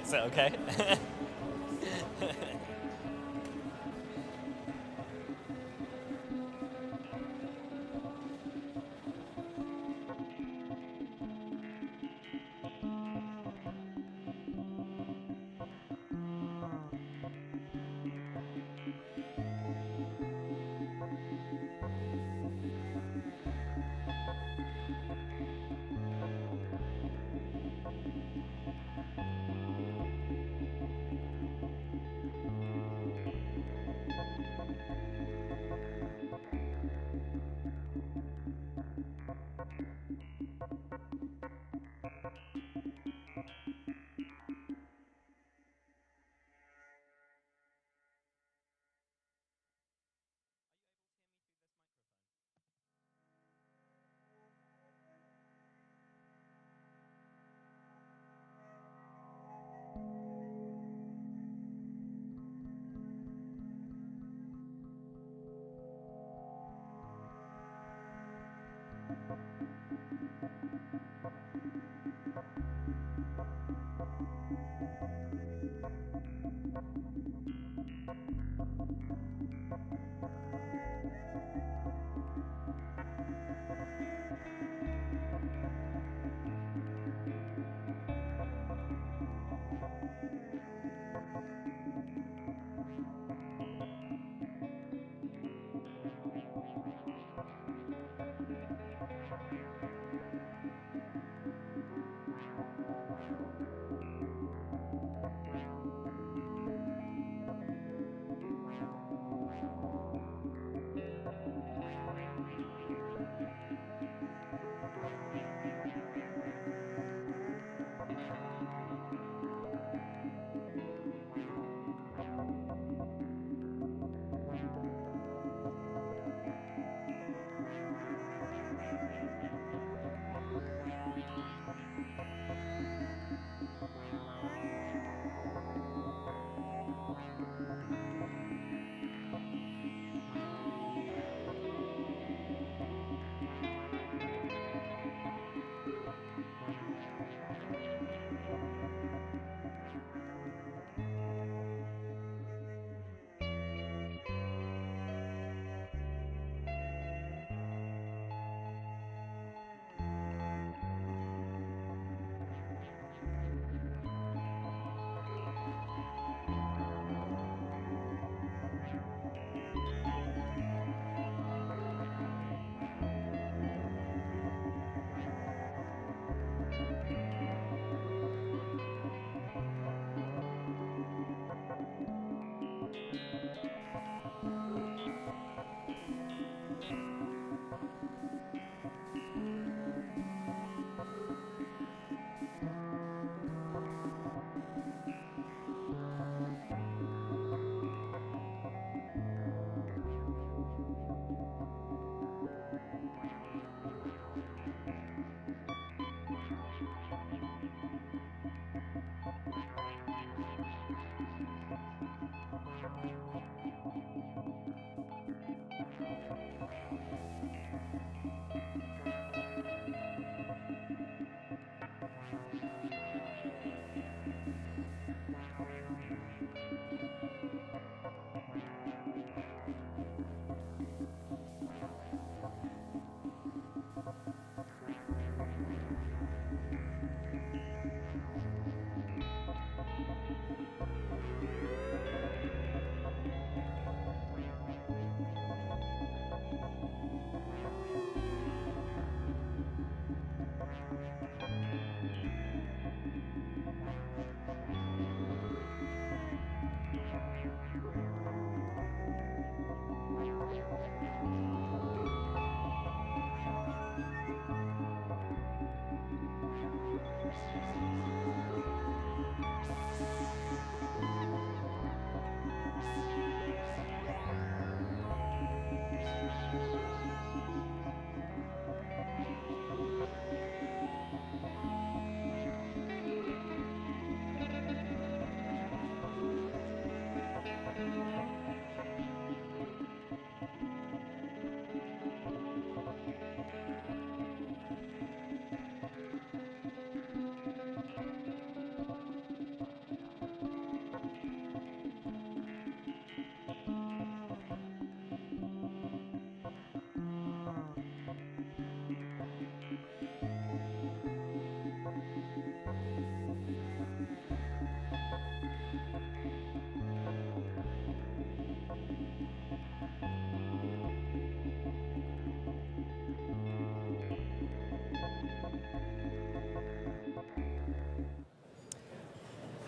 Is that okay?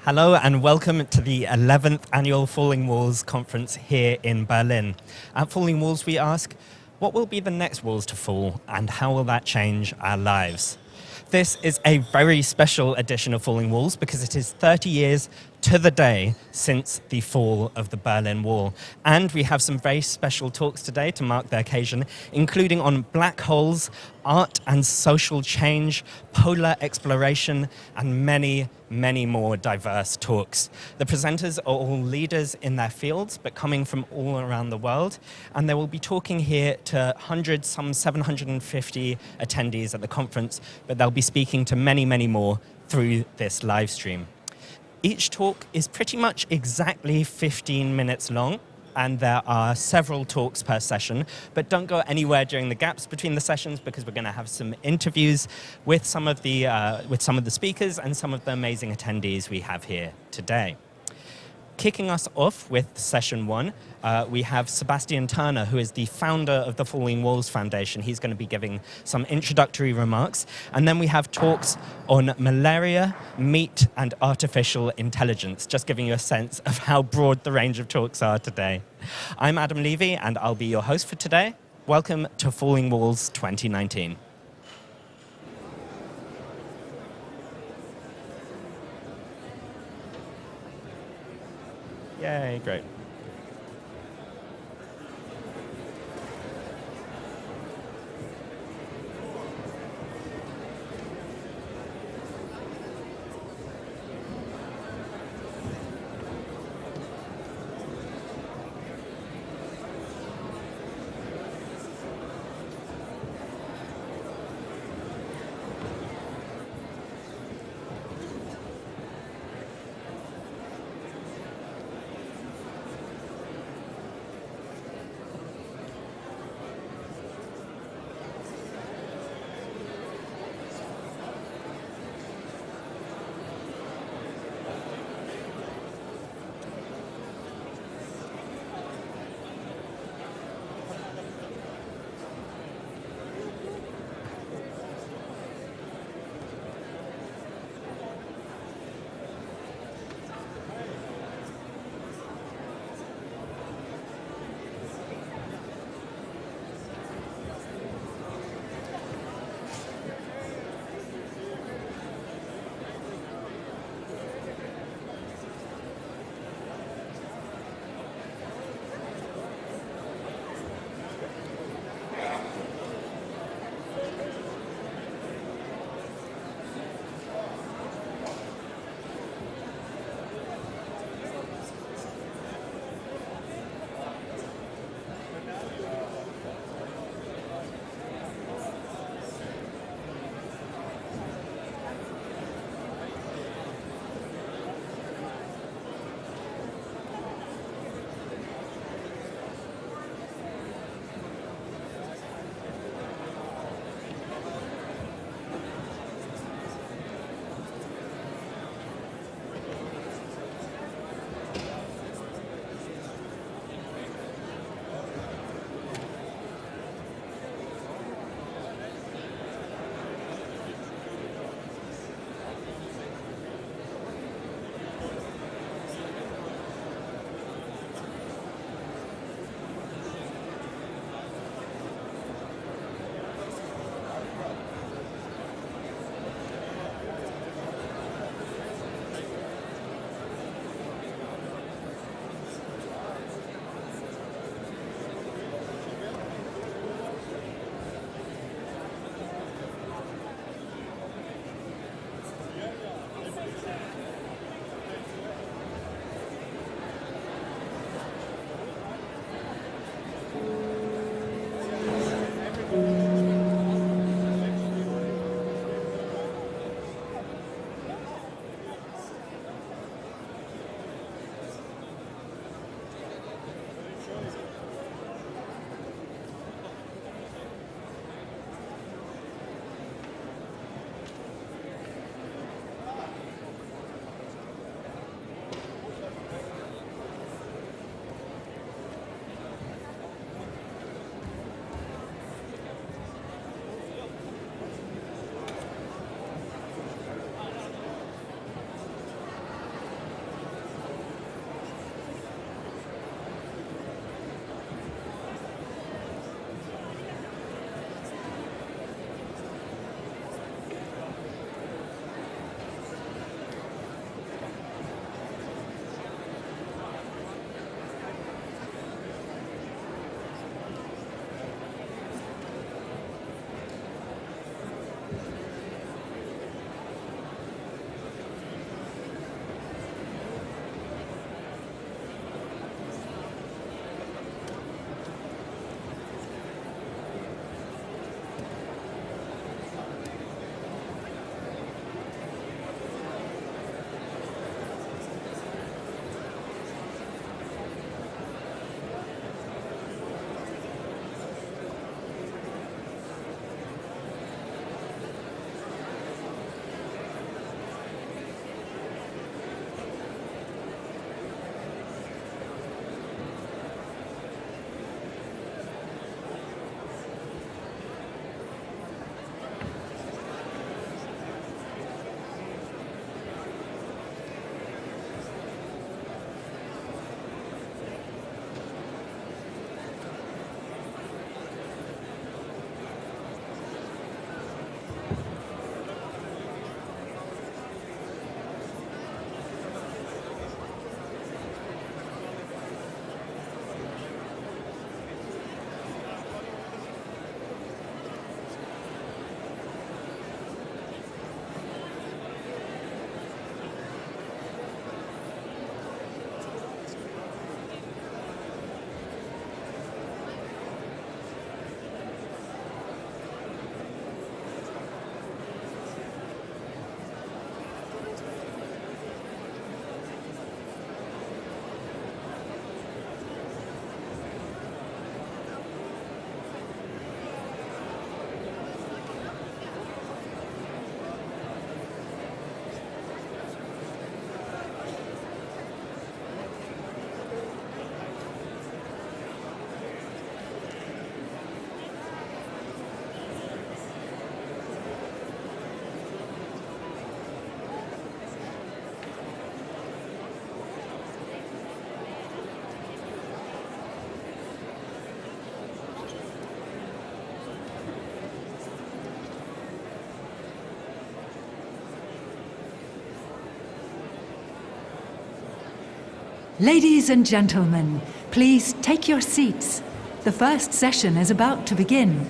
Hello and welcome to the 11th annual Falling Walls conference here in Berlin. At Falling Walls we ask, what will be the next walls to fall and how will that change our lives? This is a very special edition of Falling Walls because it is 30 years to the day since the fall of the Berlin Wall. And we have some very special talks today to mark the occasion, including on black holes, art and social change, polar exploration, and many, many more diverse talks. The presenters are all leaders in their fields, but coming from all around the world. And they will be talking here to hundreds, some 750 attendees at the conference, but they'll be speaking to many, many more through this live stream. Each talk is pretty much exactly 15 minutes long, and there are several talks per session, but don't go anywhere during the gaps between the sessions because we're going to have some interviews with some of the speakers and some of the amazing attendees we have here today. Kicking us off with session one, we have Sebastian Turner, who is the founder of the Falling Walls Foundation. He's going to be giving some introductory remarks. And then we have talks on malaria, meat, and artificial intelligence, just giving you a sense of how broad the range of talks are today. I'm Adam Levy, and I'll be your host for today. Welcome to Falling Walls 2019. Yay, great. Ladies and gentlemen, please take your seats. The first session is about to begin.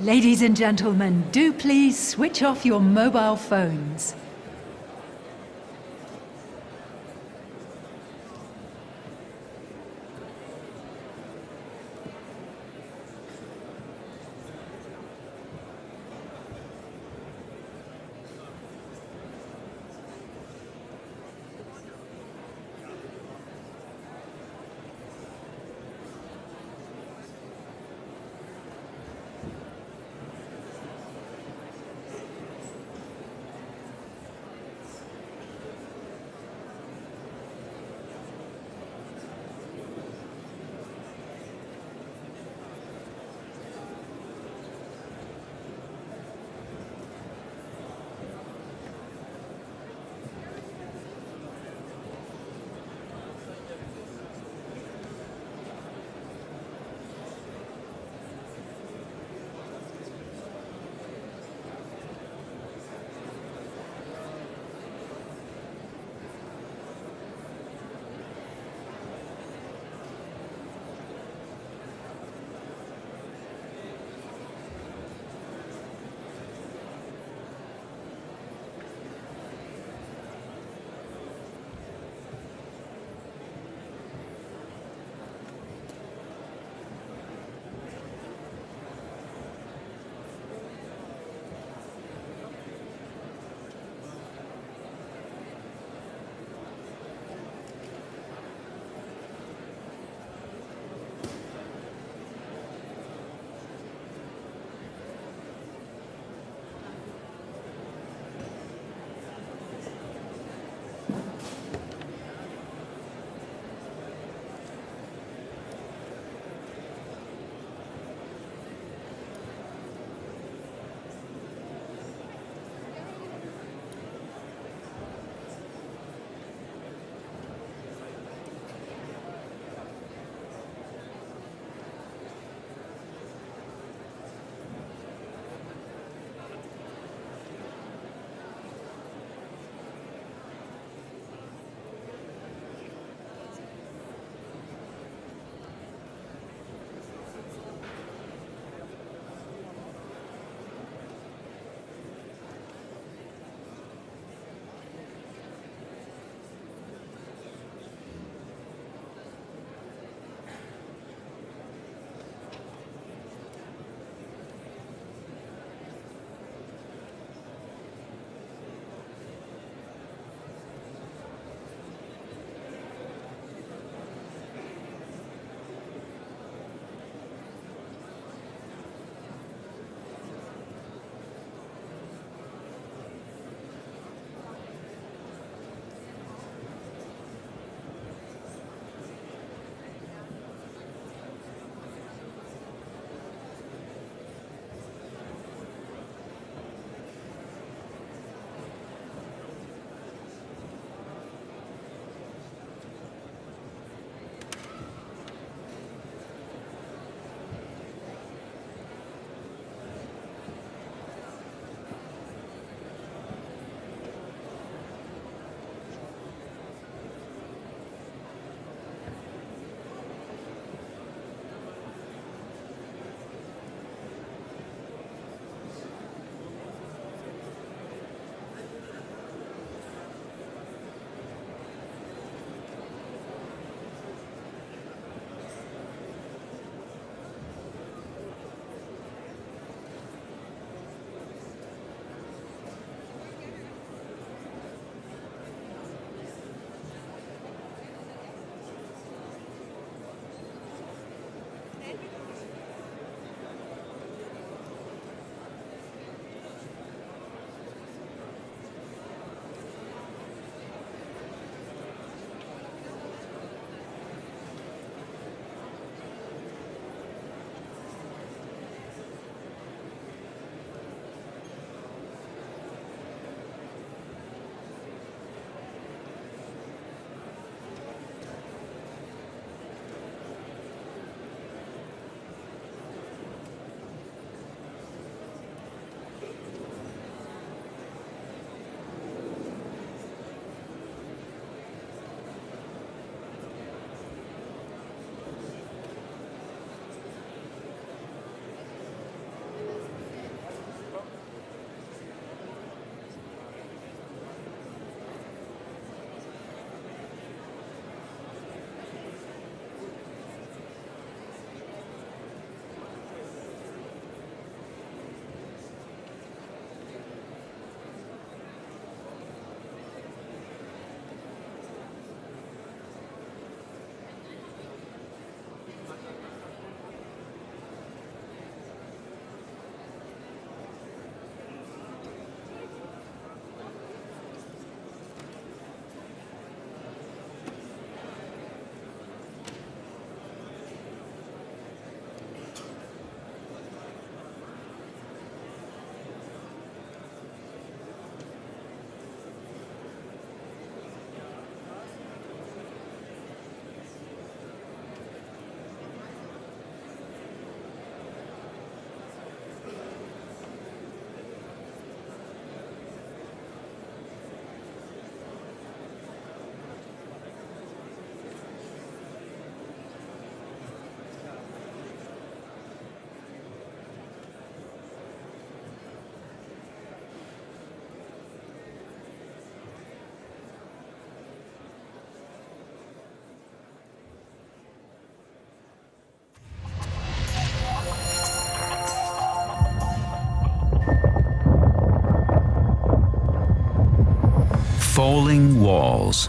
Ladies and gentlemen, do please switch off your mobile phones. Falling Walls.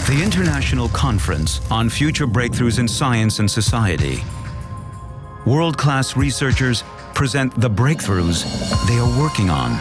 The International Conference on Future Breakthroughs in Science and Society. World-class researchers present the breakthroughs they are working on.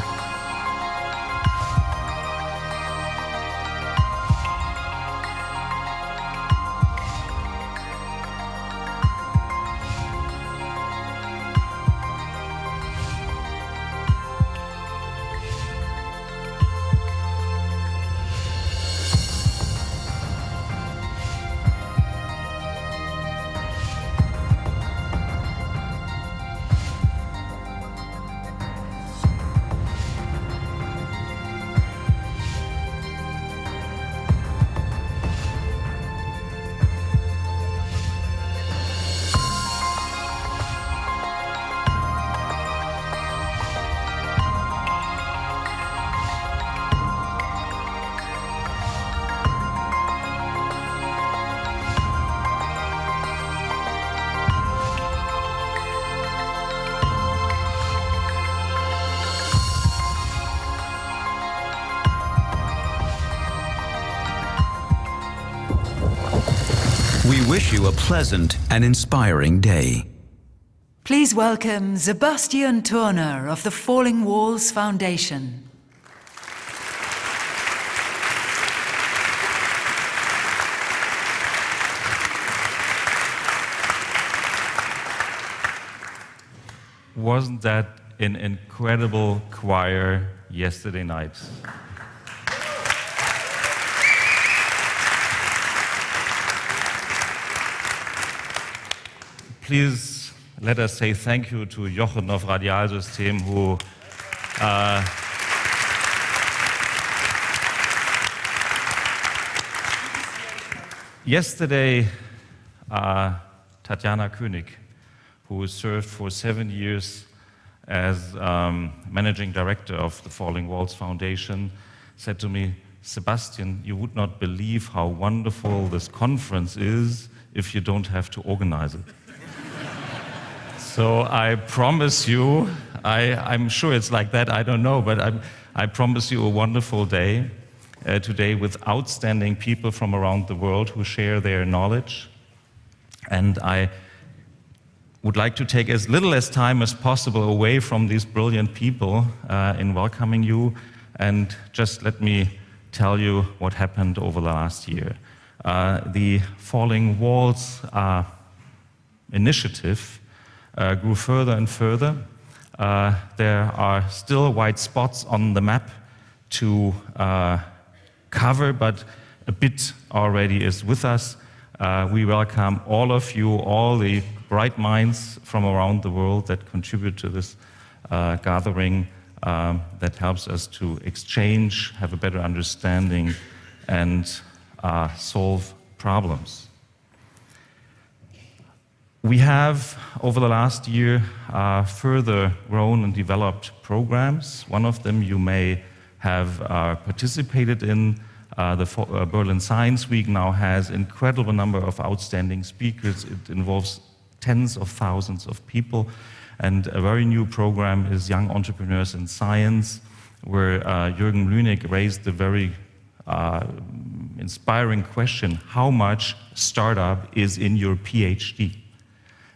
We wish you a pleasant and inspiring day. Please welcome Sebastian Turner of the Falling Walls Foundation. Wasn't that an incredible choir yesterday night? Please let us say thank you to Jochen of Radialsystem, who yesterday, Tatjana König, who served for 7 years as managing director of the Falling Walls Foundation, said to me, Sebastian, you would not believe how wonderful this conference is if you don't have to organize it. So I promise you, I'm sure it's like that, I don't know, but I promise you a wonderful day today with outstanding people from around the world who share their knowledge. And I would like to take as little as time as possible away from these brilliant people in welcoming you, and just let me tell you what happened over the last year. The Falling Walls initiative grew further and further. There are still white spots on the map to cover, but a bit already is with us. We welcome all of you, all the bright minds from around the world that contribute to this gathering that helps us to exchange, have a better understanding, and solve problems. We have, over the last year, further grown and developed programs. One of them you may have participated in. The Berlin Science Week now has an incredible number of outstanding speakers. It involves tens of thousands of people. And a very new program is Young Entrepreneurs in Science, where Jürgen Lünig raised the very inspiring question, how much startup is in your PhD?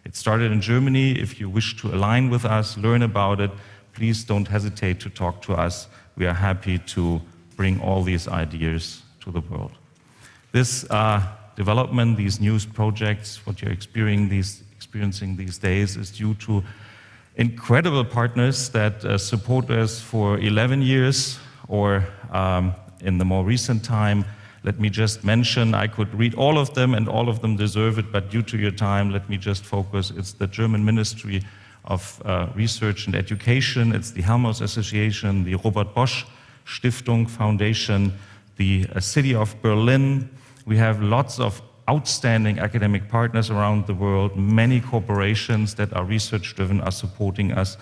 It started in Germany. If you wish to align with us, learn about it, please don't hesitate to talk to us. We are happy to bring all these ideas to the world. This development, these new projects, what you're experiencing these days is due to incredible partners that support us for 11 years or in the more recent time. Let me just mention, I could read all of them and all of them deserve it, but due to your time, let me just focus. It's the German Ministry of Research and Education, it's the Helmholtz Association, the Robert Bosch Stiftung Foundation, the City of Berlin. We have lots of outstanding academic partners around the world. Many corporations that are research-driven are supporting us.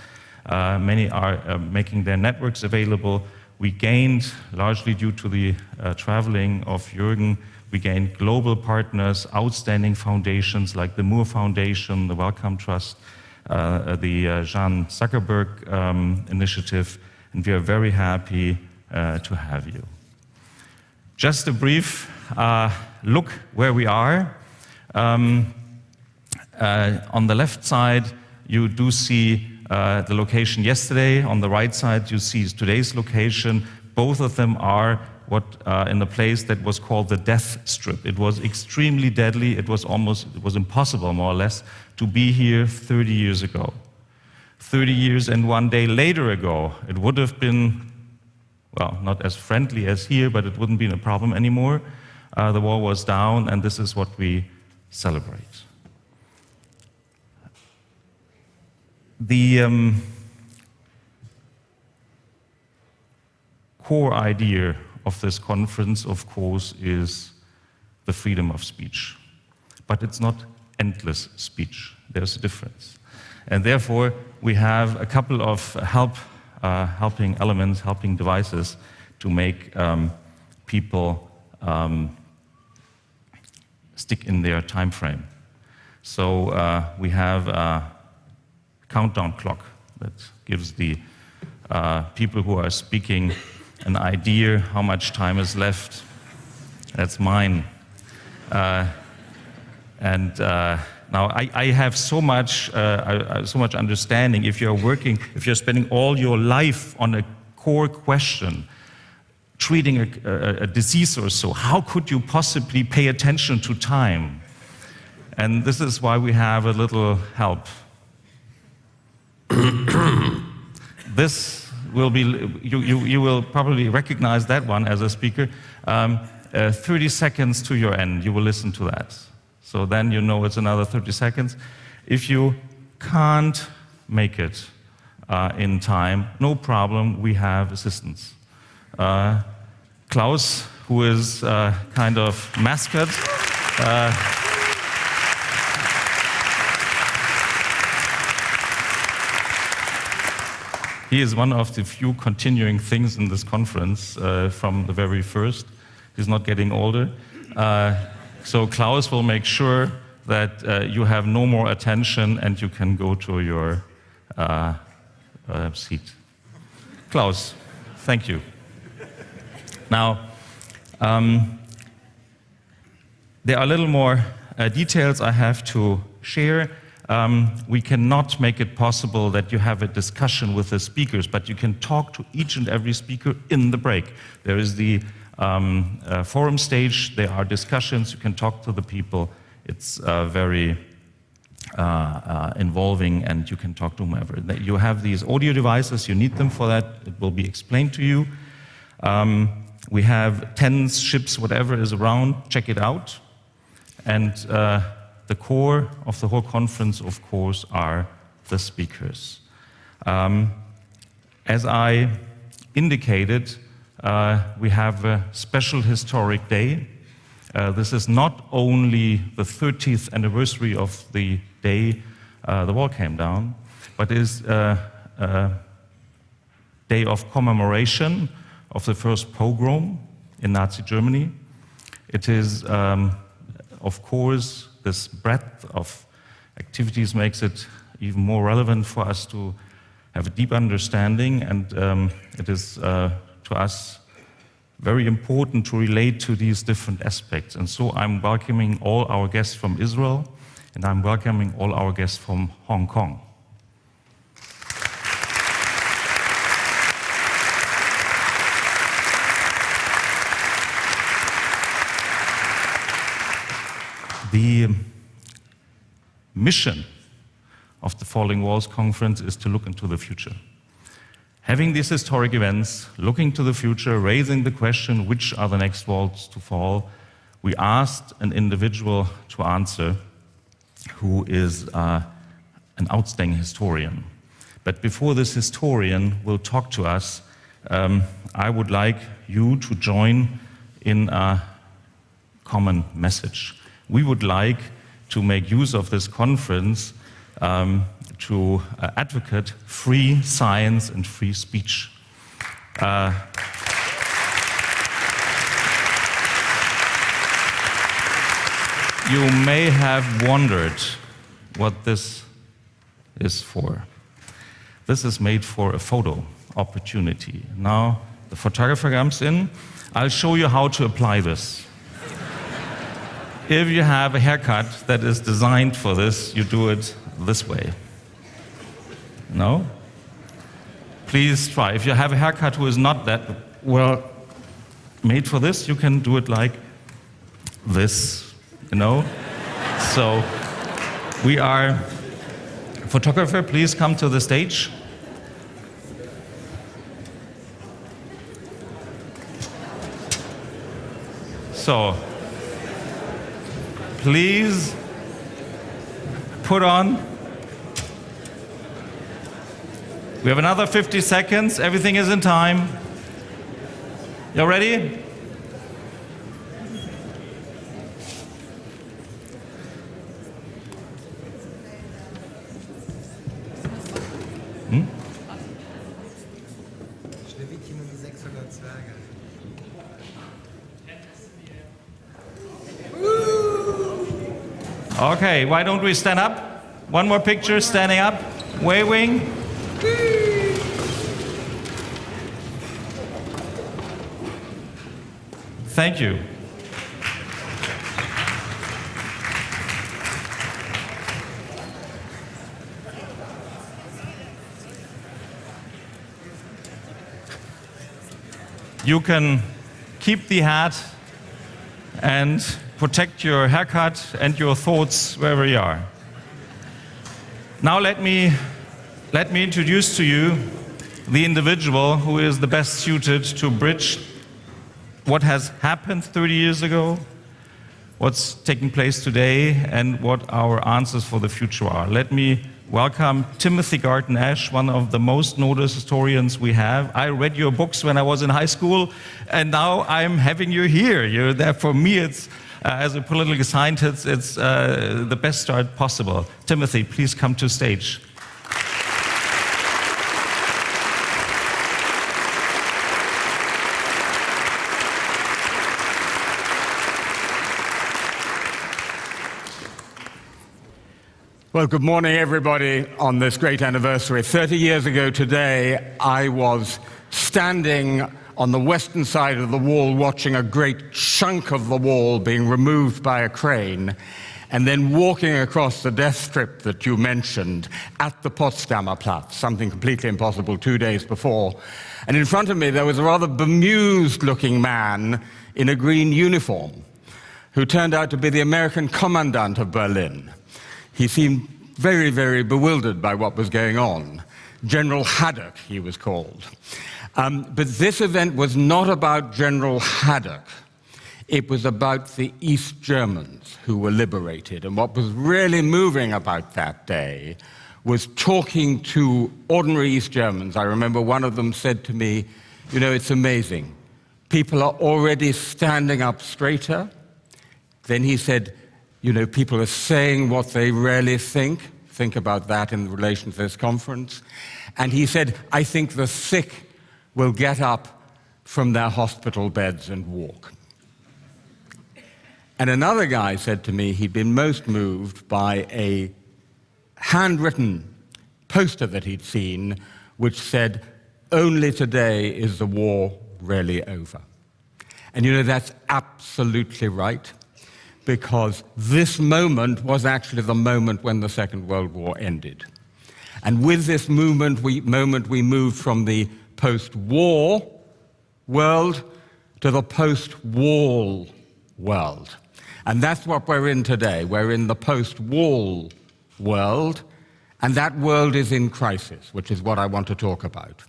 Many are making their networks available. We gained, largely due to the traveling of Jürgen, we gained global partners, outstanding foundations like the Moore Foundation, the Wellcome Trust, the Jan Zuckerberg Initiative, and we are very happy to have you. Just a brief look where we are. On the left side, you do see the location yesterday. On the right side, you see today's location. Both of them are in the place that was called the death strip. It was extremely deadly. It was impossible, more or less, to be here 30 years ago. 30 years and 1 day later ago, it would have been, well, not as friendly as here, but it wouldn't be a problem anymore. The wall was down, and this is what we celebrate. The core idea of this conference, of course, is the freedom of speech. But it's not endless speech. There's a difference. And therefore, we have a couple of helping elements, helping devices to make people stick in their time frame. So we have a countdown clock that gives the people who are speaking an idea how much time is left. That's mine. Now I have so much understanding. If you're spending all your life on a core question, treating a disease or so, how could you possibly pay attention to time? And this is why we have a little help. This will be, you will probably recognize that one as a speaker. 30 seconds to your end, you will listen to that. So then you know it's another 30 seconds. If you can't make it in time, no problem, we have assistants. Klaus, who is kind of mascot, he is one of the few continuing things in this conference from the very first. He's not getting older. So Klaus will make sure that you have no more attention and you can go to your seat. Klaus, thank you. Now, there are a little more details I have to share. We cannot make it possible that you have a discussion with the speakers, but you can talk to each and every speaker in the break. There is the forum stage, there are discussions, you can talk to the people. It's very involving, and you can talk to whomever. You have these audio devices, you need them for that, it will be explained to you. We have tents, ships, whatever is around, check it out. And the core of the whole conference, of course, are the speakers. As I indicated, we have a special historic day. This is not only the 30th anniversary of the day the wall came down, but is a day of commemoration of the first pogrom in Nazi Germany. It is, of course, this breadth of activities makes it even more relevant for us to have a deep understanding, and it is to us very important to relate to these different aspects. And so I'm welcoming all our guests from Israel, and I'm welcoming all our guests from Hong Kong. The mission of the Falling Walls Conference is to look into the future. Having these historic events, looking to the future, raising the question, which are the next walls to fall, we asked an individual to answer who is an outstanding historian. But before this historian will talk to us, I would like you to join in a common message. We would like to make use of this conference to advocate free science and free speech. You may have wondered what this is for. This is made for a photo opportunity. Now, The photographer comes in. I'll show you how to apply this. If you have a haircut that is designed for this, you do it this way. No? Please try. If you have a haircut who is not that well made for this, you can do it like this, you know? So we are, photographer, please come to the stage. So, please put on. We have another 50 seconds. Everything is in time. You ready? Okay, why don't we stand up? One more picture, standing up, waving. Thank you. You can keep the hat and protect your haircut and your thoughts wherever you are. Now let me introduce to you the individual who is the best suited to bridge what has happened 30 years ago, what's taking place today, and what our answers for the future are. Let me welcome Timothy Garton Ash, one of the most noticed historians we have. I read your books when I was in high school, and now I'm having you here. You're there for me. It's as a political scientist, it's the best start possible. Timothy, please come to stage. Well, good morning, everybody, on this great anniversary. 30 years ago today, I was standing on the western side of the wall watching a great chunk of the wall being removed by a crane, and then walking across the death strip that you mentioned at the Potsdamer Platz, something completely impossible 2 days before. And in front of me, there was a rather bemused-looking man in a green uniform who turned out to be the American commandant of Berlin. He seemed very, very bewildered by what was going on. General Haddock, he was called. But this event was not about General Haddock. It was about the East Germans who were liberated. And what was really moving about that day was talking to ordinary East Germans. I remember one of them said to me, you know, it's amazing. People are already standing up straighter. Then he said, you know, people are saying what they really think. Think about that in relation to this conference. And he said, I think the sick will get up from their hospital beds and walk. And another guy said to me he'd been most moved by a handwritten poster that he'd seen which said, only today is the war really over. And you know, that's absolutely right, because this moment was actually the moment when the Second World War ended. And with this moment, we moved from the post-war world to the post-wall world. And that's what we're in today. We're in the post-wall world, and that world is in crisis, which is what I want to talk about.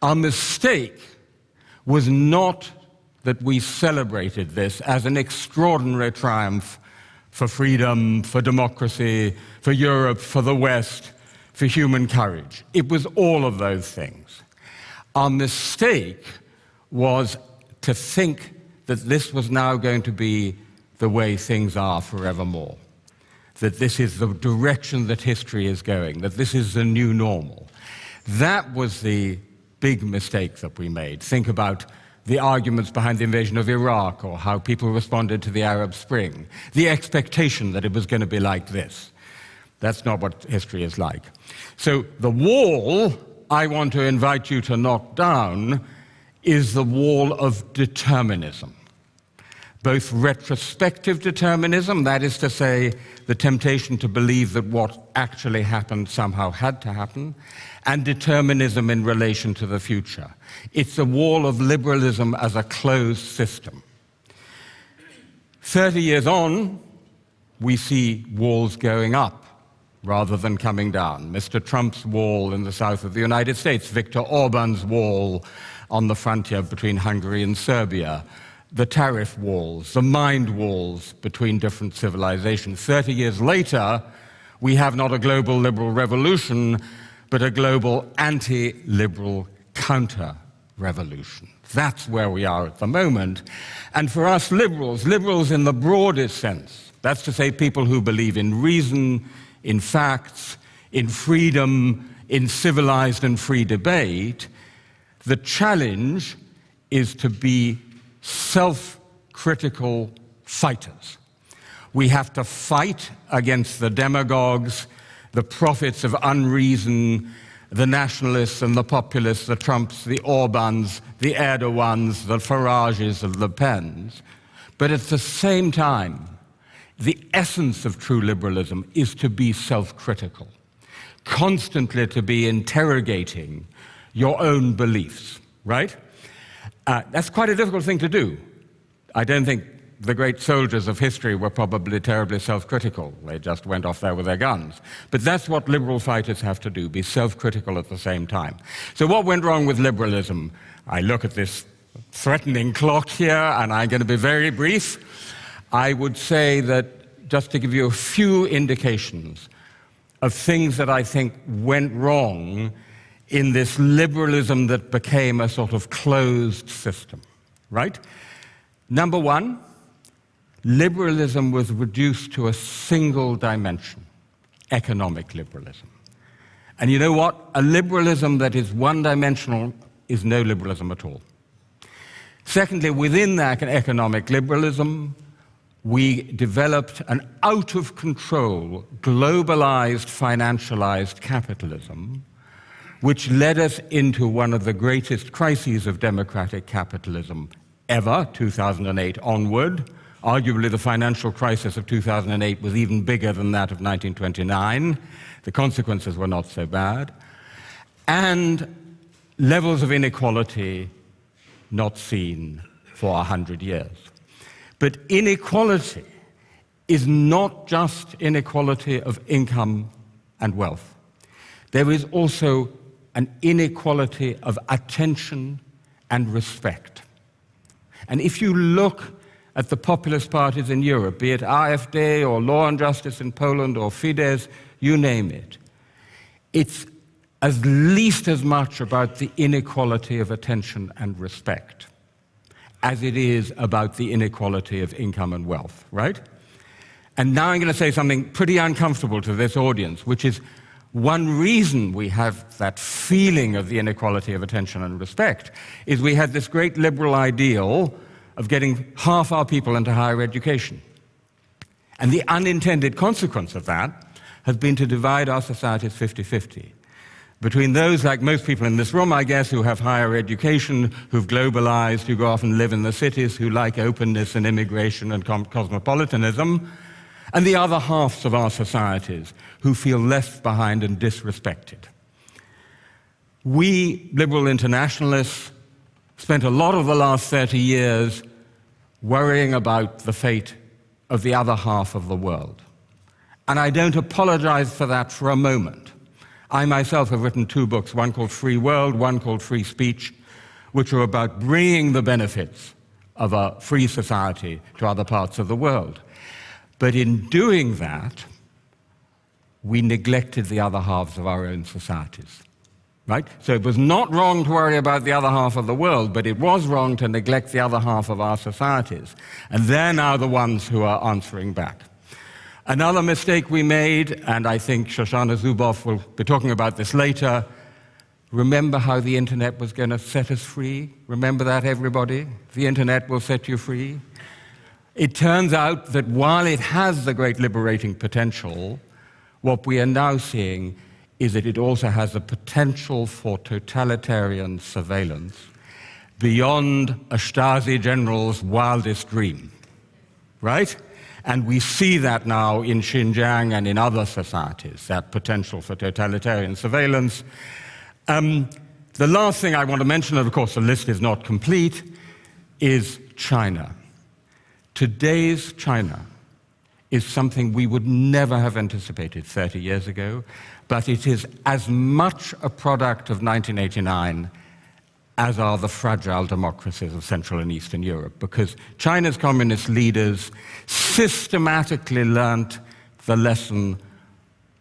Our mistake was not that we celebrated this as an extraordinary triumph for freedom, for democracy, for Europe, for the West, for human courage. It was all of those things. Our mistake was to think that this was now going to be the way things are forevermore, that this is the direction that history is going, that this is the new normal. That was the big mistake that we made. Think about the arguments behind the invasion of Iraq, or how people responded to the Arab Spring, the expectation that it was going to be like this. That's not what history is like. So the wall I want to invite you to knock down is the wall of determinism. Both retrospective determinism, that is to say, the temptation to believe that what actually happened somehow had to happen, and determinism in relation to the future. It's the wall of liberalism as a closed system. 30 years on, we see walls going up rather than coming down. Mr. Trump's wall in the south of the United States, Viktor Orban's wall on the frontier between Hungary and Serbia, the tariff walls, the mind walls between different civilizations. 30 years later, we have not a global liberal revolution, but a global anti-liberal counter-revolution. That's where we are at the moment. And for us liberals in the broadest sense, that's to say people who believe in reason, in facts, in freedom, in civilized and free debate, the challenge is to be self-critical fighters. We have to fight against the demagogues, the prophets of unreason, the nationalists and the populists, the Trumps, the Orbans, the Erdogans, the Farages, the Le Pens. But at the same time, the essence of true liberalism is to be self-critical, constantly to be interrogating your own beliefs, right? That's quite a difficult thing to do. I don't think the great soldiers of history were probably terribly self-critical. They just went off there with their guns. But that's what liberal fighters have to do, be self-critical at the same time. So what went wrong with liberalism? I look at this threatening clock here, and I'm going to be very brief. I would say that, just to give you a few indications of things that I think went wrong in this liberalism that became a sort of closed system, right? Number one, liberalism was reduced to a single dimension, economic liberalism. And you know what? A liberalism that is one-dimensional is no liberalism at all. Secondly, within that economic liberalism, we developed an out-of-control, globalized, financialized capitalism, which led us into one of the greatest crises of democratic capitalism ever, 2008 onward. Arguably, the financial crisis of 2008 was even bigger than that of 1929. The consequences were not so bad. And levels of inequality not seen for 100 years. But inequality is not just inequality of income and wealth. There is also an inequality of attention and respect. And if you look at the populist parties in Europe, be it AfD or Law and Justice in Poland or Fidesz, you name it, it's at least as much about the inequality of attention and respect as it is about the inequality of income and wealth, right? And now I'm going to say something pretty uncomfortable to this audience, which is one reason we have that feeling of the inequality of attention and respect is we had this great liberal ideal of getting half our people into higher education. And the unintended consequence of that has been to divide our societies 50-50. Between those, like most people in this room, I guess, who have higher education, who've globalized, who go off and live in the cities, who like openness and immigration and cosmopolitanism, and the other halves of our societies who feel left behind and disrespected. We, liberal internationalists, spent a lot of the last 30 years worrying about the fate of the other half of the world. And I don't apologize for that for a moment. I myself have written 2 books, one called Free World, one called Free Speech, which are about bringing the benefits of a free society to other parts of the world. But in doing that, we neglected the other halves of our own societies, right? So it was not wrong to worry about the other half of the world, but it was wrong to neglect the other half of our societies. And they're now the ones who are answering back. Another mistake we made, and I think Shoshana Zuboff will be talking about this later, remember how the internet was going to set us free? Remember that, everybody? The internet will set you free. It turns out that while it has the great liberating potential, what we are now seeing is that it also has a potential for totalitarian surveillance, beyond a Stasi general's wildest dream, right? And we see that now in Xinjiang and in other societies, that potential for totalitarian surveillance. The last thing I want to mention, and of course the list is not complete, is China. Today's China is something we would never have anticipated 30 years ago, but it is as much a product of 1989 as are the fragile democracies of Central and Eastern Europe, because China's communist leaders systematically learnt the lesson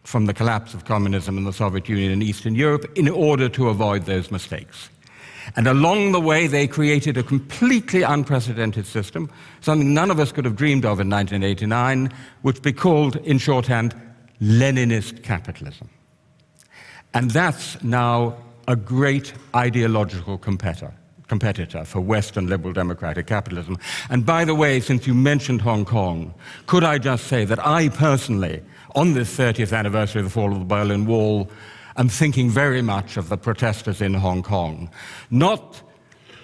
from the collapse of communism in the Soviet Union in Eastern Europe in order to avoid those mistakes. And along the way, they created a completely unprecedented system, something none of us could have dreamed of in 1989, which we called, in shorthand, Leninist capitalism. And that's now a great ideological competitor for Western liberal democratic capitalism. And by the way, since you mentioned Hong Kong, could I just say that I personally, on this 30th anniversary of the fall of the Berlin Wall, am thinking very much of the protesters in Hong Kong. Not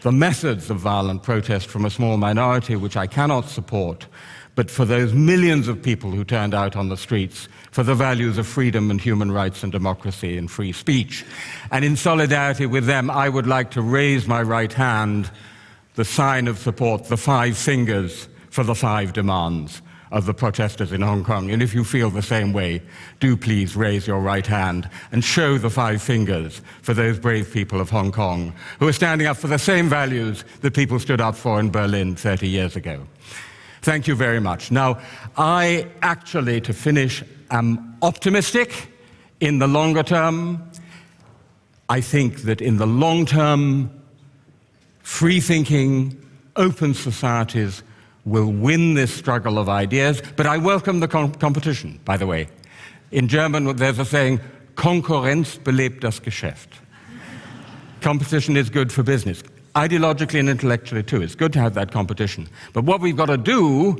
the methods of violent protest from a small minority, which I cannot support, but for those millions of people who turned out on the streets for the values of freedom and human rights and democracy and free speech. And in solidarity with them, I would like to raise my right hand, the sign of support, the 5 fingers for the 5 demands of the protesters in Hong Kong. And if you feel the same way, do please raise your right hand and show the 5 fingers for those brave people of Hong Kong who are standing up for the same values that people stood up for in Berlin 30 years ago. Thank you very much. Now, I actually, to finish, am optimistic in the longer term. I think that in the long term, free-thinking, open societies will win this struggle of ideas. But I welcome the competition, by the way. In German, there's a saying, Konkurrenz belebt das Geschäft. Competition is good for business. Ideologically and intellectually too. It's good to have that competition. But what we've got to do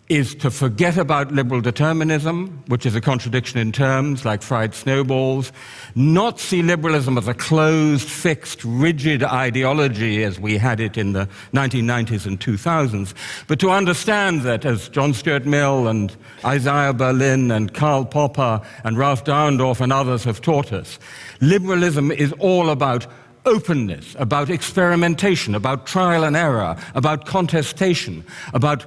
is to forget about liberal determinism, which is a contradiction in terms, like fried snowballs, not see liberalism as a closed, fixed, rigid ideology as we had it in the 1990s and 2000s, but to understand that, as John Stuart Mill and Isaiah Berlin and Karl Popper and Ralph Dahrendorf and others have taught us, liberalism is all about openness, about experimentation, about trial and error, about contestation, about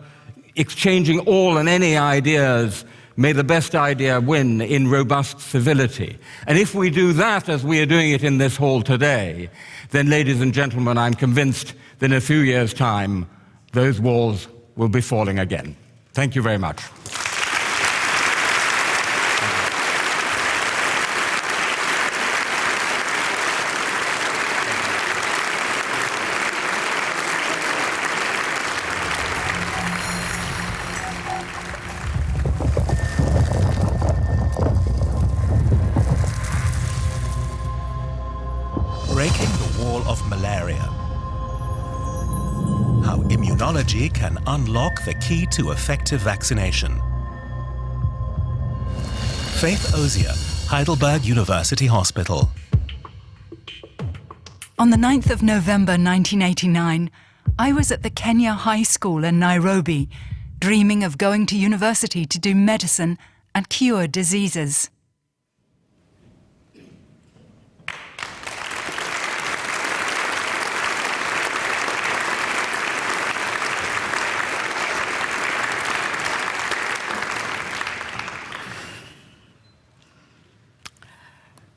exchanging all and any ideas. May the best idea win in robust civility. And if we do that as we are doing it in this hall today, then, ladies and gentlemen, I'm convinced that in a few years' time, those walls will be falling again. Thank you very much. Breaking the wall of malaria. How immunology can unlock the key to effective vaccination. Faith Ozier, Heidelberg University Hospital. On the 9th of November 1989, I was at the Kenya High School in Nairobi, dreaming of going to university to do medicine and cure diseases.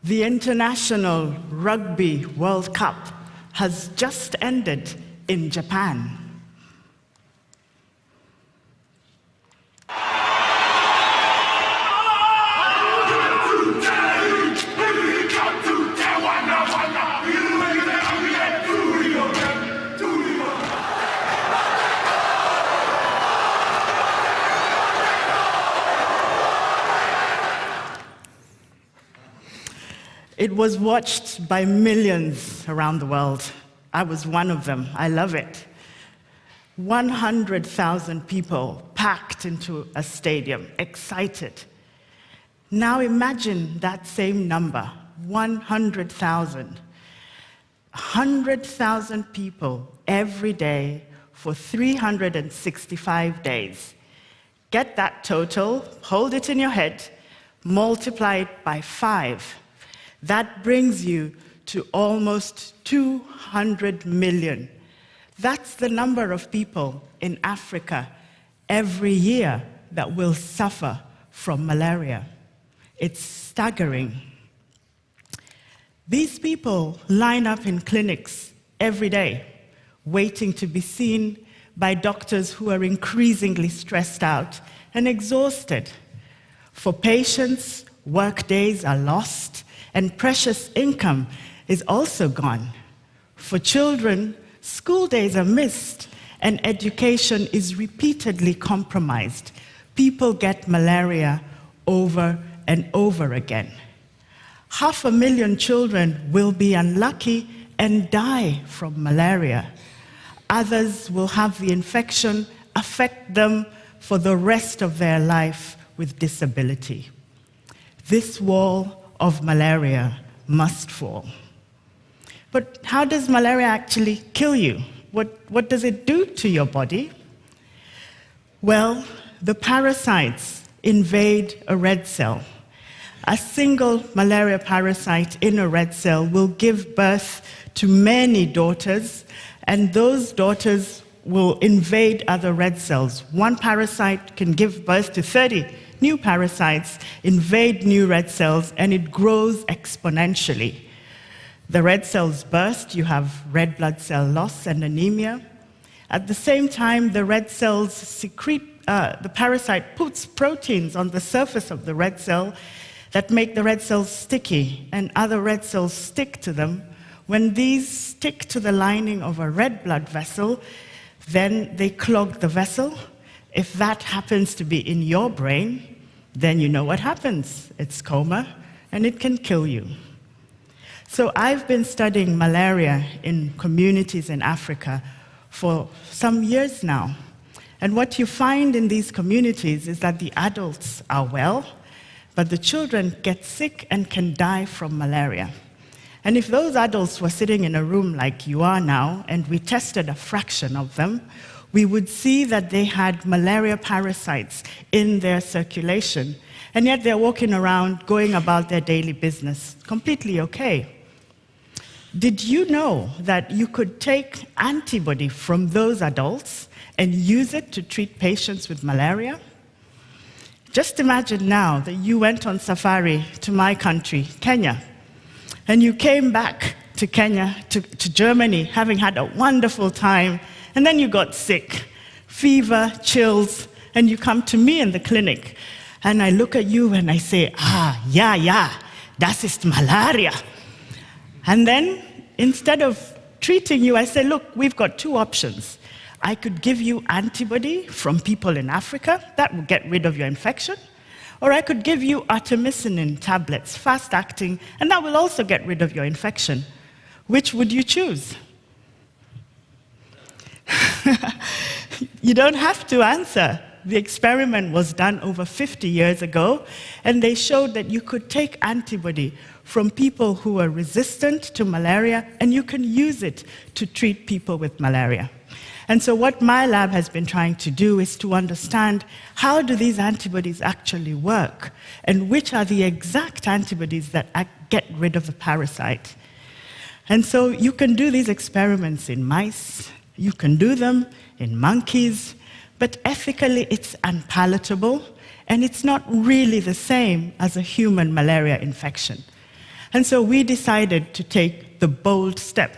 The International Rugby World Cup has just ended in Japan. It was watched by millions around the world. I was one of them. I love it. 100,000 people packed into a stadium, excited. Now imagine that same number, 100,000, 100,000 people every day for 365 days. Get that total, hold it in your head, multiply it by 5. That brings you to almost 200 million. That's the number of people in Africa every year that will suffer from malaria. It's staggering. These people line up in clinics every day, waiting to be seen by doctors who are increasingly stressed out and exhausted. For patients, work days are lost, and precious income is also gone. For children, school days are missed, and education is repeatedly compromised. People get malaria over and over again. 500,000 children will be unlucky and die from malaria. Others will have the infection affect them for the rest of their life with disability. This wall of malaria must fall. But how does malaria actually kill you? What does it do to your body? Well, the parasites invade a red cell. A single malaria parasite in a red cell will give birth to many daughters, and those daughters will invade other red cells. One parasite can give birth to 30 new parasites, invade new red cells, and it grows exponentially. The red cells burst, you have red blood cell loss and anemia. At the same time, the red cells secrete, the parasite puts proteins on the surface of the red cell that make the red cells sticky, and other red cells stick to them. When these stick to the lining of a red blood vessel, then they clog the vessel. If that happens to be in your brain, then you know what happens. It's coma, and it can kill you. So I've been studying malaria in communities in Africa for some years now. And what you find in these communities is that the adults are well, but the children get sick and can die from malaria. And if those adults were sitting in a room like you are now, and we tested a fraction of them, we would see that they had malaria parasites in their circulation, and yet they're walking around, going about their daily business, completely okay. Did you know that you could take antibody from those adults and use it to treat patients with malaria? Just imagine now that you went on safari to my country, Kenya, and you came back to Kenya, to Germany, having had a wonderful time, and then you got sick, fever, chills, and you come to me in the clinic, and I look at you and I say, ja, das ist Malaria. And then, instead of treating you, I say, look, we've got two options. I could give you antibody from people in Africa, that will get rid of your infection, or I could give you artemisinin tablets, fast-acting, and that will also get rid of your infection. Which would you choose? You don't have to answer. The experiment was done over 50 years ago, and they showed that you could take antibody from people who are resistant to malaria, and you can use it to treat people with malaria. And so what my lab has been trying to do is to understand how do these antibodies actually work, and which are the exact antibodies that get rid of the parasite. And so you can do these experiments in mice, you can do them in monkeys, but ethically it's unpalatable, and it's not really the same as a human malaria infection. And so we decided to take the bold step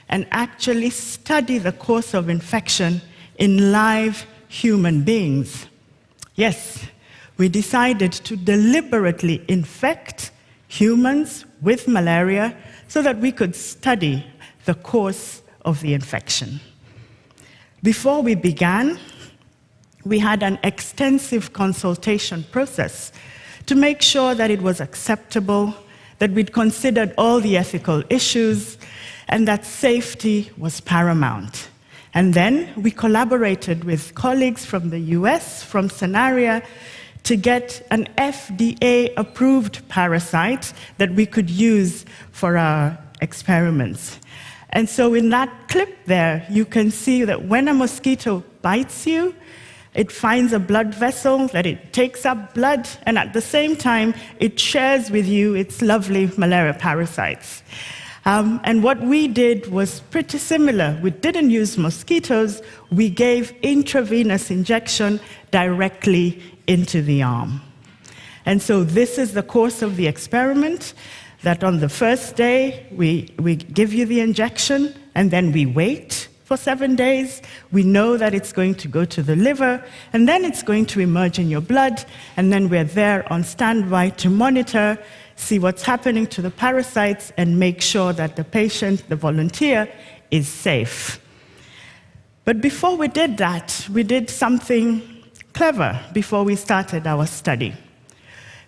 and actually study the course of infection in live human beings. Yes, we decided to deliberately infect humans with malaria so that we could study the course of the infection. Before we began, we had an extensive consultation process to make sure that it was acceptable, that we'd considered all the ethical issues, and that safety was paramount. And then we collaborated with colleagues from the US, from Scenaria, to get an FDA-approved parasite that we could use for our experiments. And so in that clip there, you can see that when a mosquito bites you, it finds a blood vessel, that it takes up blood, and at the same time, it shares with you its lovely malaria parasites. And what we did was pretty similar. We didn't use mosquitoes, we gave intravenous injection directly into the arm. And so this is the course of the experiment, that on the first day, we give you the injection, and then we wait for 7 days. We know that it's going to go to the liver, and then it's going to emerge in your blood, and then we're there on standby to monitor, see what's happening to the parasites, and make sure that the patient, the volunteer, is safe. But before we did that, we did something clever before we started our study.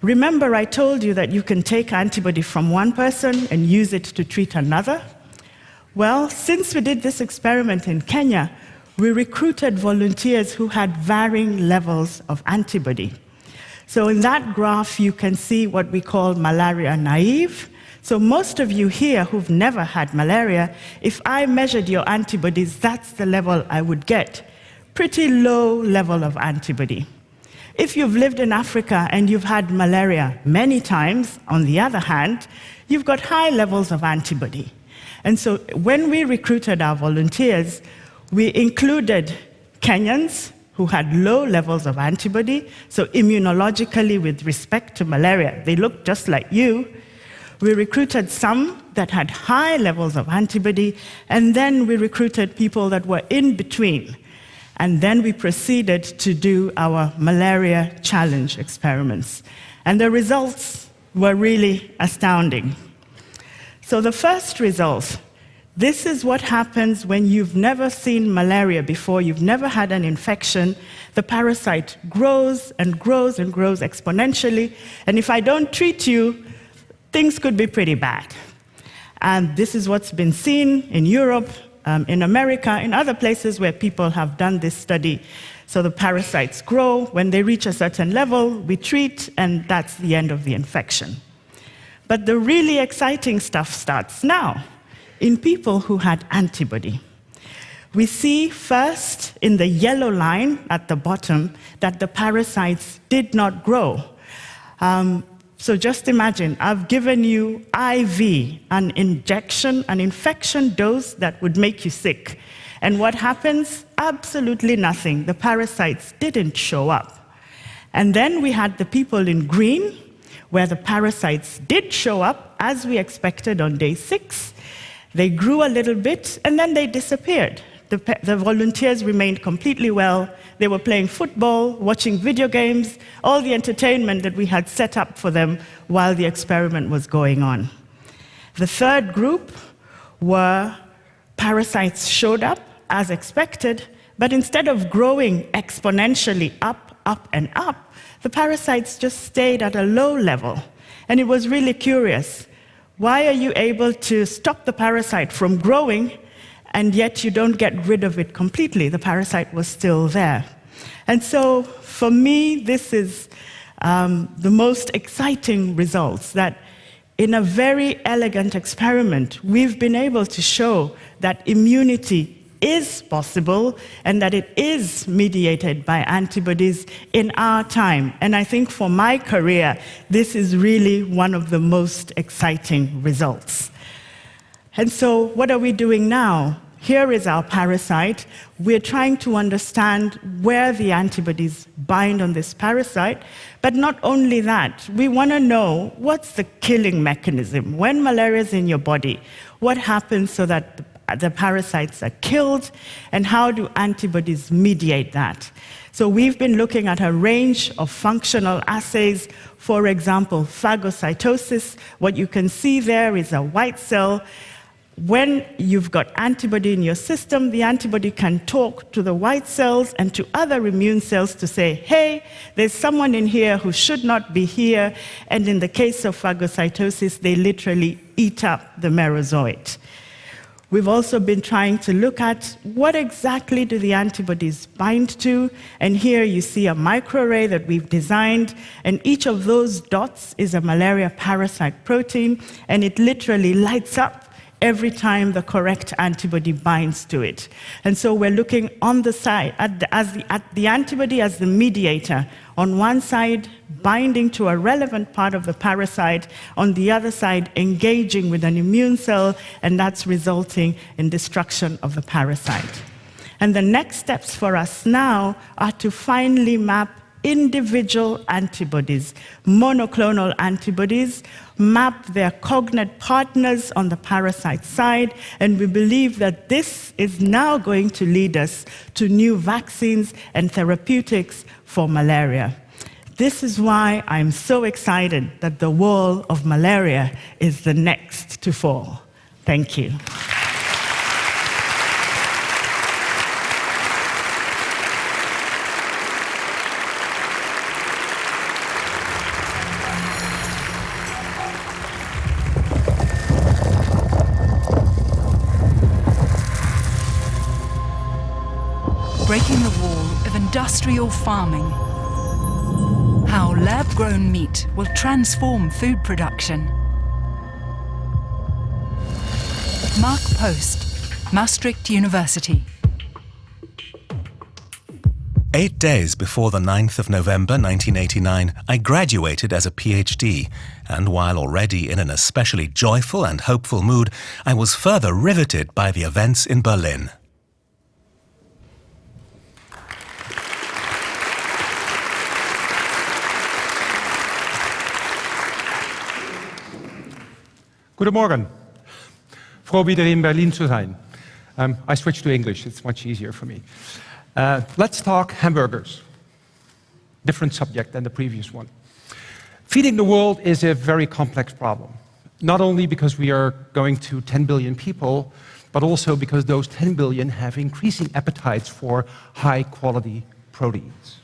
Remember, I told you that you can take antibody from one person and use it to treat another? Well, since we did this experiment in Kenya, we recruited volunteers who had varying levels of antibody. So in that graph, you can see what we call malaria naive. So most of you here who've never had malaria, if I measured your antibodies, that's the level I would get. Pretty low level of antibody. If you've lived in Africa and you've had malaria many times, on the other hand, you've got high levels of antibody. And so when we recruited our volunteers, we included Kenyans who had low levels of antibody, so immunologically with respect to malaria, they looked just like you. We recruited some that had high levels of antibody, and then we recruited people that were in between. And then we proceeded to do our malaria challenge experiments. And the results were really astounding. So the first result, this is what happens when you've never seen malaria before, you've never had an infection. The parasite grows and grows and grows exponentially. And if I don't treat you, things could be pretty bad. And this is what's been seen in Europe, in America, in other places where people have done this study. So the parasites grow. When they reach a certain level, we treat, and that's the end of the infection. But the really exciting stuff starts now in people who had antibody. We see first in the yellow line at the bottom that the parasites did not grow. So just imagine, I've given you IV, an injection, an infection dose that would make you sick. And what happens? Absolutely nothing. The parasites didn't show up. And then we had the people in green, where the parasites did show up, as we expected on day 6. They grew a little bit, and then they disappeared. The volunteers remained completely well. They were playing football, watching video games, all the entertainment that we had set up for them while the experiment was going on. The third group were parasites showed up as expected, but instead of growing exponentially up, up, and up, the parasites just stayed at a low level. And it was really curious. Why are you able to stop the parasite from growing, and yet you don't get rid of it completely? The parasite was still there. And so, for me, this is the most exciting results, that in a very elegant experiment, we've been able to show that immunity is possible and that it is mediated by antibodies in our time. And I think for my career, this is really one of the most exciting results. And so what are we doing now? Here is our parasite. We're trying to understand where the antibodies bind on this parasite. But not only that, we want to know what's the killing mechanism. When malaria is in your body, what happens so that the parasites are killed, and how do antibodies mediate that? So we've been looking at a range of functional assays. For example, phagocytosis. What you can see there is a white cell. When you've got antibody in your system, the antibody can talk to the white cells and to other immune cells to say, hey, there's someone in here who should not be here. And in the case of phagocytosis, they literally eat up the merozoite. We've also been trying to look at what exactly do the antibodies bind to. And here you see a microarray that we've designed, and each of those dots is a malaria parasite protein, and it literally lights up every time the correct antibody binds to it. And so we're looking on the side, at the antibody as the mediator, on one side binding to a relevant part of the parasite, on the other side engaging with an immune cell, and that's resulting in destruction of the parasite. And the next steps for us now are to finally map individual antibodies, monoclonal antibodies, map their cognate partners on the parasite side, and we believe that this is now going to lead us to new vaccines and therapeutics for malaria. This is why I'm so excited that the wall of malaria is the next to fall. Thank you. Breaking the wall of industrial farming. How lab-grown meat will transform food production. Mark Post, Maastricht University. 8 days before the 9th of November 1989, I graduated as a PhD, and while already in an especially joyful and hopeful mood, I was further riveted by the events in Berlin. Guten Morgen. Froh, wieder in Berlin zu sein. I switched to English, it's much easier for me. Let's talk hamburgers. Different subject than the previous one. Feeding the world is a very complex problem. Not only because we are going to 10 billion people, but also because those 10 billion have increasing appetites for high-quality proteins.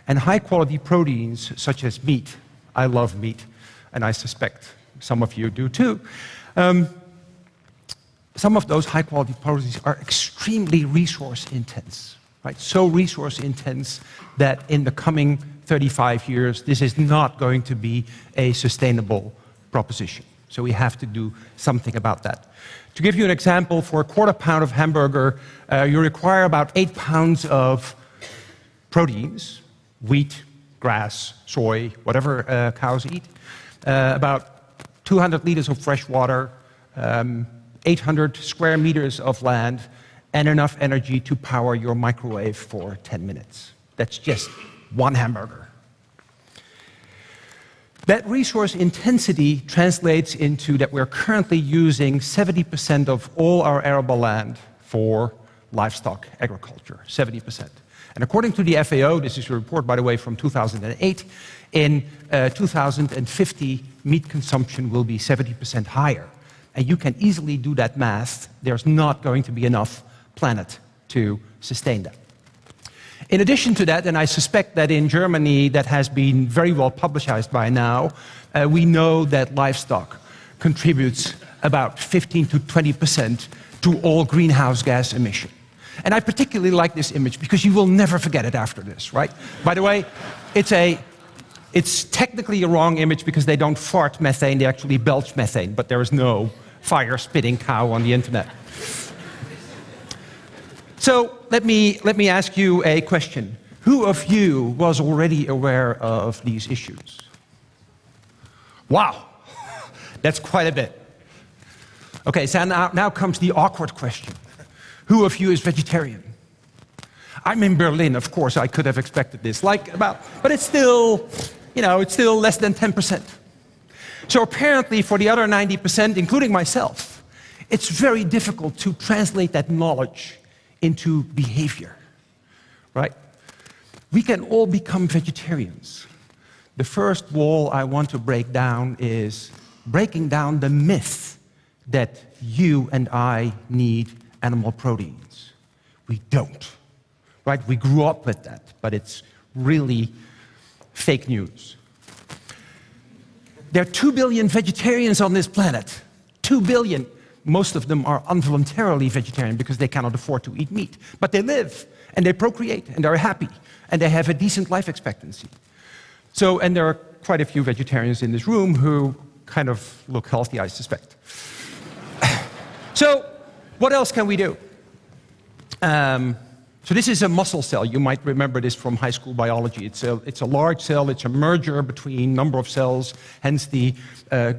And high-quality proteins, such as meat, I love meat, and I suspect some of you do too. Some of those high-quality proteins are extremely resource-intense, right? So resource-intense that in the coming 35 years, this is not going to be a sustainable proposition. So we have to do something about that. To give you an example, for a quarter pound of hamburger, you require about 8 pounds of proteins, wheat, grass, soy, whatever cows eat, about 200 liters of fresh water, 800 square meters of land, and enough energy to power your microwave for 10 minutes. That's just one hamburger. That resource intensity translates into that we're currently using 70% of all our arable land for livestock agriculture, 70%. And according to the FAO, this is a report, by the way, from 2008, in 2050, meat consumption will be 70% higher. And you can easily do that math. There's not going to be enough planet to sustain that. In addition to that, and I suspect that in Germany that has been very well publicized by now, we know that livestock contributes about 15 to 20% to all greenhouse gas emission. And I particularly like this image because you will never forget it after this, right? By the way, it's technically a wrong image because they don't fart methane, they actually belch methane, but there is no fire-spitting cow on the internet. So let me ask you a question. Who of you was already aware of these issues? Wow, that's quite a bit. Okay, so now comes the awkward question. Who of you is vegetarian? I'm in Berlin, of course, I could have expected this, but it's still, it's still less than 10%. So apparently for the other 90%, including myself, it's very difficult to translate that knowledge into behavior, right? We can all become vegetarians. The first wall I want to break down is breaking down the myth that you and I need animal proteins. We don't, right? We grew up with that, but it's really fake news. There are 2 billion vegetarians on this planet. 2 billion. Most of them are involuntarily vegetarian because they cannot afford to eat meat. But they live, and they procreate, and they're happy, and they have a decent life expectancy. So, and there are quite a few vegetarians in this room who kind of look healthy, I suspect. So what else can we do? So this is a muscle cell. You might remember this from high school biology. It's a large cell. It's a merger between a number of cells, hence the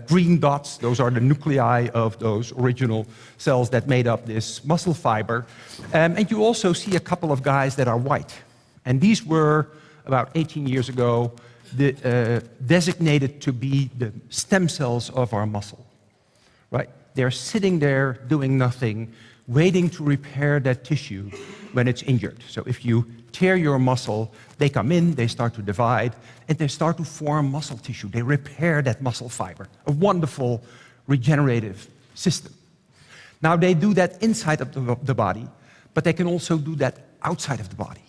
green dots. Those are the nuclei of those original cells that made up this muscle fiber. And you also see a couple of guys that are white. And these were, about 18 years ago, designated to be the stem cells of our muscle. Right? They're sitting there doing nothing, waiting to repair that tissue when it's injured. So if you tear your muscle, they come in, they start to divide, and they start to form muscle tissue. They repair that muscle fiber. A wonderful regenerative system. Now they do that inside of the body, but they can also do that outside of the body.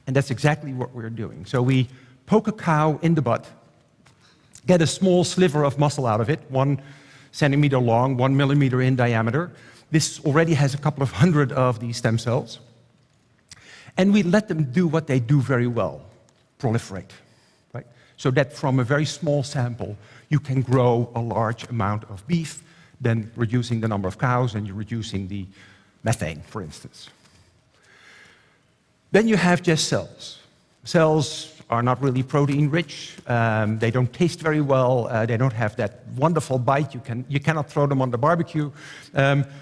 And that's exactly what we're doing. So we poke a cow in the butt, get a small sliver of muscle out of it, 1 centimeter long, 1 millimeter in diameter. This already has a couple of hundred of these stem cells. And we let them do what they do very well, proliferate. Right? So that from a very small sample, you can grow a large amount of beef, then reducing the number of cows, and you're reducing the methane, for instance. Then you have just cells. Cells are not really protein-rich. They don't taste very well. They don't have that wonderful bite. You cannot throw them on the barbecue.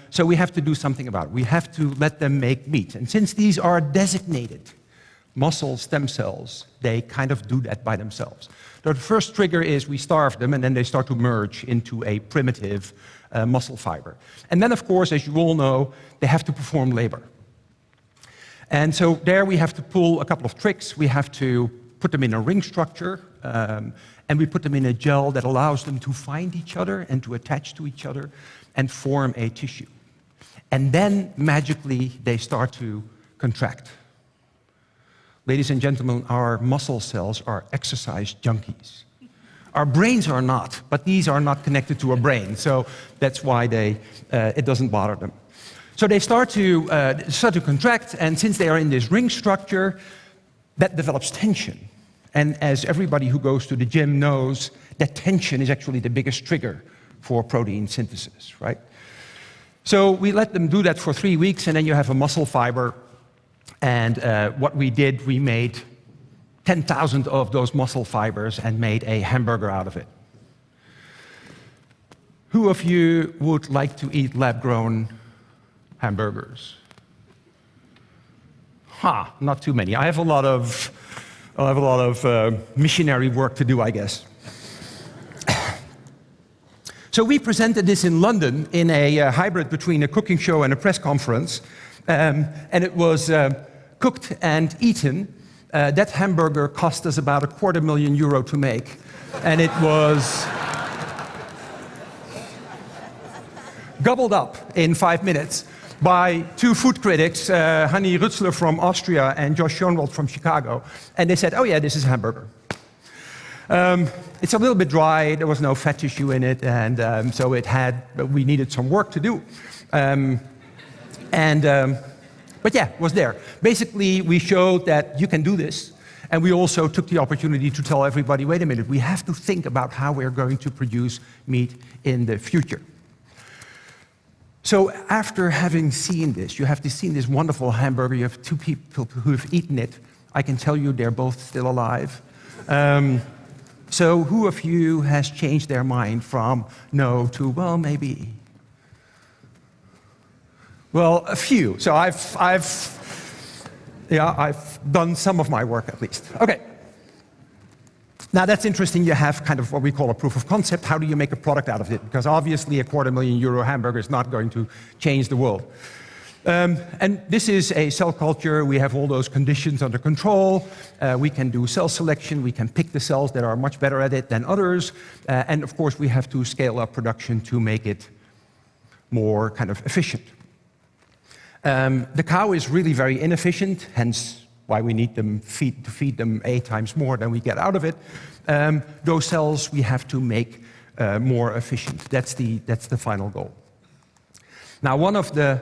So we have to do something about it. We have to let them make meat. And since these are designated muscle stem cells, they kind of do that by themselves. So the first trigger is we starve them, and then they start to merge into a primitive muscle fiber. And then, of course, as you all know, they have to perform labor. And so there we have to pull a couple of tricks. We have to put them in a ring structure, and we put them in a gel that allows them to find each other and to attach to each other and form a tissue. And then, magically, they start to contract. Ladies and gentlemen, our muscle cells are exercise junkies. Our brains are not, but these are not connected to a brain, so that's why it doesn't bother them. So they start to contract, and since they are in this ring structure, that develops tension. And as everybody who goes to the gym knows, that tension is actually the biggest trigger for protein synthesis, right? So we let them do that for 3 weeks, and then you have a muscle fiber. And what we did, we made 10,000 of those muscle fibers and made a hamburger out of it. Who of you would like to eat lab-grown hamburgers? Not too many. I have a lot of missionary work to do, I guess. So we presented this in London in a hybrid between a cooking show and a press conference, and it was cooked and eaten. That hamburger cost us about €250,000 to make, and it was gobbled up in 5 minutes by 2 food critics, Hanni Rützler from Austria and Josh Schoenwald from Chicago. And they said, oh yeah, this is a hamburger. It's a little bit dry, there was no fat tissue in it, and so we needed some work to do. But yeah, it was there. Basically, we showed that you can do this, and we also took the opportunity to tell everybody, wait a minute, we have to think about how we're going to produce meat in the future. So after having seen this, you have seen this wonderful hamburger, you have 2 people who have eaten it. I can tell you they're both still alive. So who of you has changed their mind from no to, well, maybe? Well, a few. So I've done some of my work at least. Okay. Now that's interesting. You have kind of what we call a proof of concept. How do you make a product out of it? Because obviously a €250,000 hamburger is not going to change the world. And this is a cell culture. We have all those conditions under control. We can do cell selection. We can pick the cells that are much better at it than others. And of course, we have to scale up production to make it more kind of efficient. The cow is really very inefficient, hence why we need to feed them 8 times more than we get out of it. Those cells we have to make more efficient. That's the final goal. Now, one of the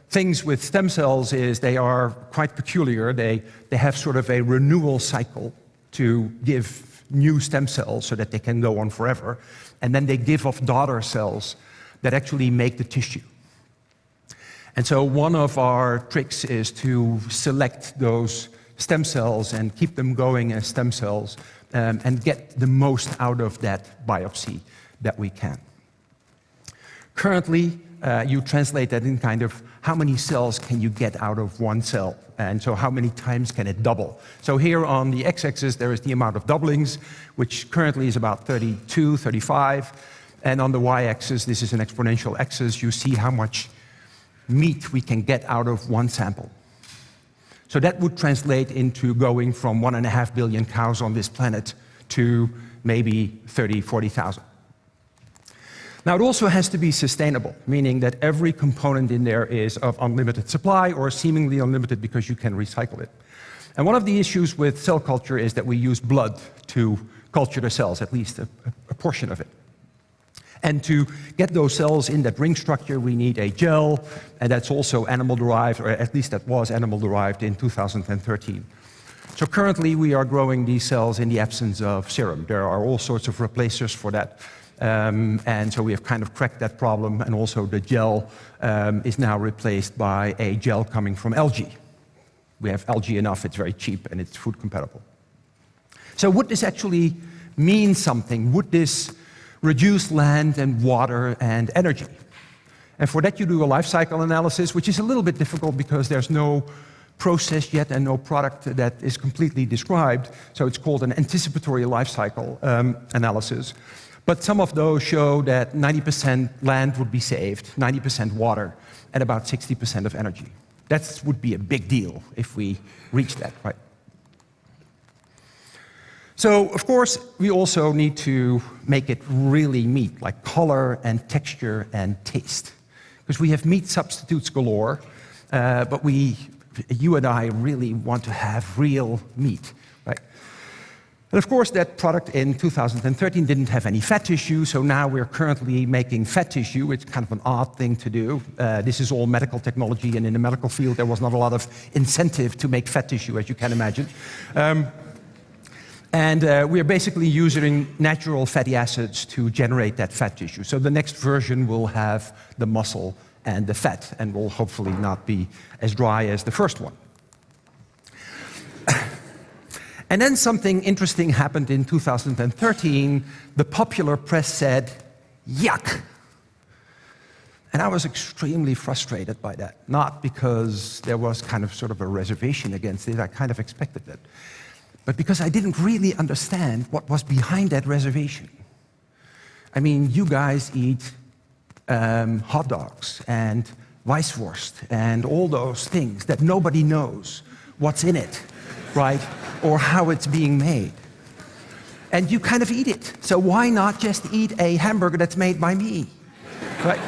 things with stem cells is they are quite peculiar. They have sort of a renewal cycle to give new stem cells so that they can go on forever. And then they give off daughter cells that actually make the tissue. And so one of our tricks is to select those stem cells and keep them going as stem cells and get the most out of that biopsy that we can. Currently, you translate that in kind of how many cells can you get out of one cell, and so how many times can it double. So here on the x-axis there is the amount of doublings, which currently is about 32, 35, and on the y-axis, this is an exponential axis, you see how much meat we can get out of one sample. So that would translate into going from 1.5 billion cows on this planet to maybe 30, 40,000. Now, it also has to be sustainable, meaning that every component in there is of unlimited supply or seemingly unlimited because you can recycle it. And one of the issues with cell culture is that we use blood to culture the cells, at least a portion of it. And to get those cells in that ring structure, we need a gel, and that's also animal-derived, or at least that was animal-derived in 2013. So currently, we are growing these cells in the absence of serum. There are all sorts of replacers for that. And so we have kind of cracked that problem, and also the gel is now replaced by a gel coming from algae. We have algae enough, it's very cheap, and it's food compatible. So would this actually mean something? Would this reduce land and water and energy? And for that you do a life cycle analysis, which is a little bit difficult because there's no process yet and no product that is completely described. So it's called an anticipatory life cycle analysis. But some of those show that 90% land would be saved, 90% water, and about 60% of energy. That would be a big deal if we reach that, right? So, of course, we also need to make it really meat, like color and texture and taste. Because we have meat substitutes galore, but you and I really want to have real meat, right? And of course, that product in 2013 didn't have any fat tissue, so now we're currently making fat tissue. It's kind of an odd thing to do. This is all medical technology, and in the medical field, there was not a lot of incentive to make fat tissue, as you can imagine. And we are basically using natural fatty acids to generate that fat tissue. So the next version will have the muscle and the fat, and will hopefully not be as dry as the first one. And then something interesting happened in 2013. The popular press said, yuck. And I was extremely frustrated by that. Not because there was kind of sort of a reservation against it, I kind of expected that. But because I didn't really understand what was behind that reservation. I mean, you guys eat hot dogs and Weisswurst and all those things that nobody knows what's in it, right? Or how it's being made. And you kind of eat it. So why not just eat a hamburger that's made by me, right?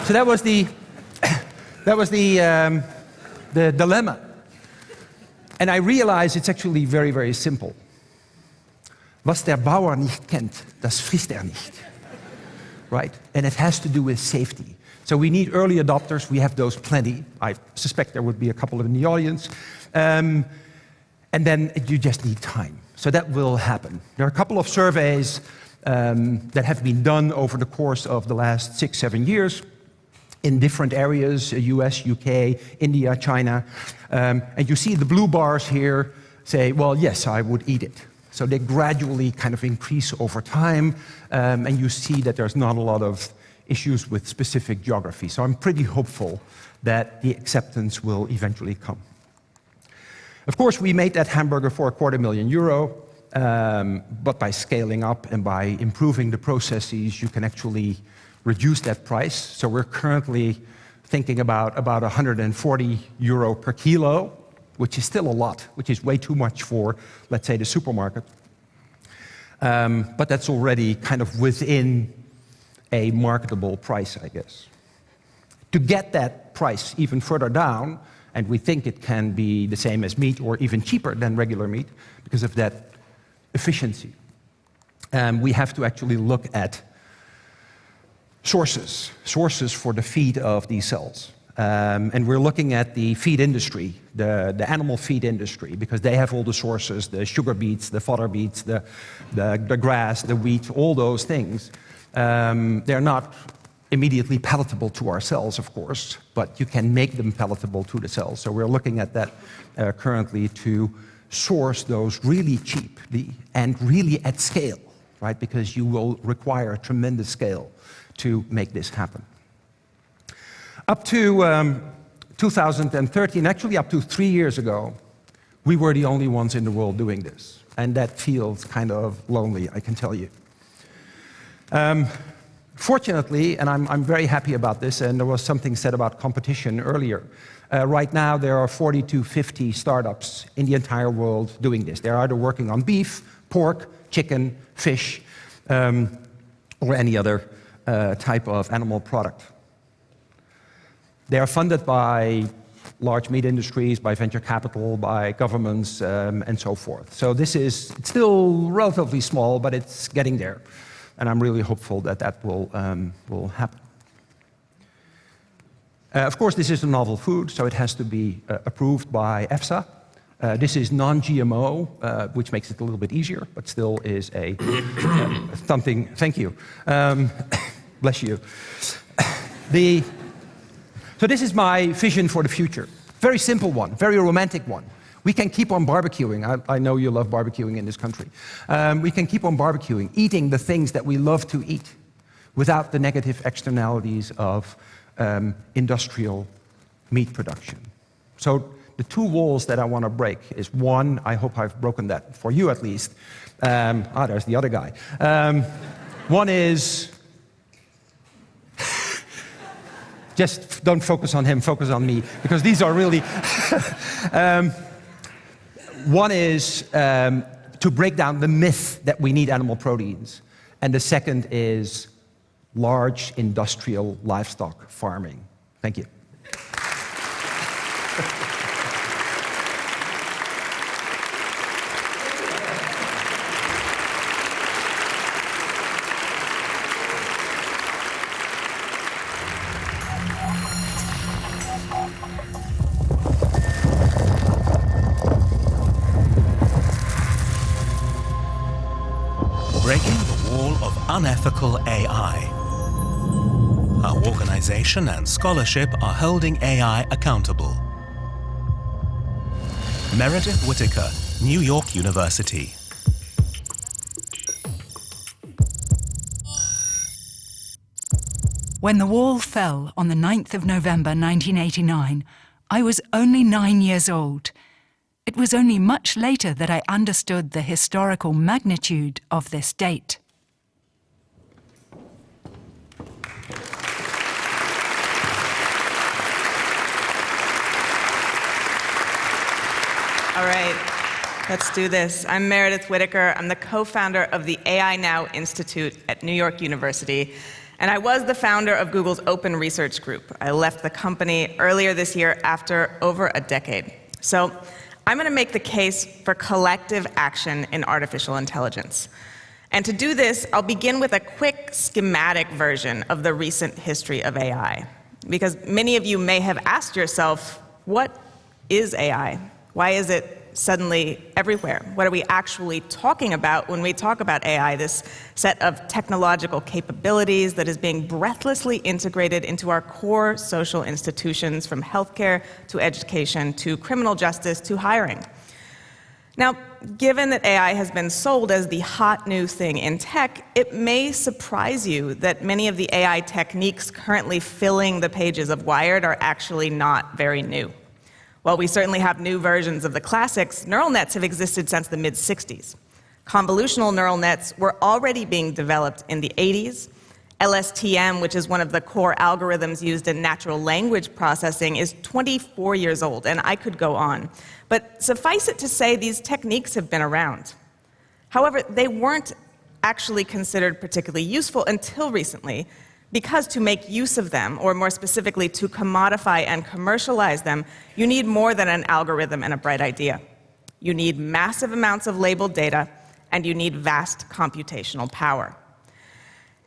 So that was the dilemma. And I realized it's actually very, very simple. Was der Bauer nicht kennt, das frisst er nicht. Right? And it has to do with safety. So we need early adopters. We have those plenty. I suspect there would be a couple in the audience. And then you just need time. So that will happen. There are a couple of surveys that have been done over the course of the last 6-7 years in different areas, US, UK, India, China. And you see the blue bars here say, well, yes, I would eat it. So they gradually kind of increase over time, and you see that there's not a lot of issues with specific geography. So I'm pretty hopeful that the acceptance will eventually come. Of course, we made that hamburger for €250,000, but by scaling up and by improving the processes, you can actually reduce that price. So we're currently thinking about €140 per kilo, which is still a lot, which is way too much for, let's say, the supermarket. But that's already kind of within a marketable price, I guess. To get that price even further down, and we think it can be the same as meat or even cheaper than regular meat because of that efficiency, we have to actually look at sources for the feed of these cells. And we're looking at the feed industry, the animal feed industry, because they have all the sources, the sugar beets, the fodder beets, the grass, the wheat, all those things. They're not immediately palatable to our cells, of course, but you can make them palatable to the cells. So we're looking at that currently to source those really cheaply and really at scale, right? Because you will require a tremendous scale to make this happen. Up to 2013, actually up to 3 years ago, we were the only ones in the world doing this. And that feels kind of lonely, I can tell you. Fortunately, and I'm very happy about this, and there was something said about competition earlier. Right now, there are 40 to 50 startups in the entire world doing this. They're either working on beef, pork, chicken, fish, or any other type of animal product. They are funded by large meat industries, by venture capital, by governments, and so forth. So this is it's still relatively small, but it's getting there. And I'm really hopeful that that will happen. Of course, this is a novel food, so it has to be approved by EFSA. This is non-GMO, which makes it a little bit easier, but still is a something. Thank you. Bless you. So this is my vision for the future. Very simple one, very romantic one. We can keep on barbecuing. I know you love barbecuing in this country. We can keep on barbecuing, eating the things that we love to eat without the negative externalities of industrial meat production. So the two walls that I want to break is one, I hope I've broken that for you at least. There's the other guy. One is, just don't focus on him, focus on me, because these are really, one is to break down the myth that we need animal proteins, and the second is large industrial livestock farming. Thank you. Breaking the wall of unethical AI. Our organization and scholarship are holding AI accountable. Meredith Whittaker, New York University. When the wall fell on the 9th of November 1989, I was only 9 years old. It was only much later that I understood the historical magnitude of this date. All right, let's do this. I'm Meredith Whittaker. I'm the co-founder of the AI Now Institute at New York University, and I was the founder of Google's Open Research Group. I left the company earlier this year after over a decade. So I'm going to make the case for collective action in artificial intelligence. And to do this, I'll begin with a quick schematic version of the recent history of AI. Because many of you may have asked yourself, what is AI? Why is it suddenly everywhere? What are we actually talking about when we talk about AI, this set of technological capabilities that is being breathlessly integrated into our core social institutions, from healthcare to education to criminal justice to hiring? Now, given that AI has been sold as the hot new thing in tech, it may surprise you that many of the AI techniques currently filling the pages of Wired are actually not very new. While we certainly have new versions of the classics, neural nets have existed since the mid-'60s. Convolutional neural nets were already being developed in the '80s. LSTM, which is one of the core algorithms used in natural language processing, is 24 years old, and I could go on. But suffice it to say, these techniques have been around. However, they weren't actually considered particularly useful until recently, because to make use of them, or more specifically to commodify and commercialize them, you need more than an algorithm and a bright idea. You need massive amounts of labeled data, and you need vast computational power.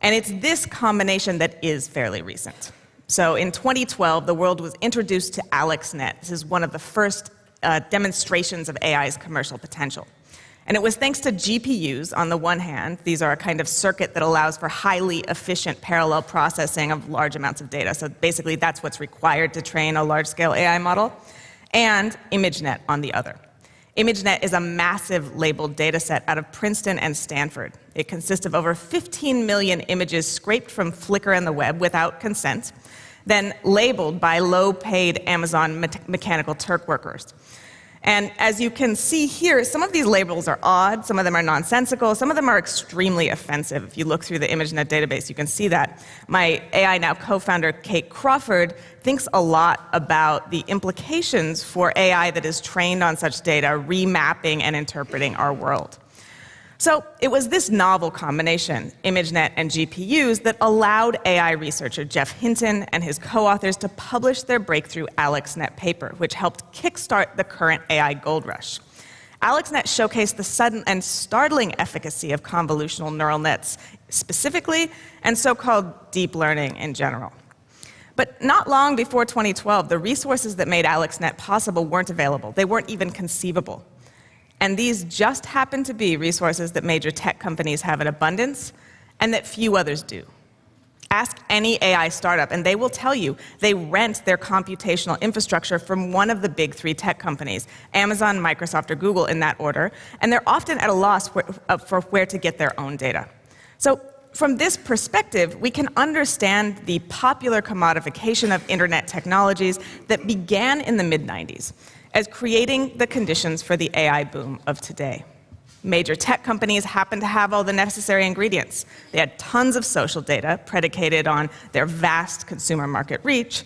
And it's this combination that is fairly recent. So in 2012, the world was introduced to AlexNet. This is one of the first demonstrations of AI's commercial potential. And it was thanks to GPUs on the one hand. These are a kind of circuit that allows for highly efficient parallel processing of large amounts of data. So basically, that's what's required to train a large-scale AI model. And ImageNet on the other. ImageNet is a massive labeled data set out of Princeton and Stanford. It consists of over 15 million images scraped from Flickr and the web without consent, then labeled by low-paid Amazon Mechanical Turk workers. And as you can see here, some of these labels are odd, some of them are nonsensical, some of them are extremely offensive. If you look through the ImageNet database, you can see that. My AI Now co-founder, Kate Crawford, thinks a lot about the implications for AI that is trained on such data, remapping and interpreting our world. So it was this novel combination, ImageNet and GPUs, that allowed AI researcher Jeff Hinton and his co-authors to publish their breakthrough AlexNet paper, which helped kickstart the current AI gold rush. AlexNet showcased the sudden and startling efficacy of convolutional neural nets specifically, and so-called deep learning in general. But not long before 2012, the resources that made AlexNet possible weren't available. They weren't even conceivable. And these just happen to be resources that major tech companies have in abundance and that few others do. Ask any AI startup, and they will tell you they rent their computational infrastructure from one of the big three tech companies, Amazon, Microsoft, or Google in that order, and they're often at a loss for where to get their own data. So from this perspective, we can understand the popular commodification of internet technologies that began in the mid-90s. As creating the conditions for the AI boom of today. Major tech companies happen to have all the necessary ingredients. They had tons of social data predicated on their vast consumer market reach,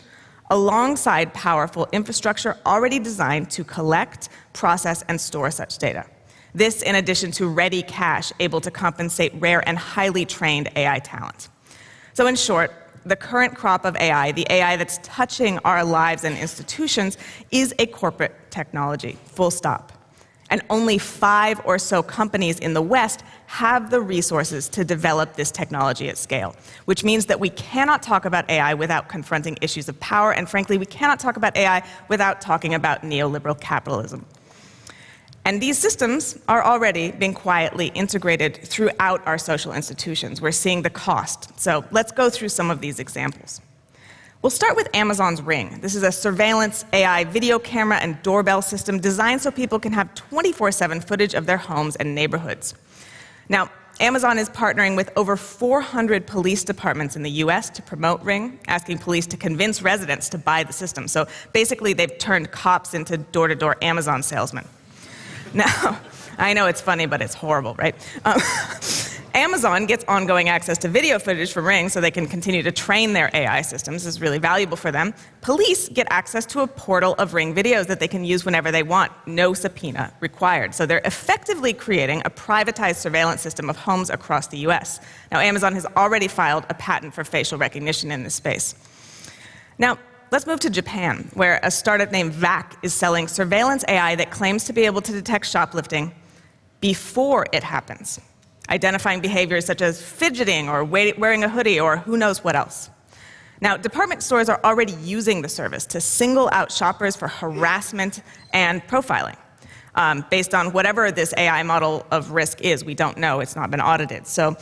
alongside powerful infrastructure already designed to collect, process, and store such data. This in addition to ready cash able to compensate rare and highly trained AI talent. So in short, the current crop of AI, the AI that's touching our lives and institutions, is a corporate technology, full stop. And only 5 or so companies in the West have the resources to develop this technology at scale, which means that we cannot talk about AI without confronting issues of power, and frankly, we cannot talk about AI without talking about neoliberal capitalism. And these systems are already being quietly integrated throughout our social institutions. We're seeing the cost. So let's go through some of these examples. We'll start with Amazon's Ring. This is a surveillance AI video camera and doorbell system designed so people can have 24/7 footage of their homes and neighborhoods. Now, Amazon is partnering with over 400 police departments in the US to promote Ring, asking police to convince residents to buy the system. So basically, they've turned cops into door-to-door Amazon salesmen. Now, I know it's funny, but it's horrible, right? Amazon gets ongoing access to video footage from Ring so they can continue to train their AI systems. This is really valuable for them. Police get access to a portal of Ring videos that they can use whenever they want, no subpoena required. So they're effectively creating a privatized surveillance system of homes across the US. Now, Amazon has already filed a patent for facial recognition in this space. Now, let's move to Japan, where a startup named VAC is selling surveillance AI that claims to be able to detect shoplifting before it happens, identifying behaviors such as fidgeting or wearing a hoodie or who knows what else. Now, department stores are already using the service to single out shoppers for harassment and profiling. Based on whatever this AI model of risk is, we don't know, it's not been audited. So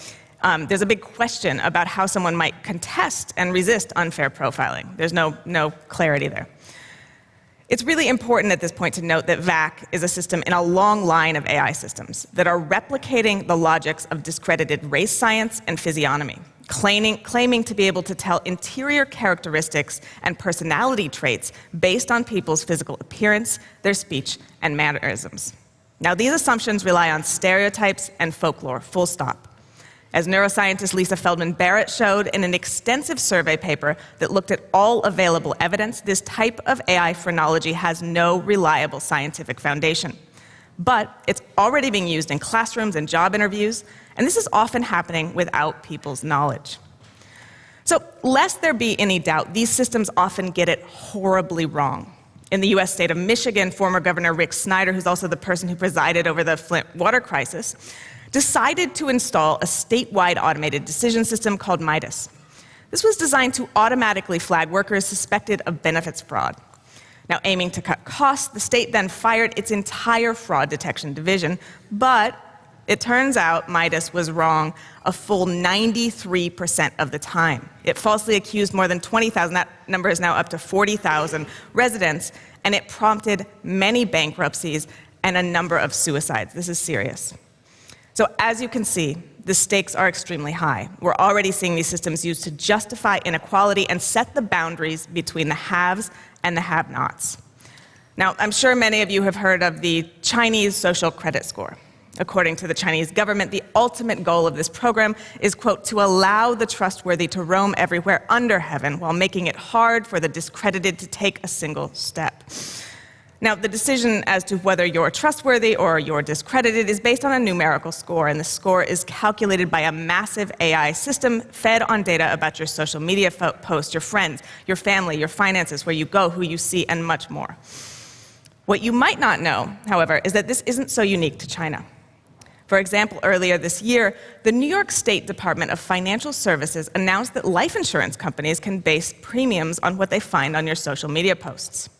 there's a big question about how someone might contest and resist unfair profiling. There's no clarity there. It's really important at this point to note that VAC is a system in a long line of AI systems that are replicating the logics of discredited race science and physiognomy, claiming to be able to tell interior characteristics and personality traits based on people's physical appearance, their speech, and mannerisms. Now, these assumptions rely on stereotypes and folklore, full stop. As neuroscientist Lisa Feldman Barrett showed in an extensive survey paper that looked at all available evidence, this type of AI phrenology has no reliable scientific foundation. But it's already being used in classrooms and job interviews, and this is often happening without people's knowledge. So, lest there be any doubt, these systems often get it horribly wrong. In the US state of Michigan, former Governor Rick Snyder, who's also the person who presided over the Flint water crisis, decided to install a statewide automated decision system called Midas. This was designed to automatically flag workers suspected of benefits fraud. Now, aiming to cut costs, the state then fired its entire fraud detection division, but it turns out Midas was wrong a full 93% of the time. It falsely accused more than 20,000, that number is now up to 40,000 residents, and it prompted many bankruptcies and a number of suicides. This is serious. So as you can see, the stakes are extremely high. We're already seeing these systems used to justify inequality and set the boundaries between the haves and the have-nots. Now, I'm sure many of you have heard of the Chinese social credit score. According to the Chinese government, the ultimate goal of this program is, quote, to allow the trustworthy to roam everywhere under heaven while making it hard for the discredited to take a single step. Now, the decision as to whether you're trustworthy or you're discredited is based on a numerical score, and the score is calculated by a massive AI system fed on data about your social media posts, your friends, your family, your finances, where you go, who you see, and much more. What you might not know, however, is that this isn't so unique to China. For example, earlier this year, the New York State Department of Financial Services announced that life insurance companies can base premiums on what they find on your social media posts.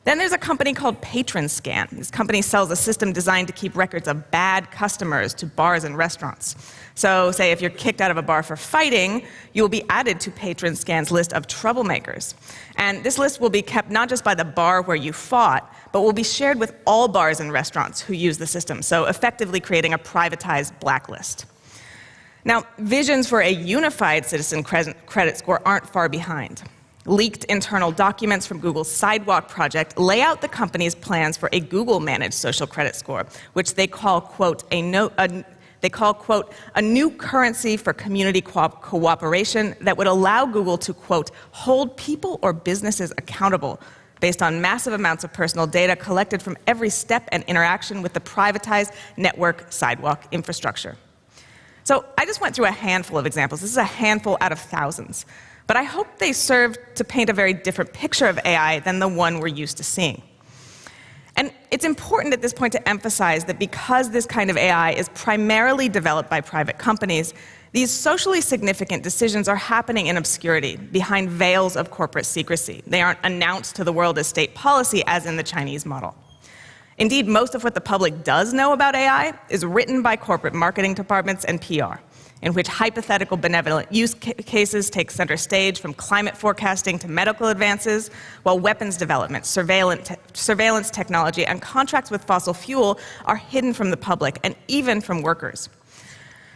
Then there's a company called PatronScan. This company sells a system designed to keep records of bad customers to bars and restaurants. So, say if you're kicked out of a bar for fighting, you will be added to PatronScan's list of troublemakers. And this list will be kept not just by the bar where you fought, but will be shared with all bars and restaurants who use the system, so effectively creating a privatized blacklist. Now, visions for a unified citizen credit score aren't far behind. Leaked internal documents from Google's Sidewalk project lay out the company's plans for a Google-managed social credit score, which they call, quote, a new currency for community cooperation that would allow Google to, quote, hold people or businesses accountable based on massive amounts of personal data collected from every step and interaction with the privatized network Sidewalk infrastructure. So I just went through a handful of examples. This is a handful out of thousands. But I hope they serve to paint a very different picture of AI than the one we're used to seeing. And it's important at this point to emphasize that because this kind of AI is primarily developed by private companies, these socially significant decisions are happening in obscurity, behind veils of corporate secrecy. They aren't announced to the world as state policy, as in the Chinese model. Indeed, most of what the public does know about AI is written by corporate marketing departments and PR, in which hypothetical benevolent use cases take center stage, from climate forecasting to medical advances, while weapons development, surveillance technology, and contracts with fossil fuel are hidden from the public and even from workers.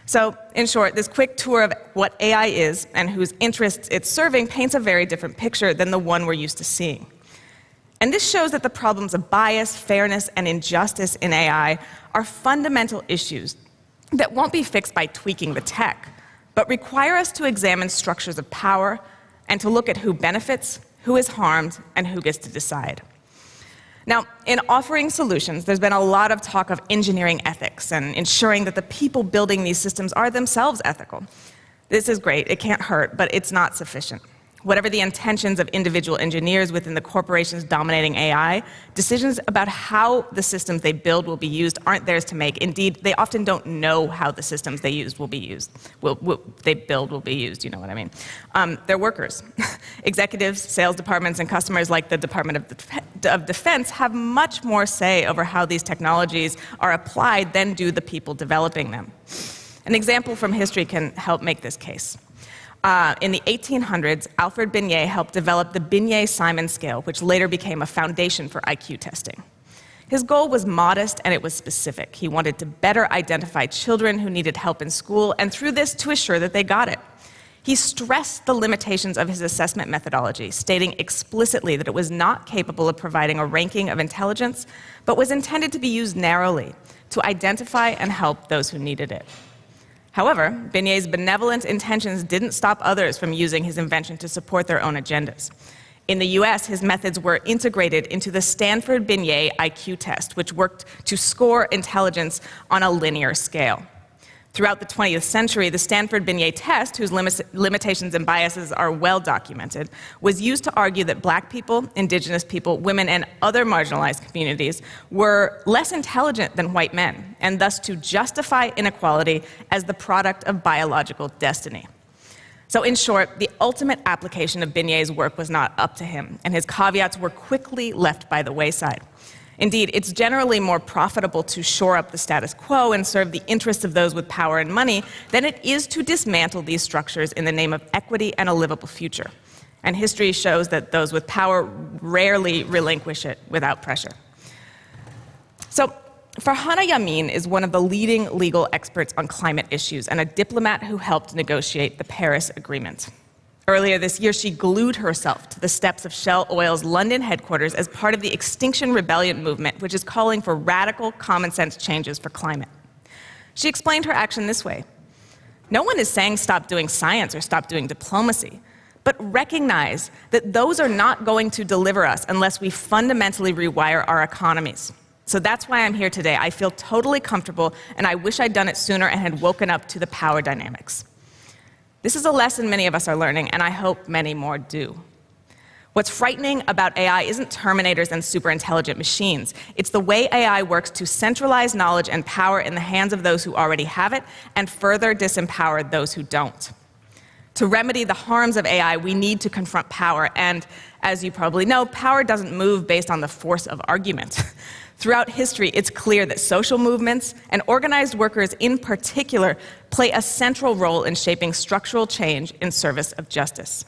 So, in short, this quick tour of what AI is and whose interests it's serving paints a very different picture than the one we're used to seeing. And this shows that the problems of bias, fairness, and injustice in AI are fundamental issues that won't be fixed by tweaking the tech, but require us to examine structures of power and to look at who benefits, who is harmed, and who gets to decide. Now, in offering solutions, there's been a lot of talk of engineering ethics and ensuring that the people building these systems are themselves ethical. This is great, it can't hurt, but it's not sufficient. Whatever the intentions of individual engineers within the corporations dominating AI, decisions about how the systems they build will be used aren't theirs to make. Indeed, they often don't know how the systems they use will be used. They build will be used, you know what I mean. They're workers. Executives, sales departments, and customers like the Department of Defense have much more say over how these technologies are applied than do the people developing them. An example from history can help make this case. In the 1800s, Alfred Binet helped develop the Binet-Simon scale, which later became a foundation for IQ testing. His goal was modest and it was specific. He wanted to better identify children who needed help in school, and through this to assure that they got it. He stressed the limitations of his assessment methodology, stating explicitly that it was not capable of providing a ranking of intelligence, but was intended to be used narrowly to identify and help those who needed it. However, Binet's benevolent intentions didn't stop others from using his invention to support their own agendas. In the US, his methods were integrated into the Stanford-Binet IQ test, which worked to score intelligence on a linear scale. Throughout the 20th century, the Stanford-Binet test, whose limitations and biases are well documented, was used to argue that black people, indigenous people, women, and other marginalized communities were less intelligent than white men, and thus to justify inequality as the product of biological destiny. So in short, the ultimate application of Bignet's work was not up to him, and his caveats were quickly left by the wayside. Indeed, it's generally more profitable to shore up the status quo and serve the interests of those with power and money than it is to dismantle these structures in the name of equity and a livable future. And history shows that those with power rarely relinquish it without pressure. So, Farhana Yamin is one of the leading legal experts on climate issues and a diplomat who helped negotiate the Paris Agreement. Earlier this year, she glued herself to the steps of Shell Oil's London headquarters as part of the Extinction Rebellion movement, which is calling for radical common-sense changes for climate. She explained her action this way: no one is saying stop doing science or stop doing diplomacy, but recognize that those are not going to deliver us unless we fundamentally rewire our economies. So that's why I'm here today. I feel totally comfortable, and I wish I'd done it sooner and had woken up to the power dynamics. This is a lesson many of us are learning, and I hope many more do. What's frightening about AI isn't terminators and super-intelligent machines. It's the way AI works to centralize knowledge and power in the hands of those who already have it and further disempower those who don't. To remedy the harms of AI, we need to confront power, and as you probably know, power doesn't move based on the force of argument. Throughout history, it's clear that social movements, and organized workers in particular, play a central role in shaping structural change in service of justice.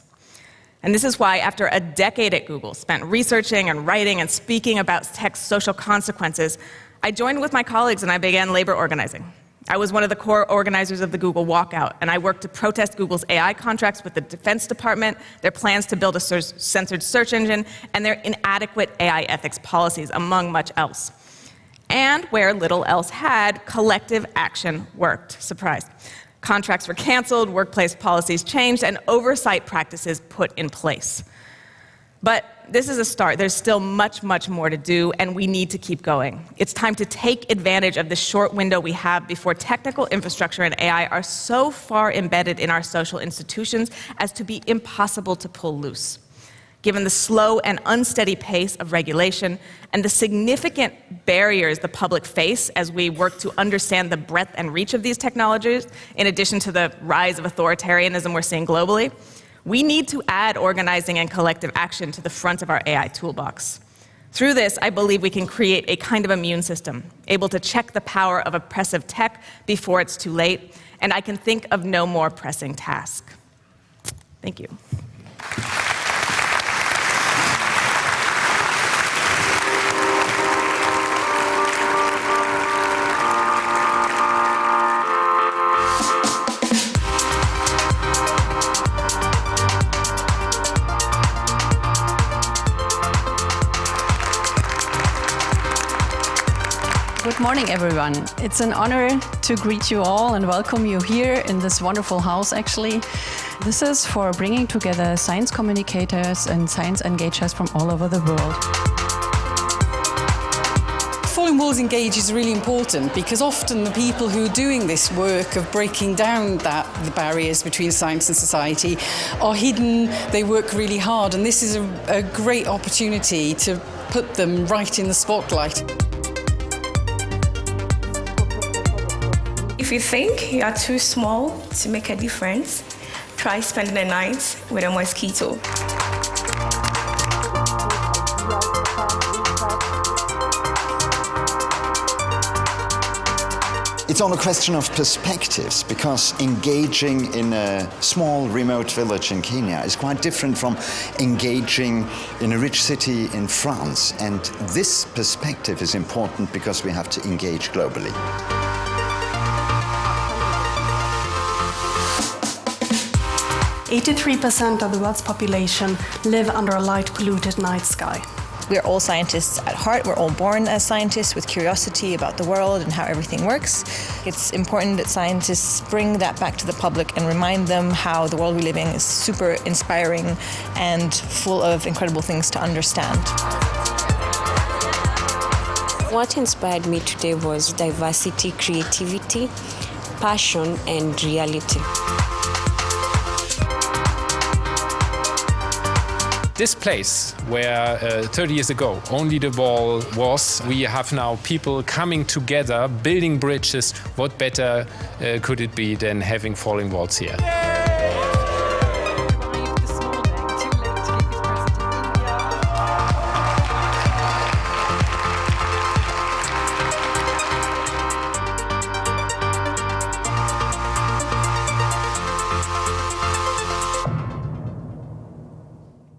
And this is why, after a decade at Google, spent researching and writing and speaking about tech's social consequences, I joined with my colleagues and I began labor organizing. I was one of the core organizers of the Google walkout, and I worked to protest Google's AI contracts with the Defense Department, their plans to build a censored search engine, and their inadequate AI ethics policies, among much else. And where little else had, collective action worked. Surprise. Contracts were canceled, workplace policies changed, and oversight practices put in place. But this is a start. There's still much, much more to do, and we need to keep going. It's time to take advantage of the short window we have before technical infrastructure and AI are so far embedded in our social institutions as to be impossible to pull loose. Given the slow and unsteady pace of regulation and the significant barriers the public face as we work to understand the breadth and reach of these technologies, in addition to the rise of authoritarianism we're seeing globally, we need to add organizing and collective action to the front of our AI toolbox. Through this, I believe we can create a kind of immune system, able to check the power of oppressive tech before it's too late, and I can think of no more pressing task. Thank you. Good morning, everyone. It's an honor to greet you all and welcome you here in this wonderful house, actually. This is for bringing together science communicators and science engagers from all over the world. Falling Walls Engage is really important because often the people who are doing this work of breaking down the barriers between science and society are hidden, they work really hard, and this is a great opportunity to put them right in the spotlight. If you think you are too small to make a difference, try spending a night with a mosquito. It's all a question of perspectives, because engaging in a small remote village in Kenya is quite different from engaging in a rich city in France. And this perspective is important because we have to engage globally. 83% of the world's population live under a light-polluted night sky. We're all scientists at heart. We're all born as scientists with curiosity about the world and how everything works. It's important that scientists bring that back to the public and remind them how the world we live in is super inspiring and full of incredible things to understand. What inspired me today was diversity, creativity, passion, and reality. This place where 30 years ago only the wall was, we have now people coming together, building bridges. What better could it be than having falling walls here?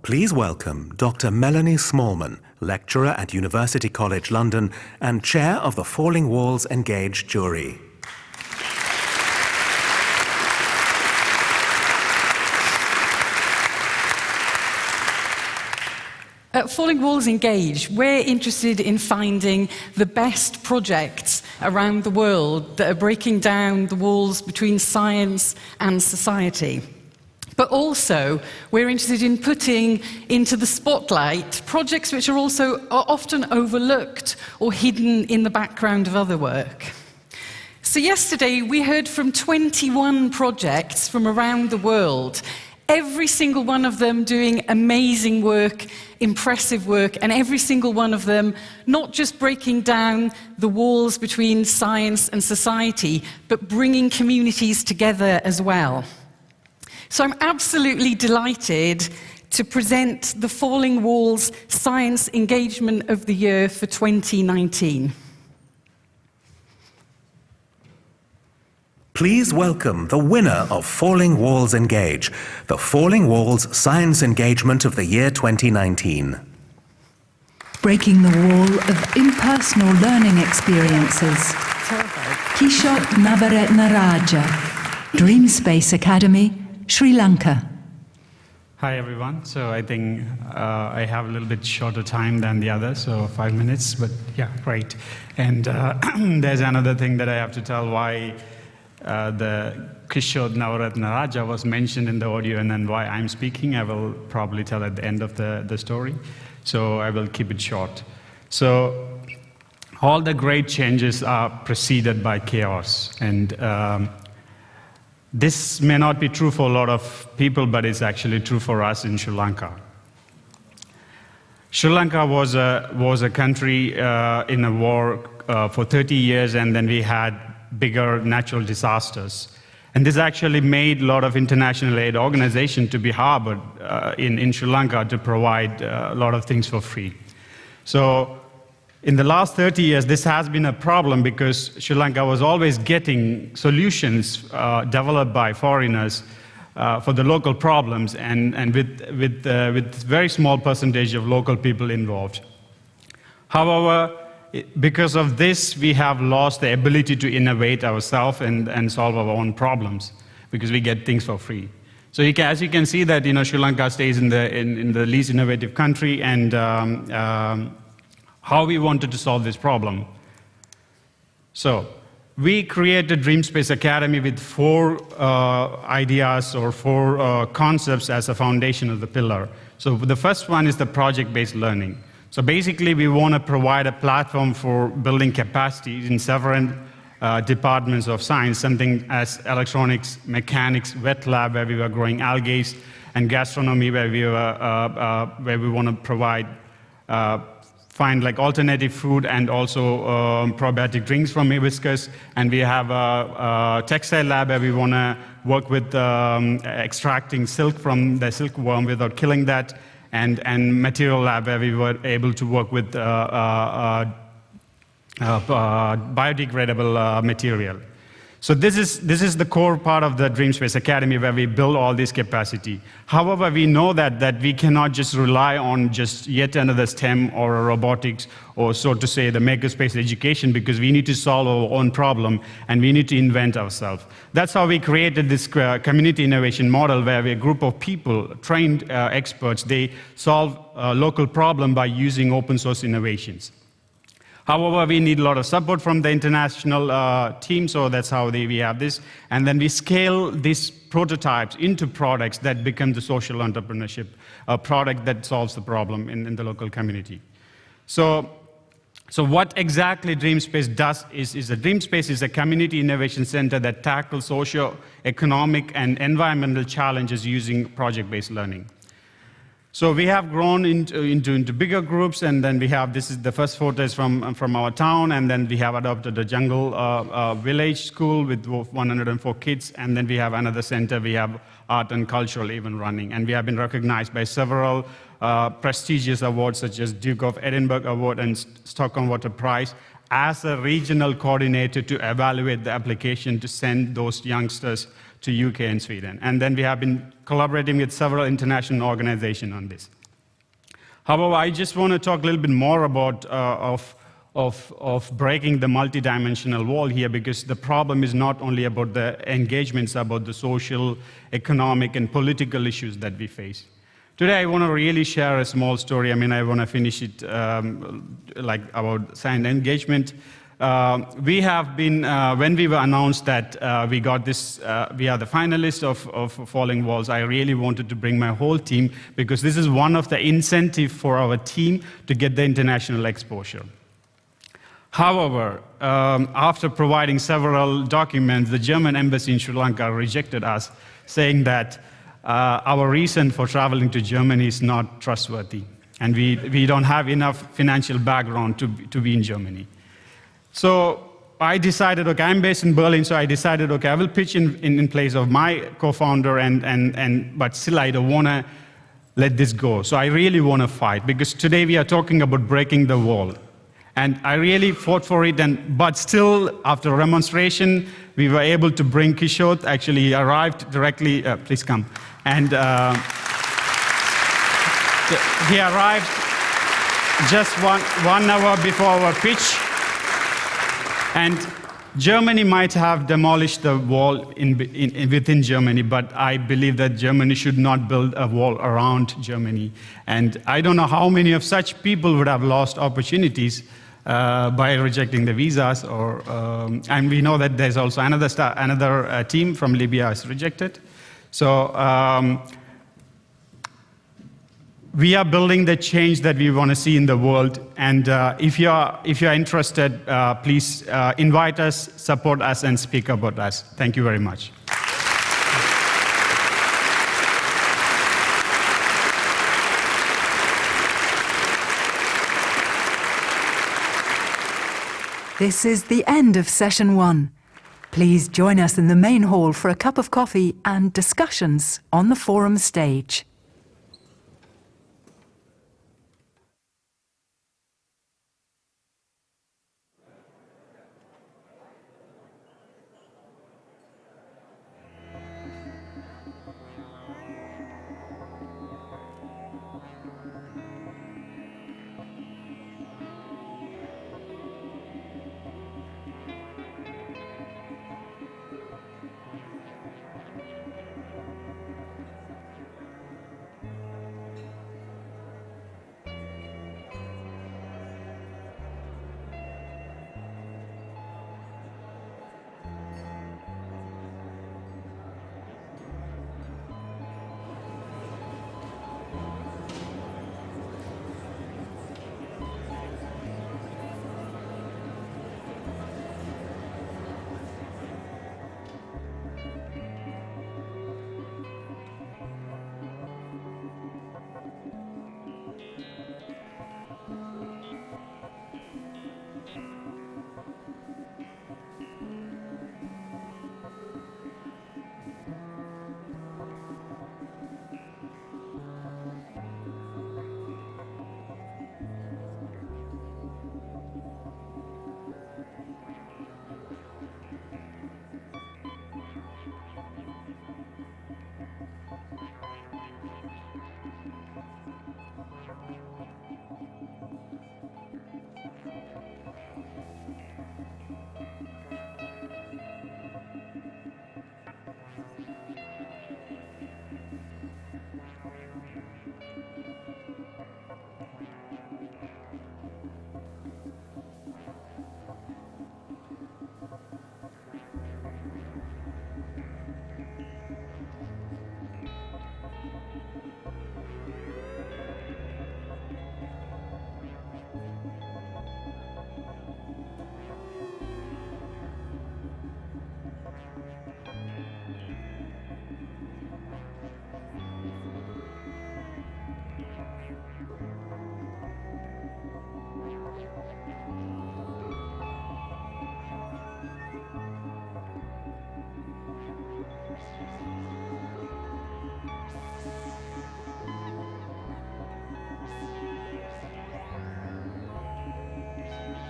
Please welcome Dr. Melanie Smallman, lecturer at University College London and chair of the Falling Walls Engage jury. At Falling Walls Engage, we're interested in finding the best projects around the world that are breaking down the walls between science and society. But also, we're interested in putting into the spotlight projects which are often overlooked or hidden in the background of other work. So yesterday, we heard from 21 projects from around the world, every single one of them doing amazing work, impressive work, and every single one of them not just breaking down the walls between science and society, but bringing communities together as well. So I'm absolutely delighted to present the Falling Walls Science Engagement of the Year for 2019. Please welcome the winner of Falling Walls Engage, the Falling Walls Science Engagement of the Year 2019. Breaking the wall of impersonal learning experiences. Kishore Navaratna Raja, Dream Space Academy, Sri Lanka. Hi everyone. So I think I have a little bit shorter time than the others, so 5 minutes, but yeah, great. And there's another thing that I have to tell why the Kishore Navaratna Raja was mentioned in the audio and then why I'm speaking. I will probably tell at the end of the story. So I will keep it short. So all the great changes are preceded by chaos. And this may not be true for a lot of people, but it's actually true for us in Sri Lanka. Sri Lanka was a country in a war for 30 years, and then we had bigger natural disasters. And this actually made a lot of international aid organizations to be harbored in Sri Lanka to provide a lot of things for free. So in the last 30 years, this has been a problem because Sri Lanka was always getting solutions developed by foreigners for the local problems and with very small percentage of local people involved. However, because of this, we have lost the ability to innovate ourselves and solve our own problems because we get things for free. So as you can see that Sri Lanka stays in the least innovative country, and how we wanted to solve this problem. So we created Dream Space Academy with 4 ideas or 4 concepts as a foundation of the pillar. So the first one is the project-based learning. So basically, we want to provide a platform for building capacity in several departments of science, something as electronics, mechanics, wet lab, where we were growing algae, and gastronomy, where we want to provide, find like alternative food and also probiotic drinks from hibiscus. And we have a textile lab where we want to work with extracting silk from the silkworm without killing that. And material lab where we were able to work with biodegradable material. So this is the core part of the Dream Space Academy where we build all this capacity. However, we know that we cannot just rely on just yet another STEM or robotics or so to say the makerspace education, because we need to solve our own problem and we need to invent ourselves. That's how we created this community innovation model where we're a group of people, trained experts, they solve a local problem by using open source innovations. However, we need a lot of support from the international team, so that's how we have this. And then we scale these prototypes into products that become the social entrepreneurship, a product that solves the problem in the local community. So what exactly DreamSpace does is a DreamSpace is a community innovation center that tackles socio-economic and environmental challenges using project-based learning. So we have grown into bigger groups, and then we have, this is the first photo is from our town, and then we have adopted a jungle village school with 104 kids, and then we have another center, we have art and cultural even running, and we have been recognized by several prestigious awards such as Duke of Edinburgh Award and Stockholm Water Prize as a regional coordinator to evaluate the application to send those youngsters to UK and Sweden. And then we have been collaborating with several international organizations on this. However, I just want to talk a little bit more about of breaking the multidimensional wall here, because the problem is not only about the engagements, about the social, economic, and political issues that we face. Today, I want to really share a small story. I mean, I want to finish it like about science engagement. We have been, when we were announced that we got this, we are the finalists of Falling Walls, I really wanted to bring my whole team, because this is one of the incentives for our team to get the international exposure. However, after providing several documents, the German embassy in Sri Lanka rejected us, saying that our reason for traveling to Germany is not trustworthy, and we don't have enough financial background to be in Germany. So I decided, okay, I'm based in Berlin, so I decided, okay, I will pitch in place of my co-founder, but still I don't want to let this go. So I really want to fight, because today we are talking about breaking the wall. And I really fought for it, but still, after remonstration, we were able to bring Kishore. Actually, he arrived directly, please come. And he arrived just one hour before our pitch. And Germany might have demolished the wall within Germany, but I believe that Germany should not build a wall around Germany. And I don't know how many of such people would have lost opportunities by rejecting the visas, and we know that there's also another team from Libya is rejected. So we are building the change that we want to see in the world. And if you are interested, please invite us, support us, and speak about us. Thank you very much. This is the end of session 1. Please join us in the main hall for a cup of coffee and discussions on the forum stage.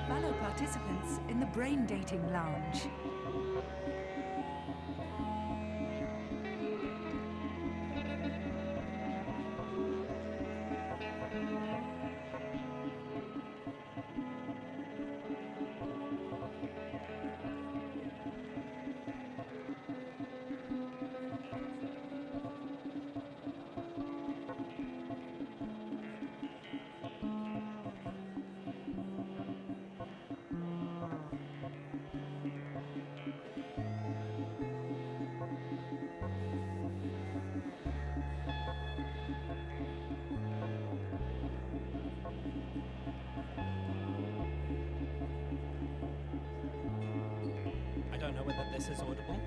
Fellow participants in the Brain Dating Lounge. don't know whether this is audible.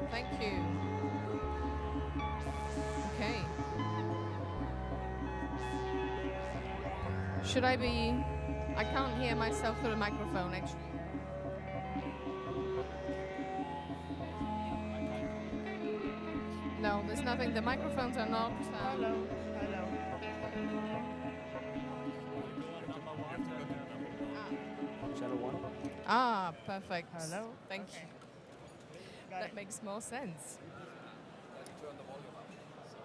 Thank you. Okay. Should I be... I can't hear myself through the microphone, actually. No, there's nothing. The microphones are not... Hello. Hello. Channel 1. Ah, perfect. Hello. Thank you. That makes more sense.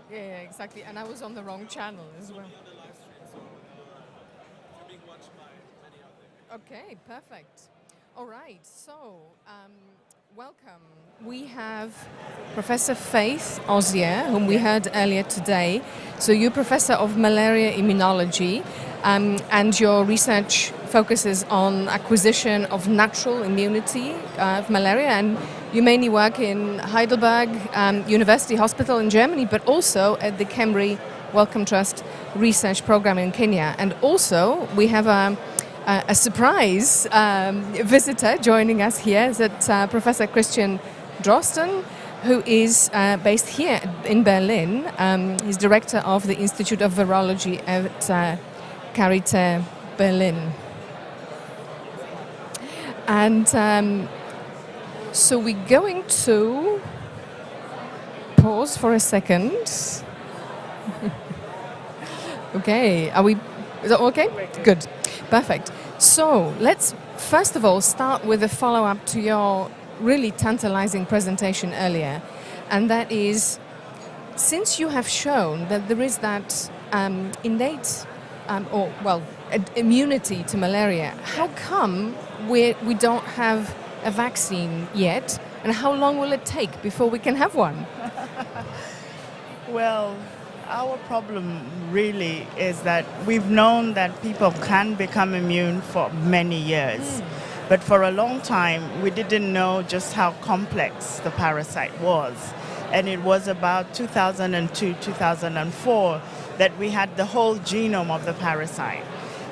Yeah, exactly. And I was on the wrong channel as well. Okay, perfect. All right, so welcome. We have Professor Faith Ozier, whom we heard earlier today. So you're Professor of Malaria Immunology, and your research focuses on acquisition of natural immunity of malaria, and you mainly work in Heidelberg University Hospital in Germany, but also at the Cambry Wellcome Trust research program in Kenya. And also, we have a surprise visitor joining us here. Is that Professor Christian Drosten, who is based here in Berlin. He's director of the Institute of Virology at Charité Berlin. And so we're going to pause for a second. Okay, is that okay? Good, perfect. So let's first of all start with a follow-up to your really tantalizing presentation earlier, and that is, since you have shown that there is that innate immunity to malaria, how come we don't have a vaccine yet, and how long will it take before we can have one? Well, our problem really is that we've known that people can become immune for many years. But for a long time, we didn't know just how complex the parasite was. And it was about 2002, 2004 that we had the whole genome of the parasite.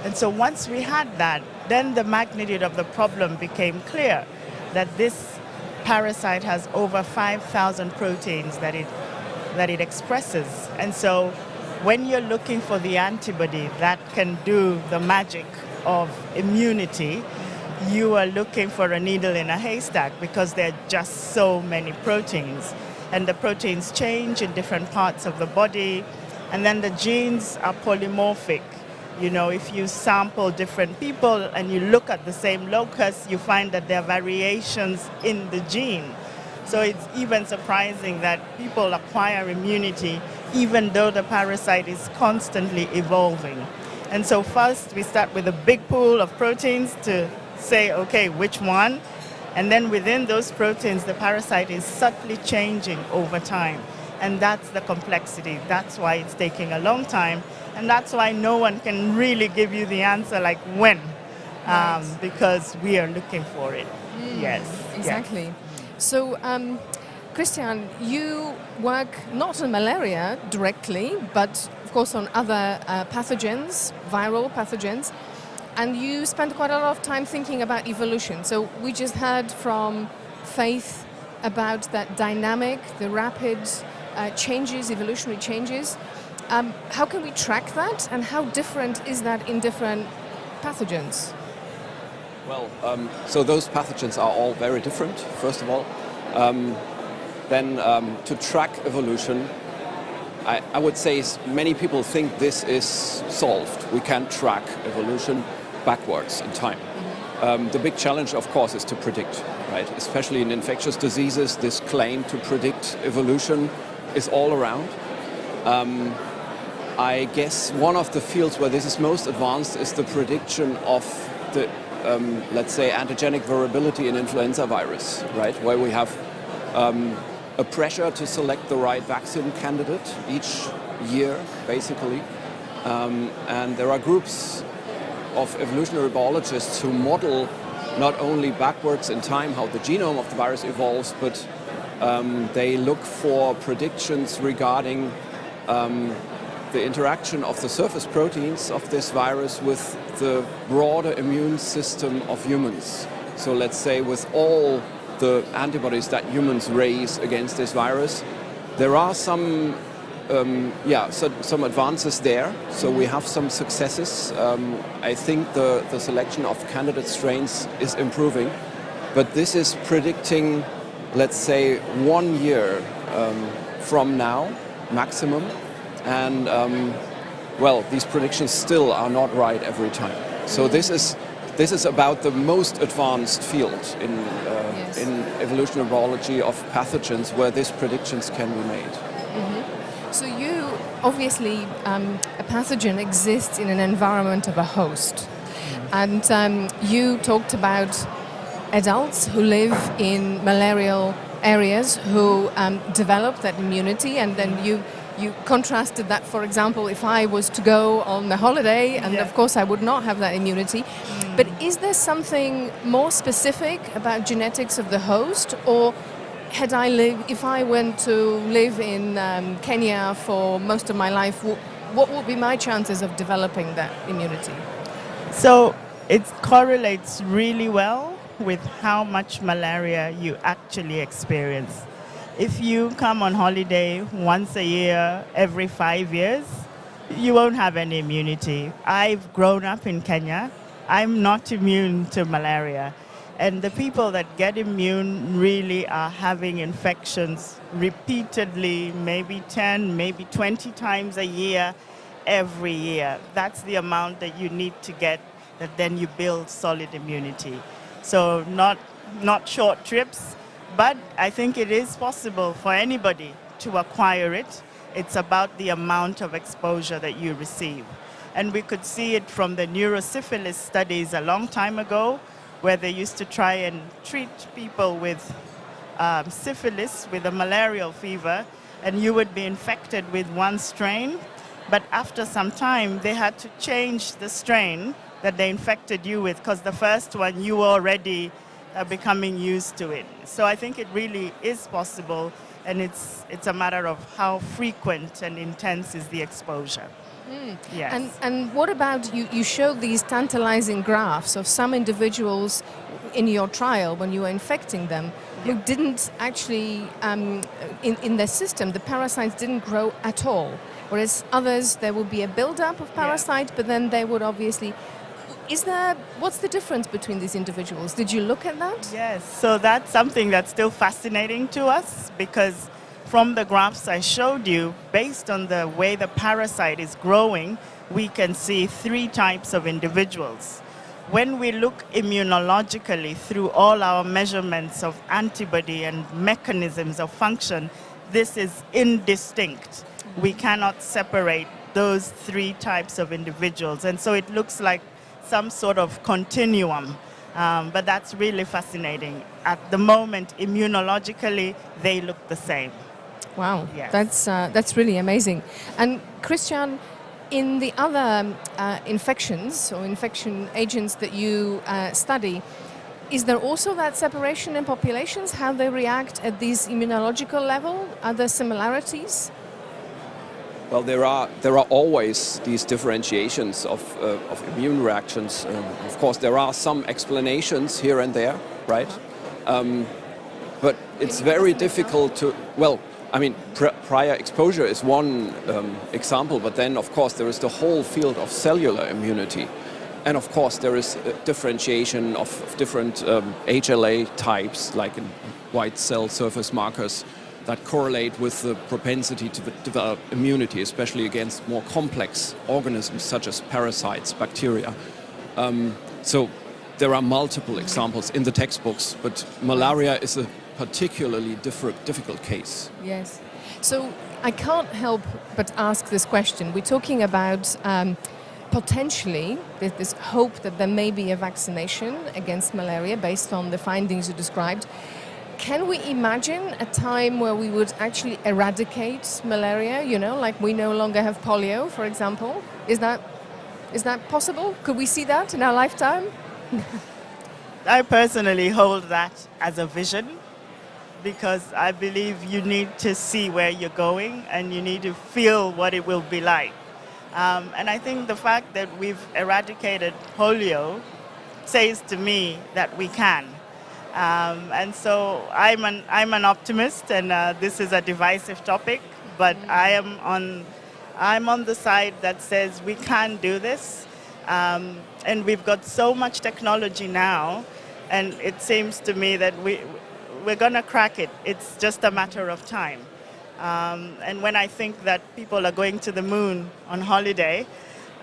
And so once we had that, then the magnitude of the problem became clear, that this parasite has over 5,000 proteins that it expresses. And so when you're looking for the antibody that can do the magic of immunity, you are looking for a needle in a haystack because there are just so many proteins. And the proteins change in different parts of the body. And then the genes are polymorphic. You know, if you sample different people and you look at the same locus, you find that there are variations in the gene. So it's even surprising that people acquire immunity even though the parasite is constantly evolving. And so first we start with a big pool of proteins to say, okay, which one? And then within those proteins, the parasite is subtly changing over time. And that's the complexity. That's why it's taking a long time. And that's why no one can really give you the answer like when, because we are looking for it. Yes. Exactly. Yes. So, Christian, you work not on malaria directly, but of course on other pathogens, viral pathogens, and you spend quite a lot of time thinking about evolution. So we just heard from Faith about that dynamic, the rapid changes, evolutionary changes. How can we track that, and how different is that in different pathogens? Well, so those pathogens are all very different, first of all. Then to track evolution, I would say many people think this is solved. We can track evolution backwards in time. The big challenge, of course, is to predict, right? Especially in infectious diseases, this claim to predict evolution is all around. I guess one of the fields where this is most advanced is the prediction of the, let's say, antigenic variability in influenza virus, right? Where we have a pressure to select the right vaccine candidate each year, basically. And there are groups of evolutionary biologists who model not only backwards in time how the genome of the virus evolves, but they look for predictions regarding the interaction of the surface proteins of this virus with the broader immune system of humans. So let's say with all the antibodies that humans raise against this virus, there are some some advances there. So we have some successes. I think the selection of candidate strains is improving, but this is predicting, let's say, 1 year from now, maximum. And well, these predictions still are not right every time. So this is about the most advanced field in evolutionary biology of pathogens where these predictions can be made. So you, obviously, a pathogen exists in an environment of a host. And you talked about adults who live in malarial areas who develop that immunity, and then you contrasted that, for example, if I was to go on a holiday, and of course I would not have that immunity. But is there something more specific about genetics of the host, or if I went to live in Kenya for most of my life, what would be my chances of developing that immunity? So it correlates really well with how much malaria you actually experience. If you come on holiday once a year, every 5 years, you won't have any immunity. I've grown up in Kenya. I'm not immune to malaria. And the people that get immune really are having infections repeatedly, maybe 10, maybe 20 times a year, every year. That's the amount that you need to get, that then you build solid immunity. So not short trips, but I think it is possible for anybody to acquire it. It's about the amount of exposure that you receive. And we could see it from the neurosyphilis studies a long time ago, where they used to try and treat people with syphilis, with a malarial fever, and you would be infected with one strain. But after some time, they had to change the strain that they infected you with, because the first one, you were already becoming used to it. So I think it really is possible, and it's a matter of how frequent and intense is the exposure. Yes. And what about, you showed these tantalizing graphs of some individuals in your trial when you were infecting them who didn't actually, in their system, the parasites didn't grow at all. Whereas others, there would be a buildup of parasite, but then they would obviously... what's the difference between these individuals? Did you look at that? Yes, so that's something that's still fascinating to us, because from the graphs I showed you, based on the way the parasite is growing, we can see 3 types of individuals. When we look immunologically through all our measurements of antibody and mechanisms of function, this is indistinct. We cannot separate those 3 types of individuals. And so it looks like some sort of continuum. But that's really fascinating. At the moment, immunologically, they look the same. Wow, yes. That's really amazing. And Christian, in the other infections or infection agents that you study, is there also that separation in populations, how they react at this immunological level? Are there similarities? Well, there are always these differentiations of immune reactions. Of course, there are some explanations here and there, right? But it's very difficult to, well, I mean, prior exposure is one example, but then, of course, there is the whole field of cellular immunity. And, of course, there is a differentiation of different HLA types, like in white cell surface markers, that correlate with the propensity to develop immunity, especially against more complex organisms such as parasites, bacteria. So there are multiple examples in the textbooks, but malaria is a particularly difficult case. Yes. So I can't help but ask this question. We're talking about potentially this hope that there may be a vaccination against malaria based on the findings you described. Can we imagine a time where we would actually eradicate malaria, like we no longer have polio, for example? Is that possible? Could we see that in our lifetime? I personally hold that as a vision, because I believe you need to see where you're going and you need to feel what it will be like. And I think the fact that we've eradicated polio says to me that we can. And so I'm an optimist, and this is a divisive topic, but I'm on the side that says we can do this. And we've got so much technology now, and it seems to me that we're going to crack it. It's just a matter of time. And when I think that people are going to the moon on holiday,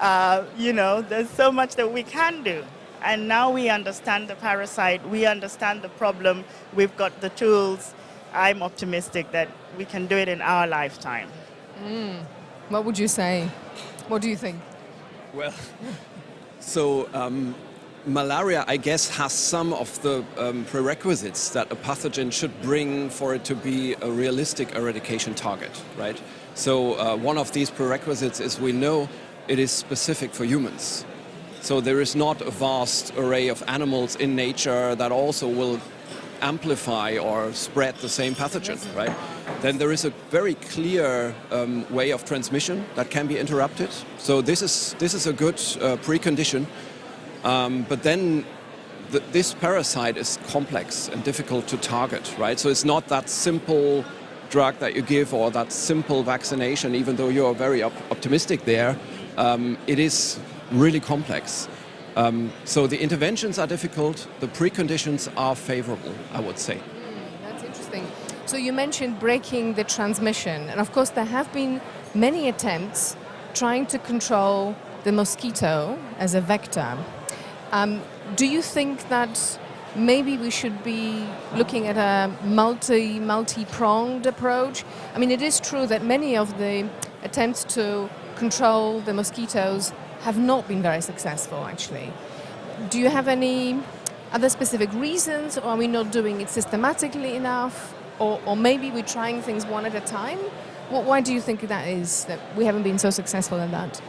there's so much that we can do. And now we understand the parasite, we understand the problem, we've got the tools. I'm optimistic that we can do it in our lifetime. What would you say? What do you think? Well, so malaria, I guess, has some of the prerequisites that a pathogen should bring for it to be a realistic eradication target, right? So one of these prerequisites is we know it is specific for humans. So there is not a vast array of animals in nature that also will amplify or spread the same pathogen, right? then there is a very clear way of transmission that can be interrupted. So this is a good precondition. But then this parasite is complex and difficult to target, right? So it's not that simple drug that you give or that simple vaccination, even though you're very optimistic there. It is really complex. So the interventions are difficult, the preconditions are favorable, I would say. That's interesting. So you mentioned breaking the transmission, and of course there have been many attempts trying to control the mosquito as a vector. Do you think that maybe we should be looking at a multi-pronged approach? I mean, it is true that many of the attempts to control the mosquitoes have not been very successful, actually. Do you have any other specific reasons, or are we not doing it systematically enough? Or maybe we're trying things one at a time? Why do you think that is, that we haven't been so successful in that?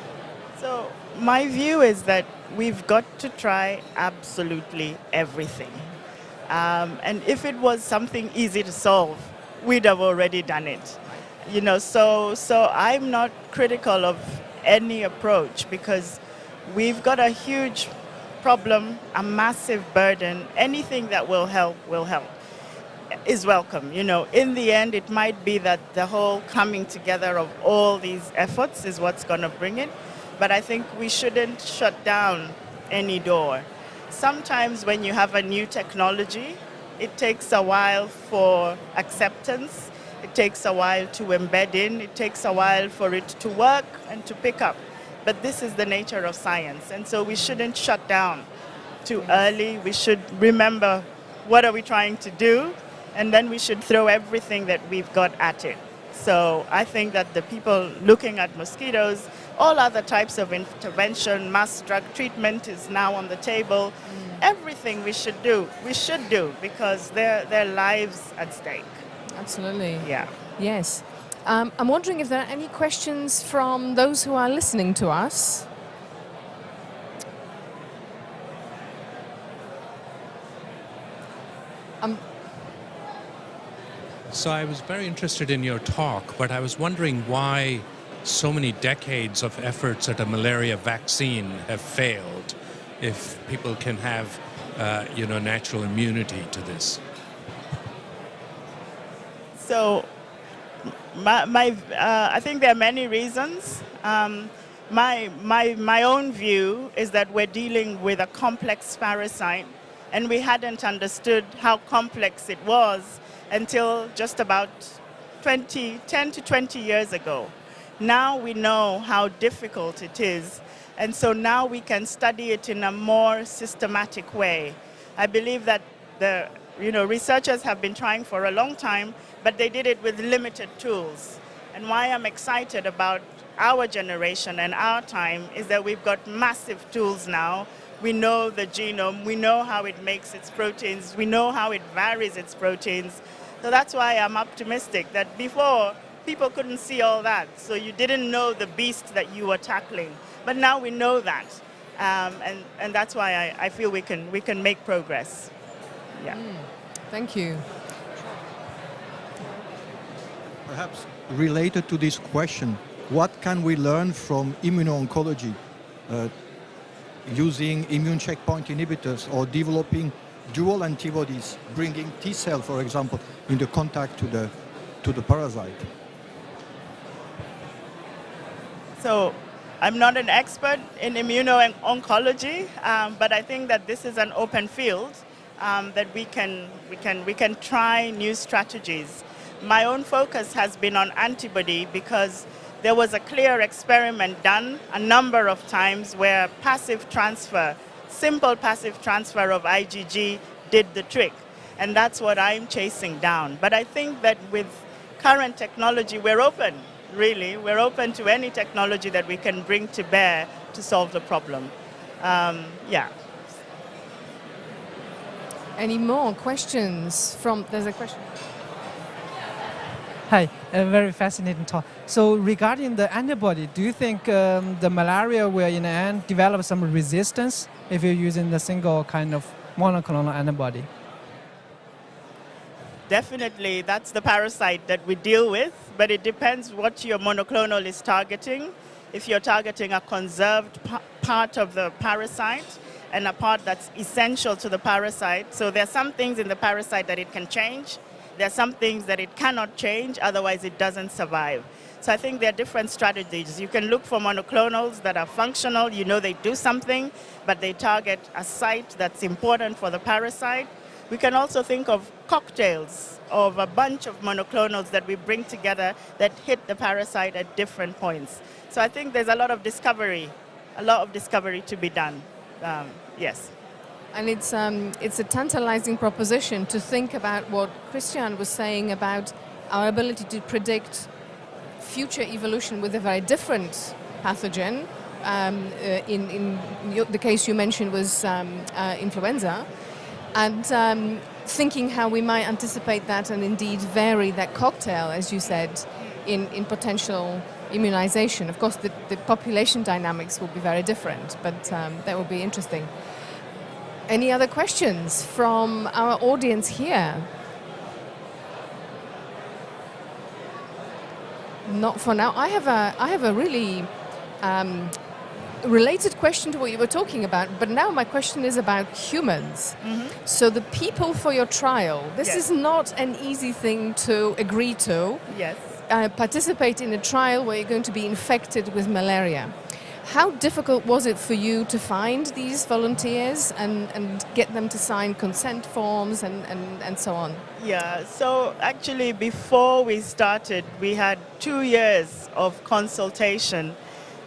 So my view is that we've got to try absolutely everything. And if it was something easy to solve, we'd have already done it. You know, so I'm not critical of any approach, because we've got a huge problem, a massive burden. Anything that will help is welcome. You know, in the end, it might be that the whole coming together of all these efforts is what's going to bring it. But I think we shouldn't shut down any door. Sometimes when you have a new technology, it takes a while for acceptance. It takes a while to embed in. It takes a while for it to work and to pick up. But this is the nature of science. And so we shouldn't shut down too early. We should remember, what are we trying to do? And then we should throw everything that we've got at it. So I think that the people looking at mosquitoes, all other types of intervention, mass drug treatment is now on the table. Everything we should do, because their lives at stake. Absolutely. Yeah. Yes. I'm wondering if there are any questions from those who are listening to us. So I was very interested in your talk, but I was wondering why so many decades of efforts at a malaria vaccine have failed if people can have, natural immunity to this. So I think there are many reasons. My own view is that we're dealing with a complex parasite, and we hadn't understood how complex it was until just about 10 to 20 years ago. Now we know how difficult it is, and so now we can study it in a more systematic way. I believe that the researchers have been trying for a long time, but they did it with limited tools. And why I'm excited about our generation and our time is that we've got massive tools now. We know the genome, we know how it makes its proteins, we know how it varies its proteins. So that's why I'm optimistic that before, people couldn't see all that. So you didn't know the beast that you were tackling. But now we know that. And that's why I feel we can make progress. Yeah. Thank you. Perhaps related to this question, what can we learn from immuno-oncology, using immune checkpoint inhibitors or developing dual antibodies, bringing T cell, for example, into contact to the parasite? So I'm not an expert in immuno-oncology, but I think that this is an open field that we can try new strategies. My own focus has been on antibody because there was a clear experiment done a number of times where passive transfer, simple passive transfer of IgG did the trick. And that's what I'm chasing down. But I think that with current technology, we're open, really. We're open to any technology that we can bring to bear to solve the problem. Yeah. Any more questions from, there's a question. Hi, a very fascinating talk. So regarding the antibody, do you think the malaria will in the end develop some resistance if you're using the single kind of monoclonal antibody? definitely that's the parasite that we deal with, but it depends what your monoclonal is targeting. If you're targeting a conserved part of the parasite and a part that's essential to the parasite, so there are some things in the parasite that it can change. There are some things that it cannot change, otherwise it doesn't survive. So I think there are different strategies. You can look for monoclonals that are functional, you know they do something, but they target a site that's important for the parasite. We can also think of cocktails of a bunch of monoclonals that we bring together that hit the parasite at different points. So I think there's a lot of discovery to be done. Yes. And it's a tantalizing proposition to think about what Christian was saying about our ability to predict future evolution with a very different pathogen. In the case you mentioned was influenza. And thinking how we might anticipate that and indeed vary that cocktail, as you said, in potential immunization. Of course, the population dynamics will be very different, but that will be interesting. Any other questions from our audience here? Not for now. I have a really related question to what you were talking about, but now my question is about humans. Mm-hmm. So the people for your trial, this Yes. is not an easy thing to agree to. Yes. Participate in a trial where you're going to be infected with malaria. How difficult was it for you to find these volunteers and get them to sign consent forms and so on? Yeah, so actually before we started, we had 2 years of consultation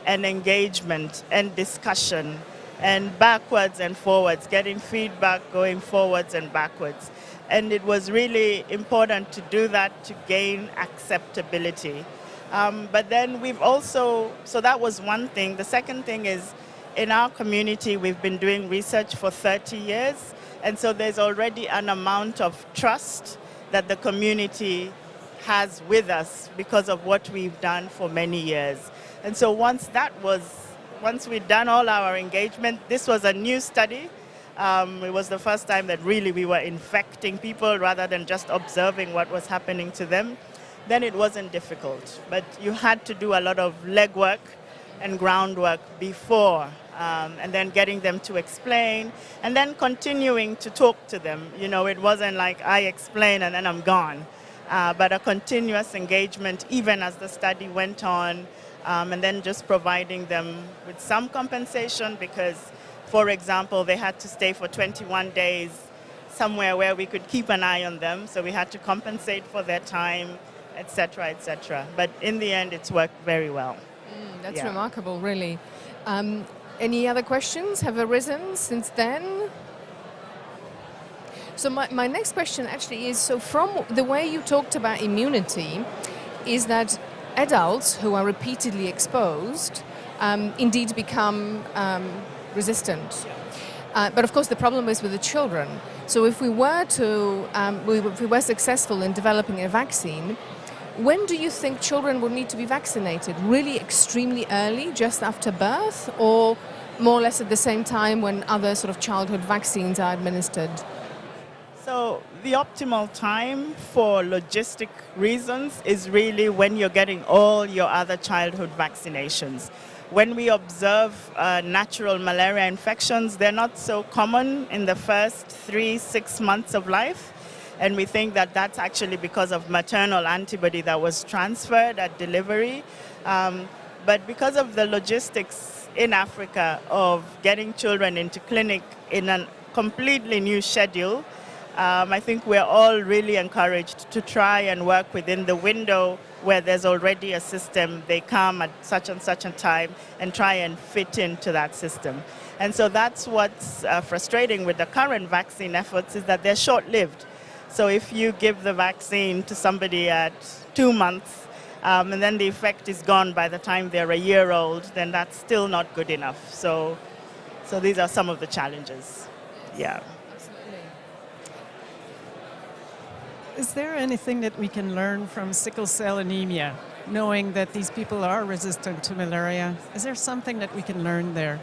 and engagement and discussion and backwards and forwards, getting feedback, going forwards and backwards. And it was really important to do that to gain acceptability. But then we've also, so that was one thing. The second thing is, in our community, we've been doing research for 30 years. And so there's already an amount of trust that the community has with us because of what we've done for many years. And so once we'd done all our engagement, this was a new study. It was the first time that really we were infecting people rather than just observing what was happening to them. Then it wasn't difficult, but you had to do a lot of legwork and groundwork before, and then getting them to explain, and then continuing to talk to them. You know, it wasn't like I explain and then I'm gone, but a continuous engagement even as the study went on, and then just providing them with some compensation because, for example, they had to stay for 21 days somewhere where we could keep an eye on them, so we had to compensate for their time, etc., etc. But in the end, it's worked very well. That's remarkable, really. Any other questions have arisen since then? So my next question actually is, so from the way you talked about immunity, is that adults who are repeatedly exposed indeed become resistant. But of course the problem is with the children. So if we were successful in developing a vaccine, when do you think children will need to be vaccinated? Really extremely early, just after birth, or more or less at the same time when other sort of childhood vaccines are administered? So the optimal time for logistic reasons is really when you're getting all your other childhood vaccinations. When we observe natural malaria infections, they're not so common in the first 3-6 months of life. And we think that that's actually because of maternal antibody that was transferred at delivery. But because of the logistics in Africa of getting children into clinic in a completely new schedule, I think we're all really encouraged to try and work within the window where there's already a system. They come at such and such a time and try and fit into that system. And so that's what's frustrating with the current vaccine efforts, is that they're short-lived. So if you give the vaccine to somebody at 2 months, and then the effect is gone by the time they're a year old, then that's still not good enough. So these are some of the challenges. Yeah. Is there anything that we can learn from sickle cell anemia, knowing that these people are resistant to malaria? Is there something that we can learn there?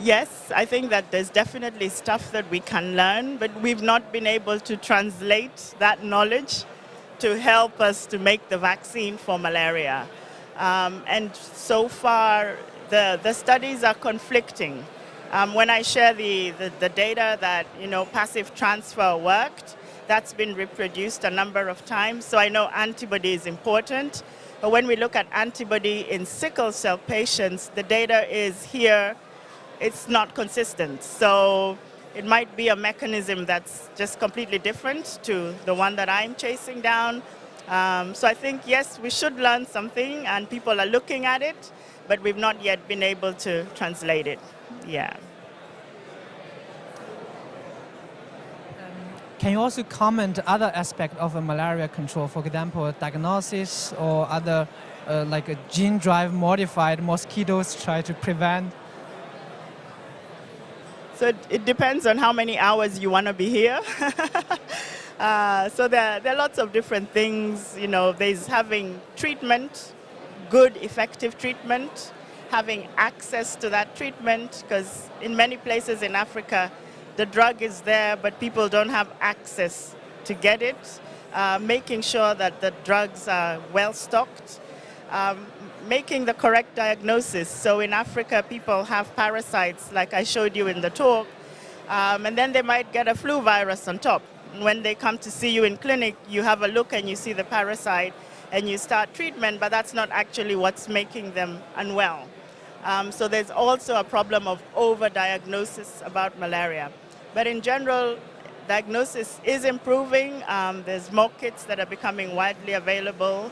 Yes, I think that there's definitely stuff that we can learn, but we've not been able to translate that knowledge to help us to make the vaccine for malaria. And so far, the studies are conflicting. When I share the data that, passive transfer worked, that's been reproduced a number of times. So I know antibody is important. But when we look at antibody in sickle cell patients, the data is here. It's not consistent. So it might be a mechanism that's just completely different to the one that I'm chasing down. So I think, yes, we should learn something, and people are looking at it, but we've not yet been able to translate it. Yeah. Can you also comment other aspect of a malaria control, for example, diagnosis or other like a gene drive modified mosquitoes try to prevent? So it depends on how many hours you want to be here. So there are lots of different things. There's having treatment, good, effective treatment, having access to that treatment, because in many places in Africa, the drug is there, but people don't have access to get it. Making sure that the drugs are well stocked. Making the correct diagnosis. So in Africa, people have parasites, like I showed you in the talk, and then they might get a flu virus on top. When they come to see you in clinic, you have a look and you see the parasite, and you start treatment, but that's not actually what's making them unwell. So there's also a problem of overdiagnosis about malaria. But in general, diagnosis is improving. There's more kits that are becoming widely available.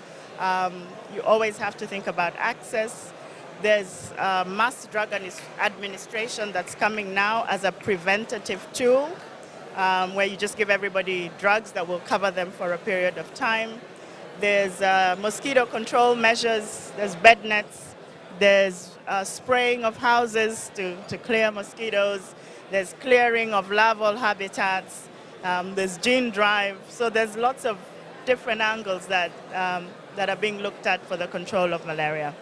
You always have to think about access. There's mass drug administration that's coming now as a preventative tool, where you just give everybody drugs that will cover them for a period of time. There's mosquito control measures, there's bed nets, there's spraying of houses to clear mosquitoes, there's clearing of larval habitats, there's gene drive. So there's lots of different angles that are being looked at for the control of malaria.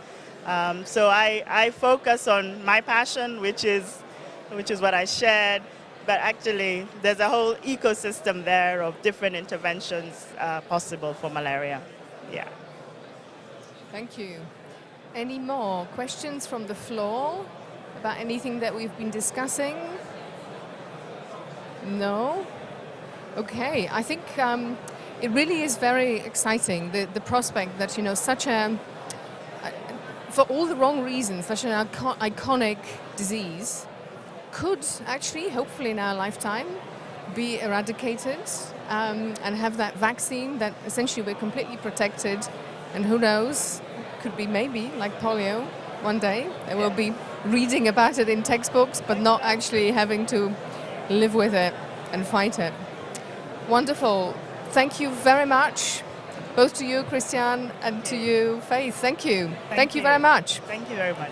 So I focus on my passion, which is what I shared, but actually there's a whole ecosystem there of different interventions possible for malaria. Yeah. Thank you. Any more questions from the floor about anything that we've been discussing? No? Okay, I think it really is very exciting, the prospect that, such a, for all the wrong reasons, such an iconic disease could actually, hopefully in our lifetime, be eradicated and have that vaccine that essentially we're completely protected, and who knows, could be maybe like polio one day, and we'll be reading about it in textbooks but not actually having to live with it and fight it. Wonderful. Thank you very much, both to you, Christian, and to you, Faith. Thank you. Thank you very much. Thank you very much.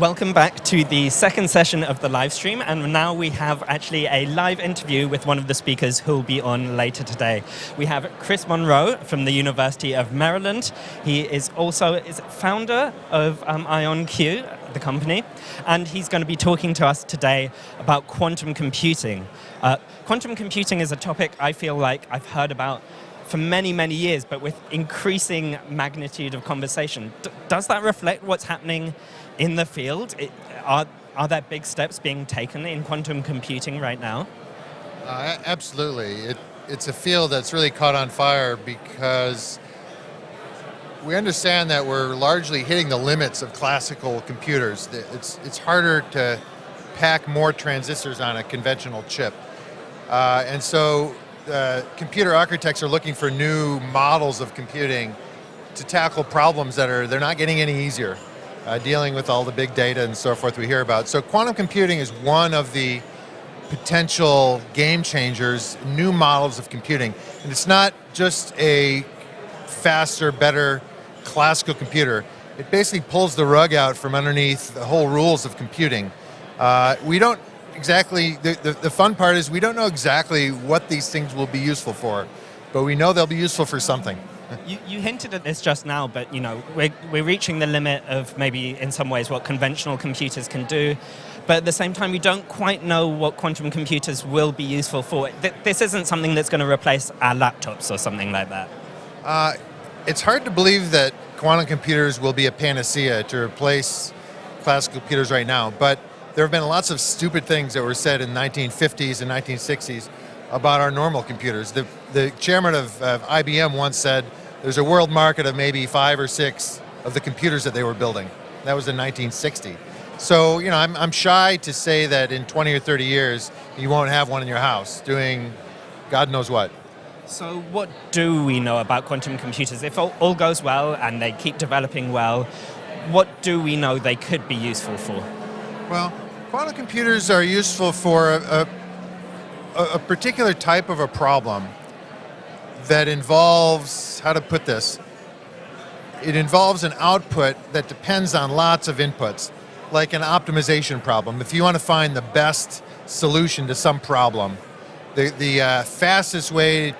Welcome back to the second session of the live stream, and now we have actually a live interview with one of the speakers who will be on later today. We have Chris Monroe from the University of Maryland. He is also founder of IonQ, the company, and he's going to be talking to us today about quantum computing. Quantum computing is a topic I feel like I've heard about for many, many years, but with increasing magnitude of conversation. Does that reflect what's happening in the field? Are there big steps being taken in quantum computing right now? Absolutely. It's a field that's really caught on fire because we understand that we're largely hitting the limits of classical computers. It's harder to pack more transistors on a conventional chip. And so computer architects are looking for new models of computing to tackle problems they're not getting any easier. Dealing with all the big data and so forth we hear about. So quantum computing is one of the potential game changers, new models of computing. And it's not just a faster, better classical computer. It basically pulls the rug out from underneath the whole rules of computing. We don't exactly, the fun part is we don't know exactly what these things will be useful for, but we know they'll be useful for something. You hinted at this just now, but we're reaching the limit of maybe in some ways what conventional computers can do, but at the same time we don't quite know what quantum computers will be useful for. This isn't something that's going to replace our laptops or something like that. It's hard to believe that quantum computers will be a panacea to replace classical computers right now, but there have been lots of stupid things that were said in the 1950s and 1960s about our normal computers. The chairman of IBM once said there's a world market of maybe 5 or 6 of the computers that they were building. That was in 1960. So, I'm shy to say that in 20 or 30 years you won't have one in your house doing God knows what. So what do we know about quantum computers? If all goes well and they keep developing well, what do we know they could be useful for? Well, quantum computers are useful for a particular type of a problem that involves, how to put this, it involves an output that depends on lots of inputs, like an optimization problem. If you want to find the best solution to some problem, the fastest way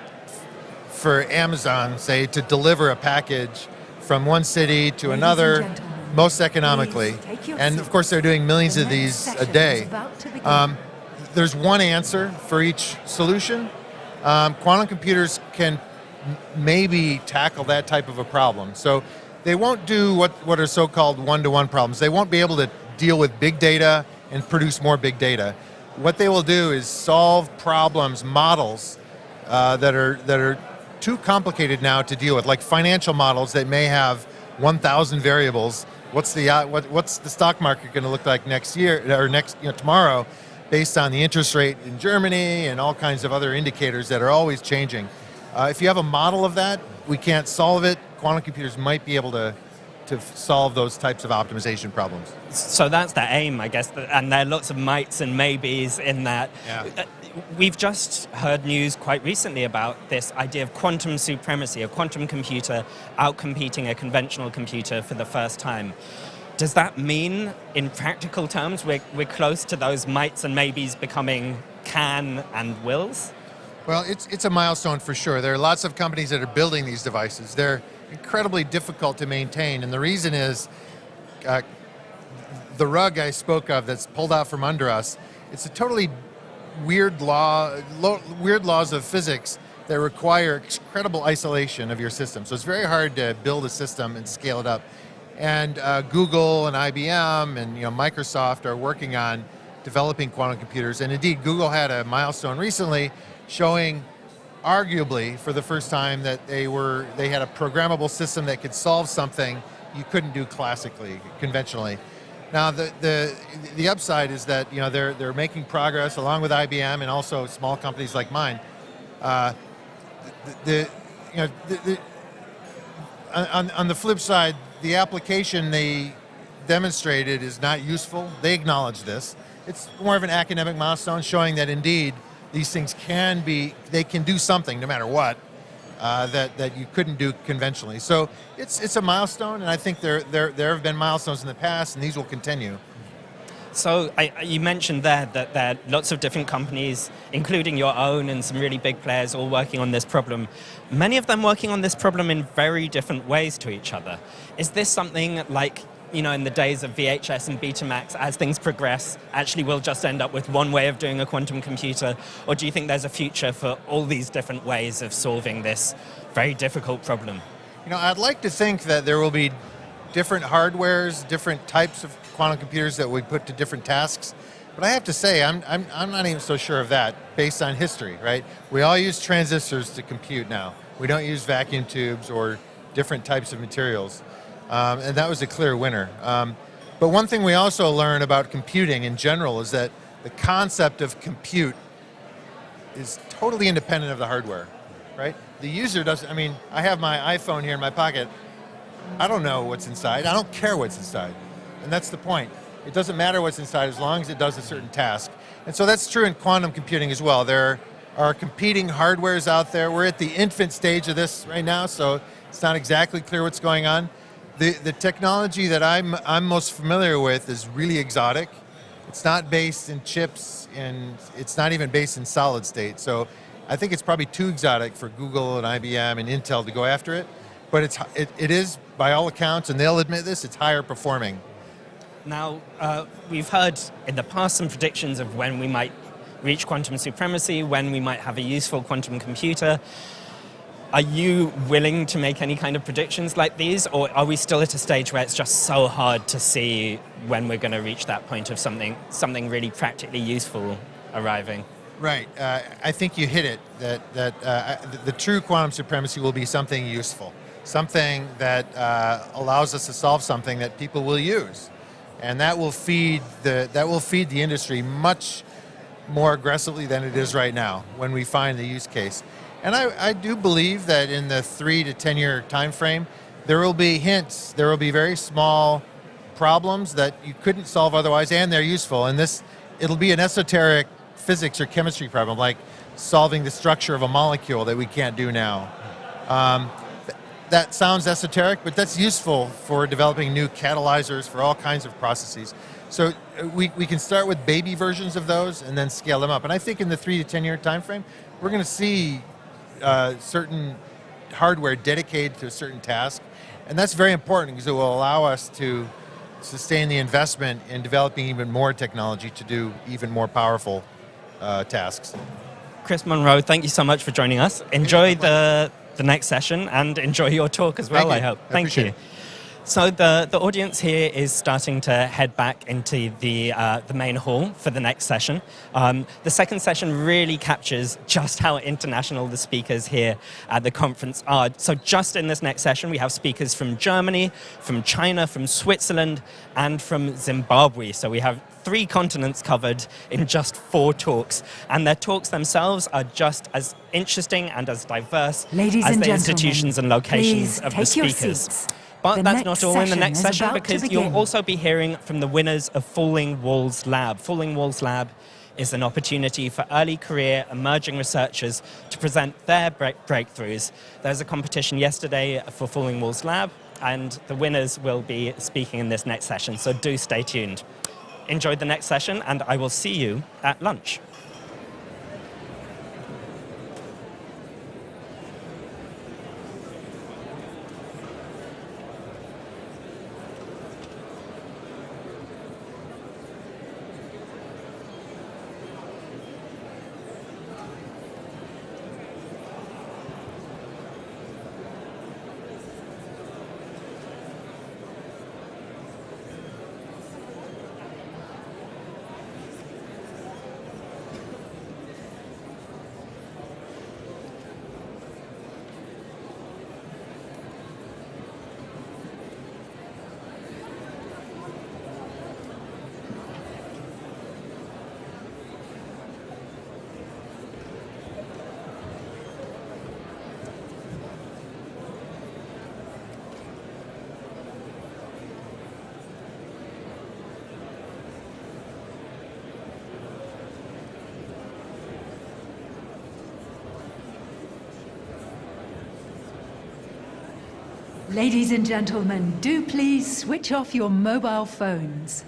for Amazon, say, to deliver a package from one city to another, most economically, and of course they're doing millions of these a day. There's one answer for each solution. Quantum computers can maybe tackle that type of a problem. So they won't do what are so-called one-to-one problems. They won't be able to deal with big data and produce more big data. What they will do is solve problems, models that are too complicated now to deal with, like financial models that may have 1,000 variables. What's the stock market going to look like next year or tomorrow, based on the interest rate in Germany and all kinds of other indicators that are always changing. If you have a model of that, we can't solve it. Quantum computers might be able to solve those types of optimization problems. So that's the aim, I guess, and there are lots of mights and maybes in that. Yeah. We've just heard news quite recently about this idea of quantum supremacy, a quantum computer outcompeting a conventional computer for the first time. Does that mean, in practical terms, we're close to those mights and maybes becoming can and wills? Well, it's a milestone for sure. There are lots of companies that are building these devices. They're incredibly difficult to maintain, and the reason is the rug I spoke of that's pulled out from under us. It's a totally weird laws of physics that require incredible isolation of your system. So it's very hard to build a system and scale it up. And Google and IBM and Microsoft are working on developing quantum computers. And indeed, Google had a milestone recently showing arguably for the first time that they had a programmable system that could solve something you couldn't do classically, conventionally. Now the upside is that they're making progress along with IBM and also small companies like mine. On the flip side, the application they demonstrated is not useful. They acknowledge this. It's more of an academic milestone showing that indeed these things can do something no matter what that you couldn't do conventionally. So it's a milestone, and I think there have been milestones in the past, and these will continue. So you mentioned there that there are lots of different companies, including your own and some really big players, all working on this problem. Many of them working on this problem in very different ways to each other. Is this something like, in the days of VHS and Betamax, as things progress, actually we'll just end up with one way of doing a quantum computer? Or do you think there's a future for all these different ways of solving this very difficult problem? I'd like to think that there will be different hardwares, different types of quantum computers that we put to different tasks. But I have to say, I'm not even so sure of that based on history, right? We all use transistors to compute now. We don't use vacuum tubes or different types of materials. And that was a clear winner. But one thing we also learn about computing in general is that the concept of compute is totally independent of the hardware, right? The user doesn't, I have my iPhone here in my pocket. I don't know what's inside. I don't care what's inside. And that's the point. It doesn't matter what's inside as long as it does a certain task. And so that's true in quantum computing as well. There are competing hardwares out there. We're at the infant stage of this right now, so it's not exactly clear what's going on. The technology that I'm most familiar with is really exotic. It's not based in chips, and it's not even based in solid state. So I think it's probably too exotic for Google and IBM and Intel to go after it. But it is, by all accounts, and they'll admit this, it's higher performing. Now, we've heard in the past some predictions of when we might reach quantum supremacy, when we might have a useful quantum computer. Are you willing to make any kind of predictions like these, or are we still at a stage where it's just so hard to see when we're going to reach that point of something really practically useful arriving? Right. I think you hit it, that the true quantum supremacy will be something useful, something that allows us to solve something that people will use. And that will feed the industry much more aggressively than it is right now when we find the use case. And I do believe that in the 3 to 10 year time frame, there will be hints, there will be very small problems that you couldn't solve otherwise, and they're useful. And it'll be an esoteric physics or chemistry problem, like solving the structure of a molecule that we can't do now. That sounds esoteric, but that's useful for developing new catalyzers for all kinds of processes. So we can start with baby versions of those and then scale them up. And I think in the 3 to 10 year time frame, we're going to see certain hardware dedicated to a certain task. And that's very important because it will allow us to sustain the investment in developing even more technology to do even more powerful tasks. Chris Monroe, thank you so much for joining us. Enjoy the next session and enjoy your talk as well, I hope. Thank you. So the audience here is starting to head back into the main hall for the next session. The second session really captures just how international the speakers here at the conference are. So just in this next session, we have speakers from Germany, from China, from Switzerland, and from Zimbabwe. So we have 3 continents covered in just 4 talks. And their talks themselves are just as interesting and as diverse as the institutions and locations of the speakers. But that's not all in the next session, because you'll also be hearing from the winners of Falling Walls Lab. Falling Walls Lab is an opportunity for early career emerging researchers to present their breakthroughs. There's a competition yesterday for Falling Walls Lab, and the winners will be speaking in this next session, so do stay tuned. Enjoy the next session, and I will see you at lunch. Ladies and gentlemen, do please switch off your mobile phones.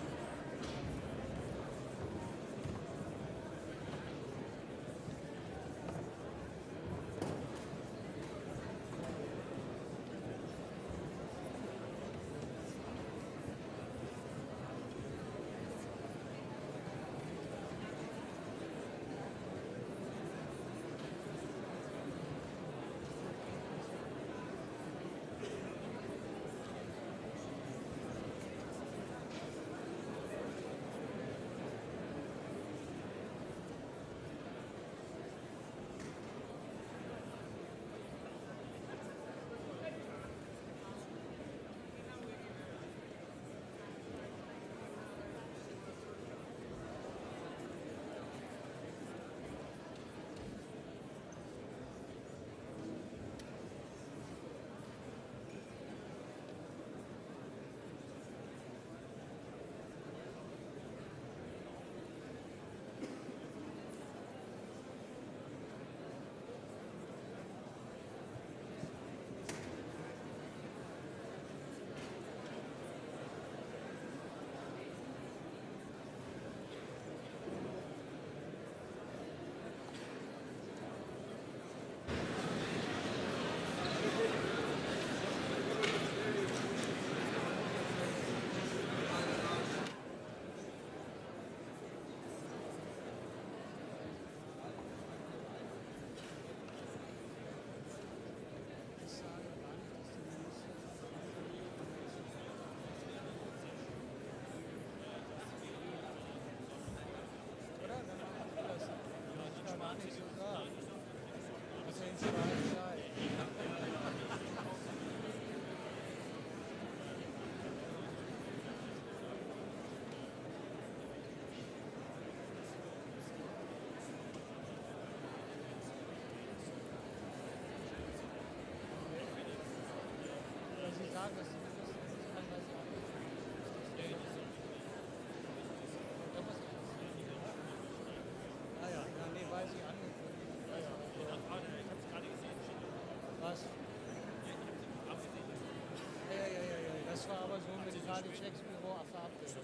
Das war aber so mit Karliczeks Büro verabredet.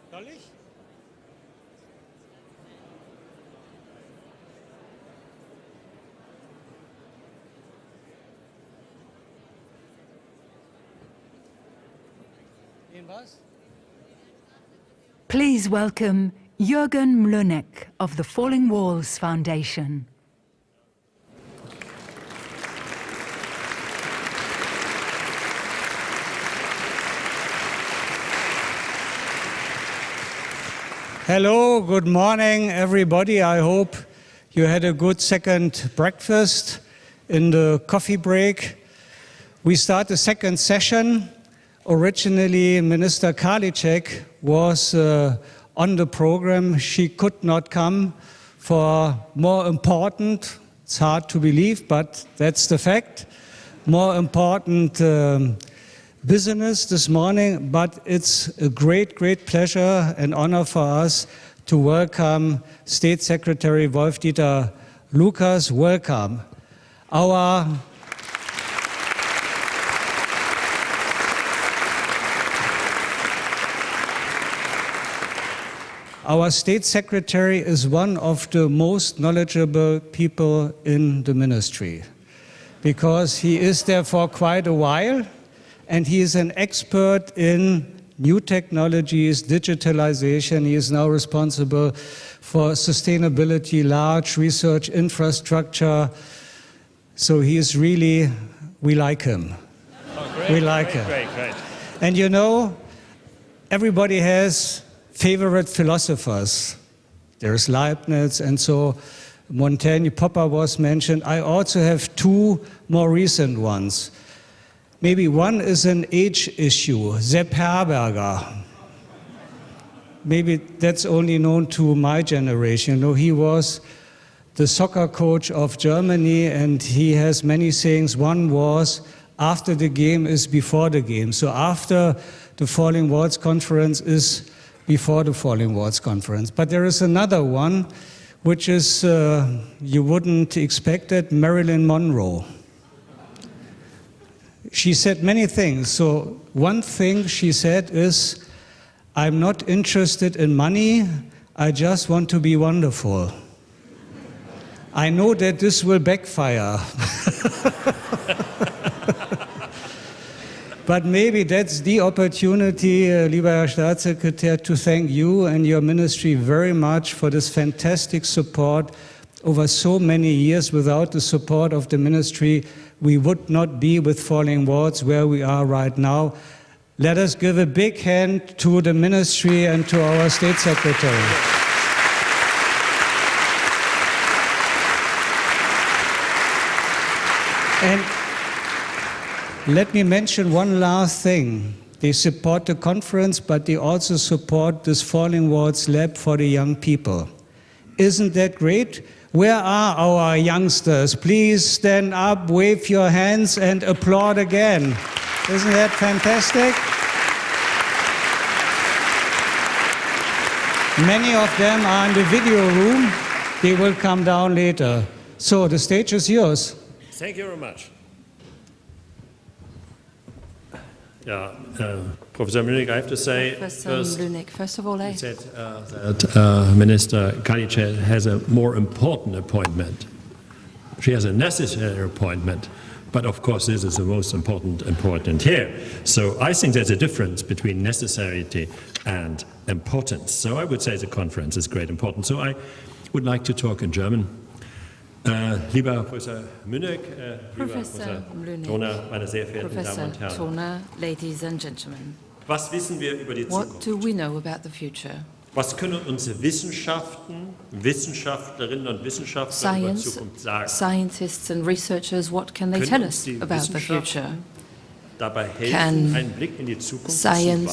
Soll ich? Den was? Please welcome Jürgen Mlünek of the Falling Walls Foundation. Hello, good morning, everybody. I hope you had a good second breakfast in the coffee break. We start the second session. Originally, Minister Karliczek was on the program. She could not come for more important, it's hard to believe, but that's the fact, more important business this morning, but it's a great, great pleasure and honor for us to welcome State Secretary Wolf-Dieter Lucas. Welcome. Our State Secretary is one of the most knowledgeable people in the ministry because he is there for quite a while. And he is an expert in new technologies, digitalization. He is now responsible for sustainability, large research infrastructure. So he is really, we like him. Oh, great, we like him. Great. And you know, everybody has favorite philosophers. There's Leibniz, and so Montaigne, Popper was mentioned. I also have two more recent ones. Maybe one is an age issue, Sepp Herberger. Maybe that's only known to my generation. You know, he was the soccer coach of Germany, and he has many sayings. One was, after the game is before the game. So after the Falling Walls Conference is before the Falling Walls Conference. But there is another one, which is, you wouldn't expect it, Marilyn Monroe. She said many things. So one thing she said is, I'm not interested in money, I just want to be wonderful. I know that this will backfire. But maybe that's the opportunity, lieber Herr Staatssekretär, to thank you and your ministry very much for this fantastic support over so many years. Without the support of the ministry, we would not be with Falling Walls where we are right now. Let us give a big hand to the ministry and to our State Secretary. And let me mention one last thing. They support the conference, but they also support this Falling Walls Lab for the young people. Isn't that great? Where are our youngsters? Please stand up, wave your hands, and applaud again. Isn't that fantastic? Many of them are in the video room. They will come down later. So the stage is yours. Thank you very much. Yeah, Professor Münig, I have to say, first of all, I said that Minister Kalice has a more important appointment. She has a necessary appointment, but of course this is the most important here. So I think there's a difference between necessity and importance. So I would say the conference is great importance. So I would like to talk in German. Lieber Professor Münig, lieber Professor Toner, meine sehr verehrten Damen und Herren. Toner, ladies and gentlemen. Was wissen wir über die Zukunft? What do we know about the future? Was können unsere Wissenschaften, Wissenschaftlerinnen und Wissenschaftler über die Zukunft sagen? Scientists and researchers, what can they tell us about the future? Dabei helfen, einen Blick in die Zukunft zu wagen?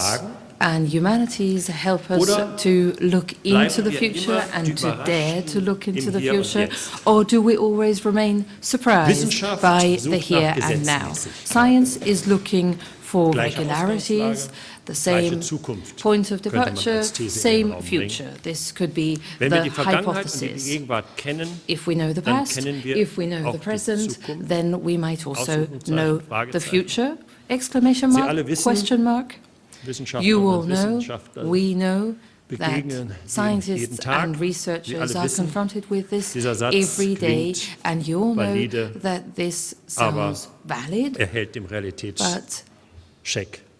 And humanities help us to look into the future and to dare to look into the future? Or do we always remain surprised by the here and now? Science is looking for regularities, the same point of departure, same future. This could be the hypothesis. If we know the past, if we know the present, then we might also know the future? Exclamation mark, question mark. You all know, we know, that scientists and researchers are confronted with this every day, and you all know that this sounds valid, but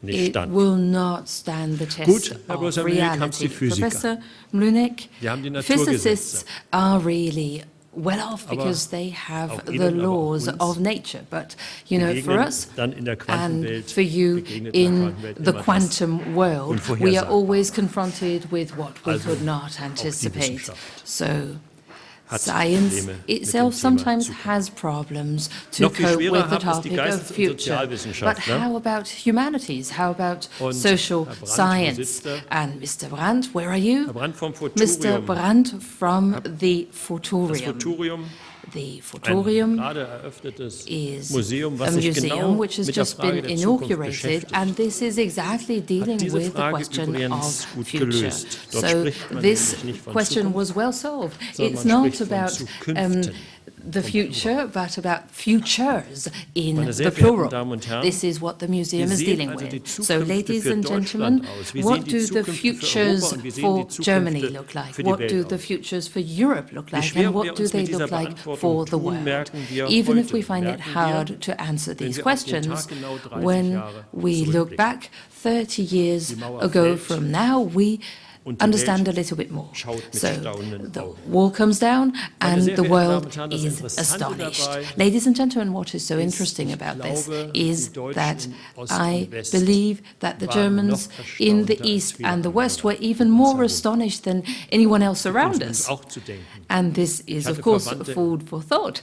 it will not stand the test of reality. Professor Mlunek, physicists are really well off because they have the laws of nature. But, you know, for us and for you in the quantum world, we are always confronted with what we could not anticipate. So science itself sometimes has problems to cope with the topic of future. But how about humanities? How about social science? And Mr. Brandt, where are you? Mr. Brandt from the Futurium. The Futurium is a museum which has just been inaugurated, and this is exactly dealing with the question of future. So this question was well solved. It's not about the future, but about futures in the plural. This is what the museum is dealing with. So, ladies and gentlemen, what do the futures for Germany look like? What do the futures for Europe look like? And what do they look like for the world? Even if we find it hard to answer these questions, when we look back 30 years ago from now, we understand a little bit more. So the wall comes down and the world is astonished. Ladies and gentlemen, what is so interesting about this is that I believe that the Germans in the East and the West were even more astonished than anyone else around us. And this is, of course, food for thought,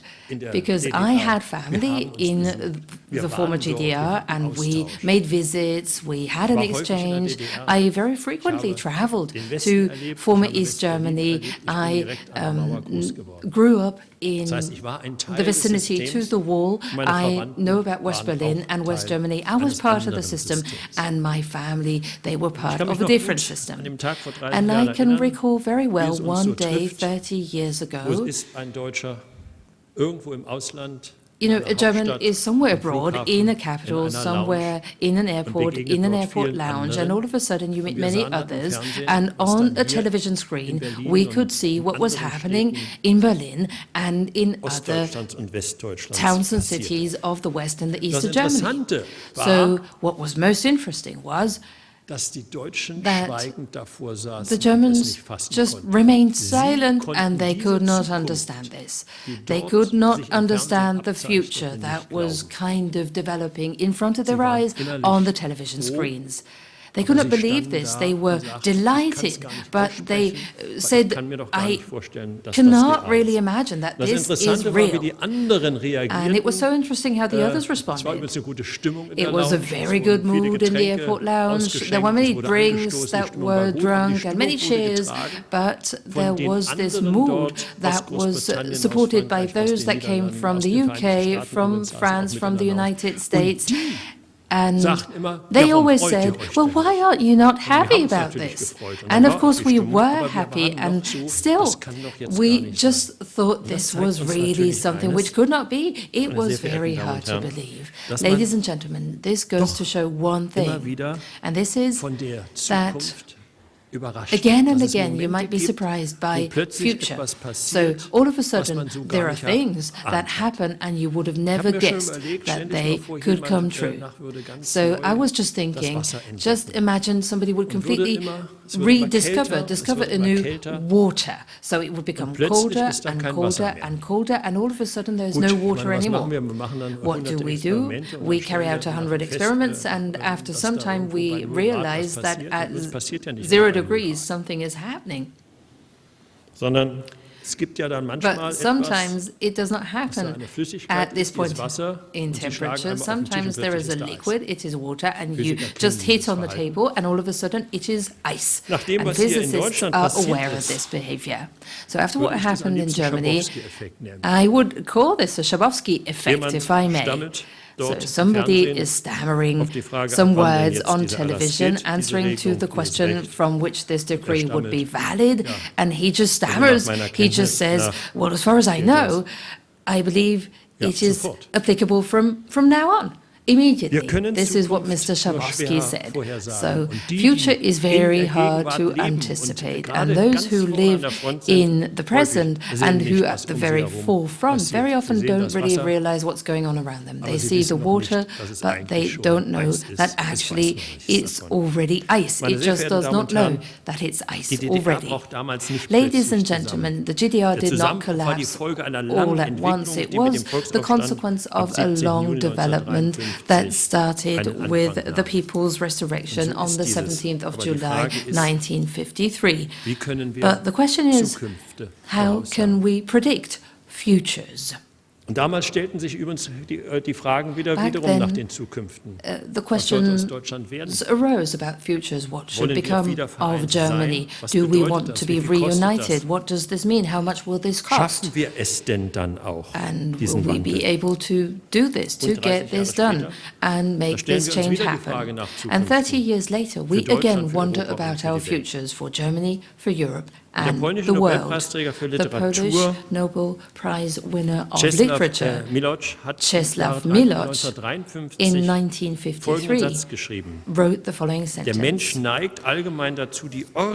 because I had family in the former GDR and we made visits, we had an exchange. I very frequently traveled to former East Germany. I grew up in the vicinity to the wall. I know about West Berlin and West Germany. I was part of the system, and my family, they were part of a different system. And I can recall very well one day 30 years ago, you know, a German is somewhere abroad, in a capital, somewhere in an airport lounge, and all of a sudden you meet many others, and on a television screen we could see what was happening in Berlin and in other towns and cities of the West and the East of Germany. So what was most interesting was that the Germans just remained silent, and they could not understand this. They could not understand the future that was kind of developing in front of their eyes on the television screens. They could not believe this. They were delighted, but they said, I cannot really imagine that this is real. And it was so interesting how the others responded. It was a very good mood in the airport lounge. There were many drinks that were drunk and many cheers, but there was this mood that was supported by those that came from the UK, from France, from the United States. And they always said, well, why aren't you not happy about this? And of course we were happy, and still we just thought this was really something which could not be. It was very hard to believe. Ladies and gentlemen, this goes to show one thing, and this is that again and again, you might be surprised by future. So all of a sudden, there are things that happen and you would have never guessed that they could come true. So I was just thinking, just imagine somebody would completely discover a new water. So it would become colder and colder and colder, and all of a sudden there's no water anymore. What do? We carry out 100 experiments, and after some time we realize that at 0 degrees something is happening. But sometimes it does not happen at this point in temperature. Sometimes there is a liquid, it is water, and you just hit on the table and all of a sudden it is ice. And physicists are aware of this behavior. So after what happened in Germany, I would call this a Schabowski effect, if I may. So somebody is stammering some words on television, answering to the question from which this decree would be valid, and he just stammers. He just says, well, as far as I know, I believe it is applicable from now on. Immediately. This is what Mr. Schabowski said. So future is very hard to anticipate, and those who live in the present and who at the very forefront very often don't really realize what's going on around them. They see the water, but they don't know that actually it's already ice. It just does not know that it's ice already. Ladies and gentlemen, the GDR did not collapse all at once. It was the consequence of a long development that started with the People's Resurrection on the 17th of July 1953. But the question is, how can we predict futures? Und damals stellten sich übrigens die Fragen wiederum nach den Zukünften. The question arose about futures. What should become of Germany? Do we want to be reunited? What does this mean? How much will this cost? Schaffen wir es denn dann auch, and will we be able to do this, to get this done and make this change happen? And 30 years later, we again wonder about our futures for Germany, for Europe, and the world. The Polish Nobel Prize winner of literature, Czesław Milosz, in 1953 wrote the following sentence: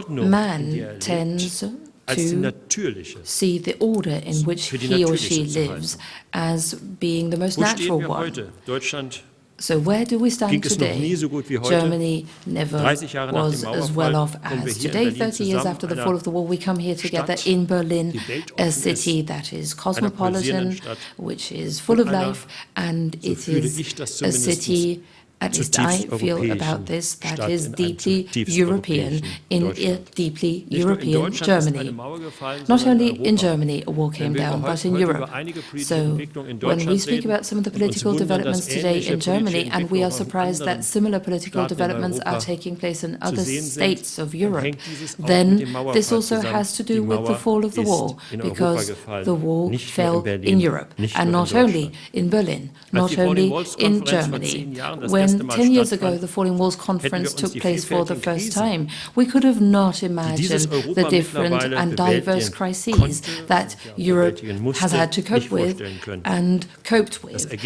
Man tends to see the order in which he or she lives as being the most natural one. So where do we stand today? Germany never was as well off as today. 30 years after the fall of the wall, we come here together in Berlin, a city that is cosmopolitan, which is full of life, and it is a city at least I feel about this, that is deeply European in a deeply European Germany. Not only in Germany a wall came down, but in Europe. So when we speak about some of the political developments today in Germany, and we are surprised that similar political developments are taking place in other states of Europe, then this also has to do with the fall of the wall, because the wall fell in Europe, and not only in Berlin, not only in Germany. When 10 years ago the Falling Walls Conference took place for the first time, we could have not imagined the different and diverse crises that Europe has had to cope with and coped with. And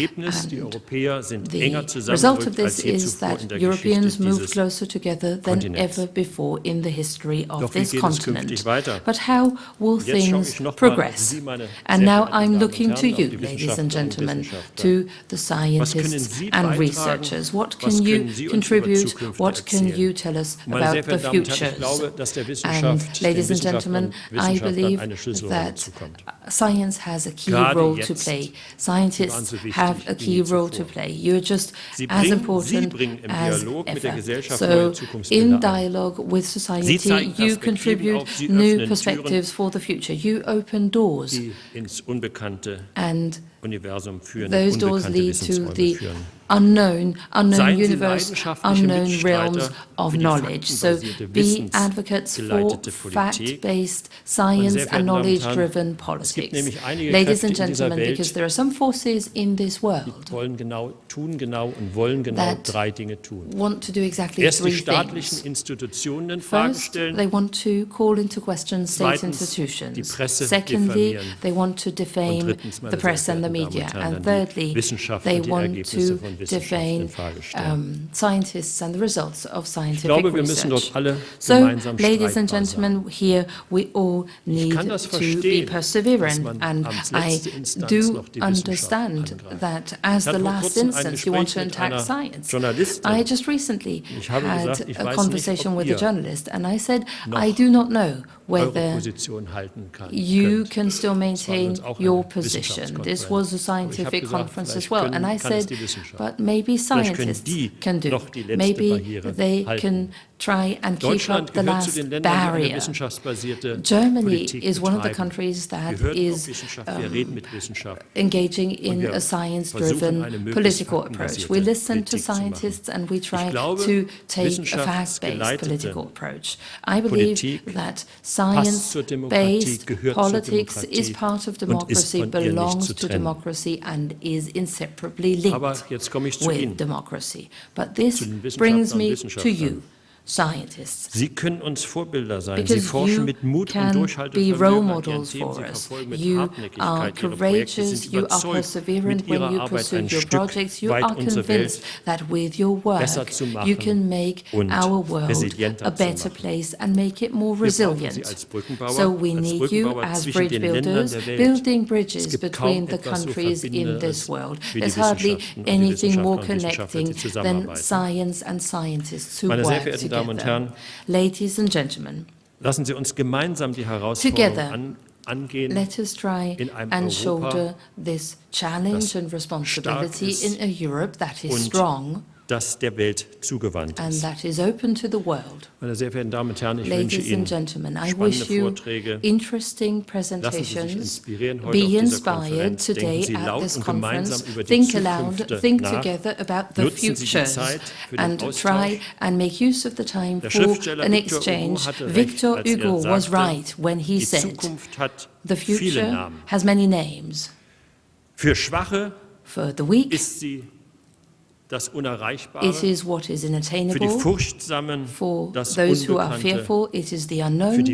the result of this is that Europeans moved closer together than ever before in the history of this continent. But how will things progress? And now I'm looking to you, ladies and gentlemen, to the scientists and researchers. What can you contribute? What can you tell us about the futures? And ladies and gentlemen, I believe that science has a key role to play. Scientists have a key role to play. You're just as important as ever. So in dialogue with society, you contribute new perspectives for the future. You open doors, and those doors lead to the unknown universe, unknown realms of knowledge. So be advocates for fact-based, science and knowledge-driven politics. Ladies and gentlemen, because there are some forces in this world that want to do exactly three things. First, they want to call into question state institutions. Secondly, they want to defame the press and the media. And thirdly, they want to defame scientists and the results of scientific research. So, ladies and gentlemen, here we all need to be perseverant, and I do understand that as the last instance you want to attack science. I just recently had a conversation with a journalist, and I said, I do not know whether you can still maintain your position. This was a scientific conference as well, and I said, but maybe scientists can do it. Maybe they can try and keep up the last barrier. Germany is one of the countries that is engaging in a science-driven political approach. We listen to scientists and we try to take a fact-based political approach. I believe that science-based politics is part of democracy, belongs to democracy, and is inseparably linked with democracy. But this brings me to you, scientists, because you can be role models for us. You are courageous, you are perseverant when you pursue your projects, you are convinced that with your work you can make our world a better place and make it more resilient. So we need you as bridge builders, building bridges between the countries in this world. There's hardly anything more connecting than science and scientists who work together. Ladies and gentlemen, together, let us try and shoulder this challenge and responsibility in a Europe that is strong and that is open to the world. Ladies and gentlemen, I wish you interesting presentations. Be inspired today at this conference. Think aloud, think together about the futures, and try and make use of the time for an exchange. Victor Hugo was right when he said, the future has many names. For the weak, it is what is unattainable. For those who are fearful, it is the unknown.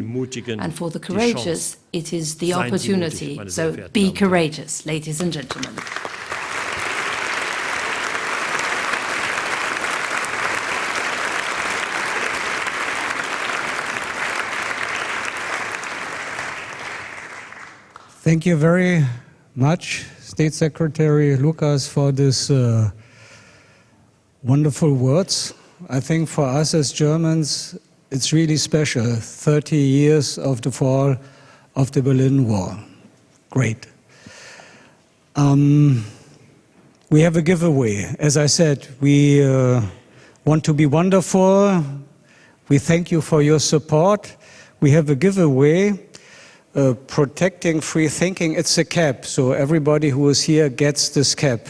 And for the courageous, it is the opportunity. So be courageous, ladies and gentlemen. Thank you very much, State Secretary Lucas, for this wonderful words. I think for us as Germans, it's really special. 30 years of the fall of the Berlin Wall. Great. We have a giveaway. As I said, we want to be wonderful. We thank you for your support. We have a giveaway, protecting free thinking. It's a cap, so everybody who is here gets this cap.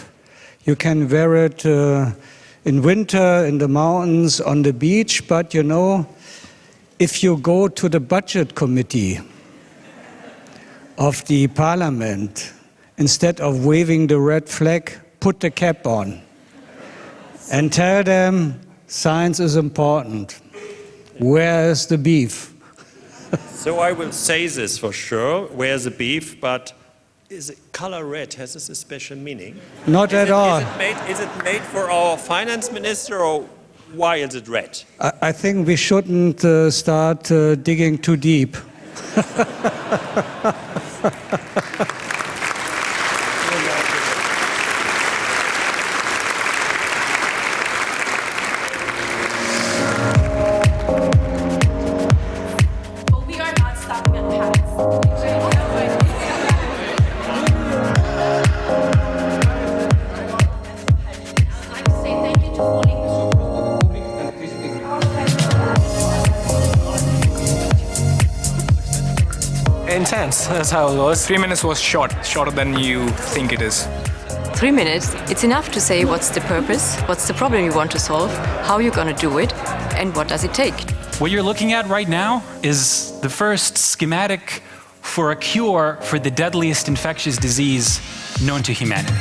You can wear it in winter, in the mountains, on the beach, but you know, if you go to the budget committee of the parliament, instead of waving the red flag, put the cap on and tell them science is important. Where is the beef? So I will say this for sure, where's the beef, but is it color red? Has this a special meaning? Not at all. Is it made for our finance minister, or why is it red? I think we shouldn't start digging too deep. Intense, that's how it was. 3 minutes was shorter than you think it is. 3 minutes, it's enough to say what's the purpose, what's the problem you want to solve, how you're going to do it, and what does it take. What you're looking at right now is the first schematic for a cure for the deadliest infectious disease known to humanity.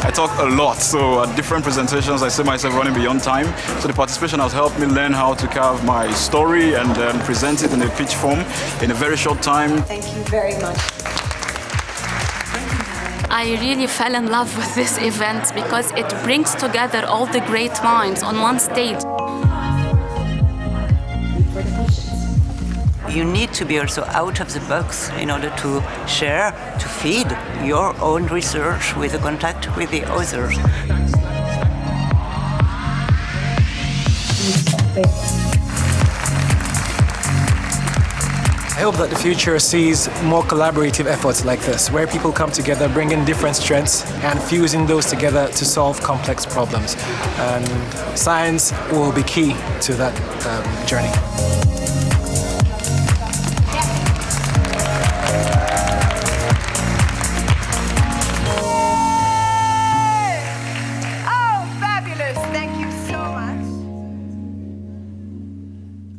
I talk a lot, so at different presentations I see myself running beyond time. So the participation has helped me learn how to carve my story and then present it in a pitch form in a very short time. Thank you very much. I really fell in love with this event because it brings together all the great minds on one stage. You need to be also out of the box in order to share, to feed your own research with the contact with the others. I hope that the future sees more collaborative efforts like this, where people come together, bring in different strengths, and fusing those together to solve complex problems. And science will be key to that journey.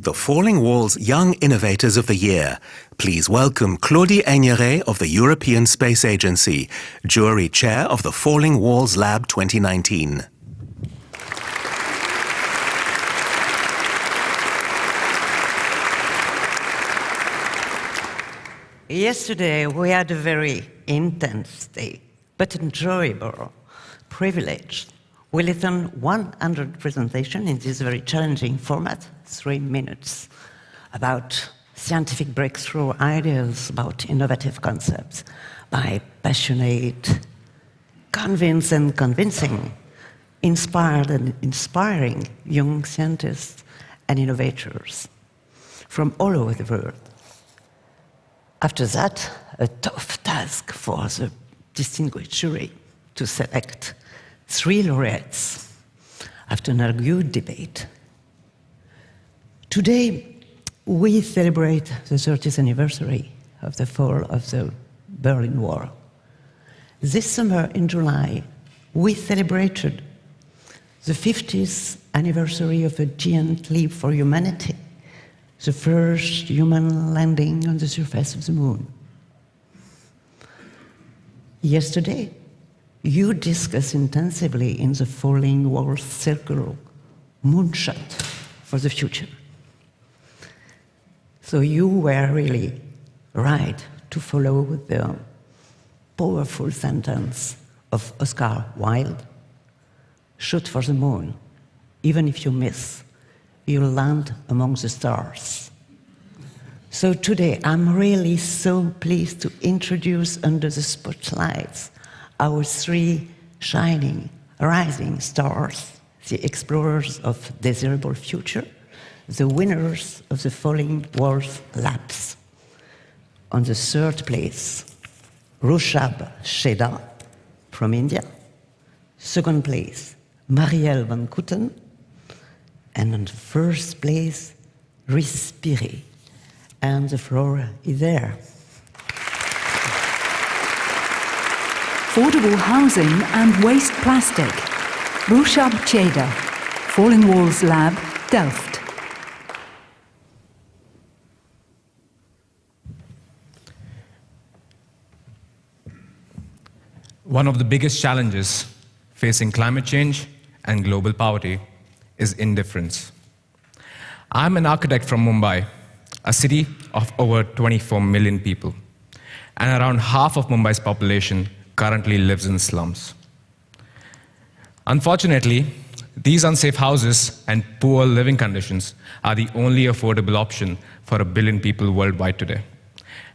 The Falling Walls Young Innovators of the Year. Please welcome Claudie Aigneret of the European Space Agency, Jury Chair of the Falling Walls Lab 2019. Yesterday we had a very intense day, but enjoyable, privileged. We listened 100 presentations in this very challenging format, 3 minutes, about scientific breakthrough ideas, about innovative concepts, by passionate, convinced and convincing, inspired and inspiring young scientists and innovators from all over the world. After that, a tough task for the distinguished jury to select 3 laureates after an argued debate. Today, we celebrate the 30th anniversary of the fall of the Berlin Wall. This summer in July, we celebrated the 50th anniversary of a giant leap for humanity, the first human landing on the surface of the moon. Yesterday, you discussed intensively in the Falling Walls Circle moonshot for the future. So you were really right to follow the powerful sentence of Oscar Wilde: shoot for the moon. Even if you miss, you'll land among the stars. So today, I'm really so pleased to introduce under the spotlights our 3 shining, rising stars, the explorers of desirable future, the winners of the Falling Walls Labs. On the third place, Rushab Sheda from India. Second place, Marielle van Koeten. And on the first place, Respire. And the floor is there. Affordable housing and waste plastic. Rushab Cheda, Falling Walls Lab, Delft. One of the biggest challenges facing climate change and global poverty is indifference. I'm an architect from Mumbai, a city of over 24 million people, and around half of Mumbai's population currently lives in slums. Unfortunately, these unsafe houses and poor living conditions are the only affordable option for 1 billion people worldwide today.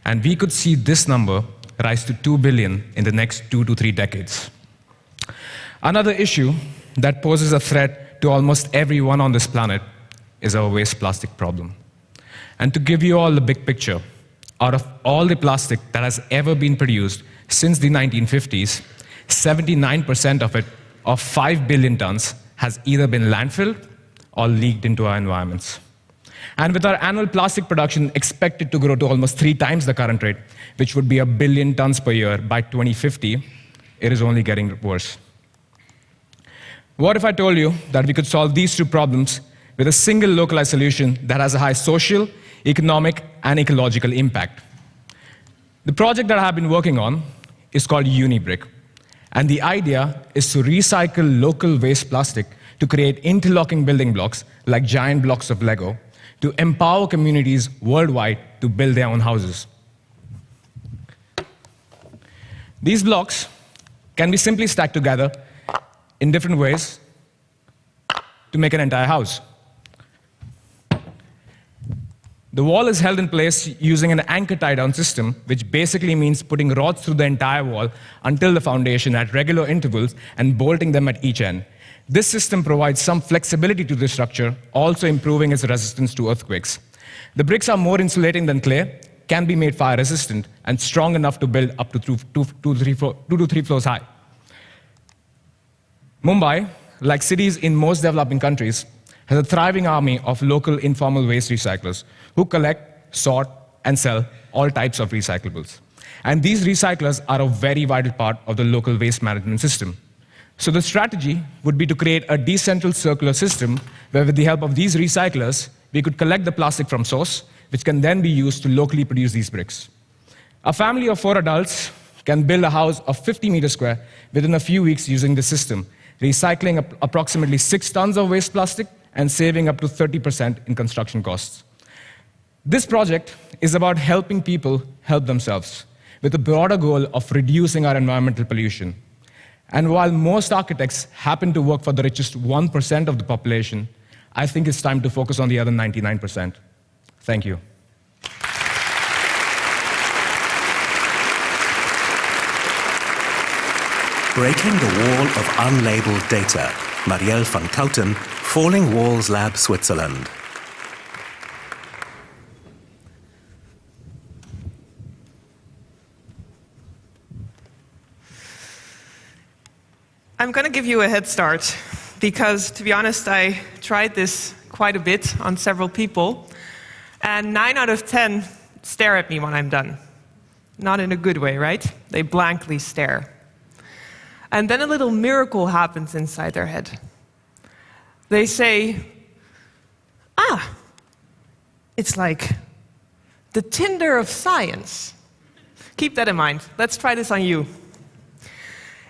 And we could see this number rise to 2 billion in the next 2 to 3 decades. Another issue that poses a threat to almost everyone on this planet is our waste plastic problem. And to give you all the big picture, out of all the plastic that has ever been produced since the 1950s, 79% of it, of 5 billion tons, has either been landfilled or leaked into our environments. And with our annual plastic production expected to grow to almost 3 times the current rate, which would be 1 billion tons per year by 2050, it is only getting worse. What if I told you that we could solve these 2 problems with a single localized solution that has a high social, economic, and ecological impact? The project that I have been working on is called UniBrick. And the idea is to recycle local waste plastic to create interlocking building blocks, like giant blocks of Lego, to empower communities worldwide to build their own houses. These blocks can be simply stacked together in different ways to make an entire house. The wall is held in place using an anchor tie-down system, which basically means putting rods through the entire wall until the foundation at regular intervals and bolting them at each end. This system provides some flexibility to the structure, also improving its resistance to earthquakes. The bricks are more insulating than clay, can be made fire resistant, and strong enough to build up to 2 to 3 floors high. Mumbai, like cities in most developing countries, has a thriving army of local informal waste recyclers who collect, sort, and sell all types of recyclables. And these recyclers are a very vital part of the local waste management system. So the strategy would be to create a decentral circular system where, with the help of these recyclers, we could collect the plastic from source, which can then be used to locally produce these bricks. A family of 4 adults can build a house of 50 meters square within a few weeks using the system, recycling approximately 6 tons of waste plastic and saving up to 30% in construction costs. This project is about helping people help themselves, with a broader goal of reducing our environmental pollution. And while most architects happen to work for the richest 1% of the population, I think it's time to focus on the other 99%. Thank you. Breaking the wall of unlabeled data. Marielle van Kouten, Falling Walls Lab, Switzerland. I'm going to give you a head start because, to be honest, I tried this quite a bit on several people, and 9 out of 10 stare at me when I'm done. Not in a good way, right? They blankly stare. And then a little miracle happens inside their head. They say, it's like the Tinder of science. Keep that in mind. Let's try this on you.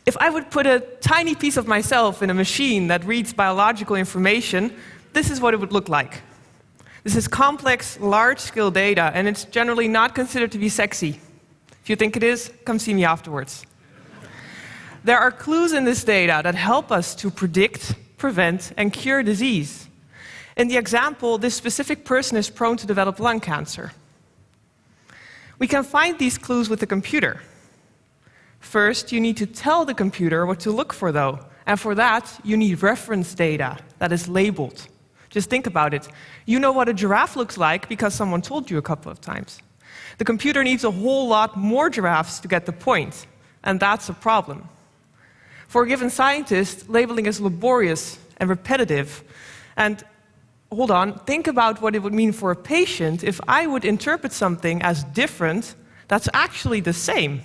If I would put a tiny piece of myself in a machine that reads biological information, this is what it would look like. This is complex, large-scale data, and it's generally not considered to be sexy. If you think it is, come see me afterwards. There are clues in this data that help us to predict, prevent, and cure disease. In the example, this specific person is prone to develop lung cancer. We can find these clues with the computer. First, you need to tell the computer what to look for, though, And for that, you need reference data that is labeled. Just think about it. You know what a giraffe looks like because someone told you a couple of times. The computer needs a whole lot more giraffes to get the point, and that's a problem. For a given scientist, labeling is laborious and repetitive. And hold on, think about what it would mean for a patient if I would interpret something as different that's actually the same.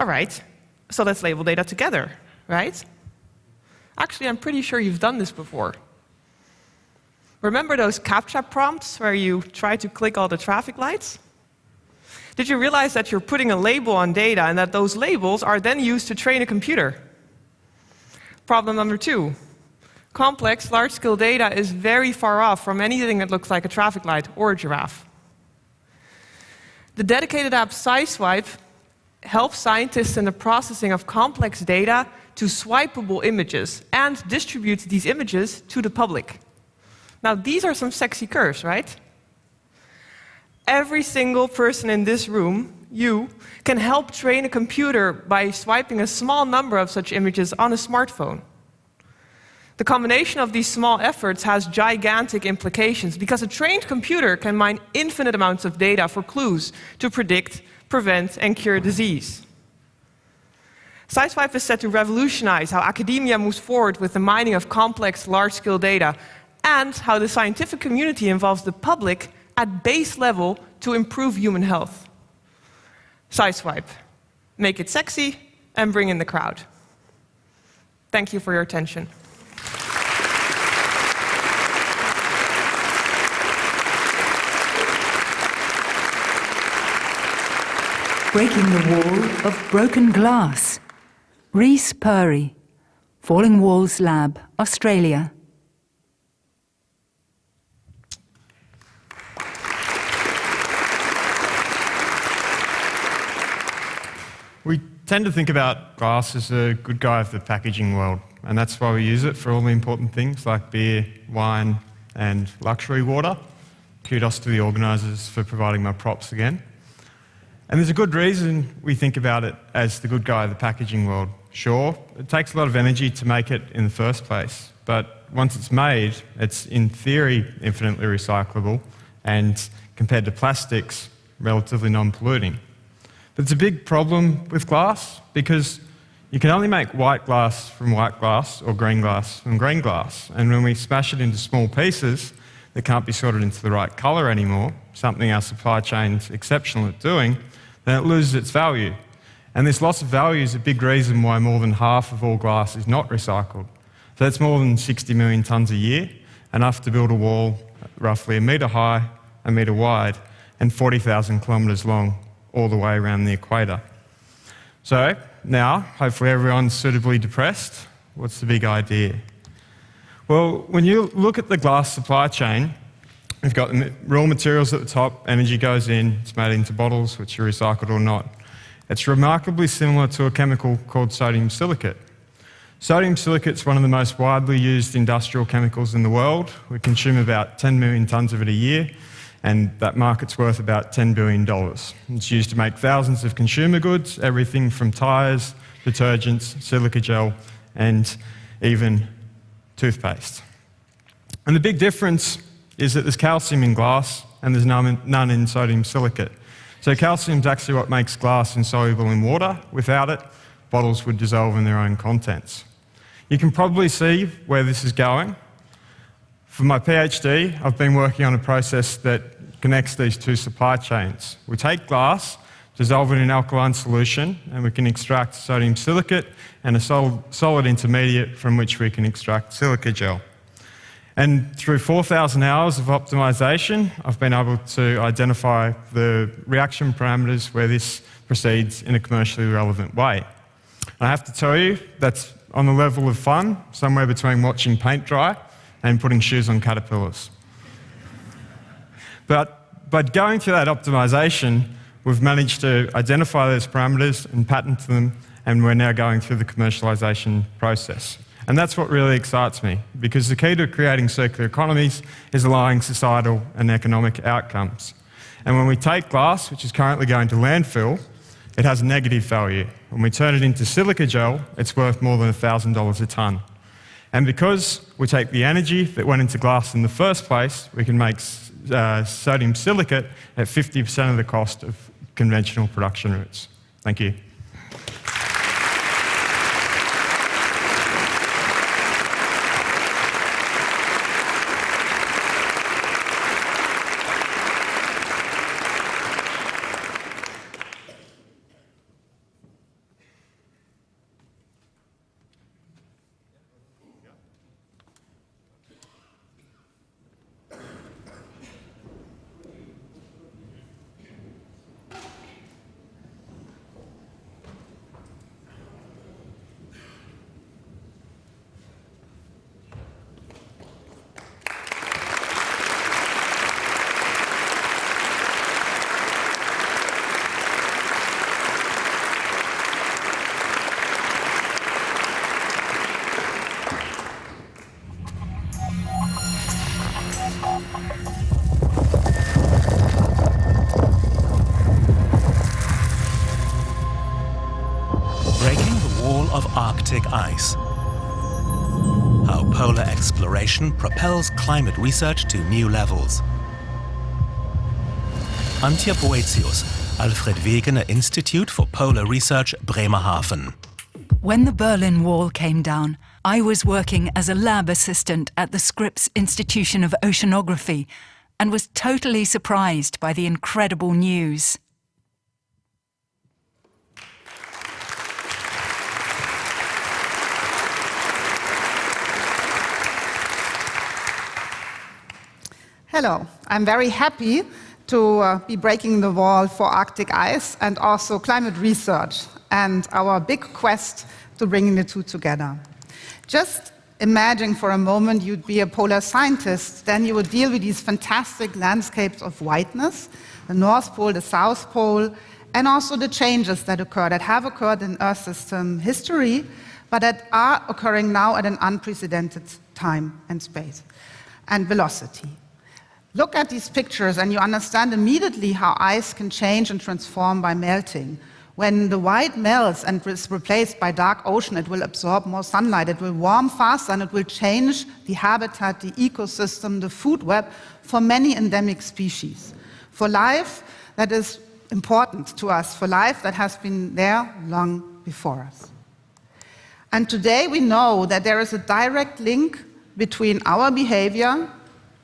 All right, so let's label data together, right? Actually, I'm pretty sure you've done this before. Remember those CAPTCHA prompts where you try to click all the traffic lights? Did you realize that you're putting a label on data and that those labels are then used to train a computer? Problem number 2. Complex, large-scale data is very far off from anything that looks like a traffic light or a giraffe. The dedicated app SciSwipe helps scientists in the processing of complex data to swipeable images and distribute these images to the public. Now, these are some sexy curves, right? Every single person in this room, you, can help train a computer by swiping a small number of such images on a smartphone. The combination of these small efforts has gigantic implications because a trained computer can mine infinite amounts of data for clues to predict, prevent, and cure disease. SciSwipe is set to revolutionize how academia moves forward with the mining of complex, large-scale data and how the scientific community involves the public at base level to improve human health. SciSwipe. Make it sexy and bring in the crowd. Thank you for your attention. Breaking the wall of broken glass. Rhys Purry, Falling Walls Lab, Australia. We tend to think about glass as a good guy of the packaging world, and that's why we use it for all the important things like beer, wine, and luxury water. Kudos to the organisers for providing my props again. And there's a good reason we think about it as the good guy of the packaging world. Sure, it takes a lot of energy to make it in the first place, but once it's made, it's in theory infinitely recyclable and, compared to plastics, relatively non-polluting. But it's a big problem with glass because you can only make white glass from white glass or green glass from green glass. And when we smash it into small pieces that can't be sorted into the right colour anymore, something our supply chain's exceptional at doing, then it loses its value. And this loss of value is a big reason why more than half of all glass is not recycled. So that's more than 60 million tonnes a year, enough to build a wall roughly 1 metre high, 1 metre wide, and 40,000 kilometres long, all the way around the equator. So now, hopefully everyone's suitably depressed. What's the big idea? Well, when you look at the glass supply chain, we've got the raw materials at the top, energy goes in, it's made into bottles, which are recycled or not. It's remarkably similar to a chemical called sodium silicate. Sodium silicate is one of the most widely used industrial chemicals in the world. We consume about 10 million tonnes of it a year, and that market's worth about $10 billion. It's used to make thousands of consumer goods, everything from tyres, detergents, silica gel, and even toothpaste. And the big difference is that there's calcium in glass and there's none in sodium silicate. So calcium is actually what makes glass insoluble in water. Without it, bottles would dissolve in their own contents. You can probably see where this is going. For my PhD, I've been working on a process that connects these two supply chains. We take glass, dissolve it in alkaline solution, and we can extract sodium silicate and a solid intermediate from which we can extract silica gel. And through 4,000 hours of optimization, I've been able to identify the reaction parameters where this proceeds in a commercially relevant way. And I have to tell you, that's on the level of fun, somewhere between watching paint dry and putting shoes on caterpillars. But going through that optimization, we've managed to identify those parameters and patent them, and we're now going through the commercialization process. And that's what really excites me, because the key to creating circular economies is aligning societal and economic outcomes. And when we take glass, which is currently going to landfill, it has negative value. When we turn it into silica gel, it's worth more than $1,000 a tonne. And because we take the energy that went into glass in the first place, we can make sodium silicate at 50% of the cost of conventional production routes. Thank you. Arctic ice. How polar exploration propels climate research to new levels. Antje Boetius, Alfred Wegener Institute for Polar Research, Bremerhaven. When the Berlin Wall came down, I was working as a lab assistant at the Scripps Institution of Oceanography and was totally surprised by the incredible news. Hello, I'm very happy to be breaking the wall for Arctic ice and also climate research and our big quest to bring the two together. Just imagine for a moment you'd be a polar scientist, then you would deal with these fantastic landscapes of whiteness, the North Pole, the South Pole, and also the changes that have occurred in Earth system history, but that are occurring now at an unprecedented time and space and velocity. Look at these pictures and you understand immediately how ice can change and transform by melting. When the white melts and is replaced by dark ocean, it will absorb more sunlight, it will warm faster, and it will change the habitat, the ecosystem, the food web for many endemic species. For life that is important to us, for life that has been there long before us. And today we know that there is a direct link between our behavior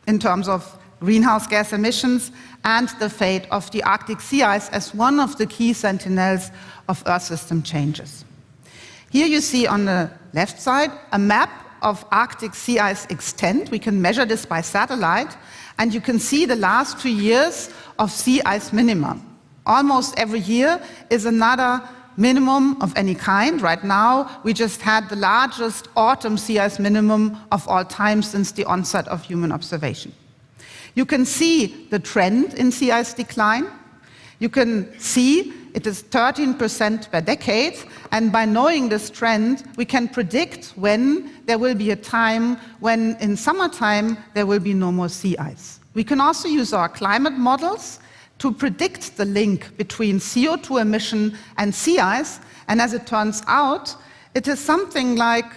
in terms of greenhouse gas emissions and the fate of the Arctic sea ice as one of the key sentinels of Earth system changes. Here you see on the left side a map of Arctic sea ice extent. We can measure this by satellite, and you can see the last 2 years of sea ice minimum. Almost every year is another minimum of any kind. Right now, we just had the largest autumn sea ice minimum of all time since the onset of human observation. You can see the trend in sea ice decline. You can see it is 13% per decade, and by knowing this trend, we can predict when there will be a time when in summertime there will be no more sea ice. We can also use our climate models to predict the link between CO2 emission and sea ice, and as it turns out, it is something like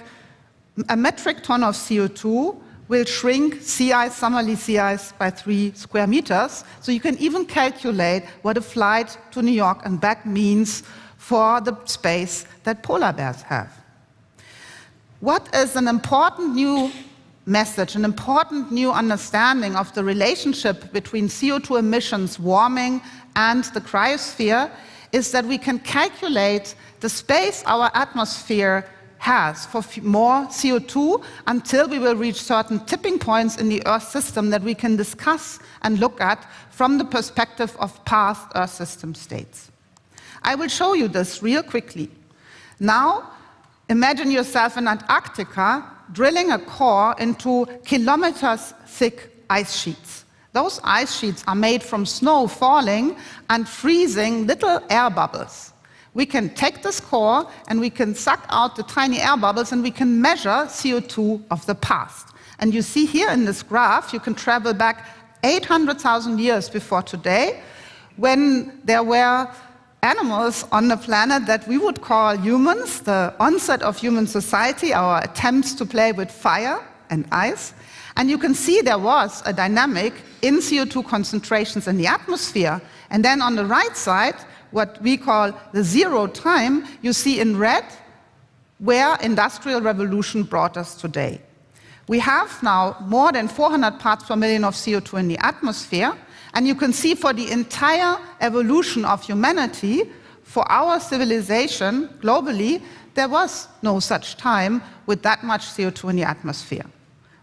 a metric ton of CO2 will shrink sea ice, summerly sea ice, by 3 square meters. So you can even calculate what a flight to New York and back means for the space that polar bears have. What is an important new message, an important new understanding of the relationship between CO2 emissions, warming, and the cryosphere is that we can calculate the space our atmosphere has for more CO2 until we will reach certain tipping points in the Earth system that we can discuss and look at from the perspective of past Earth system states. I will show you this real quickly. Now, imagine yourself in Antarctica drilling a core into kilometers thick ice sheets. Those ice sheets are made from snow falling and freezing little air bubbles. We can take this core and we can suck out the tiny air bubbles and we can measure CO2 of the past. And you see here in this graph, you can travel back 800,000 years before today, when there were animals on the planet that we would call humans, the onset of human society, our attempts to play with fire and ice. And you can see there was a dynamic in CO2 concentrations in the atmosphere. And then on the right side, what we call the zero time, you see in red where industrial revolution brought us today. We have now more than 400 parts per million of CO2 in the atmosphere, and you can see for the entire evolution of humanity, for our civilization globally, there was no such time with that much CO2 in the atmosphere.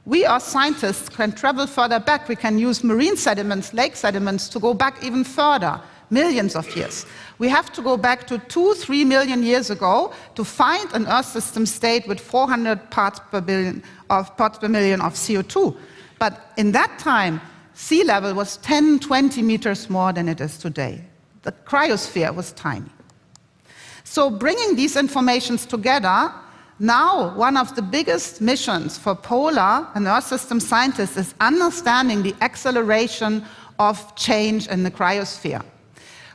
We as scientists can travel further back. We can use marine sediments, lake sediments to go back even further, millions of years. We have to go back to 2-3 million years ago to find an Earth system state with 400 parts per million of CO2. But in that time, sea level was 10-20 meters more than it is today. The cryosphere was tiny. So bringing these informations together, now one of the biggest missions for polar and Earth system scientists is understanding the acceleration of change in the cryosphere.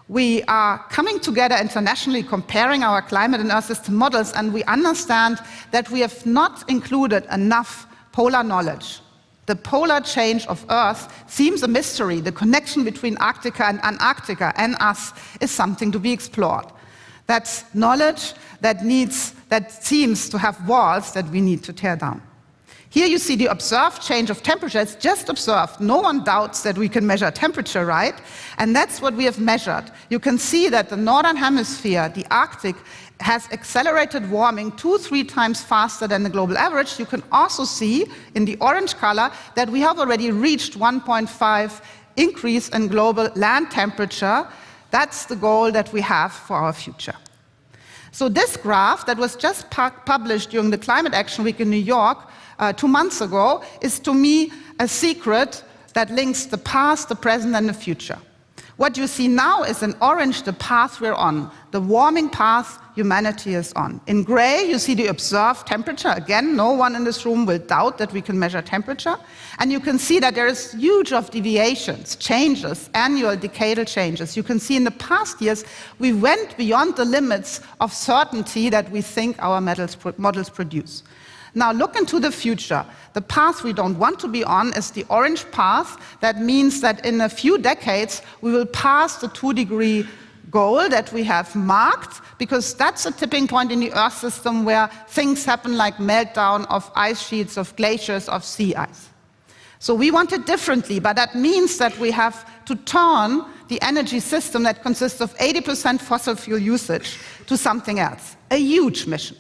We are coming together internationally, comparing our climate and Earth system models, and we understand that we have not included enough polar knowledge. The polar change of Earth seems a mystery. The connection between Arctica and Antarctica and us is something to be explored. That's knowledge that seems to have walls that we need to tear down. Here you see the observed change of temperature. It's just observed. No one doubts that we can measure temperature, right? And that's what we have measured. You can see that the northern hemisphere, the Arctic, has accelerated warming 2-3 times faster than the global average. You can also see in the orange color that we have already reached 1.5 increase in global land temperature. That's the goal that we have for our future. So this graph that was just published during the Climate Action Week in New York 2 months ago is, to me, a secret that links the past, the present, and the future. What you see now is in orange the path we're on, the warming path humanity is on. In gray, you see the observed temperature. Again, no one in this room will doubt that we can measure temperature. And you can see that there is huge of deviations, changes, annual decadal changes. You can see in the past years, we went beyond the limits of certainty that we think our models produce. Now look into the future. The path we don't want to be on is the orange path. That means that in a few decades, we will pass the 2-degree goal that we have marked, because that's a tipping point in the Earth system where things happen like meltdown of ice sheets, of glaciers, of sea ice. So we want it differently, but that means that we have to turn the energy system that consists of 80% fossil fuel usage to something else. A huge mission.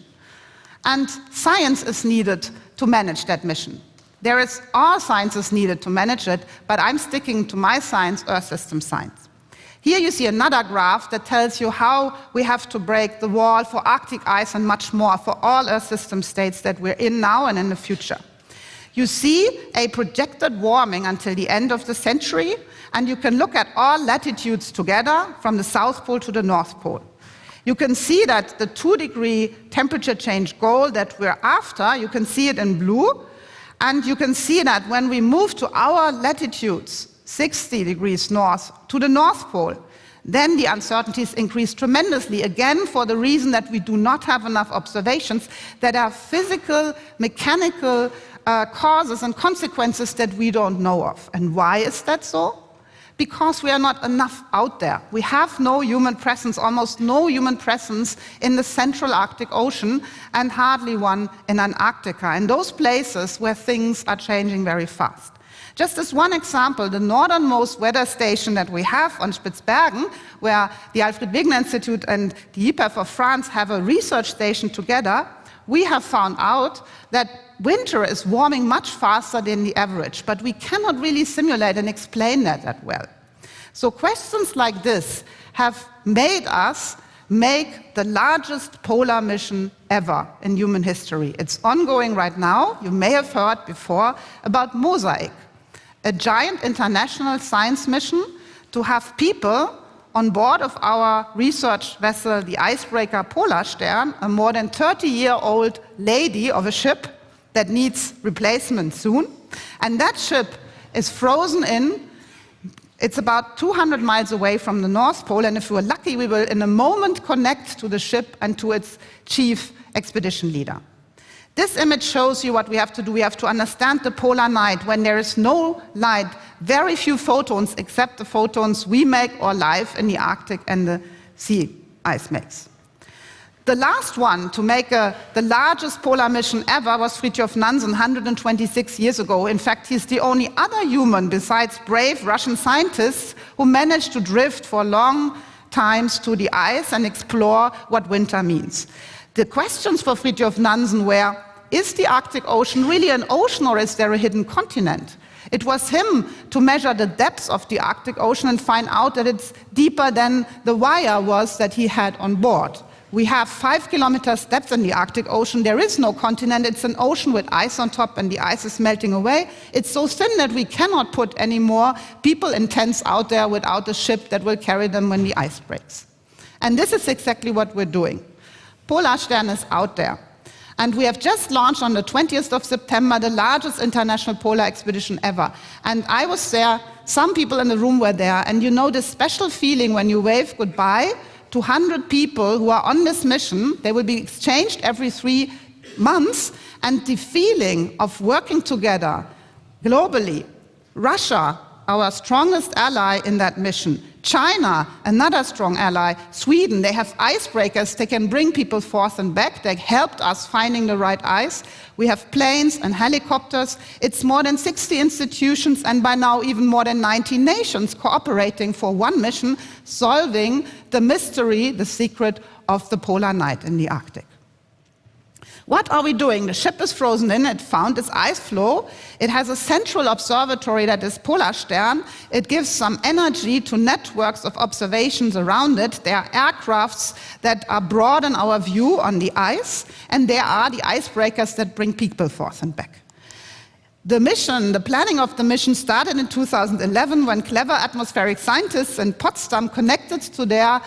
And science is needed to manage that mission. All science is needed to manage it, but I'm sticking to my science, Earth system science. Here you see another graph that tells you how we have to break the wall for Arctic ice and much more for all Earth system states that we're in now and in the future. You see a projected warming until the end of the century, and you can look at all latitudes together from the South Pole to the North Pole. You can see that the 2-degree temperature change goal that we're after, you can see it in blue, and you can see that when we move to our latitudes, 60 degrees north to the North Pole, then the uncertainties increase tremendously, again for the reason that we do not have enough observations that are physical, mechanical causes and consequences that we don't know of. And why is that so? Because we are not enough out there. We have no human presence, almost no human presence in the central Arctic Ocean, and hardly one in Antarctica, in those places where things are changing very fast. Just as one example, the northernmost weather station that we have on Spitzbergen, where the Alfred Wegener Institute and the IPEF of France have a research station together, we have found out that winter is warming much faster than the average, but we cannot really simulate and explain that well. So questions like this have made us make the largest polar mission ever in human history. It's ongoing right now. You may have heard before about Mosaic, a giant international science mission to have people on board of our research vessel, the icebreaker Polarstern, a more than 30-year-old lady of a ship that needs replacement soon. And that ship is frozen It's about 200 miles away from the North Pole, and if we're lucky, we will in a moment connect to the ship and to its chief expedition leader. This image shows you what we have to do. We have to understand the polar night when there is no light, very few photons except the photons we make or live in the Arctic and the sea ice makes. The last one to make the largest polar mission ever was Fridtjof Nansen 126 years ago. In fact, he's the only other human besides brave Russian scientists who managed to drift for long times to the ice and explore what winter means. The questions for Fridtjof Nansen were, is the Arctic Ocean really an ocean or is there a hidden continent? It was him to measure the depths of the Arctic Ocean and find out that it's deeper than the wire was that he had on board. We have 5 kilometers depth in the Arctic Ocean. There is no continent. It's an ocean with ice on top, and the ice is melting away. It's so thin that we cannot put any more people in tents out there without a ship that will carry them when the ice breaks. And this is exactly what we're doing. Polarstern is out there. And we have just launched on the 20th of September the largest international polar expedition ever. And I was there, some people in the room were there, and you know this special feeling when you wave goodbye to 100 people who are on this mission. They will be exchanged every 3 months, and the feeling of working together globally. Russia, our strongest ally in that mission. China, another strong ally. Sweden, they have icebreakers. They can bring people forth and back. They helped us finding the right ice. We have planes and helicopters. It's more than 60 institutions and by now even more than 90 nations cooperating for one mission, solving the mystery, the secret of the polar night in the Arctic. What are we doing? The ship is frozen in, it found its ice floe. It has a central observatory that is Polarstern. It gives some energy to networks of observations around it. There are aircrafts that are broaden our view on the ice, and there are the icebreakers that bring people forth and back. The mission, the planning of the mission started in 2011 when clever atmospheric scientists in Potsdam connected to their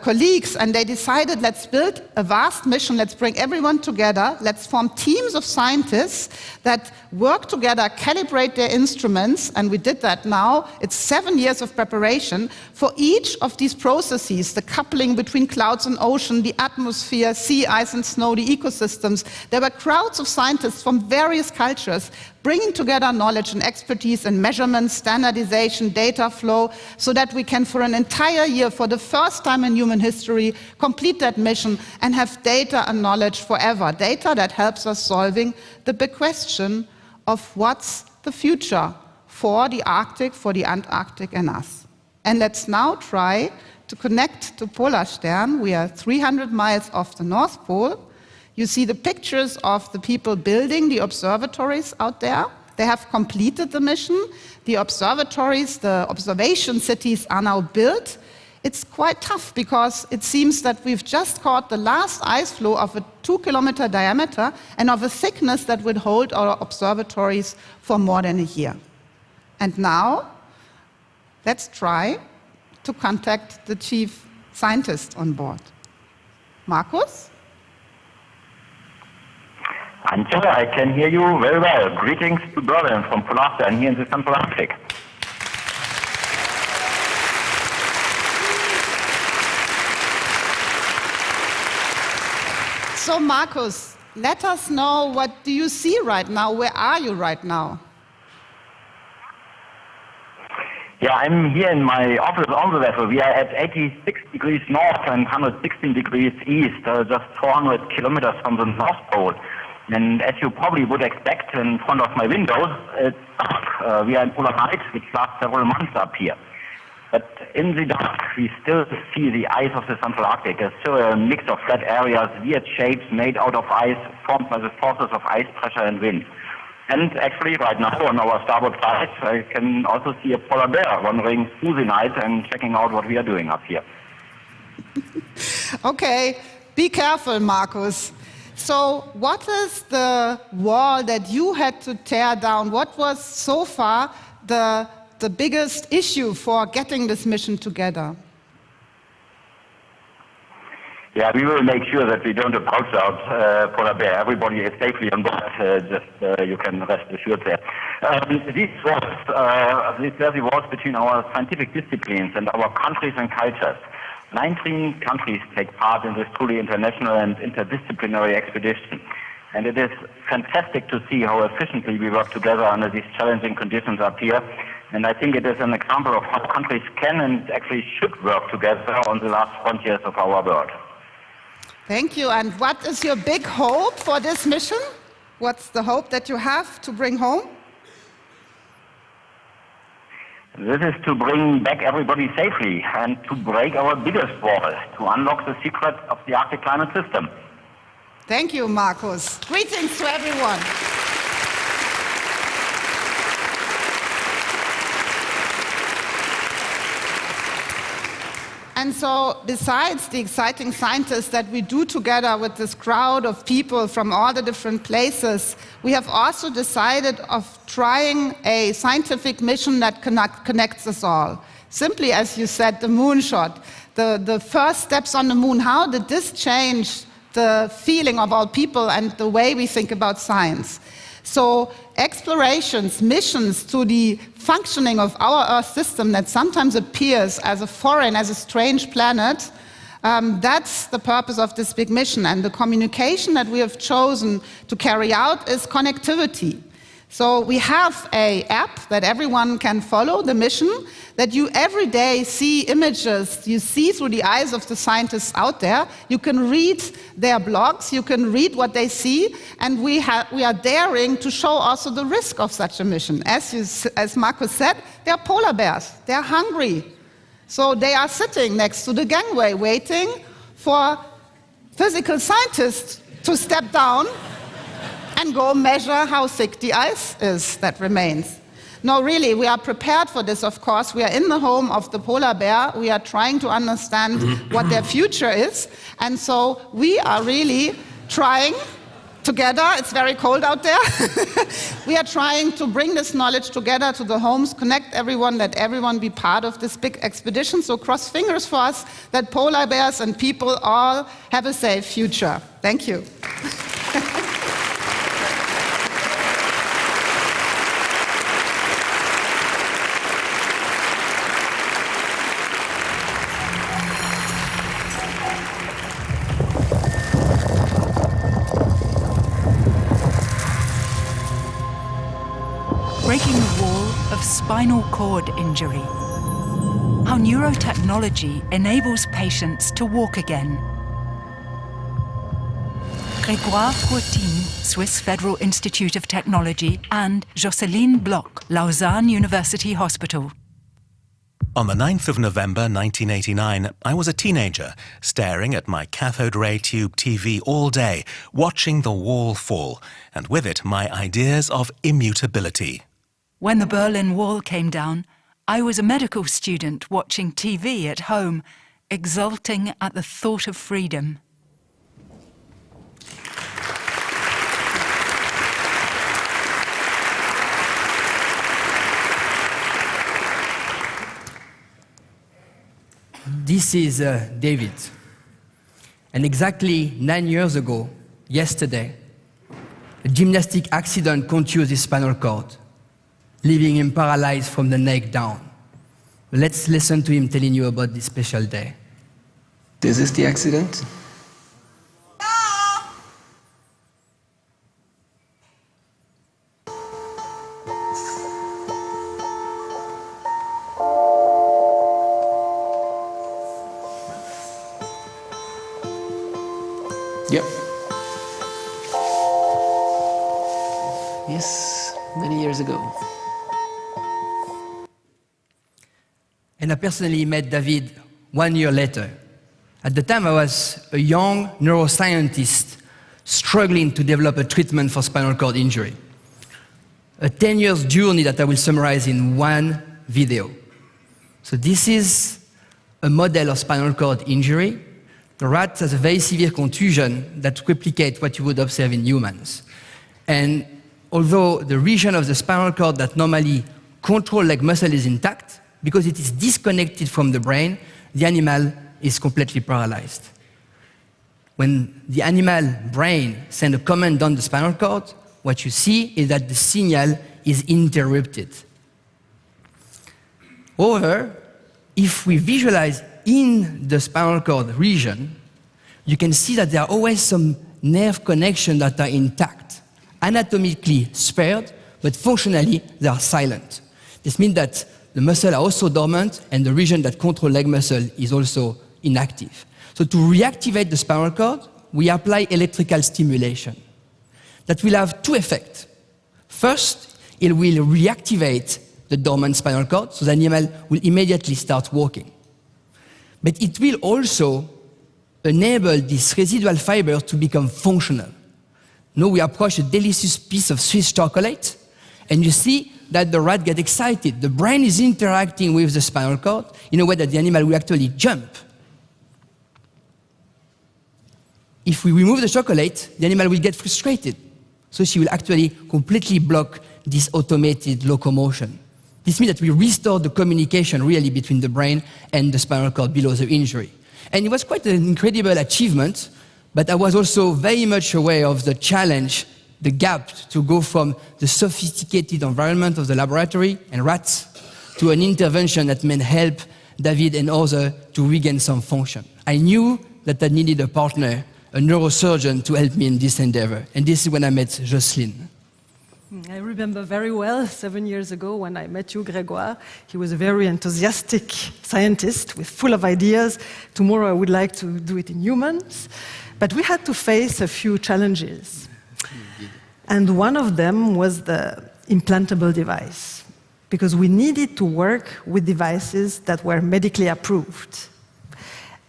colleagues, and they decided, let's build a vast mission, let's bring everyone together, let's form teams of scientists that work together, calibrate their instruments, and we did that now. It's 7 years of preparation for each of these processes, the coupling between clouds and ocean, the atmosphere, sea ice and snow, the ecosystems. There were crowds of scientists from various cultures bringing together knowledge and expertise in measurement, standardization, data flow, so that we can, for an entire year, for the first time in human history, complete that mission and have data and knowledge forever. Data that helps us solving the big question of what's the future for the Arctic, for the Antarctic and us. And let's now try to connect to Polarstern. We are 300 miles off the North Pole. You see the pictures of the people building the observatories out there. They have completed the mission. The observatories, the observation cities are now built. It's quite tough because it seems that we've just caught the last ice floe of a 2-kilometer diameter and of a thickness that would hold our observatories for more than a year. And now, let's try to contact the chief scientist on board. Markus? Antje, I can hear you very well. Greetings to Berlin from Polarstern here in the Central Arctic. So Markus, let us know, what do you see right now? Where are you right now? Yeah, I'm here in my office on the vessel. We are at 86 degrees north and 116 degrees east, just 400 kilometers from the North Pole. And as you probably would expect, in front of my window, it's dark. We are in polar night, which lasts several months up here. But in the dark, we still see the ice of the Central Arctic. It's still a mix of flat areas, weird shapes made out of ice, formed by the forces of ice pressure and wind. And actually, right now, on our starboard side, I can also see a polar bear wandering through the night and checking out what we are doing up here. Okay, be careful, Markus. So what is the wall that you had to tear down? What was so far the biggest issue for getting this mission together? Yeah, we will make sure that we don't approach our polar bear. Everybody is safely on board, you can rest assured there. These were the wars between our scientific disciplines and our countries and cultures. 19 countries take part in this truly international and interdisciplinary expedition. And it is fantastic to see how efficiently we work together under these challenging conditions up here. And I think it is an example of how countries can and actually should work together on the last frontiers of our world. Thank you. And what is your big hope for this mission? What's the hope that you have to bring home? This is to bring back everybody safely and to break our biggest wall, to unlock the secret of the Arctic climate system. Thank you, Markus. Greetings to everyone. And so, besides the exciting scientists that we do together with this crowd of people from all the different places, we have also decided of trying a scientific mission that connects us all. Simply, as you said, the moonshot, the first steps on the moon. How did this change the feeling of all people and the way we think about science? So explorations, missions to the functioning of our Earth system that sometimes appears as a foreign, as a strange planet, that's the purpose of this big mission. And the communication that we have chosen to carry out is connectivity. So we have an app that everyone can follow, the mission, that you every day see images, you see through the eyes of the scientists out there. You can read their blogs, you can read what they see, and we are daring to show also the risk of such a mission. As Markus said, they are polar bears, they are hungry. So they are sitting next to the gangway waiting for physical scientists to step down and go measure how thick the ice is that remains. No, really, we are prepared for this, of course. We are in the home of the polar bear. We are trying to understand what their future is. And so we are really trying together. It's very cold out there. We are trying to bring this knowledge together to the homes, connect everyone, let everyone be part of this big expedition. So cross fingers for us that polar bears and people all have a safe future. Thank you. Breaking the wall of spinal cord injury. How neurotechnology enables patients to walk again. Grégoire Courtine, Swiss Federal Institute of Technology, and Jocelyne Bloch, Lausanne University Hospital. On the 9th of November 1989, I was a teenager, staring at my cathode ray tube TV all day, watching the wall fall, and with it my ideas of immutability. When the Berlin Wall came down, I was a medical student watching TV at home, exulting at the thought of freedom. This is David. And exactly 9 years ago, yesterday, a gymnastic accident contused his spinal cord, leaving him paralyzed from the neck down. Let's listen to him telling you about this special day. This is the accident. Yep. Yes, many years ago. And I personally met David 1 year later. At the time, I was a young neuroscientist struggling to develop a treatment for spinal cord injury. A 10 years journey that I will summarize in one video. So this is a model of spinal cord injury. The rat has a very severe contusion that replicates what you would observe in humans. And although the region of the spinal cord that normally controls leg muscle is intact, because it is disconnected from the brain, the animal is completely paralyzed. When the animal brain sends a command down the spinal cord, what you see is that the signal is interrupted. However, if we visualize in the spinal cord region, you can see that there are always some nerve connections that are intact, anatomically spared, but functionally they are silent. This means that the muscles are also dormant and the region that controls leg muscle is also inactive. So to reactivate the spinal cord, we apply electrical stimulation. That will have two effects. First, it will reactivate the dormant spinal cord, so the animal will immediately start walking. But it will also enable this residual fiber to become functional. Now we approach a delicious piece of Swiss chocolate, and you see that the rat gets excited. The brain is interacting with the spinal cord in a way that the animal will actually jump. If we remove the chocolate, the animal will get frustrated. So she will actually completely block this automated locomotion. This means that we restore the communication really between the brain and the spinal cord below the injury. And it was quite an incredible achievement, but I was also very much aware of the challenge, the gap to go from the sophisticated environment of the laboratory and rats to an intervention that may help David and others to regain some function. I knew that I needed a partner, a neurosurgeon, to help me in this endeavor. And this is when I met Jocelyn. I remember very well 7 years ago when I met you, Grégoire. He was a very enthusiastic scientist with full of ideas. Tomorrow I would like to do it in humans. But we had to face a few challenges. And one of them was the implantable device, because we needed to work with devices that were medically approved.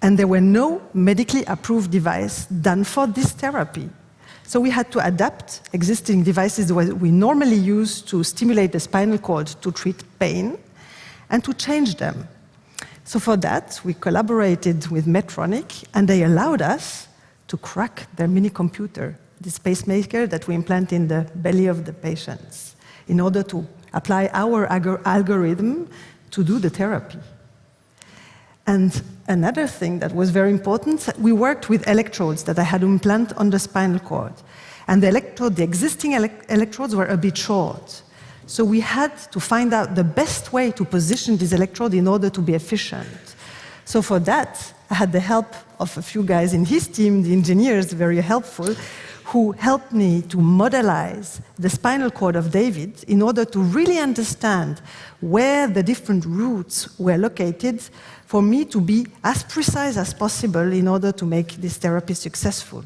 And there were no medically approved device done for this therapy. So we had to adapt existing devices that we normally use to stimulate the spinal cord to treat pain and to change them. So for that, we collaborated with Medtronic, and they allowed us to crack their mini computer, this pacemaker that we implant in the belly of the patients, in order to apply our algorithm to do the therapy. And another thing that was very important, we worked with electrodes that I had implanted on the spinal cord. And the existing electrodes were a bit short. So we had to find out the best way to position this electrode in order to be efficient. So for that, I had the help of a few guys in his team, the engineers, very helpful, who helped me to modelize the spinal cord of David in order to really understand where the different roots were located for me to be as precise as possible in order to make this therapy successful.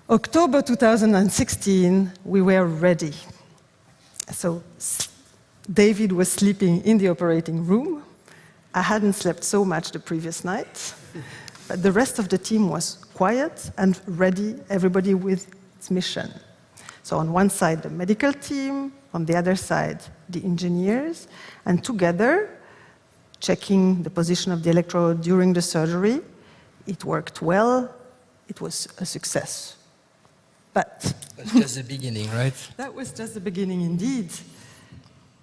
October 2016, we were ready. So David was sleeping in the operating room. I hadn't slept so much the previous night, but the rest of the team was quiet and ready, everybody with its mission. So on one side, the medical team, on the other side, the engineers, and together, checking the position of the electrode during the surgery. It worked well. It was a success. But that's just the beginning, right? That was just the beginning indeed.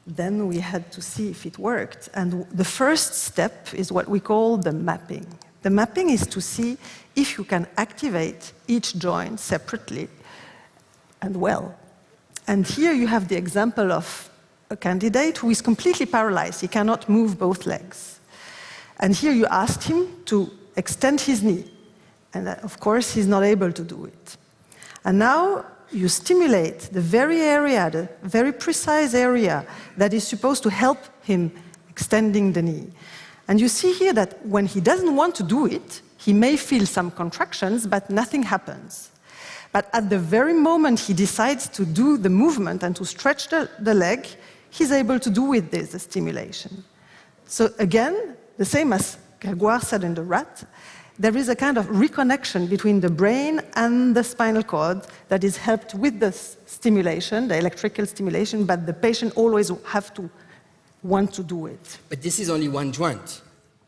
Then we had to see if it worked. And the first step is what we call the mapping. The mapping is to see if you can activate each joint separately and well. And here you have the example of a candidate who is completely paralyzed. He cannot move both legs. And here you asked him to extend his knee. And of course, he's not able to do it. And now you stimulate the very area, the very precise area that is supposed to help him extending the knee. And you see here that when he doesn't want to do it, he may feel some contractions, but nothing happens. But at the very moment he decides to do the movement and to stretch the leg, he's able to do with this the stimulation. So again, the same as Grégoire said in the rat, there is a kind of reconnection between the brain and the spinal cord that is helped with the stimulation, the electrical stimulation, but the patient always have to want to do it. But this is only one joint.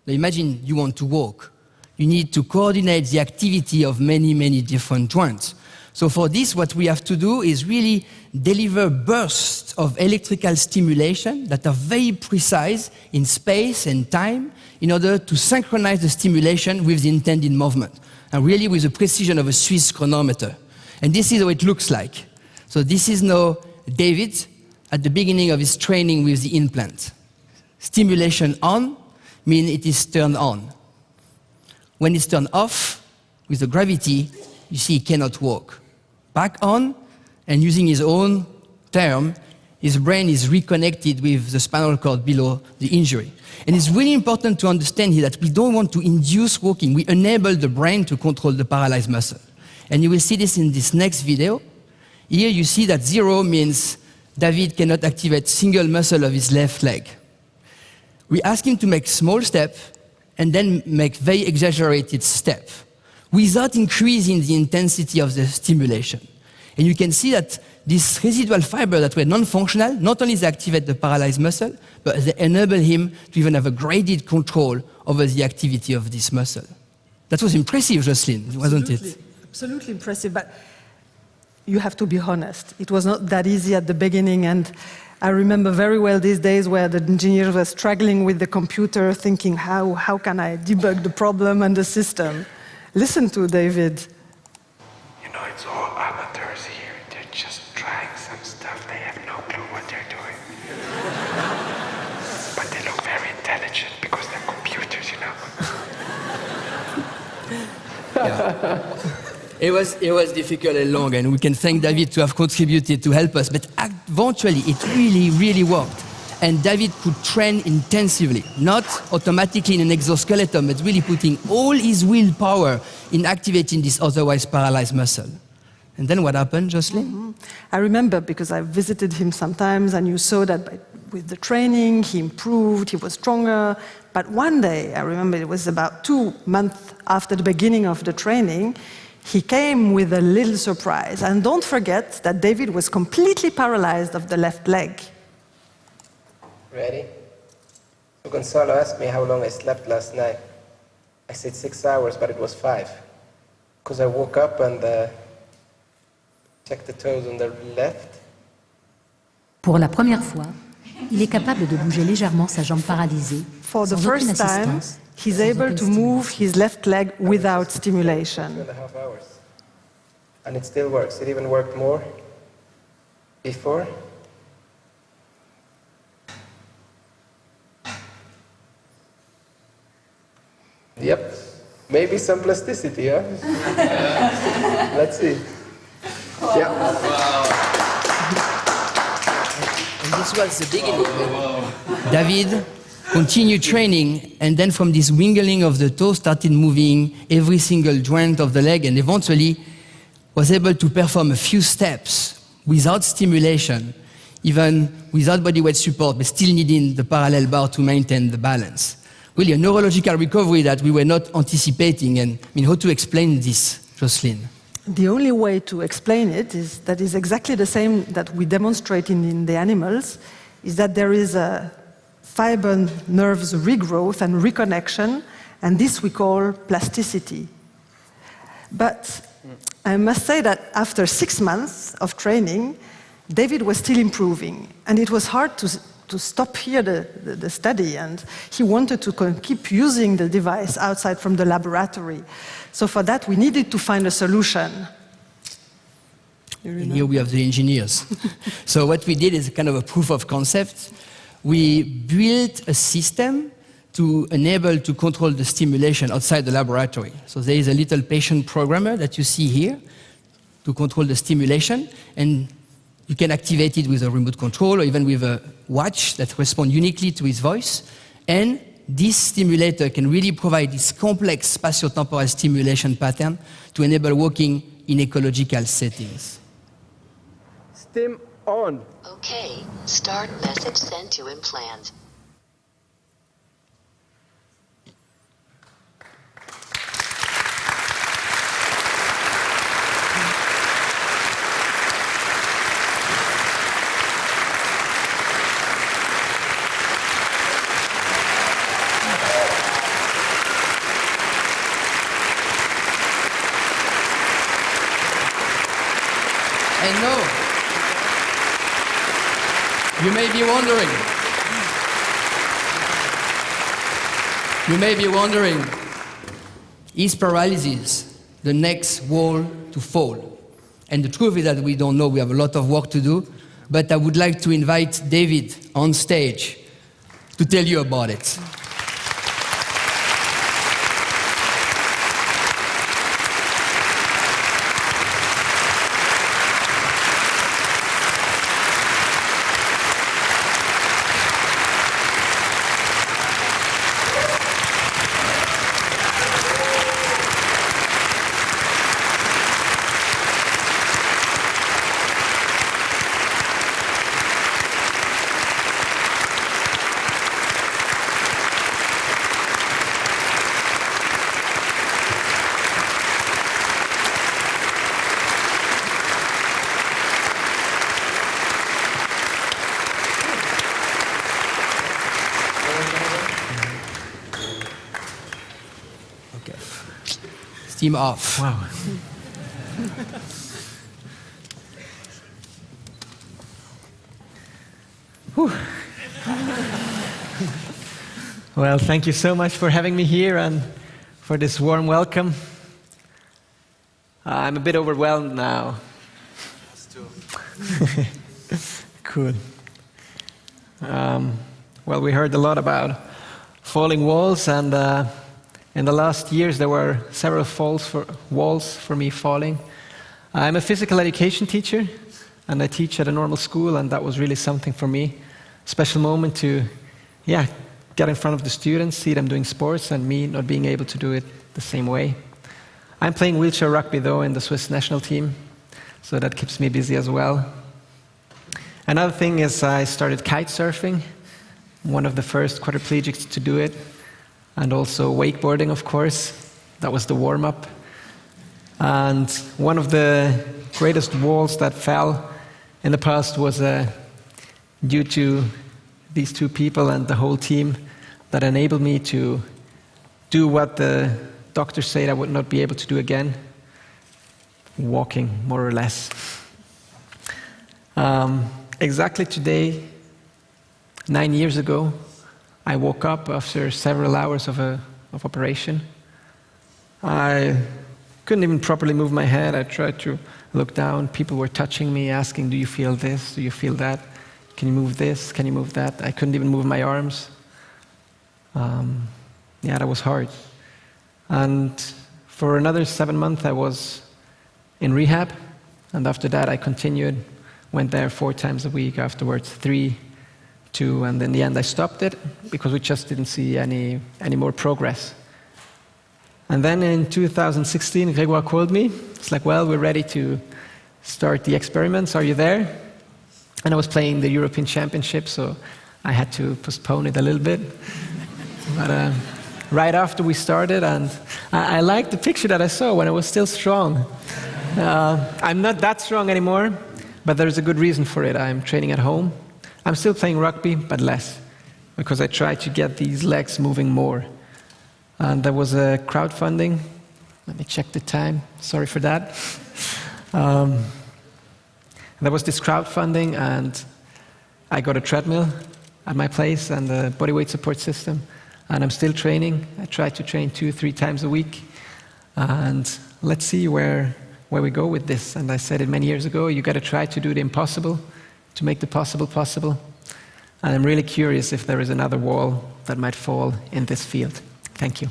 Now imagine you want to walk. You need to coordinate the activity of many, many different joints. So for this, what we have to do is really deliver bursts of electrical stimulation that are very precise in space and time in order to synchronize the stimulation with the intended movement, and really with the precision of a Swiss chronometer. And this is how it looks like. So this is now David at the beginning of his training with the implant. Stimulation on means it is turned on. When it's turned off, with the gravity, you see he cannot walk. Back on, and using his own term, his brain is reconnected with the spinal cord below the injury. And it's really important to understand here that we don't want to induce walking. We enable the brain to control the paralyzed muscle. And you will see this in this next video. Here you see that 0 means David cannot activate single muscle of his left leg. We ask him to make small step and then make very exaggerated step without increasing the intensity of the stimulation. And you can see that these residual fibers that were non-functional, not only they activate the paralyzed muscle, but they enable him to even have a graded control over the activity of this muscle. That was impressive, Jocelyn, wasn't it? Absolutely impressive, but you have to be honest. It was not that easy at the beginning, and I remember very well these days where the engineers were struggling with the computer, thinking, how can I debug the problem and the system? Listen to David. You know, it's all amateurs here. They're just trying some stuff. They have no clue what they're doing. But they look very intelligent because they're computers, you know. Yeah. It was difficult and long, and we can thank David to have contributed to help us, but eventually it really worked. And David could train intensively, not automatically in an exoskeleton, but really putting all his willpower in activating this otherwise paralyzed muscle. And then what happened, Jocelyn? Mm-hmm. I remember because I visited him sometimes, and you saw that with the training, he improved, he was stronger. But one day, I remember it was about 2 months after the beginning of the training, he came with a little surprise. And don't forget that David was completely paralyzed of the left leg. Ready? So Gonzalo asked me how long I slept last night. I said 6 hours, but it was 5. Because I woke up and checked the toes on the left. Pour la première fois, il est capable de bouger légèrement sa jambe paralysée. For the first time, he's able to move his left leg without stimulation. 2.5 hours. And it still works. It even worked more before. Yep. Maybe some plasticity, huh? Let's see. Yeah. And this was the beginning. David continued training, and then from this wiggling of the toe started moving every single joint of the leg, and eventually was able to perform a few steps without stimulation, even without body weight support, but still needing the parallel bar to maintain the balance. Really a neurological recovery that we were not anticipating. And I mean, how to explain this, Jocelyn? The only way to explain it is that is exactly the same that we demonstrate in the animals, is that there is a fiber nerves regrowth and reconnection, and this we call plasticity. But I must say that after 6 months of training, David was still improving, and it was hard to stop here the study, and he wanted to keep using the device outside from the laboratory. So for that, we needed to find a solution. And here we have the engineers. So what we did is kind of a proof of concept. We built a system to enable to control the stimulation outside the laboratory. So there is a little patient programmer that you see here to control the stimulation, and you can activate it with a remote control or even with a watch that responds uniquely to his voice. And this stimulator can really provide this complex spatiotemporal stimulation pattern to enable walking in ecological settings. Stim on. Okay, start message sent to implant. And no, you may be wondering, is paralysis the next wall to fall? And the truth is that we don't know. We have a lot of work to do. but I would like to invite David on stage to tell you about it. Steam off. Wow. Well, thank you so much for having me here and for this warm welcome. I'm a bit overwhelmed now. Us too. Cool. Well, we heard a lot about falling walls, and in the last years there were several walls for me falling. I'm a physical education teacher, and I teach at a normal school, and that was really something for me. Special moment to, get in front of the students, see them doing sports, and me not being able to do it the same way. I'm playing wheelchair rugby, though, in the Swiss national team, so that keeps me busy as well. Another thing is I started kite surfing, one of the first quadriplegics to do it, and also wakeboarding, of course. That was the warm-up. And one of the greatest walls that fell in the past was due to these two people and the whole team that enabled me to do what the doctors said I would not be able to do again, walking, more or less. Exactly today, 9 years ago, I woke up after several hours of operation. I couldn't even properly move my head. I tried to look down. People were touching me, asking, do you feel this? Do you feel that? Can you move this? Can you move that? I couldn't even move my arms. That was hard. And for another 7 months, I was in rehab. And after that, I continued, went there 4 times a week, afterwards 3, 2, and in the end, I stopped it because we just didn't see any more progress. And then in 2016, Grégoire called me. It's like, well, we're ready to start the experiments. Are you there? And I was playing the European Championship, so I had to postpone it a little bit. But right after we started, and I liked the picture that I saw when I was still strong. I'm not that strong anymore, but there's a good reason for it. I'm training at home. I'm still playing rugby, but less, because I try to get these legs moving more. And there was a crowdfunding. Let me check the time. Sorry for that. There was this crowdfunding, and I got a treadmill at my place and a bodyweight support system. And I'm still training. I try to train 2-3 times a week. And let's see where we go with this. And I said it many years ago, you got to try to do the impossible to make the possible possible. And I'm really curious if there is another wall that might fall in this field. Thank you.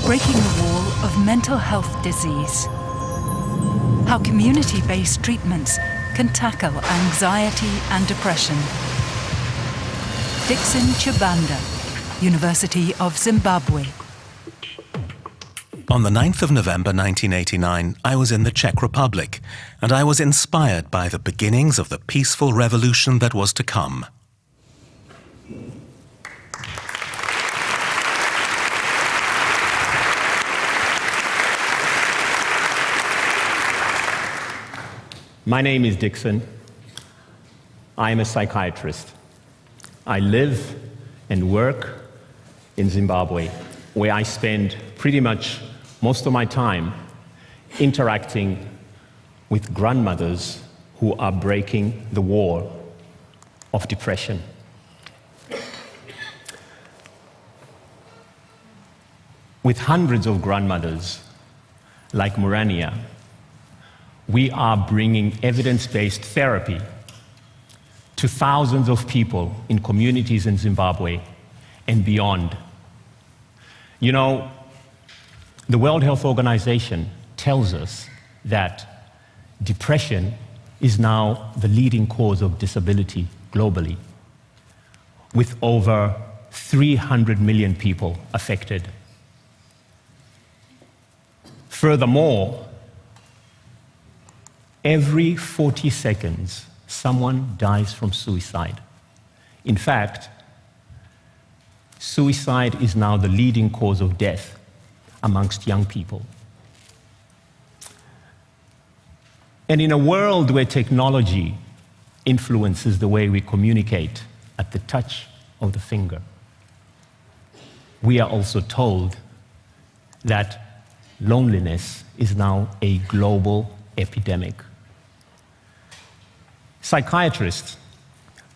Breaking the wall of mental health disease. How community-based treatments can tackle anxiety and depression. Dixon Chibanda, University of Zimbabwe. On the 9th of November 1989, I was in the Czech Republic, and I was inspired by the beginnings of the peaceful revolution that was to come. My name is Dixon. I am a psychiatrist. I live and work in Zimbabwe, where I spend pretty much most of my time interacting with grandmothers who are breaking the wall of depression. With hundreds of grandmothers like Murania, we are bringing evidence-based therapy to thousands of people in communities in Zimbabwe and beyond. You know, the World Health Organization tells us that depression is now the leading cause of disability globally, with over 300 million people affected. Furthermore, every 40 seconds, someone dies from suicide. In fact, suicide is now the leading cause of death amongst young people. And in a world where technology influences the way we communicate at the touch of the finger, we are also told that loneliness is now a global epidemic. Psychiatrists,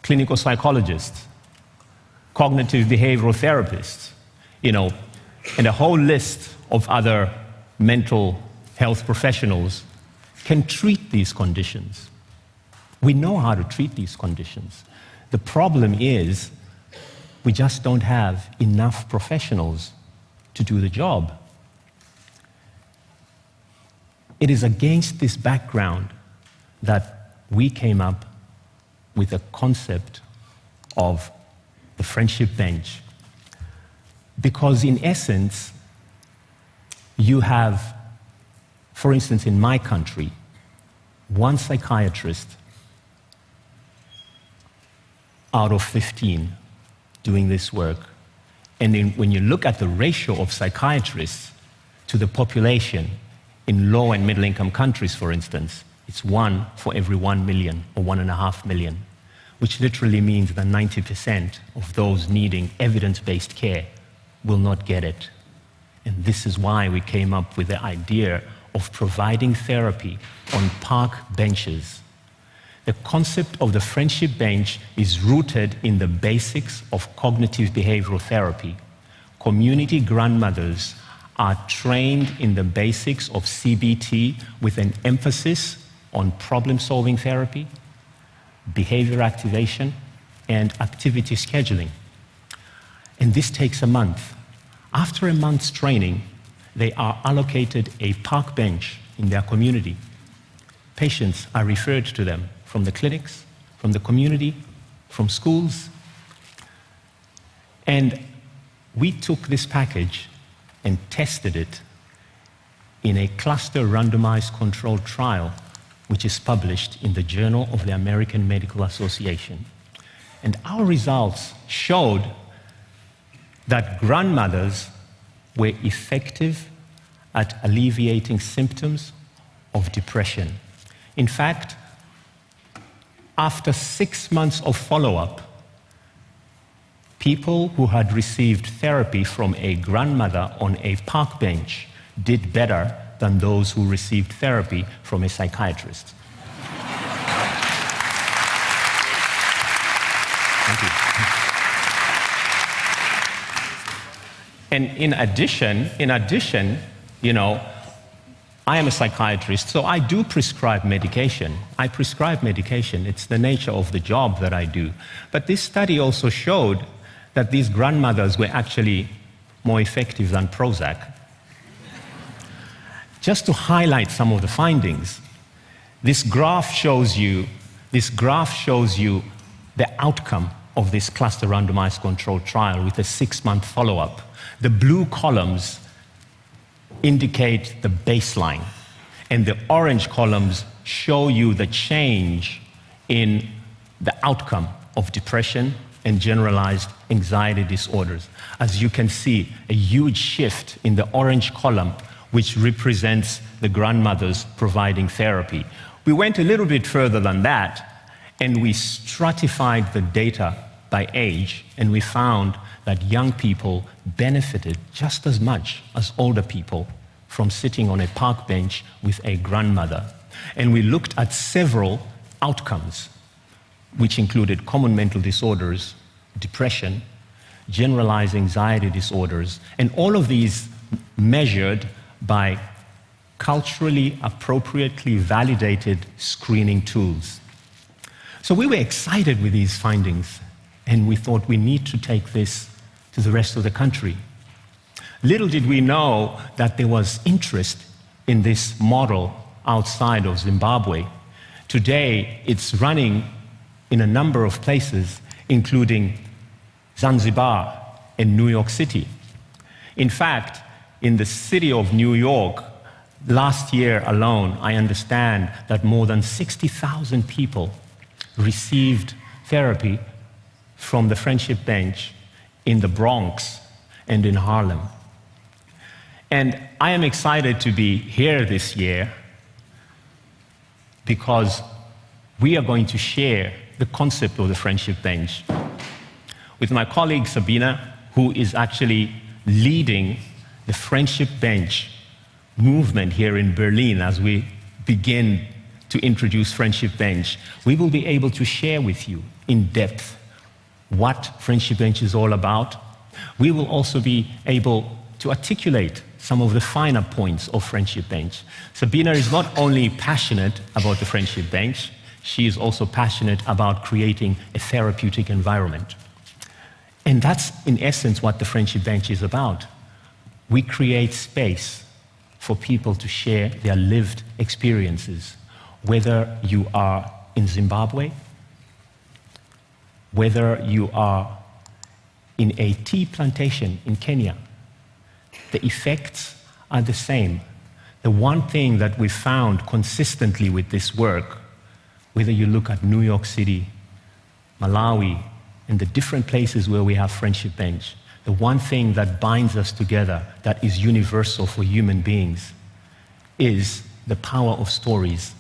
clinical psychologists, cognitive behavioral therapists, and a whole list of other mental health professionals can treat these conditions. We know how to treat these conditions. The problem is we just don't have enough professionals to do the job. It is against this background that we came up with a concept of the friendship bench. Because in essence, you have, for instance, in my country, one psychiatrist out of 15 doing this work. And then when you look at the ratio of psychiatrists to the population in low and middle income countries, for instance, it's 1 for every 1 million or 1.5 million, which literally means that 90% of those needing evidence-based care will not get it. And this is why we came up with the idea of providing therapy on park benches. The concept of the friendship bench is rooted in the basics of cognitive behavioral therapy. Community grandmothers are trained in the basics of CBT with an emphasis on problem-solving therapy, behavior activation, and activity scheduling. And this takes a month. After a month's training, they are allocated a park bench in their community. Patients are referred to them from the clinics, from the community, from schools. And we took this package and tested it in a cluster randomized controlled trial, which is published in the Journal of the American Medical Association. And our results showed that grandmothers were effective at alleviating symptoms of depression. In fact, after 6 months of follow-up, people who had received therapy from a grandmother on a park bench did better than those who received therapy from a psychiatrist. Thank you. And in addition, I am a psychiatrist, so I do prescribe medication. I prescribe medication. It's the nature of the job that I do. But this study also showed that these grandmothers were actually more effective than Prozac. Just to highlight some of the findings, this graph shows you the outcome of this cluster randomized controlled trial with a 6-month follow-up. The blue columns indicate the baseline, and the orange columns show you the change in the outcome of depression and generalized anxiety disorders. As you can see, a huge shift in the orange column, which represents the grandmothers providing therapy. We went a little bit further than that, and we stratified the data by age, and we found that young people benefited just as much as older people from sitting on a park bench with a grandmother. And we looked at several outcomes, which included common mental disorders, depression, generalized anxiety disorders, and all of these measured by culturally appropriately validated screening tools. So we were excited with these findings, and we thought we need to take this to the rest of the country. Little did we know that there was interest in this model outside of Zimbabwe. Today, it's running in a number of places, including Zanzibar and New York City. In fact, in the city of New York, last year alone, I understand that more than 60,000 people received therapy from the Friendship Bench in the Bronx and in Harlem. And I am excited to be here this year because we are going to share the concept of the Friendship Bench with my colleague Sabina, who is actually leading the Friendship Bench movement here in Berlin as we begin to introduce Friendship Bench. We will be able to share with you in depth what Friendship Bench is all about. We will also be able to articulate some of the finer points of Friendship Bench. Sabina is not only passionate about the Friendship Bench, she is also passionate about creating a therapeutic environment. And that's, in essence, what the Friendship Bench is about. We create space for people to share their lived experiences, whether you are in Zimbabwe, whether you are in a tea plantation in Kenya. The effects are the same. The one thing that we found consistently with this work, whether you look at New York City, Malawi, and the different places where we have Friendship Bench, the one thing that binds us together, that is universal for human beings, is the power of stories.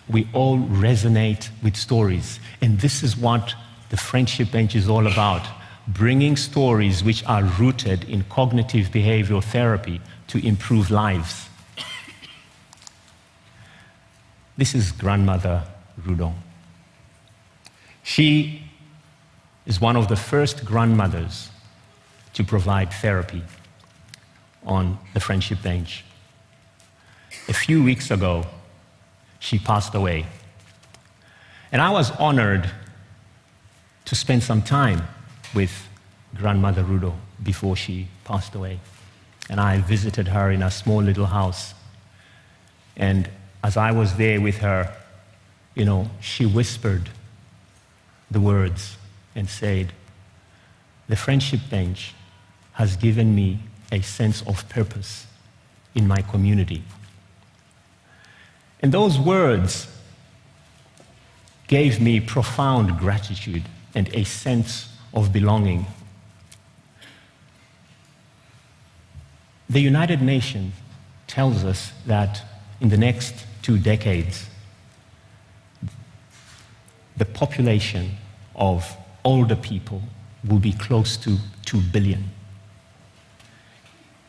We all resonate with stories, and this is what the Friendship Bench is all about, bringing stories which are rooted in cognitive behavioral therapy to improve lives. This is grandmother Rudong. She is one of the first grandmothers to provide therapy on the Friendship Bench. A few weeks ago, she passed away. And I was honored to spend some time with grandmother Rudo before she passed away. And I visited her in a small little house. And as I was there with her, you know, she whispered the words and said, "The Friendship Bench has given me a sense of purpose in my community." And those words gave me profound gratitude and a sense of belonging. The United Nations tells us that in the next 2 decades, the population of older people will be close to 2 billion.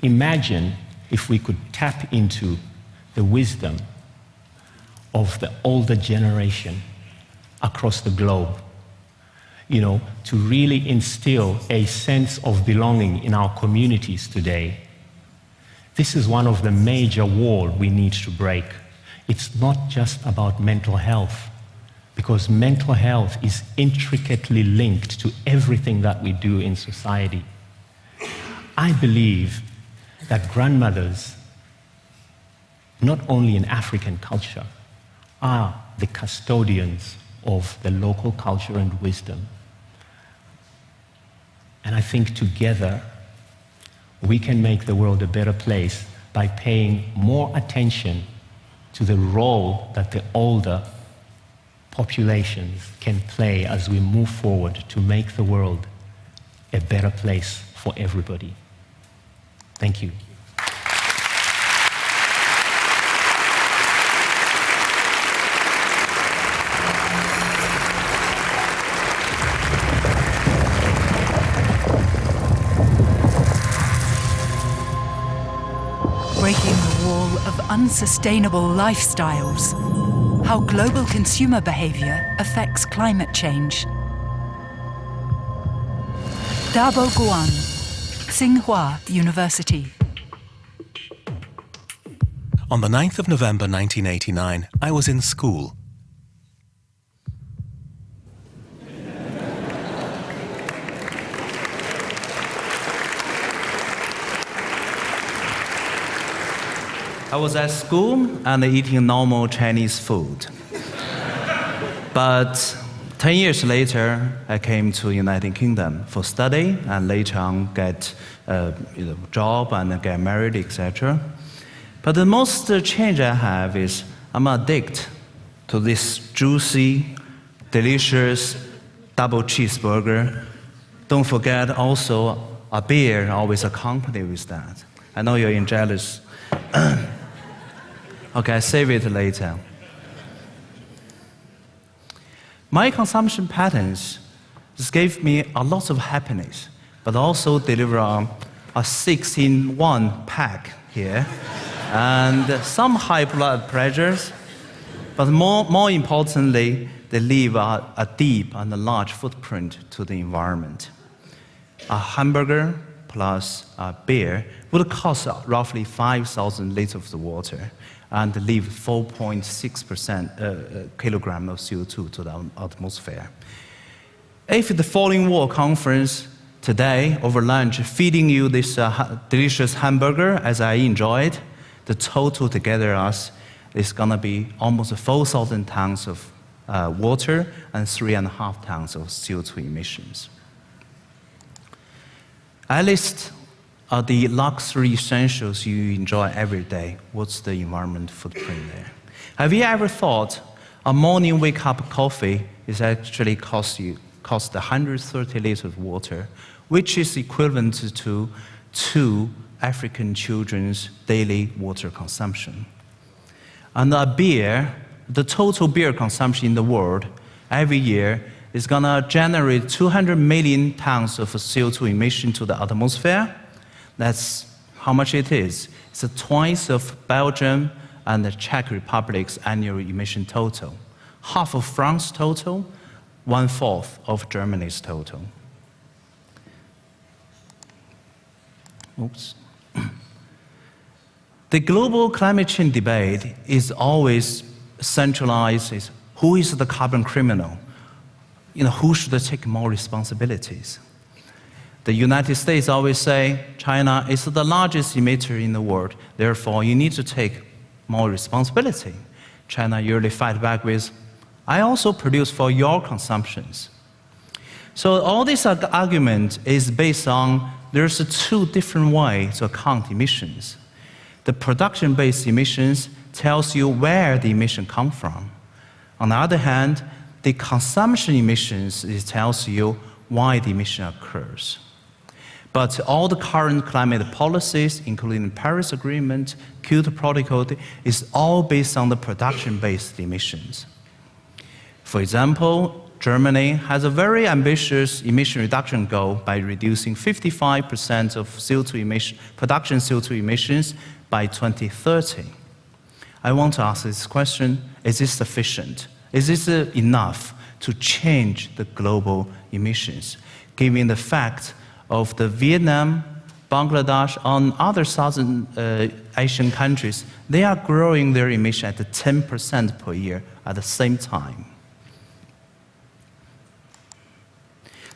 Imagine if we could tap into the wisdom of the older generation across the globe, you know, to really instill a sense of belonging in our communities today. This is one of the major walls we need to break. It's not just about mental health, because mental health is intricately linked to everything that we do in society. I believe that grandmothers, not only in African culture, are the custodians of the local culture and wisdom. And I think together we can make the world a better place by paying more attention to the role that the older populations can play as we move forward to make the world a better place for everybody. Thank you. Breaking the wall of unsustainable lifestyles. How global consumer behavior affects climate change. Dabo Guan, Tsinghua University. On the 9th of November 1989, I was in school. I was at school and eating normal Chinese food. But 10 years later, I came to United Kingdom for study and later on get a job and get married, etc. But the most change I have is I'm addicted to this juicy, delicious double cheeseburger. Don't forget also a beer always accompanied with that. I know you're jealous. Okay, I save it later. My consumption patterns just gave me a lot of happiness, but also deliver a 6-in-1 pack here, and some high blood pressures, but more importantly, they leave a deep and a large footprint to the environment. A hamburger plus a beer would cost roughly 5,000 liters of water and leave 4.6% kilogram of CO2 to the atmosphere. If the Falling Wall conference today over lunch feeding you this delicious hamburger as I enjoyed, the total together is gonna be almost 4,000 tons of water and 3.5 tons of CO2 emissions. I list the luxury essentials you enjoy every day. What's the environment footprint there? Have you ever thought a morning wake-up coffee is actually cost 130 liters of water, which is equivalent to 2 African children's daily water consumption? And a beer, the total beer consumption in the world every year is gonna generate 200 million tons of CO2 emission to the atmosphere. That's how much it is. It's twice of Belgium and the Czech Republic's annual emission total. Half of France total, 1/4 of Germany's total. Oops. The global climate change debate is always centralized as who is the carbon criminal? Who should take more responsibilities? The United States always say China is the largest emitter in the world, therefore you need to take more responsibility. China usually fight back with, I also produce for your consumptions. So all this argument is based on there's 2 different ways to account emissions. The production-based emissions tells you where the emission comes from. On the other hand, the consumption emissions tells you why the emission occurs. But all the current climate policies, including the Paris Agreement, Kyoto Protocol, is all based on the production-based emissions. For example, Germany has a very ambitious emission reduction goal by reducing 55% of production CO2 emissions by 2030. I want to ask this question, is this sufficient? Is this enough to change the global emissions, given the fact of the Vietnam, Bangladesh, and other Southern Asian countries, they are growing their emission at 10% per year at the same time.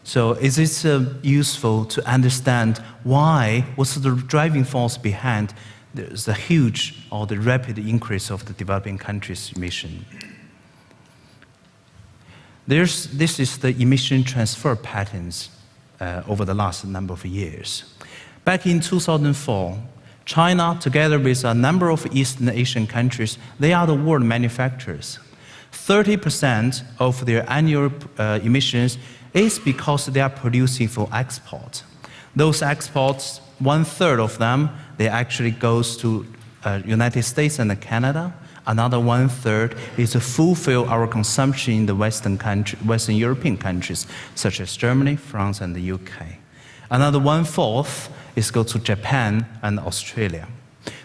So is it useful to understand what's the driving force behind the huge or the rapid increase of the developing countries' emission? This is the emission transfer patterns over the last number of years. Back in 2004, China, together with a number of Eastern Asian countries, they are the world manufacturers. 30% of their annual emissions is because they are producing for export. Those exports, 1/3 of them, they actually goes to United States and Canada. Another 1/3 is to fulfill our consumption in the Western European countries, such as Germany, France, and the UK. Another 1/4 is go to Japan and Australia.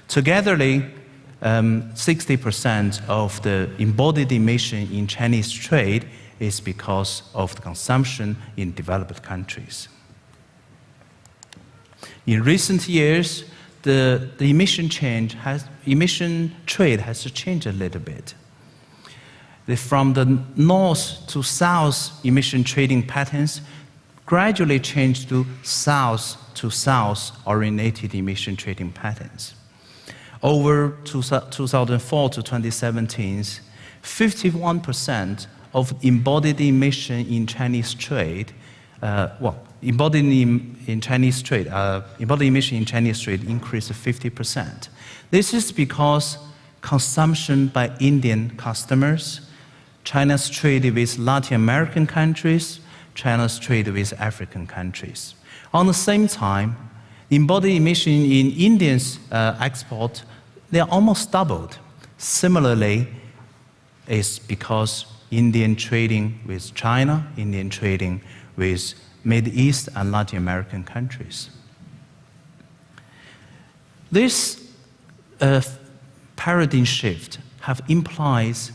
Togetherly, 60% of the embodied emission in Chinese trade is because of the consumption in developed countries. In recent years, the emission trade has changed a little bit. From the north to south emission trading patterns gradually changed to south oriented emission trading patterns. Over 2004 to 2017, 51% of embodied emission in Chinese trade, embodied emission in Chinese trade increased 50%. This is because consumption by Indian customers, China's trade with Latin American countries, China's trade with African countries. On the same time, embodied emission in Indians' export, they are almost doubled. Similarly, it's because Indian trading with China, Indian trading with Middle East and Latin American countries. This paradigm shift implies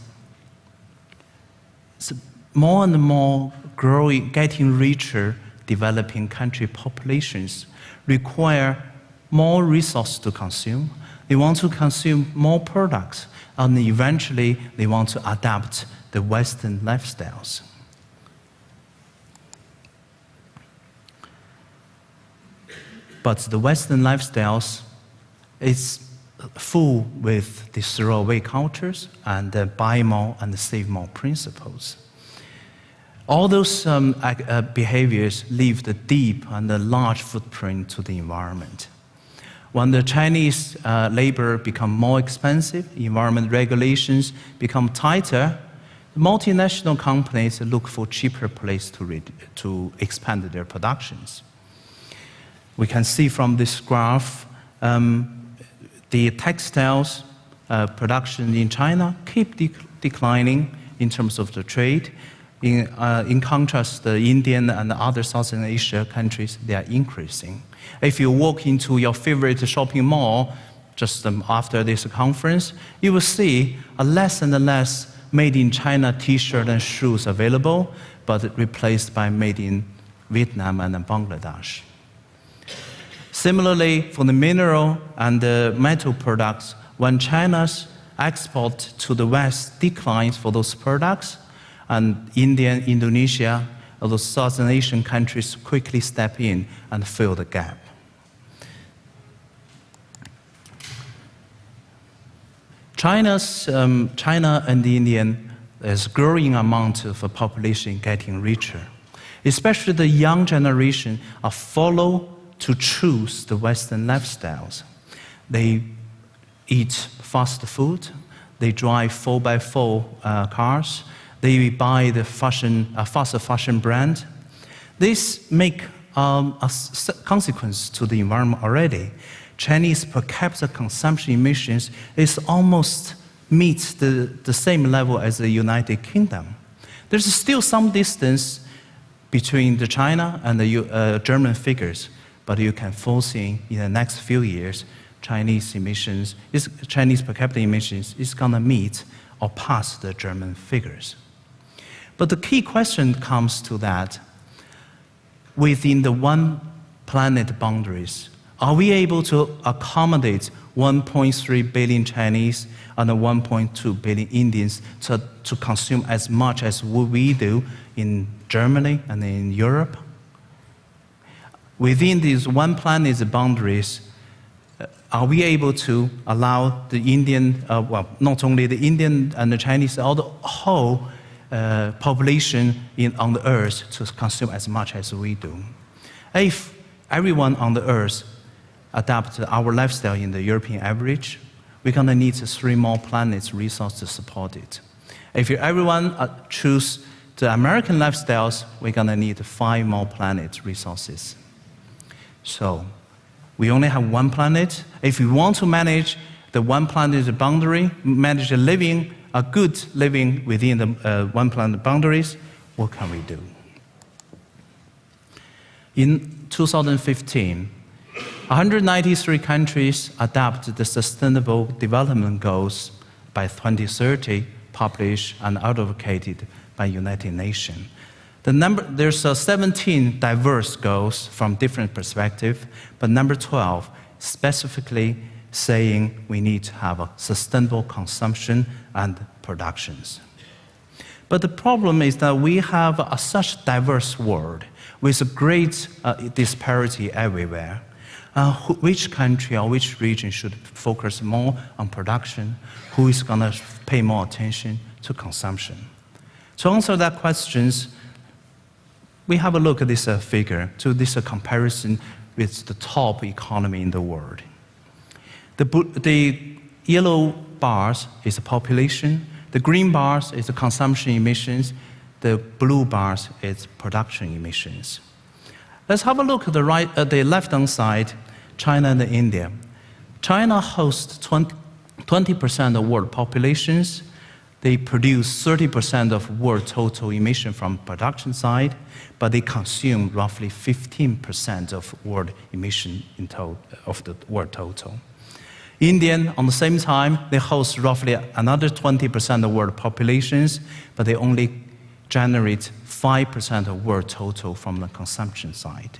more and more growing, getting richer developing country populations require more resources to consume. They want to consume more products, and eventually they want to adapt the Western lifestyles. But the Western lifestyles is full with the throwaway cultures and the buy more and save more principles. All those behaviors leave a deep and a large footprint to the environment. When the Chinese labor become more expensive, environment regulations become tighter, multinational companies look for cheaper places to expand their productions. We can see from this graph, the textiles production in China keep declining in terms of the trade. In contrast, the Indian and other Southern Asia countries, they are increasing. If you walk into your favorite shopping mall just after this conference, you will see less and less made in China t-shirt and shoes available, but replaced by made in Vietnam and Bangladesh. Similarly, for the mineral and the metal products, when China's export to the West declines for those products, and India, Indonesia, or those Southern Asian countries quickly step in and fill the gap. China and India, there's growing amount of a population getting richer. Especially the young generation are follow to choose the Western lifestyles. They eat fast food, they drive 4x4 cars, they buy the fast fashion brand. This make a consequence to the environment already. Chinese per capita consumption emissions is almost meets the same level as the United Kingdom. There's still some distance between the China and the German figures, but you can foresee in the next few years, Chinese per capita emissions is gonna meet or pass the German figures. But the key question comes to that, within the one planet boundaries, are we able to accommodate 1.3 billion Chinese and 1.2 billion Indians to consume as much as what we do in Germany and in Europe? Within these one planet's boundaries, are we able to allow the Indian, not only the Indian and the Chinese, all the whole population on the earth to consume as much as we do? If everyone on the earth adapt our lifestyle in the European average, we're going to need 3 more planets' resources to support it. If everyone choose the American lifestyles, we're going to need 5 more planets' resources. So we only have 1 planet. If we want to manage the 1 planet boundary, manage a good living within the 1 planet boundaries, what can we do? In 2015, 193 countries adopted the Sustainable Development Goals by 2030, published and advocated by United Nations. There's 17 diverse goals from different perspectives, but number 12 specifically saying we need to have a sustainable consumption and productions. But the problem is that we have such diverse world with a great disparity everywhere. Which country or which region should focus more on production? Who is going to pay more attention to consumption? To answer that questions, we have a look at this figure, to this comparison with the top economy in the world. The yellow bars is the population, the green bars is the consumption emissions, the blue bars is production emissions. Let's have a look at the left-hand side, China and India. China hosts 20% of world populations. They produce 30% of world total emission from production side, but they consume roughly 15% of world emission of the world total. India, on the same time, they host roughly another 20% of world populations, but they only generate 5% of world total from the consumption side.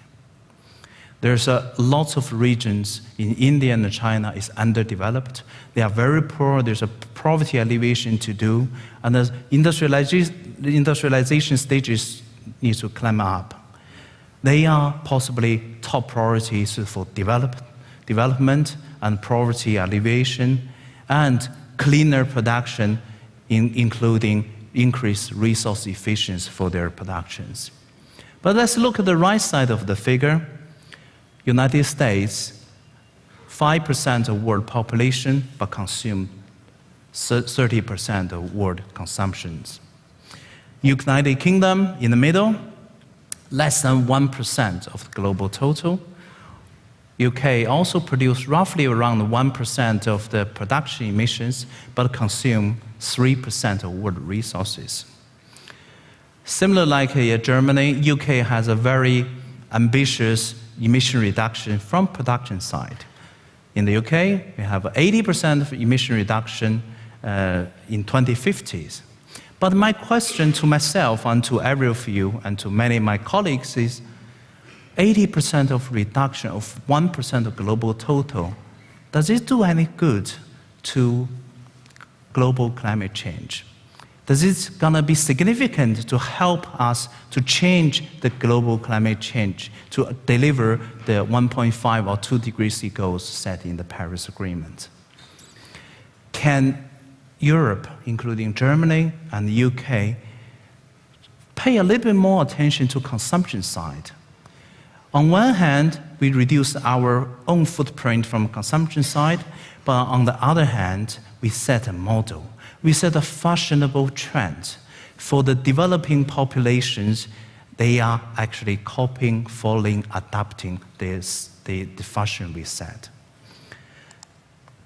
There's lots of regions in India and China is underdeveloped. They are very poor. There's a poverty alleviation to do, and the industrialization stages need to climb up. They are possibly top priorities for development and poverty alleviation, and cleaner production, including increased resource efficiency for their productions. But let's look at the right side of the figure. United States, 5% of world population, but consume 30% of world consumptions. United Kingdom, in the middle, less than 1% of the global total. UK also produce roughly around 1% of the production emissions, but consume 3% of world resources. Similar like Germany, UK has a very ambitious emission reduction from production side. In the UK, we have 80% of emission reduction in 2050s. But my question to myself and to every of you and to many of my colleagues is, 80% of reduction of 1% of global total, does it do any good to global climate change? Does it gonna be significant to help us to change the global climate change, to deliver the 1.5 or 2 degrees C goals set in the Paris Agreement? Can Europe, including Germany and the UK, pay a little bit more attention to consumption side? On one hand, we reduce our own footprint from consumption side, but on the other hand, we set a model. We set a fashionable trend. For the developing populations, they are actually copying, following, adapting the fashion we set.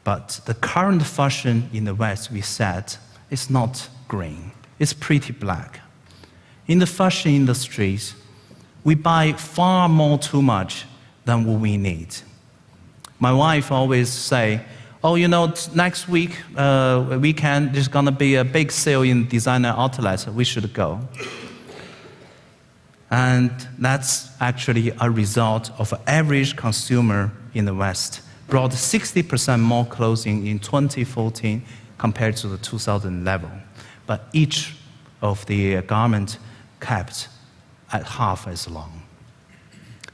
But the current fashion in the West we set is not green. It's pretty black. In the fashion industries, we buy far more too much than what we need. My wife always say, oh, you know, next weekend, there's gonna be a big sale in designer outlets, we should go. And that's actually a result of an average consumer in the West brought 60% more clothing in 2014 compared to the 2000 level. But each of the garments kept at half as long.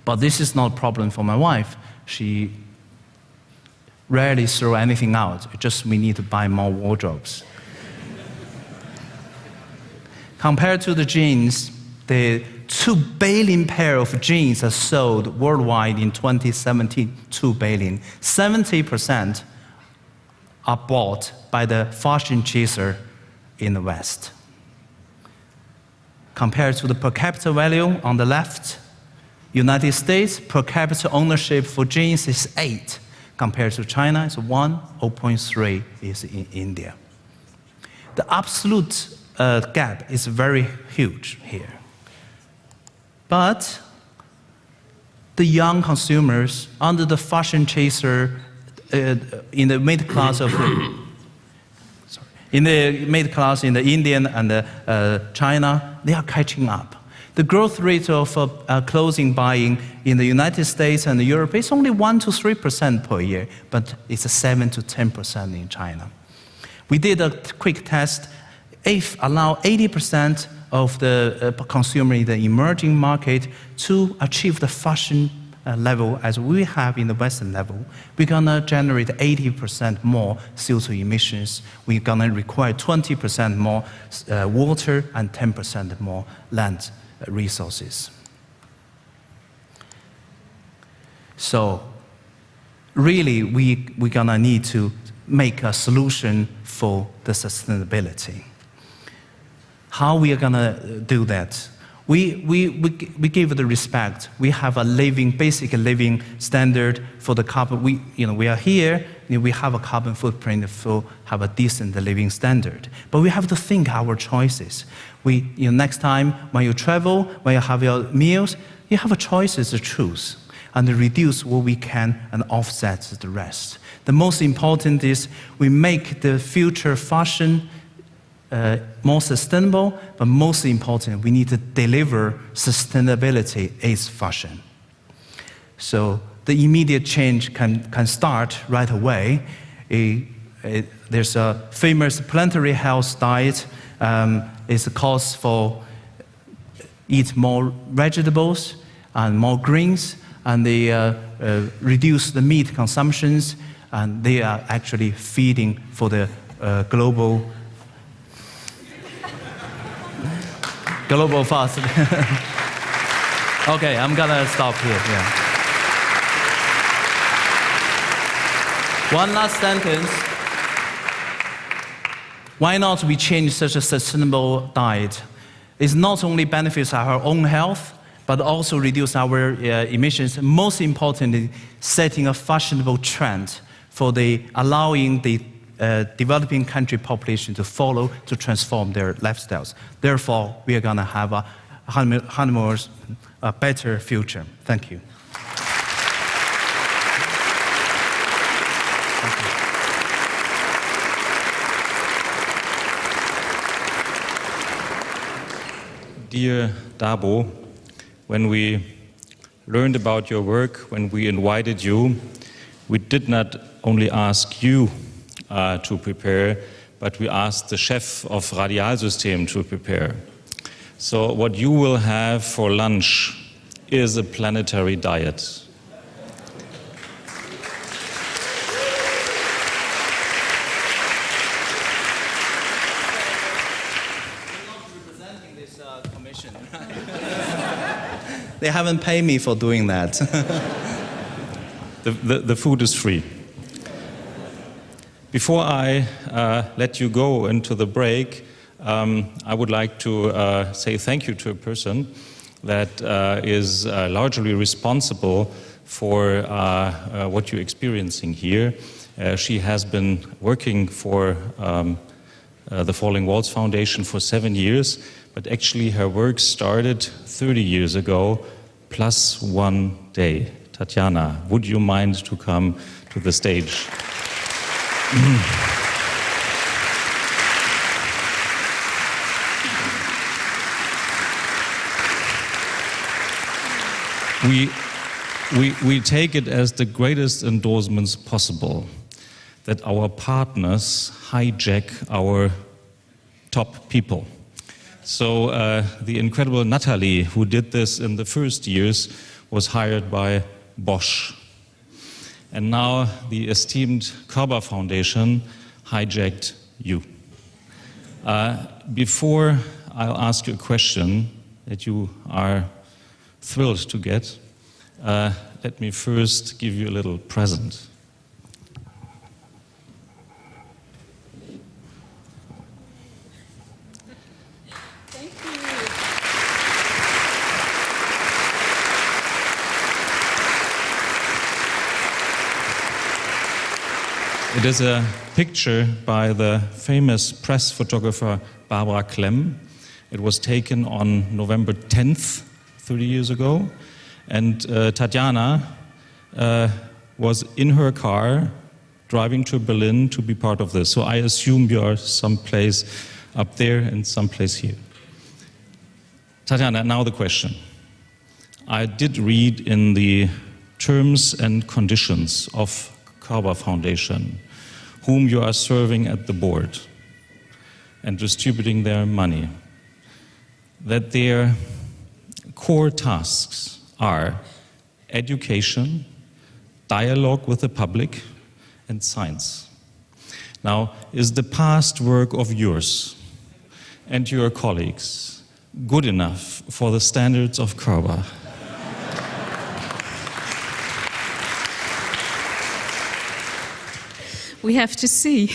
But this is not a problem for my wife. She rarely throw anything out. It's just we need to buy more wardrobes. Compared to the jeans, the 2 billion pair of jeans are sold worldwide in 2017, 2 billion. 70% are bought by the fashion chaser in the West. Compared to the per capita value on the left, United States per capita ownership for jeans is 8. Compared to China, it's 1, 0.3 is in India. The absolute gap is very huge here. But the young consumers under the fashion chaser in the mid class of in the mid class in the Indian and China, they are catching up. The growth rate of clothing buying in the United States and Europe is only 1 to 3% per year, but it's 7 to 10% in China. We did a quick test. If allow 80% of the consumer in the emerging market to achieve the fashion level as we have in the Western level, we're gonna generate 80% more CO2 emissions. We're gonna require 20% more water and 10% more land resources. So really, we're gonna need to make a solution for the sustainability. How we are gonna do that? We give the respect. We have a basic living standard for the carbon. We are here, we have a carbon footprint, have a decent living standard. But we have to think our choices. Next time when you travel, when you have your meals, you have a choices to choose and to reduce what we can and offset the rest. The most important is we make the future fashion more sustainable, but most important, we need to deliver sustainability as fashion. So the immediate change can start right away. There's a famous planetary health diet. It's a cause for eat more vegetables and more greens, and they reduce the meat consumptions, and they are actually feeding for the global fast. Okay, I'm gonna stop here. Yeah. One last sentence. Why not we change such a sustainable diet? It not only benefits our own health, but also reduce our emissions. Most importantly, setting a fashionable trend for allowing the developing country population to follow, to transform their lifestyles. Therefore, we are going to have a better future. Thank you. Dear Dabo, when we learned about your work, when we invited you, we did not only ask you to prepare, but we asked the chef of Radialsystem to prepare. So what you will have for lunch is a planetary diet. They haven't paid me for doing that. The food is free. Before I let you go into the break, I would like to say thank you to a person that is largely responsible for what you're experiencing here. She has been working for the Falling Walls Foundation for 7 years, but actually her work started 30 years ago, plus 1 day. Tatjana, would you mind to come to the stage? We take it as the greatest endorsements possible that our partners hijack our top people. So the incredible Natalie, who did this in the first years, was hired by Bosch. And now the esteemed Körber Foundation hijacked you. Before I'll ask you a question, that you are thrilled to get, let me first give you a little present. It is a picture by the famous press photographer Barbara Klemm. It was taken on November 10th, 30 years ago, and Tatjana was in her car driving to Berlin to be part of this. So I assume you are someplace up there and someplace here. Tatjana, now the question. I did read in the terms and conditions of Körber Foundation whom you are serving at the board and distributing their money, that their core tasks are education, dialogue with the public, and science. Now, is the past work of yours and your colleagues good enough for the standards of Körber? We have to see.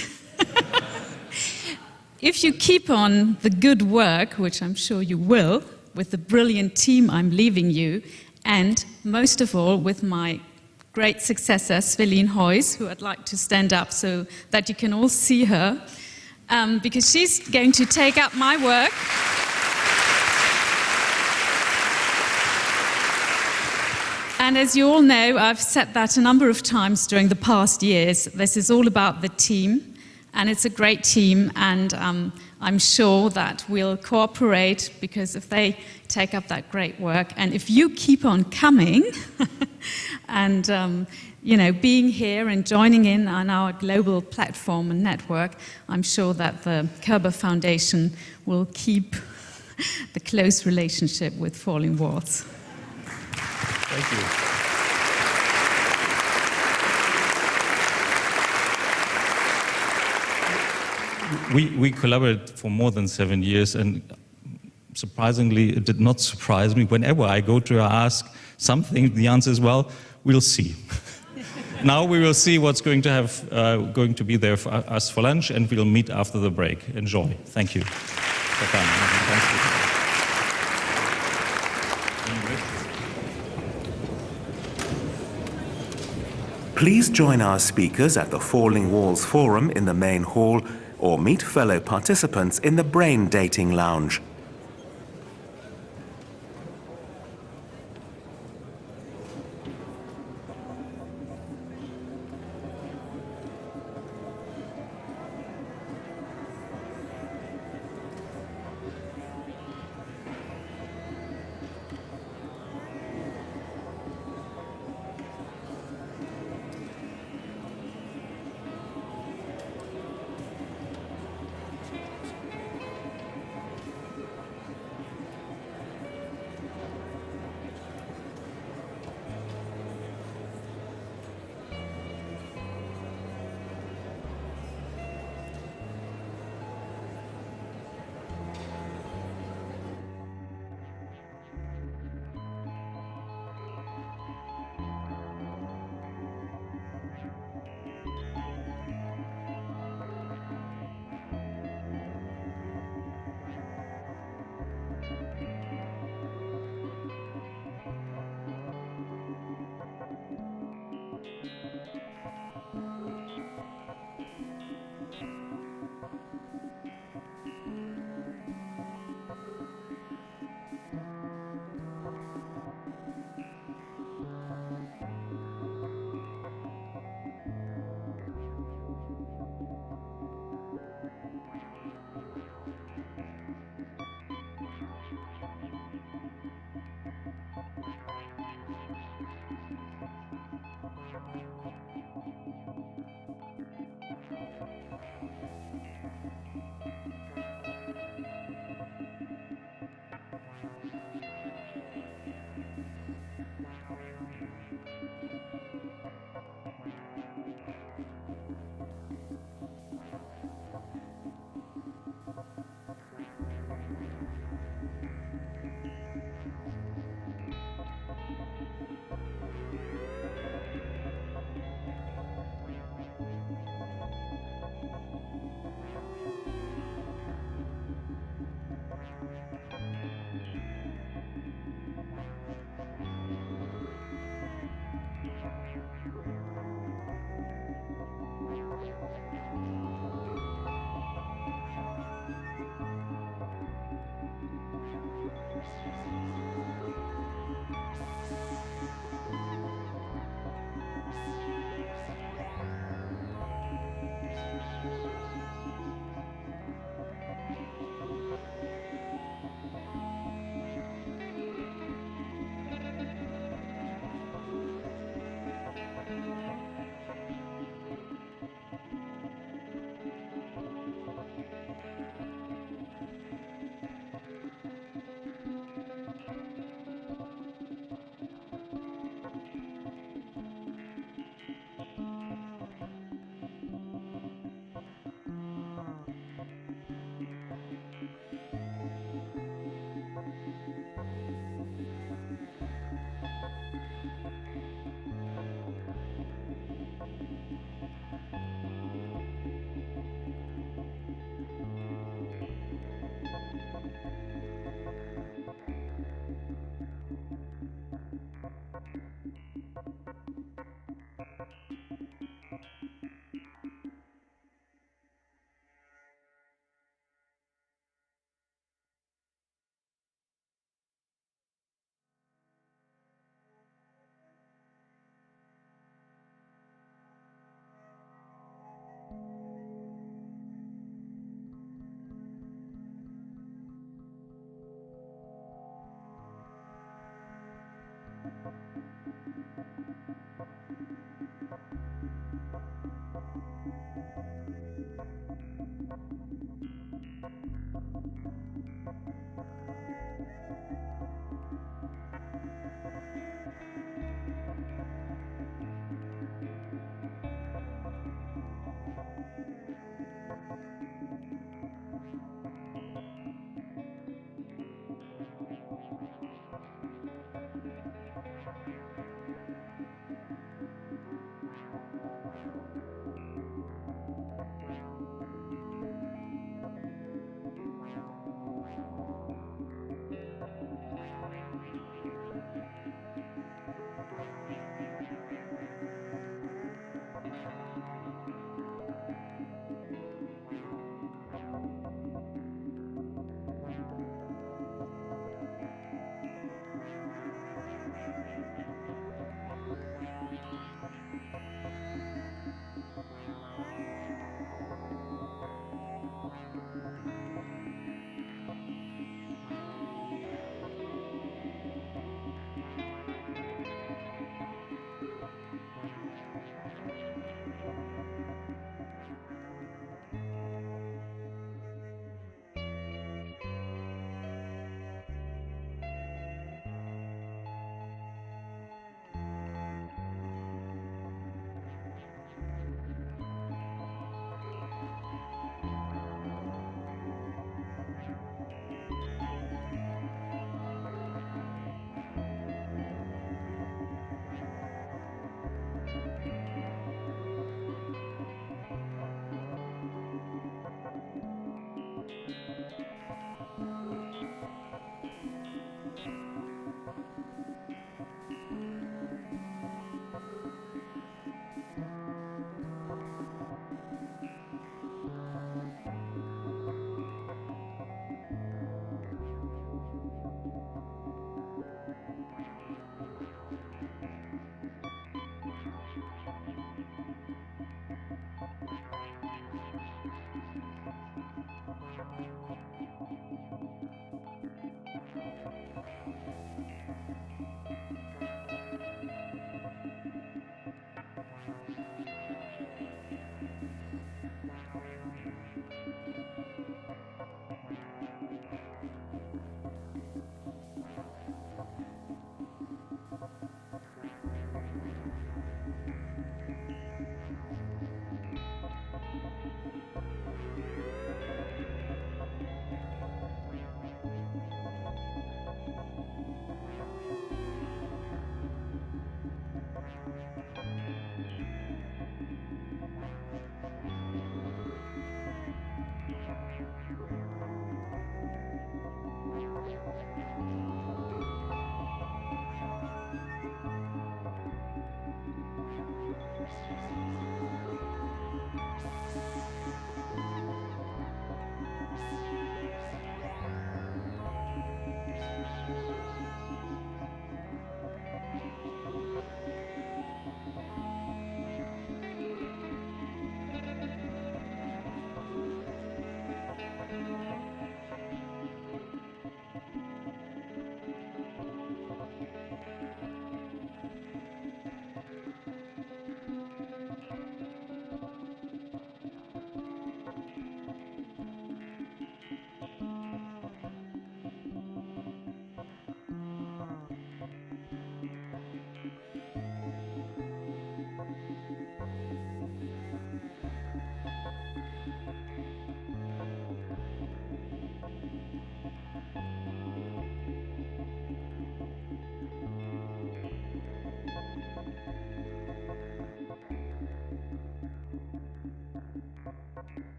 If you keep on the good work, which I'm sure you will, with the brilliant team I'm leaving you, and most of all with my great successor, Svelin Heus, who I'd like to stand up so that you can all see her, because she's going to take up my work. And as you all know, I've said that a number of times during the past years, this is all about the team, and it's a great team, and I'm sure that we'll cooperate, because if they take up that great work, and if you keep on coming, and being here and joining in on our global platform and network, I'm sure that the Körber Foundation will keep the close relationship with Falling Walls. Thank you. We collaborated for more than 7 years, and surprisingly, it did not surprise me. Whenever I go to ask something, the answer is, well, we'll see. Now we will see what's going to be there for us for lunch, and we'll meet after the break. Enjoy. Thank you. Please join our speakers at the Falling Walls Forum in the main hall, or meet fellow participants in the Brain Dating Lounge.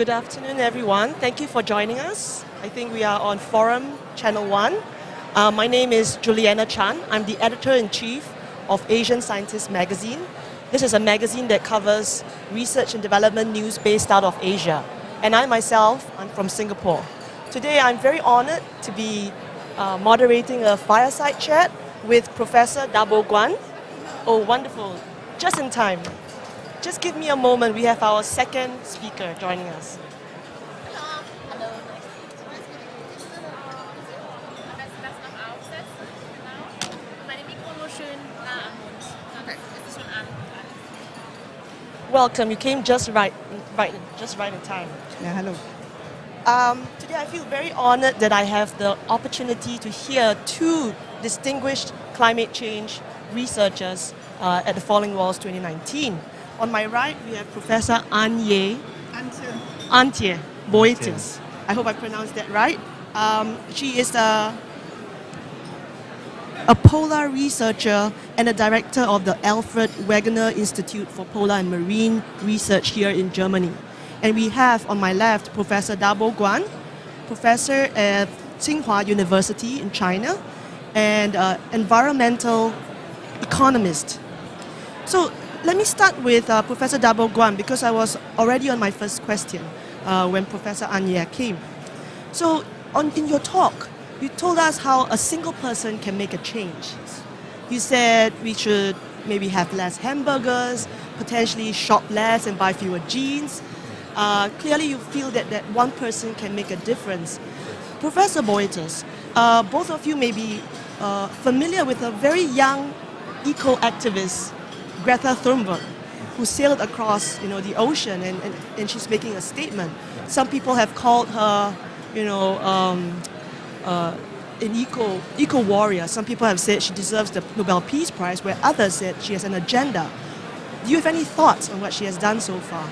Good afternoon, everyone. Thank you for joining us. I think we are on Forum Channel 1. My name is Juliana Chan. I'm the editor-in-chief of Asian Scientist magazine. This is a magazine that covers research and development news based out of Asia. And I myself, I'm from Singapore. Today, I'm very honored to be moderating a fireside chat with Professor Dabo Guan. Oh, wonderful. Just in time. Just give me a moment. We have our second speaker joining us. Welcome. You came just right in time. Yeah, hello. Today I feel very honored that I have the opportunity to hear two distinguished climate change researchers at the Falling Walls 2019. On my right, we have Professor Antje Boetes. I hope I pronounced that right. She is a polar researcher and a director of the Alfred Wegener Institute for Polar and Marine Research here in Germany. And we have on my left Professor Dabo Guan, professor at Tsinghua University in China and environmental economist. So let me start with Professor Dabo Guan because I was already on my first question when Professor Anya came. So in your talk, you told us how a single person can make a change. You said we should maybe have less hamburgers, potentially shop less and buy fewer jeans. Clearly you feel that one person can make a difference. Professor Boetes, both of you may be familiar with a very young eco-activist, Greta Thunberg, who sailed across the ocean and she's making a statement. Some people have called her an eco warrior. Some people have said she deserves the Nobel Peace Prize, where others said she has an agenda. Do you have any thoughts on what she has done so far,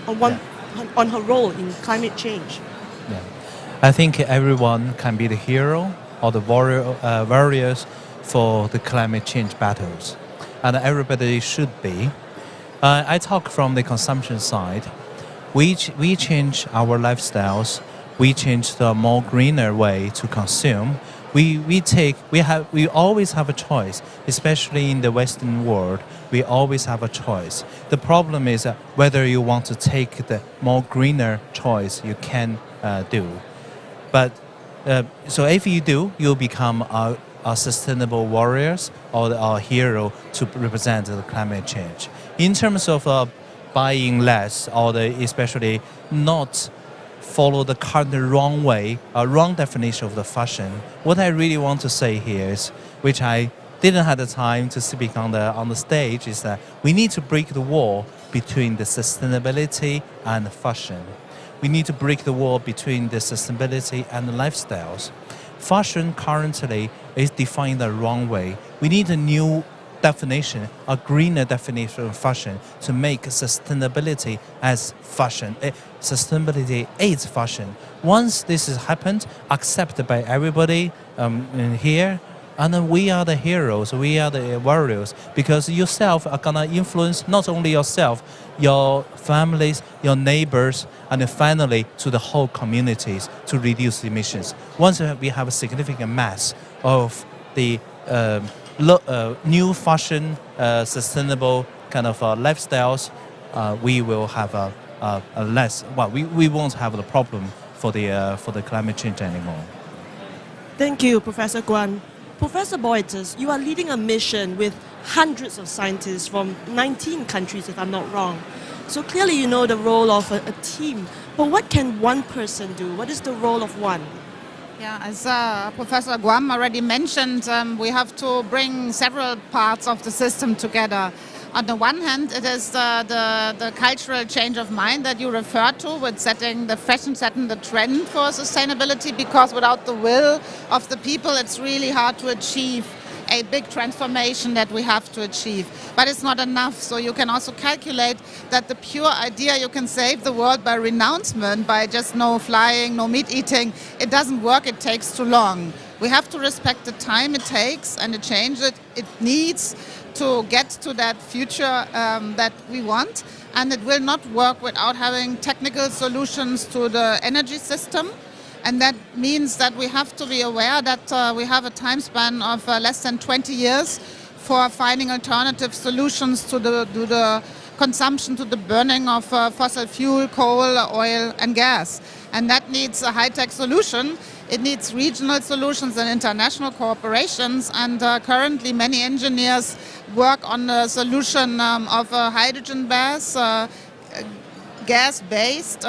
on her role in climate change? Yeah. I think everyone can be the hero or the warriors for the climate change battles, and everybody should be. I talk from the consumption side. We change our lifestyles. We change the more greener way to consume. We always have a choice, especially in the Western world. We always have a choice. The problem is whether you want to take the more greener choice you can do. But so if you do, you'll become a sustainable warriors or a hero to represent the climate change. In terms of buying less or especially not follow the current wrong way, wrong definition of the fashion. What I really want to say here is, which I didn't have the time to speak on the stage, is that we need to break the wall between the sustainability and the fashion. We need to break the wall between the sustainability and the lifestyles. Fashion currently is defined the wrong way. We need a new definition, a greener definition of fashion to make sustainability as fashion. Sustainability is fashion. Once this has happened, accepted by everybody in here, and then we are the heroes, we are the warriors, because yourself are gonna influence not only yourself, your families, your neighbors, and then finally to the whole communities to reduce emissions. Once we have a significant mass of the new fashion, sustainable kind of lifestyles, we will have a less. Well, we won't have the problem for the climate change anymore. Thank you, Professor Guan. Professor Boetes, you are leading a mission with hundreds of scientists from 19 countries, if I'm not wrong. So clearly you know the role of a team. But what can one person do? What is the role of one? Yeah, as Professor Guam already mentioned, we have to bring several parts of the system together. On the one hand, it is the cultural change of mind that you referred to, with setting the trend for sustainability, because without the will of the people, it's really hard to achieve a big transformation that we have to achieve. But it's not enough, so you can also calculate that the pure idea you can save the world by renouncement, by just no flying, no meat eating, it doesn't work, it takes too long. We have to respect the time it takes and the change it needs to get to that future that we want. And it will not work without having technical solutions to the energy system. And that means that we have to be aware that we have a time span of less than 20 years for finding alternative solutions to the consumption, to the burning of fossil fuel, coal, oil and gas. And that needs a high-tech solution. It needs regional solutions and international cooperations. And currently many engineers work on the solution of a hydrogen gas-based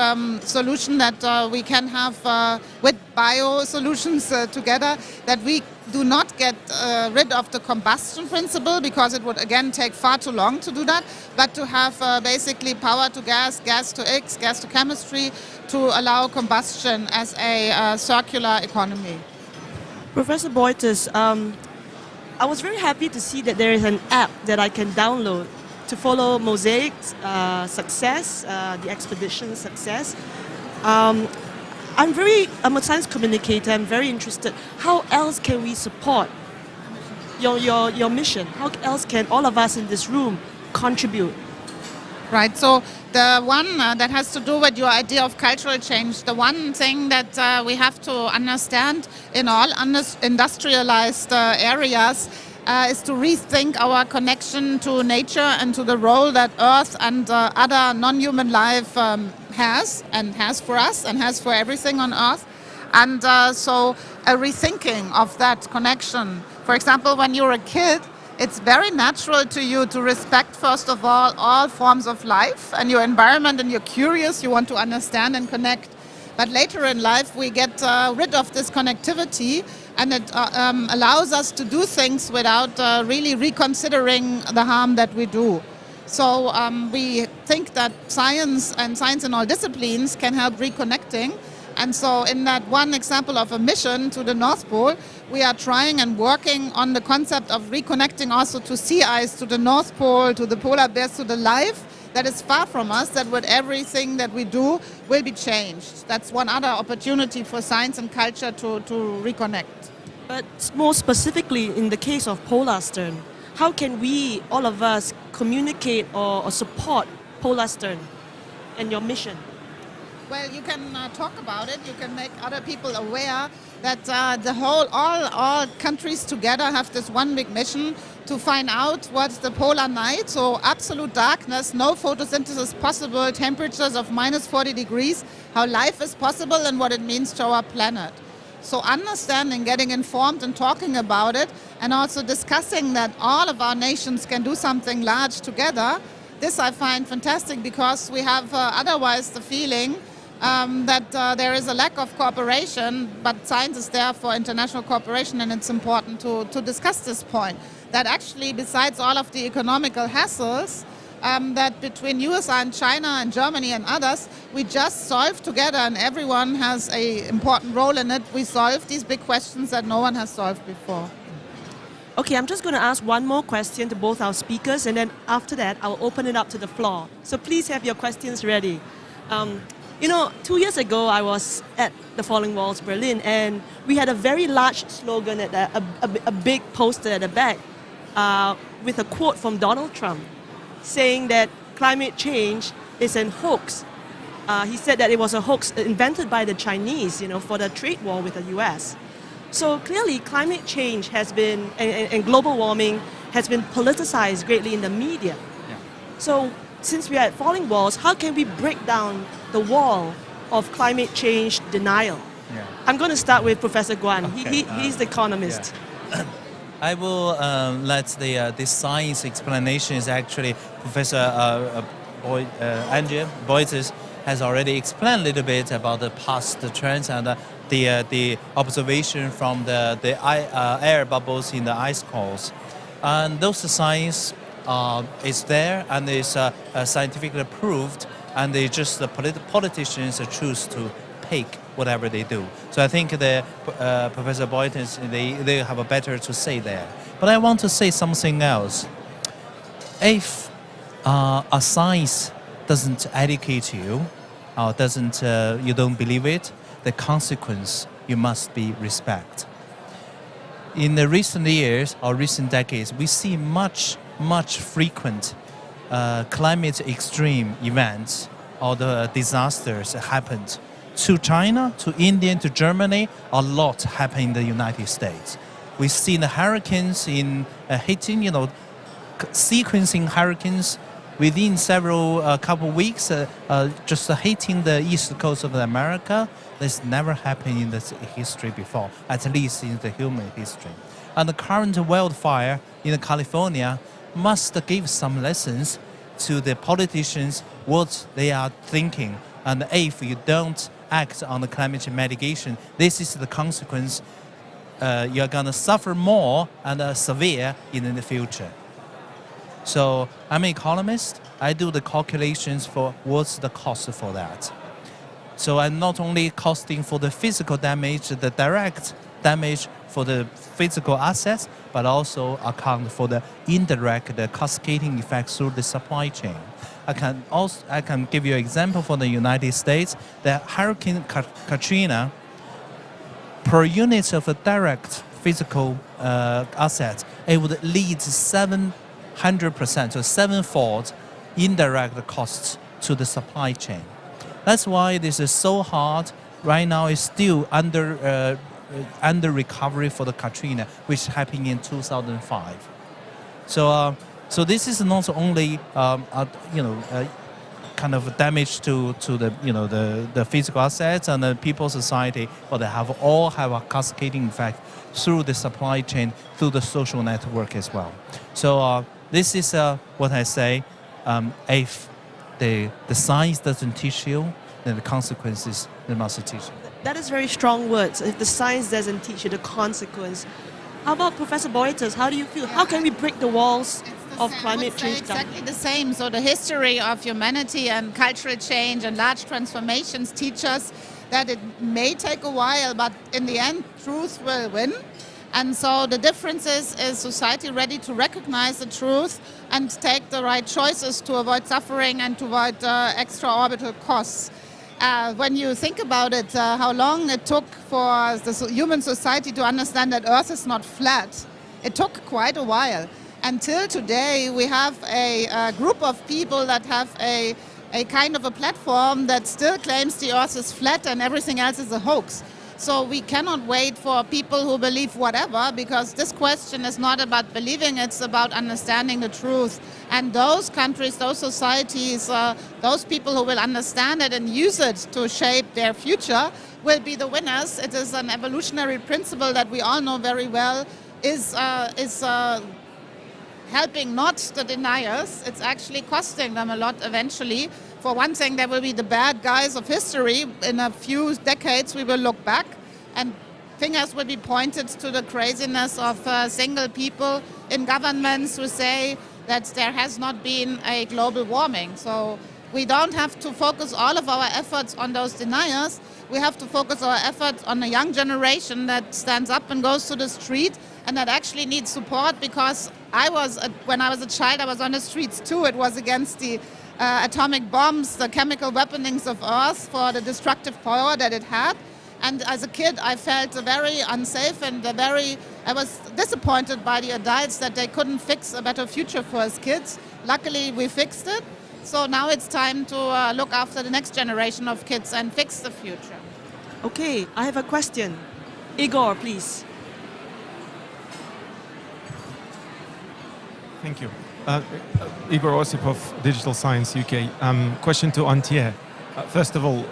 solution that we can have with bio solutions together, that we do not get rid of the combustion principle, because it would again take far too long to do that, but to have basically power to gas, gas to X, gas to chemistry, to allow combustion as a circular economy. Professor Boytes, I was very happy to see that there is an app that I can download to follow Mosaic's success, the expedition's success. I'm a science communicator. I'm very interested. How else can we support your mission? How else can all of us in this room contribute? Right, so the one that has to do with your idea of cultural change, the one thing that we have to understand in all industrialized areas is to rethink our connection to nature and to the role that Earth and other non-human life has for us and has for everything on Earth. And so a rethinking of that connection. For example, when you're a kid, it's very natural to you to respect, first of all forms of life and your environment, and you're curious, you want to understand and connect. But later in life, we get rid of this connectivity, and it allows us to do things without really reconsidering the harm that we do. So we think that science and science in all disciplines can help reconnecting. And so in that one example of a mission to the North Pole, we are trying and working on the concept of reconnecting also to sea ice, to the North Pole, to the polar bears, to the life that is far from us, that with everything that we do will be changed. That's one other opportunity for science and culture to reconnect. But more specifically, in the case of Polarstern, how can we, all of us, communicate or support Polarstern and your mission? Well, you can talk about it. You can make other people aware that all countries together have this one big mission to find out what's the polar night. So absolute darkness, no photosynthesis possible, temperatures of minus 40 degrees, how life is possible and what it means to our planet. So understanding, getting informed and talking about it, and also discussing that all of our nations can do something large together. This I find fantastic, because we have otherwise the feeling that there is a lack of cooperation, but science is there for international cooperation, and it's important to discuss this point. That actually, besides all of the economical hassles, that between USA and China and Germany and others, we just solve together, and everyone has an important role in it. We solve these big questions that no one has solved before. Okay, I'm just going to ask one more question to both our speakers, and then after that, I'll open it up to the floor. So please have your questions ready. 2 years ago, I was at the Falling Walls, Berlin, and we had a very large slogan, a big poster at the back, with a quote from Donald Trump, saying that climate change is a hoax. He said that it was a hoax invented by the Chinese, for the trade war with the US. So clearly, climate change has been, and global warming has been politicized greatly in the media. Yeah. So since we are at Falling Walls, how can we break down the wall of climate change denial? Yeah. I'm going to start with Professor Guan. Okay. He's the economist. Yeah. I will let the science explanation is actually Professor Andrea Boytes has already explained a little bit about the past trends and the observation from the air bubbles in the ice cores. And those science is there and is scientifically proved, and they just the politicians choose to pick whatever they do. So I think the Professor Boytes, they have a better to say there. But I want to say something else. If a science doesn't educate you, or you don't believe it, the consequence you must be respect. in the recent years or recent decades, we see much frequent climate extreme events or the disasters happened to China, to India, to Germany. A lot happened in the United States. We've seen the hurricanes hitting, sequencing hurricanes within several couple weeks, just hitting the east coast of America. This never happened in the history before, at least in the human history. And the current wildfire in California must give some lessons to the politicians what they are thinking. And if you don't act on the climate change mitigation, this is the consequence. You're going to suffer more and severe in the future. So I'm an economist. I do the calculations for what's the cost for that. So I'm not only costing for the physical damage, the direct damage for the physical assets, but also account for the indirect, the cascading effects through the supply chain. I can give you an example for the United States. The Hurricane Katrina, per unit of a direct physical asset, it would lead to 700%, so sevenfold indirect costs to the supply chain. That's why this is so hard. Right now, it's still under recovery for the Katrina, which happened in 2005. So this is not only kind of damage to the physical assets and the people's society, but they all have a cascading effect through the supply chain, through the social network as well. So this is what I say. If the science doesn't teach you, then the consequences they must teach you. That is very strong words. If the science doesn't teach you the consequence. How about Professor Boiters? How do you feel? How can we break the walls of climate change? Exactly the same. So the history of humanity and cultural change and large transformations teach us that it may take a while, but in the end, truth will win. And so the difference is society ready to recognize the truth and take the right choices to avoid suffering and to avoid extraorbital costs. When you think about it, how long it took for the human society to understand that Earth is not flat, it took quite a while. Until today, we have a group of people that have a kind of a platform that still claims the Earth is flat and everything else is a hoax. So we cannot wait for people who believe whatever, because this question is not about believing, it's about understanding the truth. And those countries, those societies, those people who will understand it and use it to shape their future will be the winners. It is an evolutionary principle that we all know very well is helping not the deniers. It's actually costing them a lot eventually. For one thing, there will be the bad guys of history. In a few decades, we will look back and fingers will be pointed to the craziness of single people in governments who say that there has not been a global warming. So we don't have to focus all of our efforts on those deniers. We have to focus our efforts on a young generation that stands up and goes to the street and that actually needs support, because when I was a child, I was on the streets too. It was against the atomic bombs, the chemical weaponings of Earth for the destructive power that it had. And as a kid, I felt very unsafe and I was disappointed by the adults that they couldn't fix a better future for us kids. Luckily, we fixed it. So now it's time to look after the next generation of kids and fix the future. Okay, I have a question. Igor, please. Thank you. Igor Osipov, Digital Science UK. Question to Antje. First of all,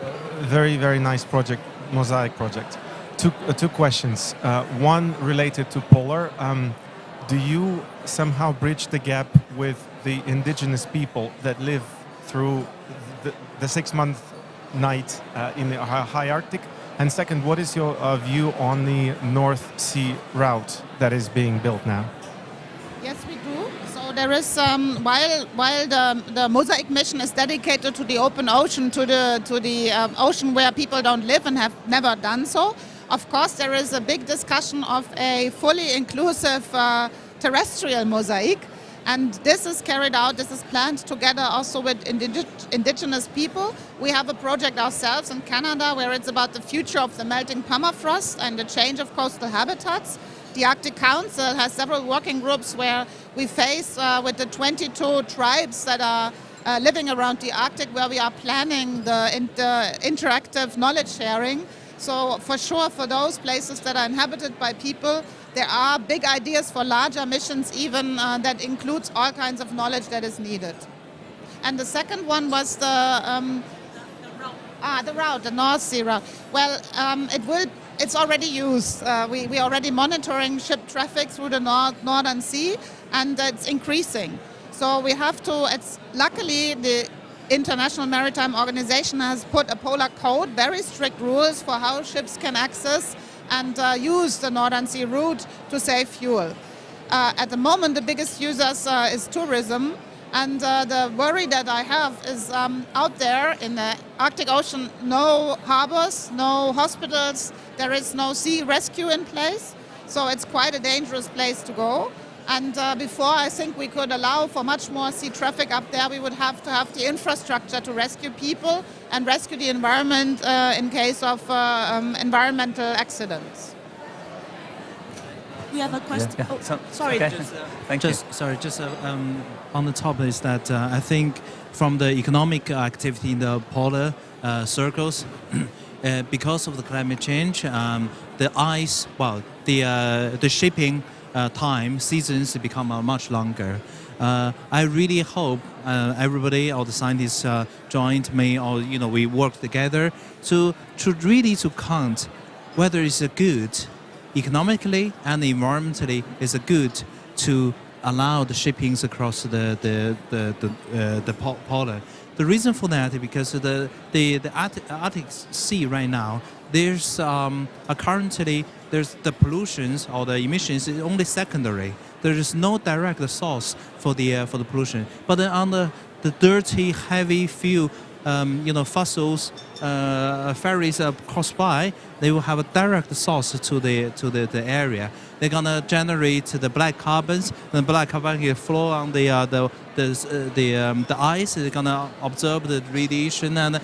very, very nice project, Mosaic project. Two questions. One related to Polar. Do you somehow bridge the gap with the indigenous people that live through the 6-month night in the high Arctic? And second, what is your view on the North Sea route that is being built now? Yes, we do. So there is, while the Mosaic mission is dedicated to the open ocean, to the ocean where people don't live and have never done so, of course there is a big discussion of a fully inclusive terrestrial mosaic. And this is carried out, this is planned together also with indigenous people. We have a project ourselves in Canada where it's about the future of the melting permafrost and the change of coastal habitats. the Arctic Council has several working groups where we face with the 22 tribes that are living around the Arctic, where we are planning the interactive knowledge sharing. So for sure, for those places that are inhabited by people, there are big ideas for larger missions even that includes all kinds of knowledge that is needed. And the second one was the route, the North Sea route. Well, it's already used. We're already monitoring ship traffic through the Northern Sea, and it's increasing. So we have to, luckily the International Maritime Organization has put a polar code, very strict rules for how ships can access and use the Northern Sea route to save fuel. At the moment, the biggest users is tourism, and the worry that I have is out there in the Arctic Ocean, no harbors, no hospitals, there is no sea rescue in place, so it's quite a dangerous place to go. And before I think we could allow for much more sea traffic up there, we would have to have the infrastructure to rescue people and rescue the environment in case of environmental accidents. We have a question. Yeah. Oh, sorry. Okay. Thank you. Sorry, on the top is that I think from the economic activity in the polar circles, because of the climate change, the ice, the shipping time, seasons become much longer. I really hope everybody, all the scientists joined me, or we work together to really count whether it's a good economically and environmentally is a good to allow the shippings across the polar. The reason for that is because the Arctic Sea right now, there's currently there's the pollutions or the emissions is only secondary. There is no direct source for the pollution. But then on the dirty, heavy fuel, fossils, ferries cross by, they will have a direct source to the area. They're gonna generate the black carbons. The black carbon will flow on the ice. They're gonna absorb the radiation and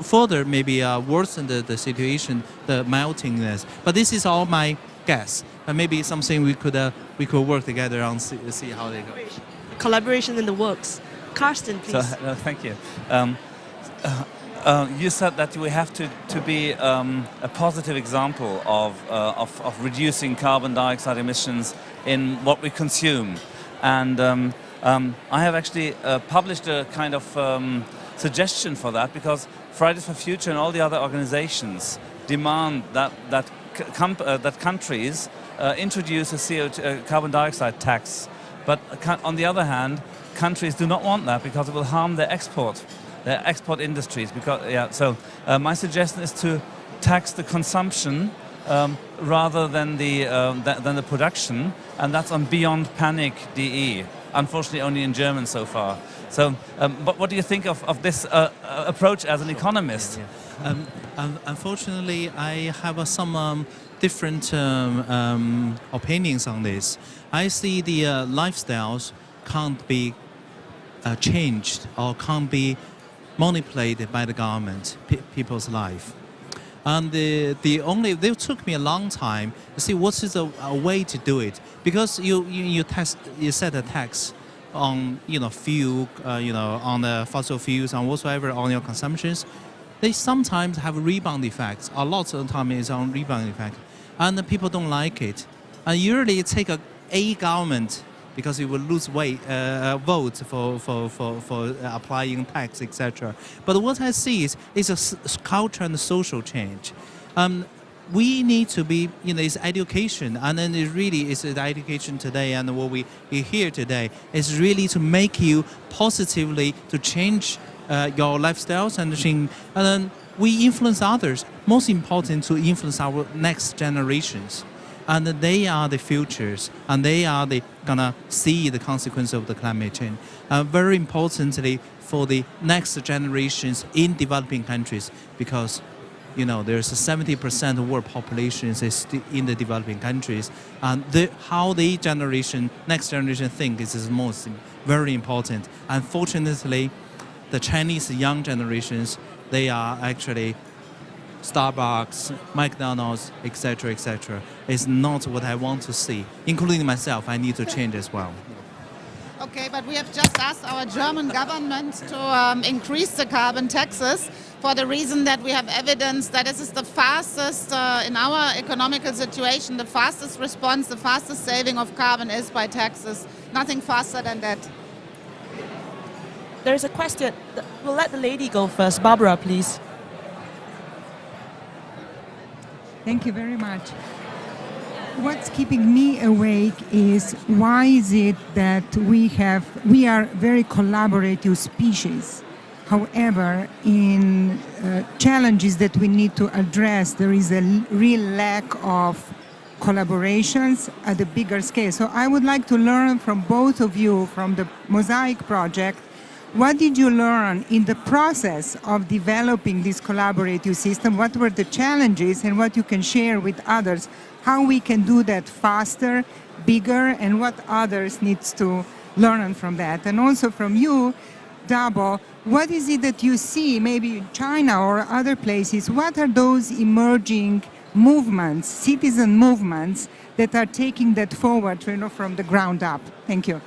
further maybe worsen the situation, the meltingness. But this is all my guess. And maybe something we could work together on, see how they go. Collaboration in the works. Karsten, please. So, thank you. You said that we have to be a positive example of reducing carbon dioxide emissions in what we consume. And I have actually published a kind of suggestion for that, because Fridays for Future and all the other organizations demand that countries introduce a carbon dioxide tax. But on the other hand, countries do not want that because it will harm their export industries. So my suggestion is to tax the consumption rather than the production, and that's on Beyond Panic DE. Unfortunately, only in German so far. So, but what do you think of this approach as an economist? Unfortunately, I have some different opinions on this. I see the lifestyles can't be changed or can't be manipulated by the government, people's life. And they took me a long time to see what is a way to do it, because you set a tax on fuel, on the fossil fuels and whatsoever on your consumptions. They sometimes have rebound effects. A lot of the time is on rebound effect, and the people don't like it. And usually it take a government, because it will lose votes for applying tax, etc. But what I see is a culture and social change. We need to be, it's education, and then it really is the education today, and what we hear today is really to make you positively to change your lifestyles and then we influence others. Most important to influence our next generations. And they are the futures, and they are gonna see the consequence of the climate change. Very importantly for the next generations in developing countries, because there's 70% of world population is in the developing countries, and how the next generation think is most very important. Unfortunately, the Chinese young generations, they are actually Starbucks, McDonald's, etc., is not what I want to see. Including myself, I need to change as well. Okay, but we have just asked our German government to increase the carbon taxes for the reason that we have evidence that this is the fastest, in our economical situation, the fastest response, the fastest saving of carbon is by taxes. Nothing faster than that. There is a question. We'll let the lady go first. Barbara, please. Thank you very much. What's keeping me awake is why is it that we are very collaborative species. However, in challenges that we need to address, there is a real lack of collaborations at a bigger scale. So I would like to learn from both of you, from the Mosaic project, what did you learn in the process of developing this collaborative system? What were the challenges and what you can share with others? How we can do that faster, bigger, and what others needs to learn from that? And also from you, Dabo, what is it that you see, maybe in China or other places? What are those emerging movements, citizen movements, that are taking that forward, from the ground up? Thank you.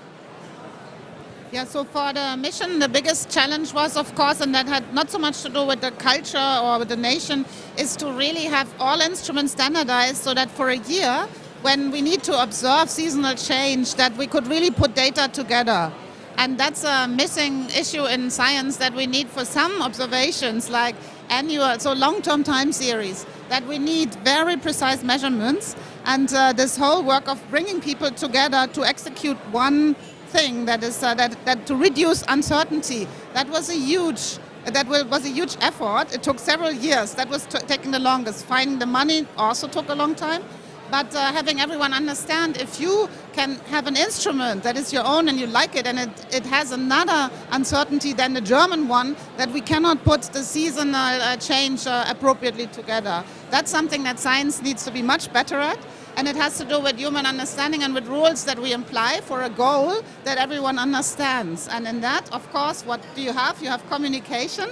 Yeah, so for the mission, the biggest challenge was, of course, and that had not so much to do with the culture or with the nation, is to really have all instruments standardized so that for a year, when we need to observe seasonal change, that we could really put data together. And that's a missing issue in science, that we need for some observations, like annual, so long-term time series, that we need very precise measurements. And this whole work of bringing people together to execute one thing, that is that to reduce uncertainty, that was a huge effort. It took several years. That was taking the longest. Finding the money also took a long time. But having everyone understand, if you can have an instrument that is your own and you like it, and it has another uncertainty than the German one, that we cannot put the seasonal change appropriately together. That's something that science needs to be much better at. And it has to do with human understanding and with rules that we imply for a goal that everyone understands. And in that, of course, what do you have? You have communication.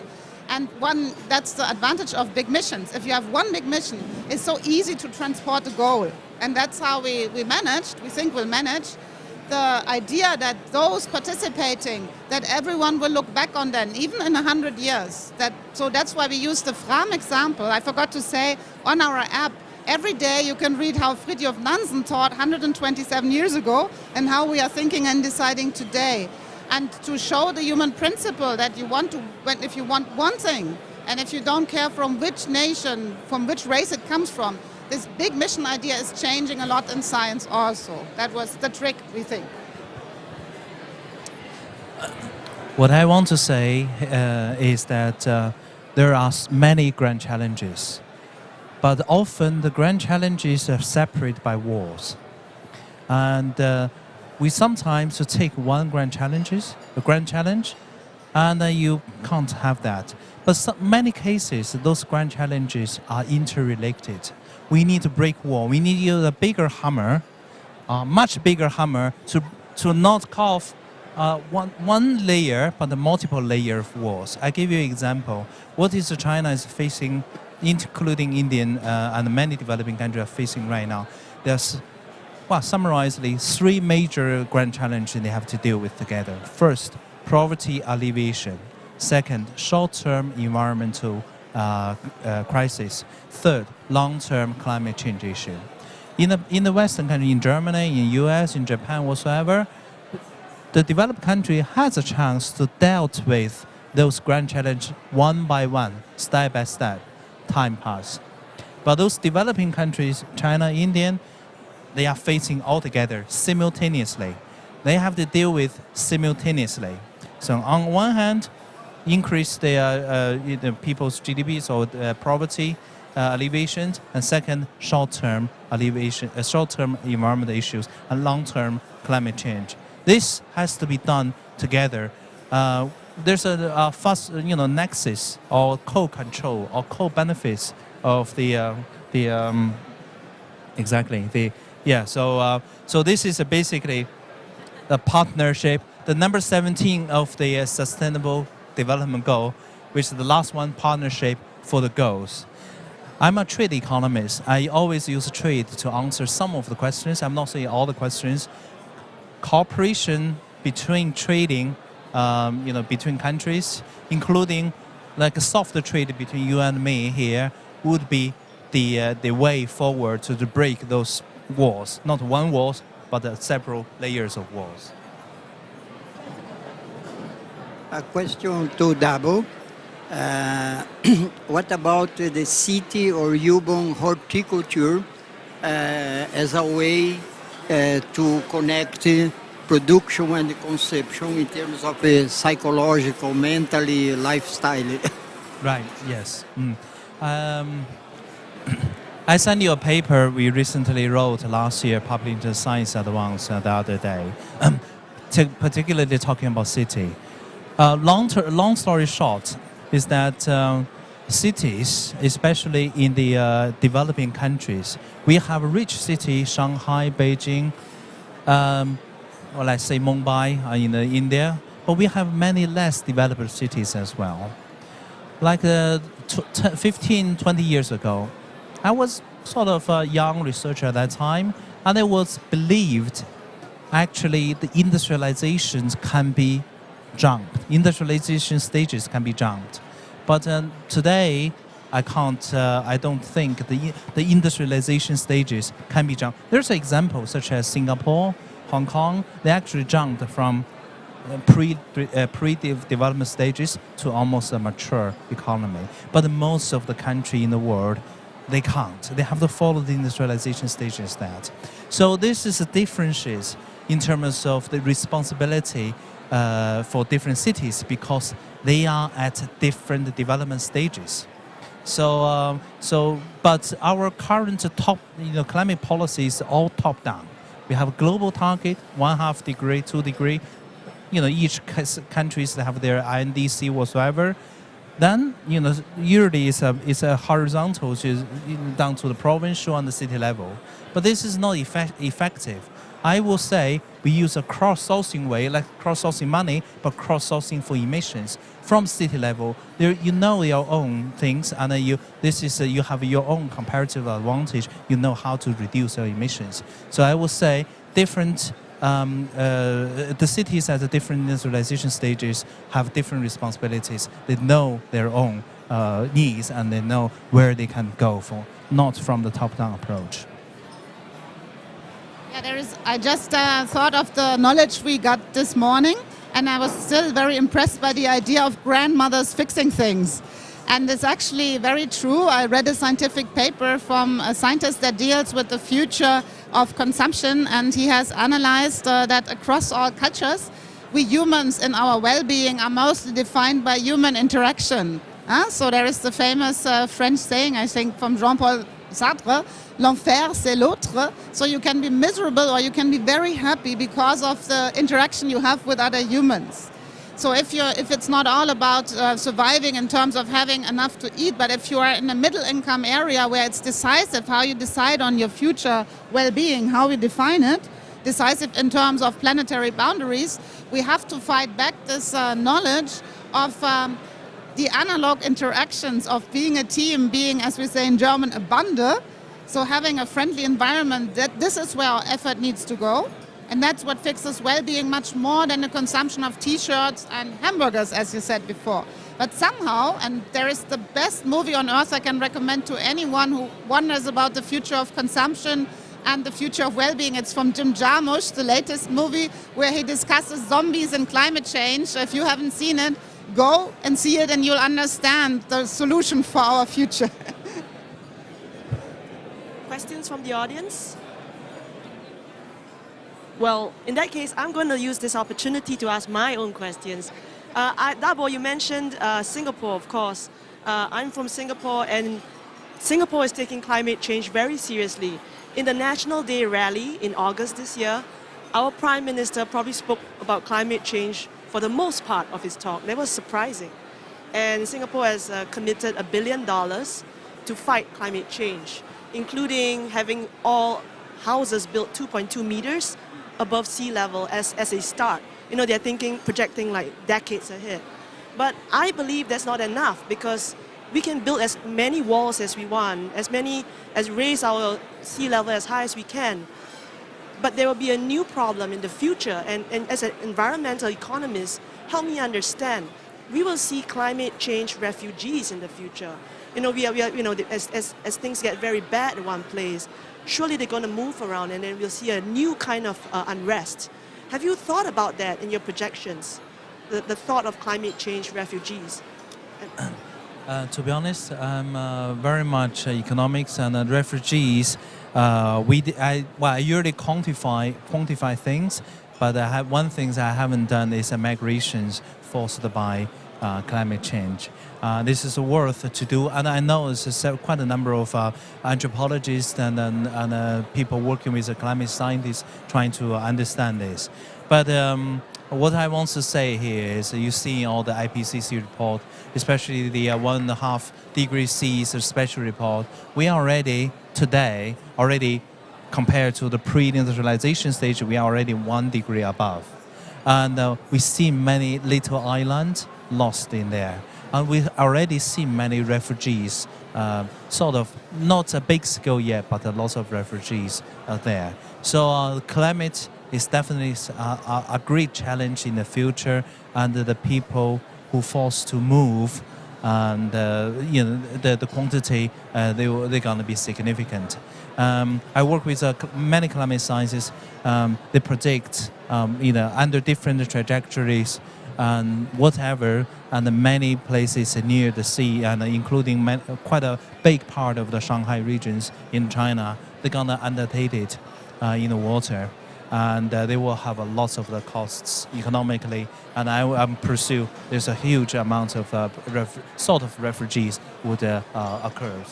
And that's the advantage of big missions. If you have one big mission, it's so easy to transport a goal. And that's how we think we'll manage the idea that those participating, that everyone will look back on them, even in 100 years. So that's why we use the Fram example. I forgot to say, on our app, every day you can read how Fridtjof Nansen taught 127 years ago and how we are thinking and deciding today. And to show the human principle that if you want one thing, and if you don't care from which nation, from which race it comes from, this big mission idea is changing a lot in science also. That was the trick, we think. What I want to say is that there are many grand challenges, but often the grand challenges are separated by wars. And we sometimes take one grand challenge, and you can't have that. But many cases, those grand challenges are interrelated. We need to break wall. We need a bigger hammer, much bigger hammer, to not carve one layer, but a multiple layer of walls. I give you an example. What is China is facing, including India and many developing countries are facing right now? There's summarizedly, three major grand challenges they have to deal with together. First, poverty alleviation. Second, short-term environmental crisis. Third, long-term climate change issue. In the Western country, in Germany, in US, in Japan, whatsoever, the developed country has a chance to deal with those grand challenges one by one, step by step. Time pass. But those developing countries, China, India, they are facing all together simultaneously. They have to deal with simultaneously. So on one hand, increase their people's GDPs or poverty alleviation, and second, short-term alleviation, short-term environmental issues, and long-term climate change. This has to be done together. There's a fast, nexus or co-control or co-benefits of So this is basically the partnership, the number 17 of the Sustainable Development Goal, which is the last one, partnership for the goals. I'm a trade economist. I always use trade to answer some of the questions. I'm not saying all the questions. Cooperation between trading, between countries, including like a softer trade between you and me here, would be the way forward to break those walls. Not one wall, but several layers of walls. A question to Dabo. What about the city or urban horticulture as a way to connect production and consumption in terms of psychological, mentally, lifestyle? Right, yes. I sent you a paper we recently wrote last year, published in Science Advance the other day, particularly talking about city. Long story short is that cities, especially in the developing countries, we have rich cities, Shanghai, Beijing, or let's say Mumbai in India, but we have many less developed cities as well. Like 15, 20 years ago, I was sort of a young researcher at that time, and it was believed actually the industrializations can be jumped. Industrialization stages can be jumped. But today, I don't think the industrialization stages can be jumped. There's examples such as Singapore, Hong Kong, they actually jumped from pre-development stages to almost a mature economy. But most of the country in the world, they can't. They have to follow the industrialization stage instead. So this is the differences in terms of the responsibility for different cities because they are at different development stages. But our current climate policy is all top down. We have a global target, 1.5 degree, 2 degree. Each countries have their INDC whatsoever. Then, usually it's a horizontal, which is down to the provincial and the city level. But this is not effective. I will say we use a cross-sourcing way, like cross-sourcing money, but cross-sourcing for emissions from city level. There, your own things, and you have your own comparative advantage. You know how to reduce your emissions. So I will say different. The cities at the different industrialization stages have different responsibilities. They know their own needs and they know where they can go for, not from the top-down approach. Yeah, I just thought of the knowledge we got this morning, and I was still very impressed by the idea of grandmothers fixing things. And it's actually very true. I read a scientific paper from a scientist that deals with the future of consumption, and he has analyzed that across all cultures, we humans in our well-being are mostly defined by human interaction. So there is the famous French saying, I think from Jean-Paul Sartre, l'enfer c'est l'autre. So you can be miserable or you can be very happy because of the interaction you have with other humans. So if it's not all about surviving in terms of having enough to eat, but if you are in a middle income area where it's decisive how you decide on your future well-being, how we define it, decisive in terms of planetary boundaries, we have to fight back this knowledge of the analog interactions of being a team, being, as we say in German, a Bande. So having a friendly environment, this is where our effort needs to go. And that's what fixes well-being much more than the consumption of T-shirts and hamburgers, as you said before. But somehow, and there is the best movie on earth I can recommend to anyone who wonders about the future of consumption and the future of well-being. It's from Jim Jarmusch, the latest movie, where he discusses zombies and climate change. If you haven't seen it, go and see it and you'll understand the solution for our future. Questions from the audience? Well, in that case, I'm going to use this opportunity to ask my own questions. Dabo, you mentioned Singapore, of course. I'm from Singapore, and Singapore is taking climate change very seriously. In the National Day rally in August this year, our Prime Minister probably spoke about climate change for the most part of his talk. That was surprising. And Singapore has committed $1 billion to fight climate change, including having all houses built 2.2 meters above sea level as a start. They're projecting like decades ahead. But I believe that's not enough because We can build as many walls as we want, as raise our sea level as high as we can. But there will be a new problem in the future, and as an environmental economist, help me understand. We will see climate change refugees in the future. You know, as things get very bad in one place, surely they're going to move around, and then we'll see a new kind of unrest. Have you thought about that in your projections? The thought of climate change refugees? To be honest, I'm very much economics and refugees. I usually quantify things, but one thing I haven't done is migrations forced by climate change. This is worth to do, and I know there's quite a number of anthropologists and people working with climate scientists trying to understand this. But what I want to say here is, you see all the IPCC report, especially the 1.5 degrees C special report, we already compared to the pre-industrialization stage, we are already 1 degree above. And we see many little islands lost in there. And we already see many refugees, sort of not a big scale yet, but lots of refugees are there. So climate is definitely a great challenge in the future, and the people who forced to move, and the quantity, they're going to be significant. I work with many climate scientists. They predict under different trajectories and whatever, and many places near the sea, and including quite a big part of the Shanghai regions in China, they're going to undertake it in the water. And they will have lots of the costs economically, and I pursue there's a huge amount of refugees would occur.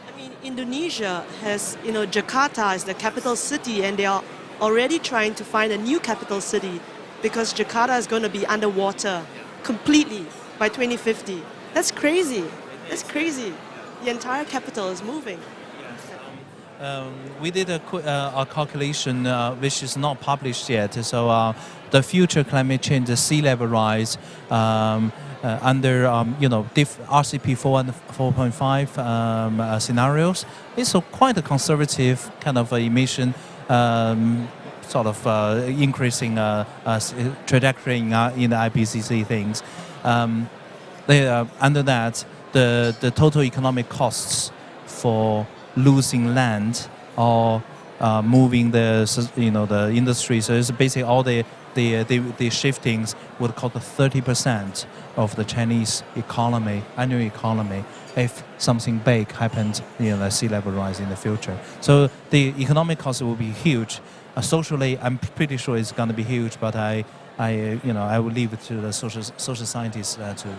I mean, Indonesia has, Jakarta is the capital city, and they are already trying to find a new capital city because Jakarta is going to be underwater completely by 2050. That's crazy. That's crazy. The entire capital is moving. We did a calculation which is not published yet. So the future climate change, the sea level rise under RCP 4 and 4.5 scenarios, is quite a conservative kind of emission increasing trajectory in the IPCC things. Under that, the total economic costs for losing land or moving the industry. So it's basically all the shiftings would cost 30% of the Chinese economy, annual economy, if something big happened, sea level rise in the future. So the economic cost will be huge. Socially, I'm pretty sure it's going to be huge, but I will leave it to the social scientists to answer.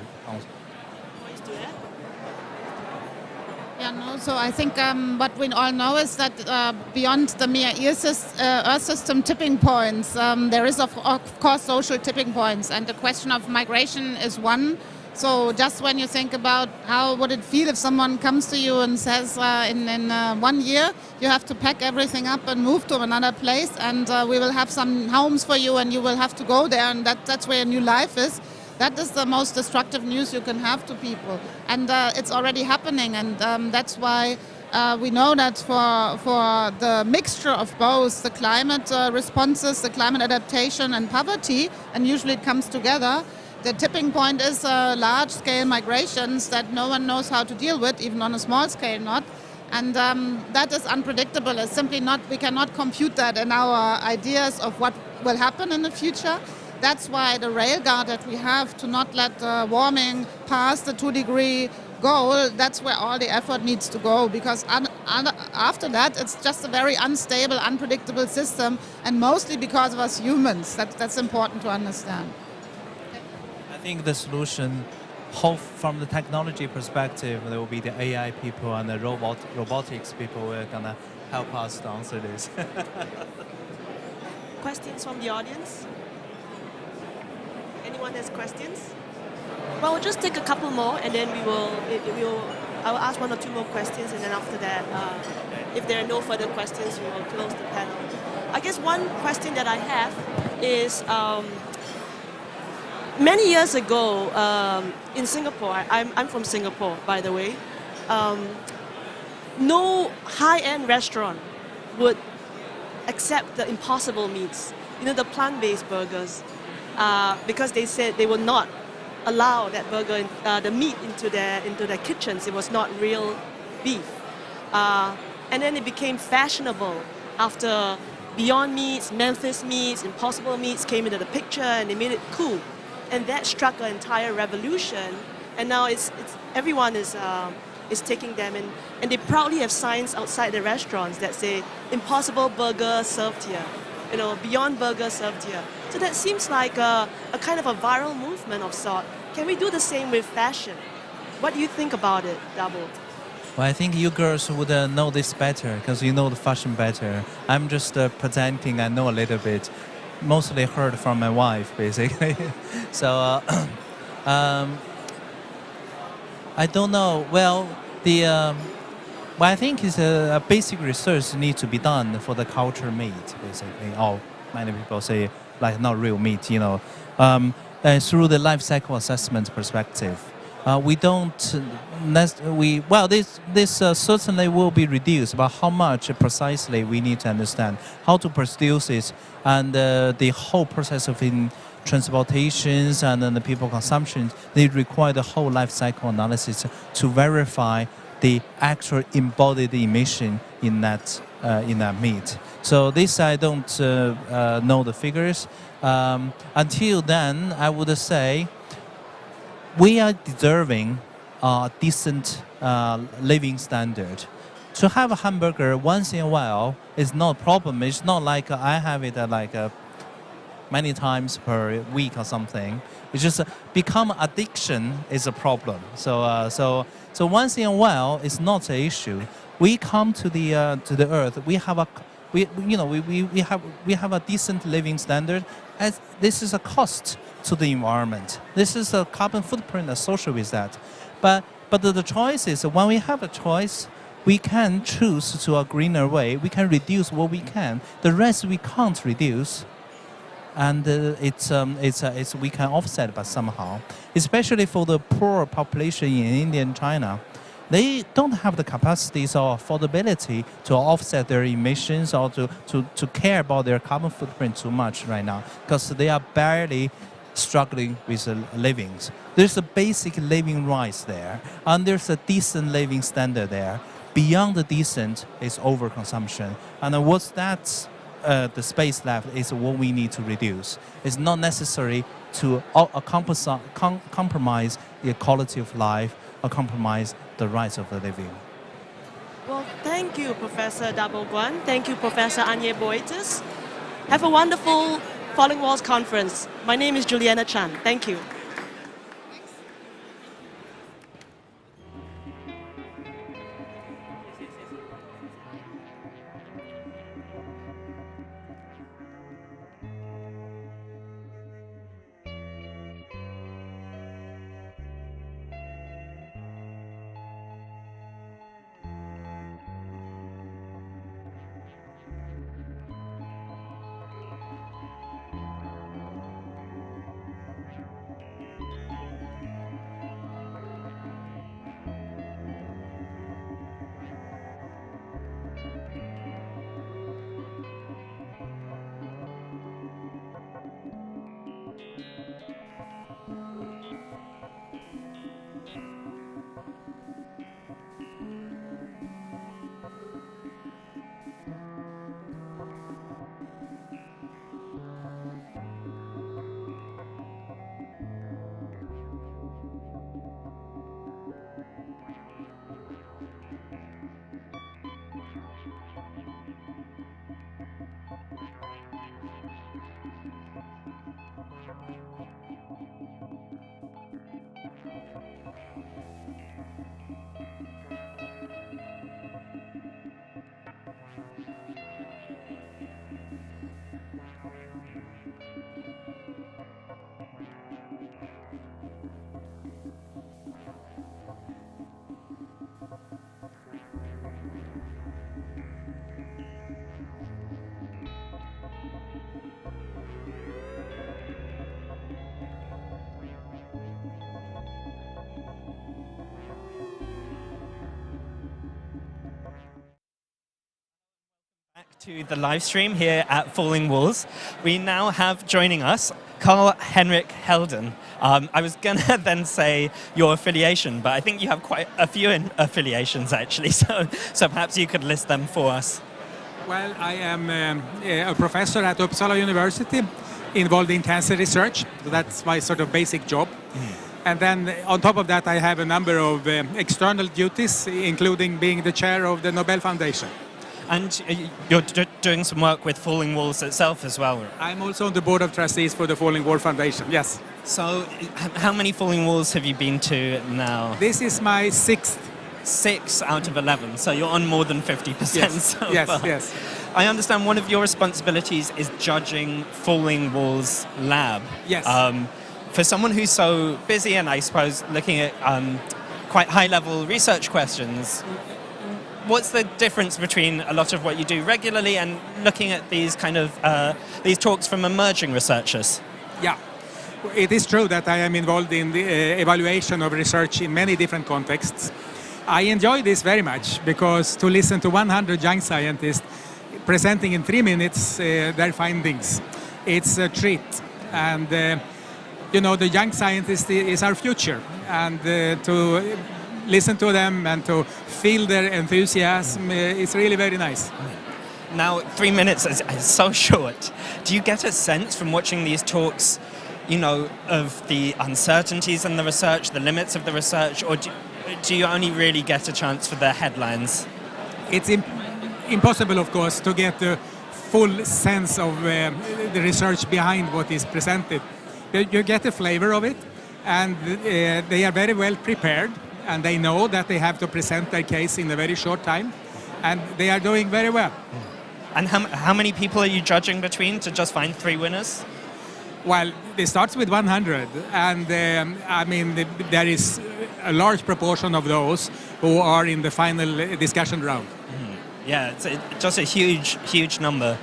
So I think what we all know is that beyond the mere Earth system tipping points, there is of course social tipping points, and the question of migration is one. So just when you think about how would it feel if someone comes to you and says in 1 year you have to pack everything up and move to another place, and we will have some homes for you and you will have to go there, and that's where your new life is. That is the most destructive news you can have to people. And it's already happening, and that's why we know that for the mixture of both the climate responses, the climate adaptation and poverty, and usually it comes together, the tipping point is large-scale migrations that no one knows how to deal with, even on a small scale not. And that is unpredictable. It's simply not, we cannot compute that in our ideas of what will happen in the future. That's why the railguard that we have to not let warming pass the 2-degree goal, that's where all the effort needs to go, because after that it's just a very unstable, unpredictable system, and mostly because of us humans. That's important to understand. I think the solution, from the technology perspective, there will be the AI people and the robotics people who are going to help us to answer this. Questions from the audience? Anyone has questions? Well, we'll just take a couple more, and then I will ask 1 or 2 more questions, and then after that, if there are no further questions, we will close the panel. I guess one question that I have is, Many years ago, in Singapore, I'm from Singapore, by the way, no high-end restaurant would accept the impossible meats, the plant-based burgers, because they said they would not allow that burger, the meat into their kitchens. It was not real beef. And then it became fashionable after Beyond Meats, Memphis Meats, Impossible Meats came into the picture, and they made it cool. And that struck an entire revolution. And now everyone is taking them, and they proudly have signs outside the restaurants that say Impossible Burger served here, Beyond Burger served here. So that seems like a kind of a viral movement of sort. Can we do the same with fashion? What do you think about it, Dabo? Well, I think you girls would know this better because you know the fashion better. I'm just presenting. I know a little bit, mostly heard from my wife, basically. So I don't know. Well, I think is a basic research needs to be done for the culture meat, basically. Oh, many people say like not real meat, through the life cycle assessment perspective. We don't. This certainly will be reduced, but how much precisely we need to understand how to produce it, and the whole process of transportations and then the people consumption. They require the whole life cycle analysis to verify the actual embodied emission in that meat. So this I don't know the figures. Until then, I would say we are deserving a decent living standard. To have a hamburger once in a while is not a problem. It's not like I have it many times per week or something. It's just become addiction is a problem. So once in a while it's not an issue. We come to the earth. We have a decent living standard, as this is a cost to the environment. This is a carbon footprint associated with that. But the choice is when we have a choice, we can choose to a greener way. We can reduce what we can. The rest we can't reduce, and we can offset, but somehow, especially for the poor population in India and China. They don't have the capacities or affordability to offset their emissions or to care about their carbon footprint too much right now, because they are barely struggling with livings. There's a basic living rights there, and there's a decent living standard there. Beyond the decent is overconsumption. And what's that? The space left is what we need to reduce. It's not necessary to compromise the quality of life or compromise the rights of the living. Well, thank you, Professor Dabo Guan. Thank you, Professor Anye Boitis. Have a wonderful Falling Walls conference. My name is Juliana Chan. Thank you. to the live stream here at Falling Walls. We now have joining us Carl-Henrik Helden. I was going to then say your affiliation, but I think you have quite a few affiliations actually, so perhaps you could list them for us. Well, I am a professor at Uppsala University involved in cancer research. So that's my sort of basic job. And then on top of that, I have a number of external duties, including being the chair of the Nobel Foundation. And you're doing some work with Falling Walls itself as well. I'm also on the board of trustees for the Falling Wall Foundation, yes. So how many Falling Walls have you been to now? This is my 6th. 6 out of 11, so you're on more than 50% Yes, so yes, far. yes. I understand one of your responsibilities is judging Falling Walls Lab. Yes. For someone who's so busy and I suppose looking at quite high-level research questions, what's the difference between a lot of what you do regularly and looking at these kind of these talks from emerging researchers? Yeah, it is true that I am involved in the evaluation of research in many different contexts. I enjoy this very much because to listen to 100 young scientists presenting in 3 minutes their findings, it's a treat. And you know, the young scientist is our future, and to listen to them and to feel their enthusiasm is really very nice. Now, 3 minutes is so short. Do you get a sense from watching these talks, you know, of the uncertainties in the research, the limits of the research, or do you only really get a chance for the headlines? It's impossible, of course, to get the full sense of the research behind what is presented. You get a flavor of it, and they are very well prepared, and they know that they have to present their case in a very short time, and they are doing very well. And how many people are you judging between to just find 3 winners? Well, it starts with 100, and I mean, there is a large proportion of those who are in the final discussion round. Yeah, it's just a huge number.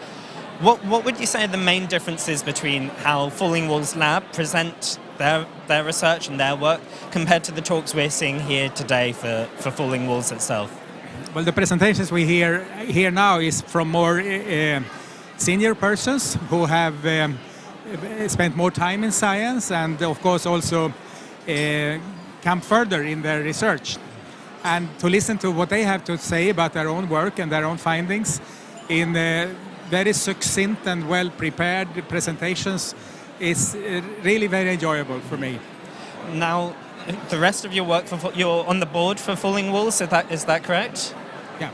What would you say are the main differences between how Falling Walls Lab present their research and their work compared to the talks we're seeing here today for Falling Walls itself? Well, the presentations we hear here now is from more senior persons who have spent more time in science and, of course, also come further in their research. And to listen to what they have to say about their own work and their own findings in very succinct and well-prepared presentations is really very enjoyable for me. Now, the rest of your work, you're on the board for Falling Walls, is that correct? Yeah.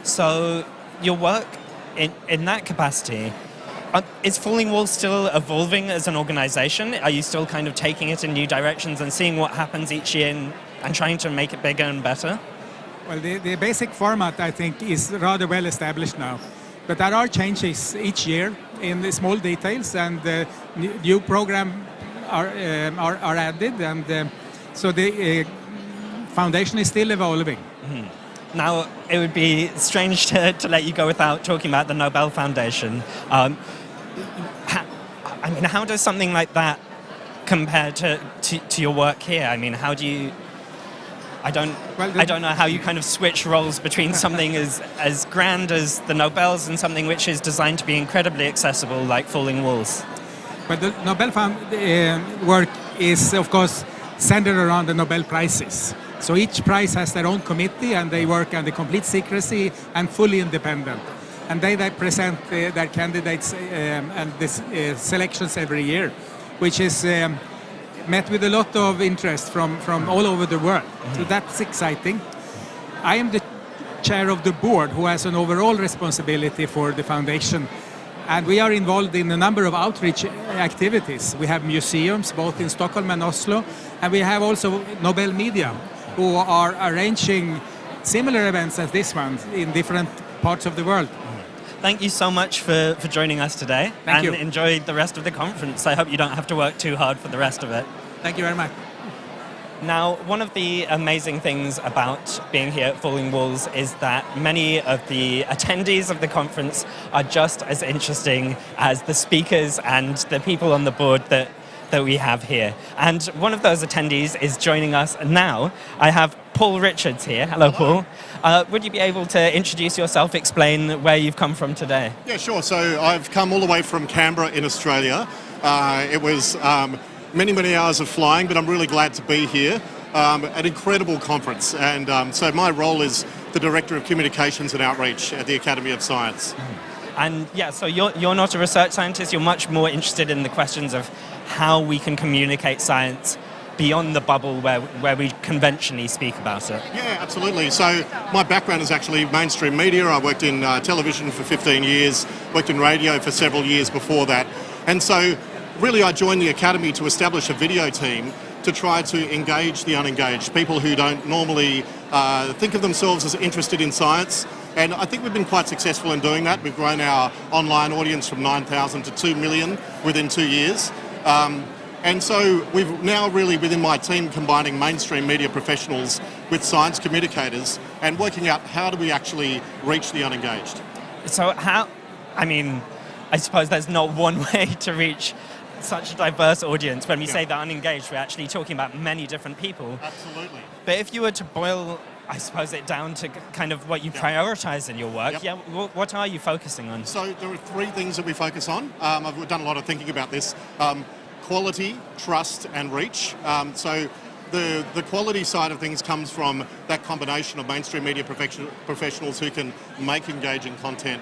So your work in that capacity, is Falling Walls still evolving as an organization? Are you still kind of taking it in new directions and seeing what happens each year and trying to make it bigger and better? Well, the basic format, I think, is rather well established now. But there are changes each year in the small details, and new programs are added, and so the foundation is still evolving. Mm-hmm. Now, it would be strange to let you go without talking about the Nobel Foundation. I mean, how does something like that compare to your work here? I mean, how do you... I don't know how you kind of switch roles between something as grand as the Nobels and something which is designed to be incredibly accessible, like Falling Walls. But the Nobel work is, of course, centered around the Nobel Prizes. So each prize has their own committee, and they work under complete secrecy and fully independent. And they present their candidates and the selections every year, which is met with a lot of interest from all over the world. So that's exciting. I am the chair of the board who has an overall responsibility for the foundation. And we are involved in a number of outreach activities. We have museums, both in Stockholm and Oslo, and we have also Nobel Media, who are arranging similar events as this one in different parts of the world. Thank you so much for joining us today. Thank you. And enjoy the rest of the conference. I hope you don't have to work too hard for the rest of it. Thank you very much. Now, one of the amazing things about being here at Falling Walls is that many of the attendees of the conference are just as interesting as the speakers and the people on the board that we have here. And one of those attendees is joining us now. I have Paul Richards here. Hello, Paul. Would you be able to introduce yourself, explain where you've come from today? Yeah, sure. So I've come all the way from Canberra in Australia. It was many, many hours of flying, but I'm really glad to be here. An incredible conference. And so my role is the Director of Communications and Outreach at the Academy of Science. And yeah, so you're not a research scientist, you're much more interested in the questions of how we can communicate science beyond the bubble where we conventionally speak about it. Yeah, absolutely. So my background is actually mainstream media. I worked in television for 15 years, worked in radio for several years before that. And so really I joined the Academy to establish a video team to try to engage the unengaged, people who don't normally think of themselves as interested in science. And I think we've been quite successful in doing that. We've grown our online audience from 9,000 to 2 million within 2 years. And so we've now really within my team combining mainstream media professionals with science communicators and working out how do we actually reach the unengaged. So I suppose there's not one way to reach such a diverse audience. When we say the unengaged, we're actually talking about many different people. Absolutely. But if you were to boil, I suppose, it down to kind of what you prioritize in your work, what are you focusing on? So there are 3 things that we focus on. I've done a lot of thinking about this. Quality, trust and reach. So the quality side of things comes from that combination of mainstream media professionals who can make engaging content,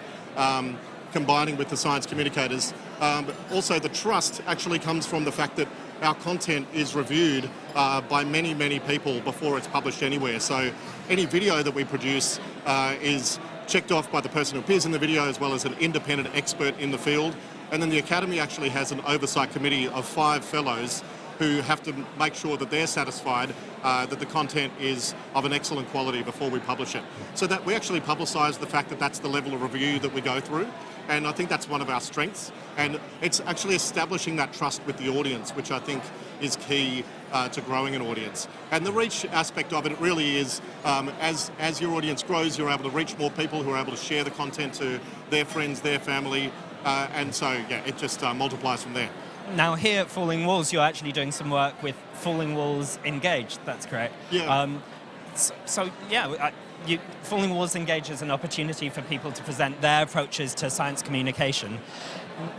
combining with the science communicators. But also the trust actually comes from the fact that our content is reviewed by many, many people before it's published anywhere. So any video that we produce is checked off by the person who appears in the video as well as an independent expert in the field. And then the Academy actually has an oversight committee of 5 fellows who have to make sure that they're satisfied that the content is of an excellent quality before we publish it. So that we actually publicise the fact that that's the level of review that we go through. And I think that's one of our strengths. And it's actually establishing that trust with the audience, which I think is key to growing an audience. And the reach aspect of it really is, as your audience grows, you're able to reach more people who are able to share the content to their friends, their family. And so, it just multiplies from there. Now here at Falling Walls, you're actually doing some work with Falling Walls Engaged, that's correct? Yeah. Falling Walls Engaged is an opportunity for people to present their approaches to science communication.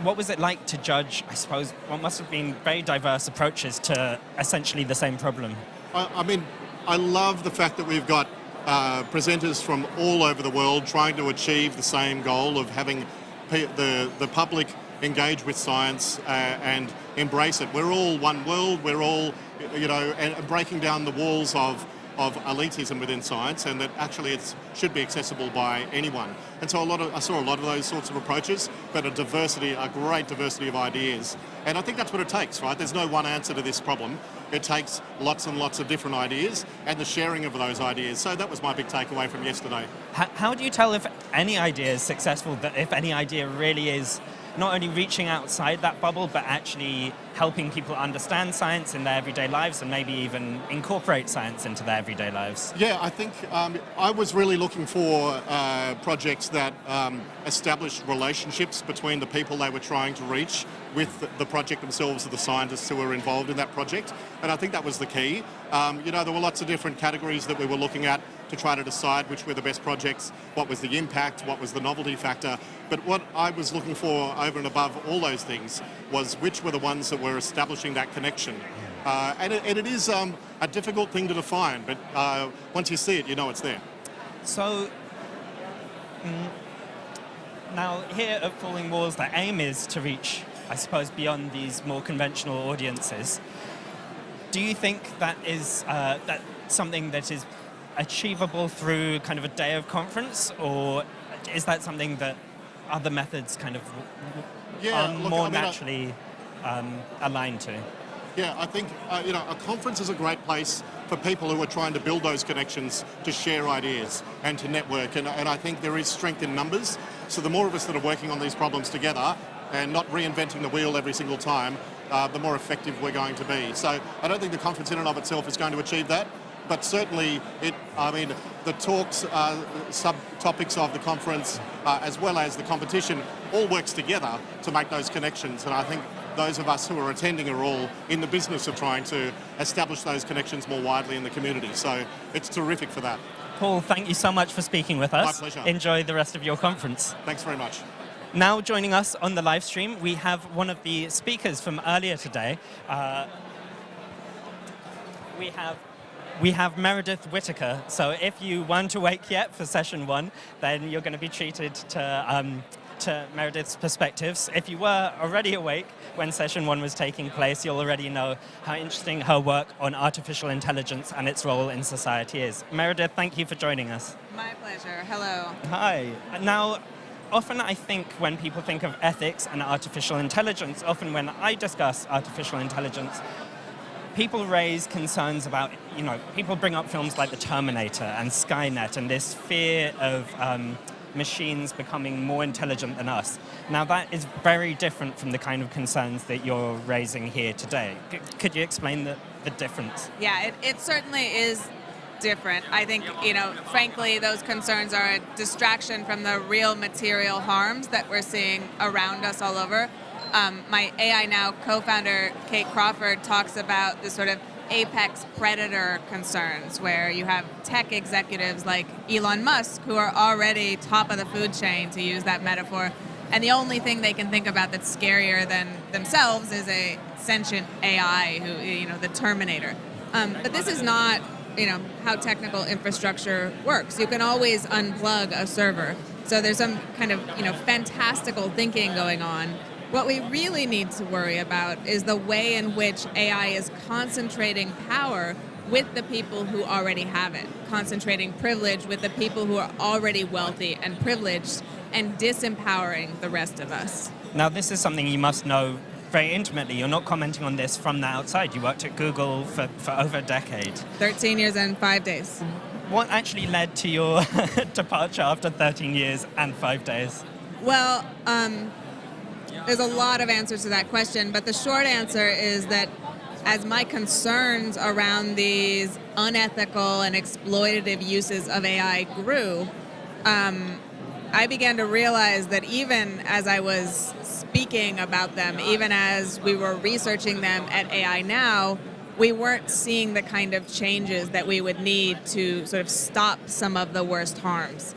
What was it like to judge, I suppose, what must have been very diverse approaches to essentially the same problem? I love the fact that we've got presenters from all over the world trying to achieve the same goal of having the public engage with science and embrace it. We're all one world, we're all, and breaking down the walls of elitism within science, and that actually it should be accessible by anyone. And so I saw a lot of those sorts of approaches, but a great diversity of ideas. And I think that's what it takes, right? There's no one answer to this problem. It takes lots and lots of different ideas and the sharing of those ideas. So that was my big takeaway from yesterday. How do you tell if any idea is successful, that if any idea really is not only reaching outside that bubble, but actually helping people understand science in their everyday lives and maybe even incorporate science into their everyday lives? Yeah, I think I was really looking for projects that established relationships between the people they were trying to reach with the project themselves or the scientists who were involved in that project. And I think that was the key. There were lots of different categories that we were looking at to try to decide which were the best projects, what was the impact, what was the novelty factor. But what I was looking for over and above all those things was which were the ones that were establishing that connection. And it is a difficult thing to define, but once you see it, you know it's there. So, now here at Falling Walls, the aim is to reach, I suppose, beyond these more conventional audiences. Do you think that is that something that is achievable through kind of a day of conference, or is that something that other methods kind of are naturally aligned to? Yeah, I think a conference is a great place for people who are trying to build those connections, to share ideas and to network. And I think there is strength in numbers. So the more of us that are working on these problems together and not reinventing the wheel every single time, the more effective we're going to be. So I don't think the conference in and of itself is going to achieve that. But certainly, the talks, subtopics of the conference, as well as the competition, all works together to make those connections. And I think those of us who are attending are all in the business of trying to establish those connections more widely in the community. So it's terrific for that. Paul, thank you so much for speaking with us. My pleasure. Enjoy the rest of your conference. Thanks very much. Now joining us on the live stream, we have one of the speakers from earlier today. We have Meredith Whitaker. So if you weren't awake yet for session 1, then you're going to be treated to Meredith's perspectives. If you were already awake when session 1 was taking place, you'll already know how interesting her work on artificial intelligence and its role in society is. Meredith, thank you for joining us. My pleasure. Hello. Hi. Now, often I think when people think of ethics and artificial intelligence, often when I discuss artificial intelligence, people raise concerns about, people bring up films like The Terminator and Skynet and this fear of machines becoming more intelligent than us. Now that is very different from the kind of concerns that you're raising here today. Could you explain the difference? Yeah, it certainly is different. I think, frankly, those concerns are a distraction from the real material harms that we're seeing around us all over. My AI Now co-founder, Kate Crawford, talks about the sort of apex predator concerns where you have tech executives like Elon Musk who are already top of the food chain, to use that metaphor, and the only thing they can think about that's scarier than themselves is a sentient AI, the Terminator. But this is not, how technical infrastructure works. You can always unplug a server. So there's some kind of, fantastical thinking going on. What we really need to worry about is the way in which AI is concentrating power with the people who already have it, concentrating privilege with the people who are already wealthy and privileged, and disempowering the rest of us. Now, this is something you must know very intimately. You're not commenting on this from the outside. You worked at Google for over a decade. 13 years and 5 days. What actually led to your departure after 13 years and 5 days? Well, there's a lot of answers to that question, but the short answer is that as my concerns around these unethical and exploitative uses of AI grew, I began to realize that even as I was speaking about them, even as we were researching them at AI Now, we weren't seeing the kind of changes that we would need to sort of stop some of the worst harms.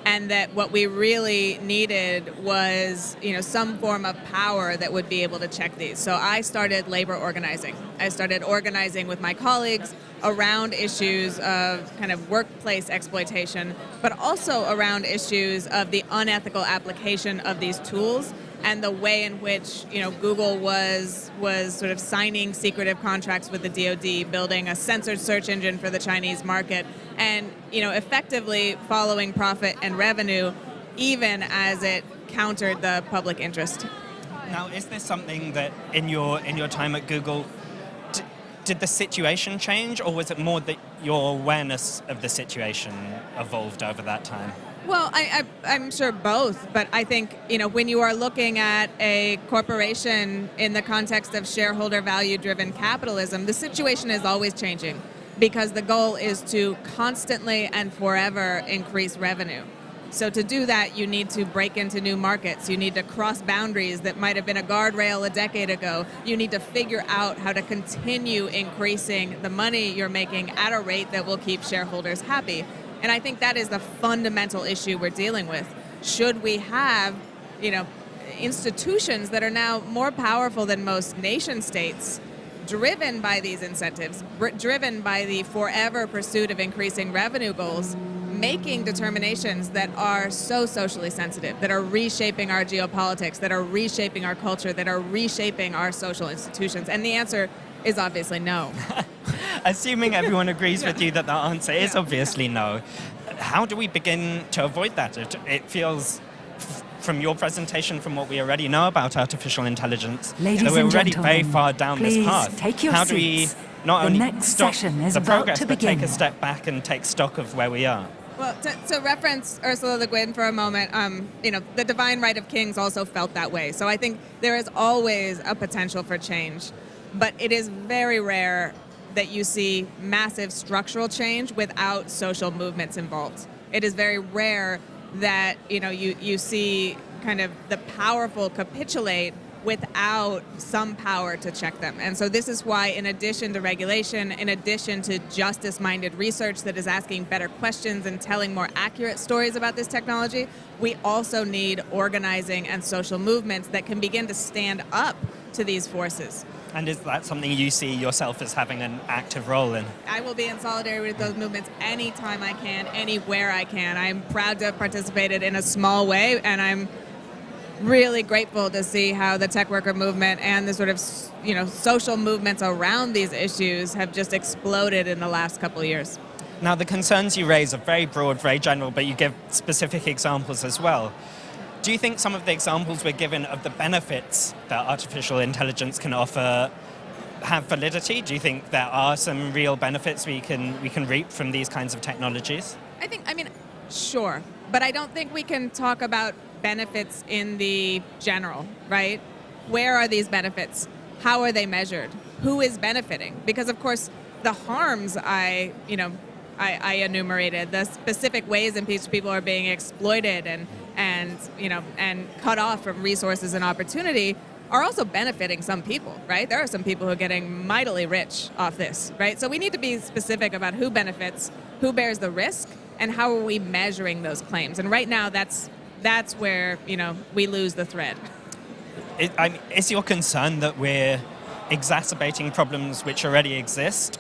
And that what we really needed was, some form of power that would be able to check these. So I started labor organizing. I started organizing with my colleagues around issues of kind of workplace exploitation, but also around issues of the unethical application of these tools and the way in which, Google was sort of signing secretive contracts with the DoD, building a censored search engine for the Chinese market, and, effectively following profit and revenue, even as it countered the public interest. Now, is this something that in your time at Google, did the situation change, or was it more that your awareness of the situation evolved over that time? Well, I'm sure both, but I think, when you are looking at a corporation in the context of shareholder value-driven capitalism, the situation is always changing because the goal is to constantly and forever increase revenue. So to do that, you need to break into new markets. You need to cross boundaries that might have been a guardrail a decade ago. You need to figure out how to continue increasing the money you're making at a rate that will keep shareholders happy. And I think that is the fundamental issue we're dealing with. Should we have, institutions that are now more powerful than most nation states, driven by these incentives, driven by the forever pursuit of increasing revenue goals, making determinations that are so socially sensitive, that are reshaping our geopolitics, that are reshaping our culture, that are reshaping our social institutions? And the answer is obviously no. Assuming everyone agrees with you that the answer is obviously no, how do we begin to avoid that? It feels, from your presentation, from what we already know about artificial intelligence, Ladies that we're and already gentlemen, very far down please this path. take your how do seats. we not The only next stop session is the about progress, to but take a begin. step back and take stock of where we are? Well, to reference Ursula Le Guin for a moment, the divine right of kings also felt that way. So I think there is always a potential for change, but it is very rare that you see massive structural change without social movements involved. It is very rare that you see kind of the powerful capitulate without some power to check them. And so this is why, in addition to regulation, in addition to justice-minded research that is asking better questions and telling more accurate stories about this technology, we also need organizing and social movements that can begin to stand up to these forces. And is that something you see yourself as having an active role in? I will be in solidarity with those movements anytime I can, anywhere I can. I'm proud to have participated in a small way, and I'm really grateful to see how the tech worker movement and the sort of, social movements around these issues have just exploded in the last couple of years. Now, the concerns you raise are very broad, very general, but you give specific examples as well. Do you think some of the examples we're given of the benefits that artificial intelligence can offer have validity? Do you think there are some real benefits we can reap from these kinds of technologies? Sure, but I don't think we can talk about benefits in the general, right? Where are these benefits? How are they measured? Who is benefiting? Because of course, the harms I enumerated, the specific ways in which people are being exploited and cut off from resources and opportunity are also benefiting some people, right? There are some people who are getting mightily rich off this, right? So we need to be specific about who benefits, who bears the risk, and how are we measuring those claims. And right now, that's where, we lose the thread. Is your concern that we're exacerbating problems which already exist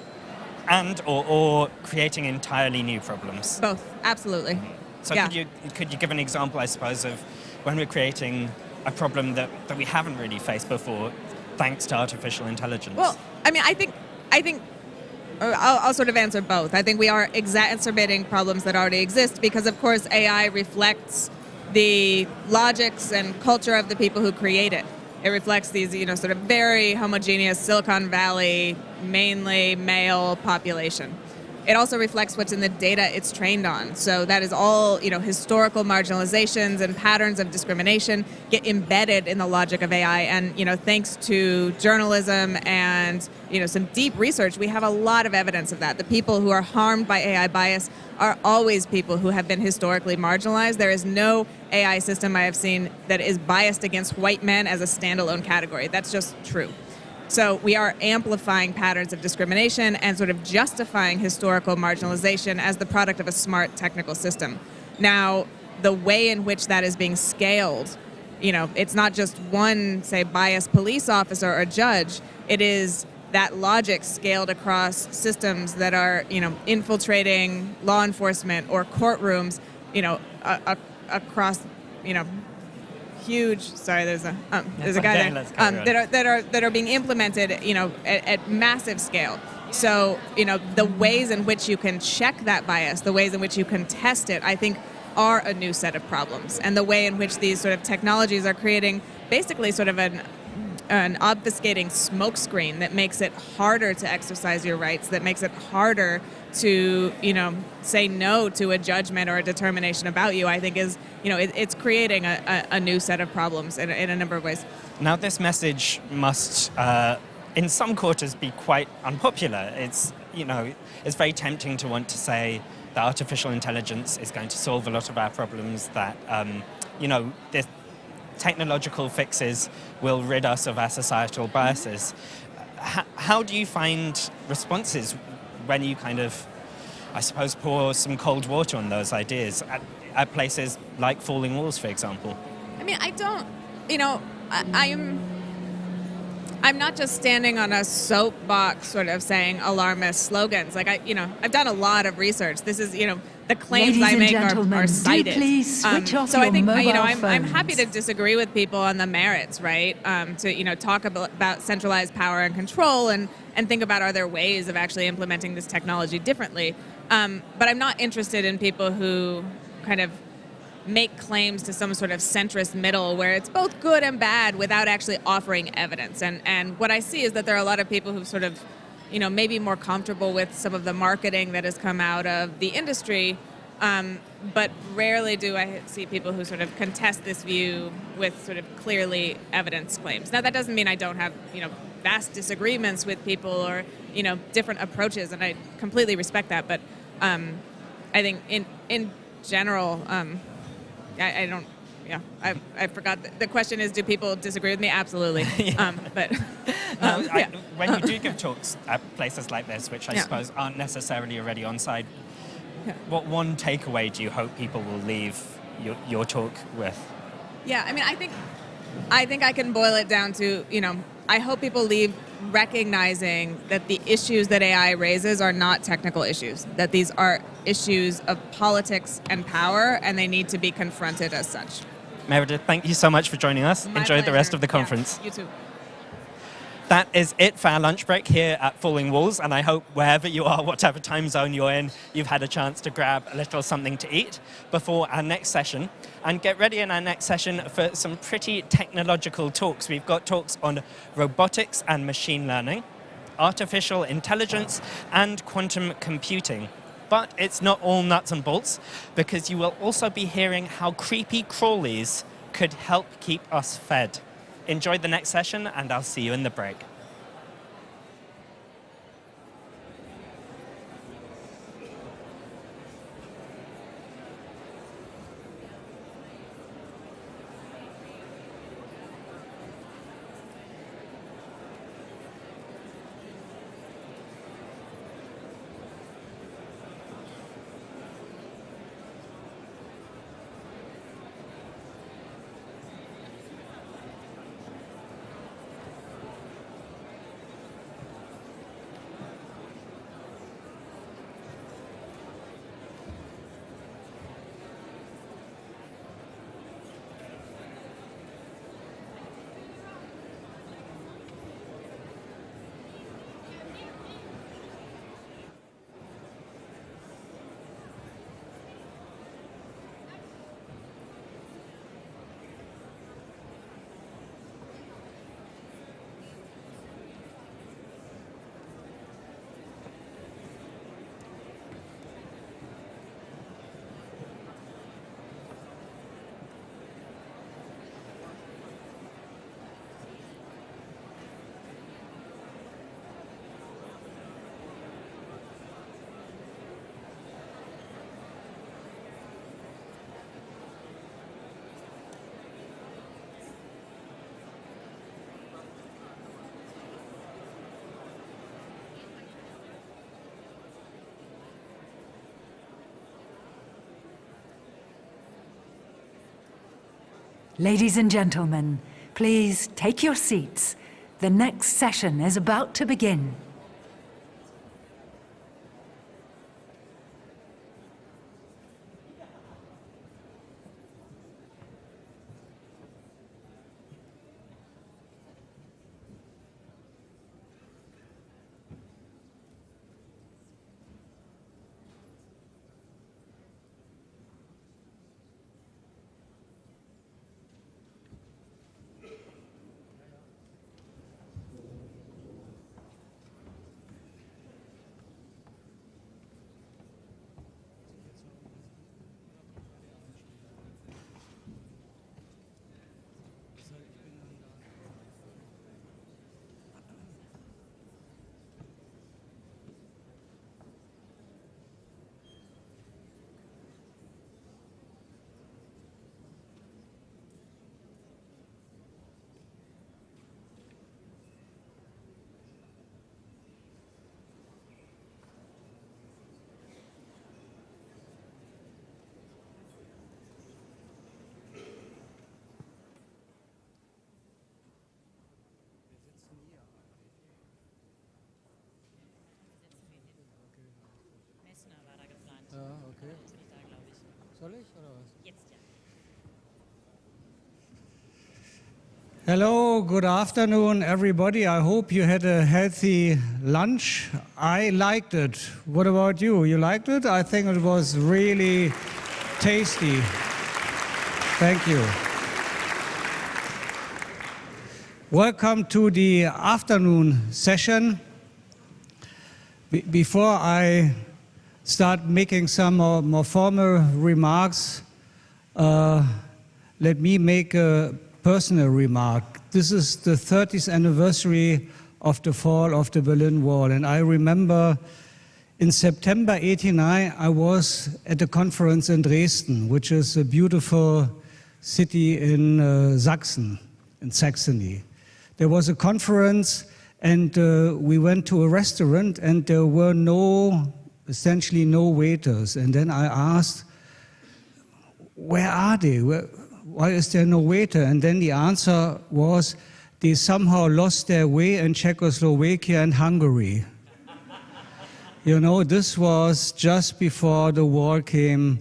and or creating entirely new problems? Both, absolutely. So yeah. could you give an example, I suppose, of when we're creating a problem that we haven't really faced before, thanks to artificial intelligence? Well, I think I'll sort of answer both. I think we are exacerbating problems that already exist because, of course, AI reflects the logics and culture of the people who create it. It reflects these, sort of very homogeneous Silicon Valley, mainly male population. It also reflects what's in the data it's trained on. So that is all, historical marginalizations and patterns of discrimination get embedded in the logic of AI. And, thanks to journalism and, some deep research, we have a lot of evidence of that. The people who are harmed by AI bias are always people who have been historically marginalized. There is no AI system I have seen that is biased against white men as a standalone category. That's just true. So we are amplifying patterns of discrimination and sort of justifying historical marginalization as the product of a smart technical system. Now, the way in which that is being scaled, it's not just one, say, biased police officer or judge. It is that logic scaled across systems that are, infiltrating law enforcement or courtrooms, across, huge. Sorry, there's a guy there that are being implemented, at massive scale. So, the ways in which you can check that bias, the ways in which you can test it, I think, are a new set of problems. And the way in which these sort of technologies are creating basically sort of an obfuscating smokescreen that makes it harder to exercise your rights, that makes it harder to, say no to a judgment or a determination about you, I think is, it's creating a new set of problems in a number of ways. Now, this message must, in some quarters, be quite unpopular. It's, it's very tempting to want to say that artificial intelligence is going to solve a lot of our problems, that, the technological fixes will rid us of our societal biases. How do you find responses when you kind of, I suppose, pour some cold water on those ideas at places like Falling Walls, for example? I don't, I'm not just standing on a soapbox sort of saying alarmist slogans. Like, I've done a lot of research. This is, the claims I make are cited. Please switch off so your I think, mobile I'm phones. happy to disagree with people on the merits, right? To, talk about centralized power and control and think about, are there ways of actually implementing this technology differently? But I'm not interested in people who kind of make claims to some sort of centrist middle where it's both good and bad without actually offering evidence. And what I see is that there are a lot of people who sort of, maybe more comfortable with some of the marketing that has come out of the industry, but rarely do I see people who sort of contest this view with sort of clearly evidence claims. Now, that doesn't mean I don't have, vast disagreements with people or, different approaches, and I completely respect that, but I think in general, I don't yeah, I forgot. The question is, do people disagree with me? Absolutely. When you do give talks at places like this, which I Yeah. suppose aren't necessarily already on site, Yeah. what one takeaway do you hope people will leave your talk with? Yeah, I mean, I think I can boil it down to, I hope people leave recognizing that the issues that AI raises are not technical issues, that these are issues of politics and power, and they need to be confronted as such. Meredith, thank you so much for joining us. My Enjoy the rest pleasure. of the conference. Yeah, you too. That is it for our lunch break here at Falling Walls, and I hope wherever you are, whatever time zone you're in, you've had a chance to grab a little something to eat before our next session. And get ready in our next session for some pretty technological talks. We've got talks on robotics and machine learning, artificial intelligence, and quantum computing. But it's not all nuts and bolts, because you will also be hearing how creepy crawlies could help keep us fed. Enjoy the next session, and I'll see you in the break. Ladies and gentlemen, please take your seats. The next session is about to begin. Hello, good afternoon, everybody. I hope you had a healthy lunch. I liked it. What about you? You liked it? I think it was really tasty. Thank you. Welcome to the afternoon session. Before I start making some more formal remarks, let me make a personal remark. This is the 30th anniversary of the fall of the Berlin Wall, and I remember in September '89 I was at a conference in Dresden, which is a beautiful city in Saxony. There was a conference, and we went to a restaurant, and there were essentially no waiters. And then I asked, where are they? Why is there no waiter? And then the answer was, they somehow lost their way in Czechoslovakia and Hungary. You know, this was just before the wall came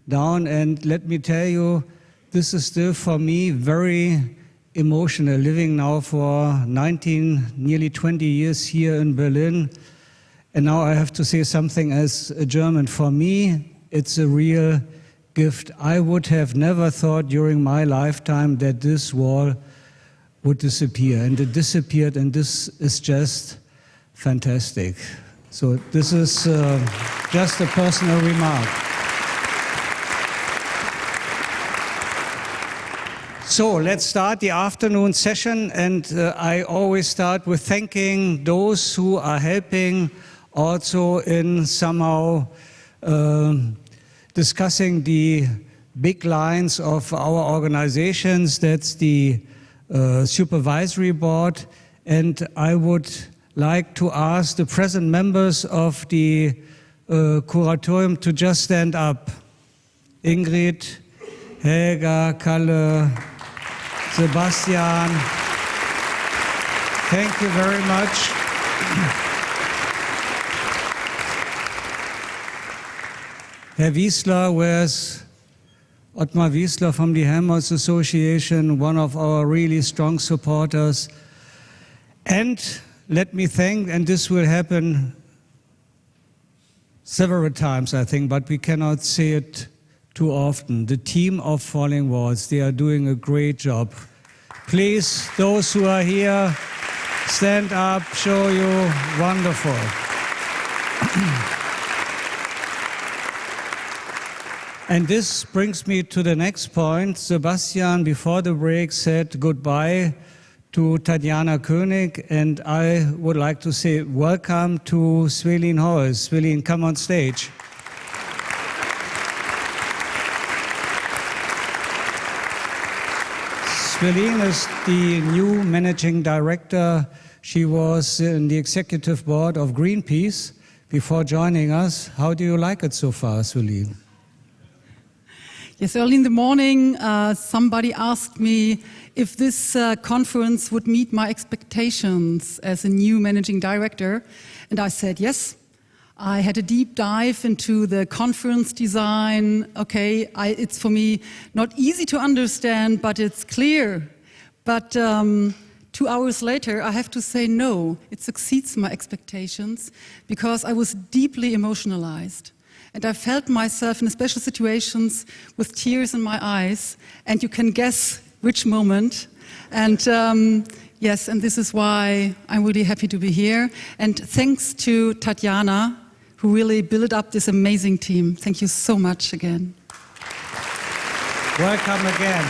down, and let me tell you, this is still for me very emotional, living now for nearly 20 years here in Berlin. And now I have to say something as a German. For me, it's a real gift. I would have never thought during my lifetime that this wall would disappear. And it disappeared, and this is just fantastic. So this is just a personal remark. So let's start the afternoon session, and I always start with thanking those who are helping also in somehow discussing the big lines of our organizations. That's the supervisory board, and I would like to ask the present members of the curatorium to just stand up. Ingrid, Helga, Kalle, Sebastian, thank you very much. Herr Wiesler, where's Ottmar Wiesler from the Helmholtz Association, one of our really strong supporters. And let me thank, and this will happen several times, I think, but we cannot say it too often. The team of Falling Walls, they are doing a great job. Please, those who are here, stand up, show you. Wonderful. And this brings me to the next point. Sebastian, before the break, said goodbye to Tatjana König, and I would like to say welcome to Svelin Hoes. Svelin, come on stage. Svelin is the new managing director. She was in the executive board of Greenpeace before joining us. How do you like it so far, Svelin? Yes, early in the morning, somebody asked me if this conference would meet my expectations as a new managing director. And I said yes. I had a deep dive into the conference design. Okay, it's for me not easy to understand, but it's clear. But 2 hours later, I have to say no, it succeeds my expectations because I was deeply emotionalized. And I felt myself in special situations with tears in my eyes, and you can guess which moment. And yes, and this is why I'm really happy to be here. And thanks to Tatjana, who really built up this amazing team. Thank you so much again. Welcome again.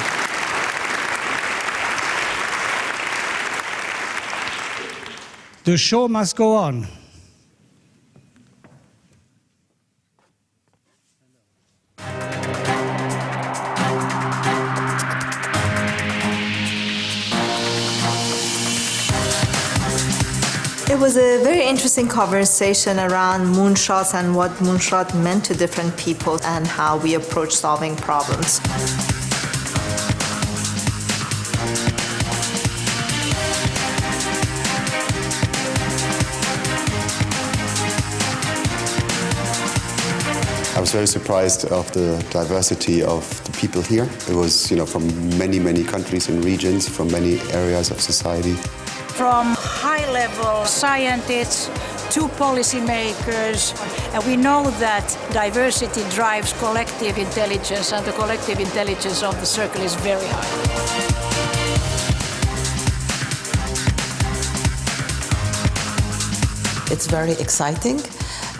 The show must go on. It was a very interesting conversation around moonshots and what moonshot meant to different people and how we approach solving problems. I was very surprised of the diversity of the people here. It was, from many, many countries and regions, from many areas of society. From high-level scientists to policymakers, and we know that diversity drives collective intelligence, and the collective intelligence of the circle is very high. It's very exciting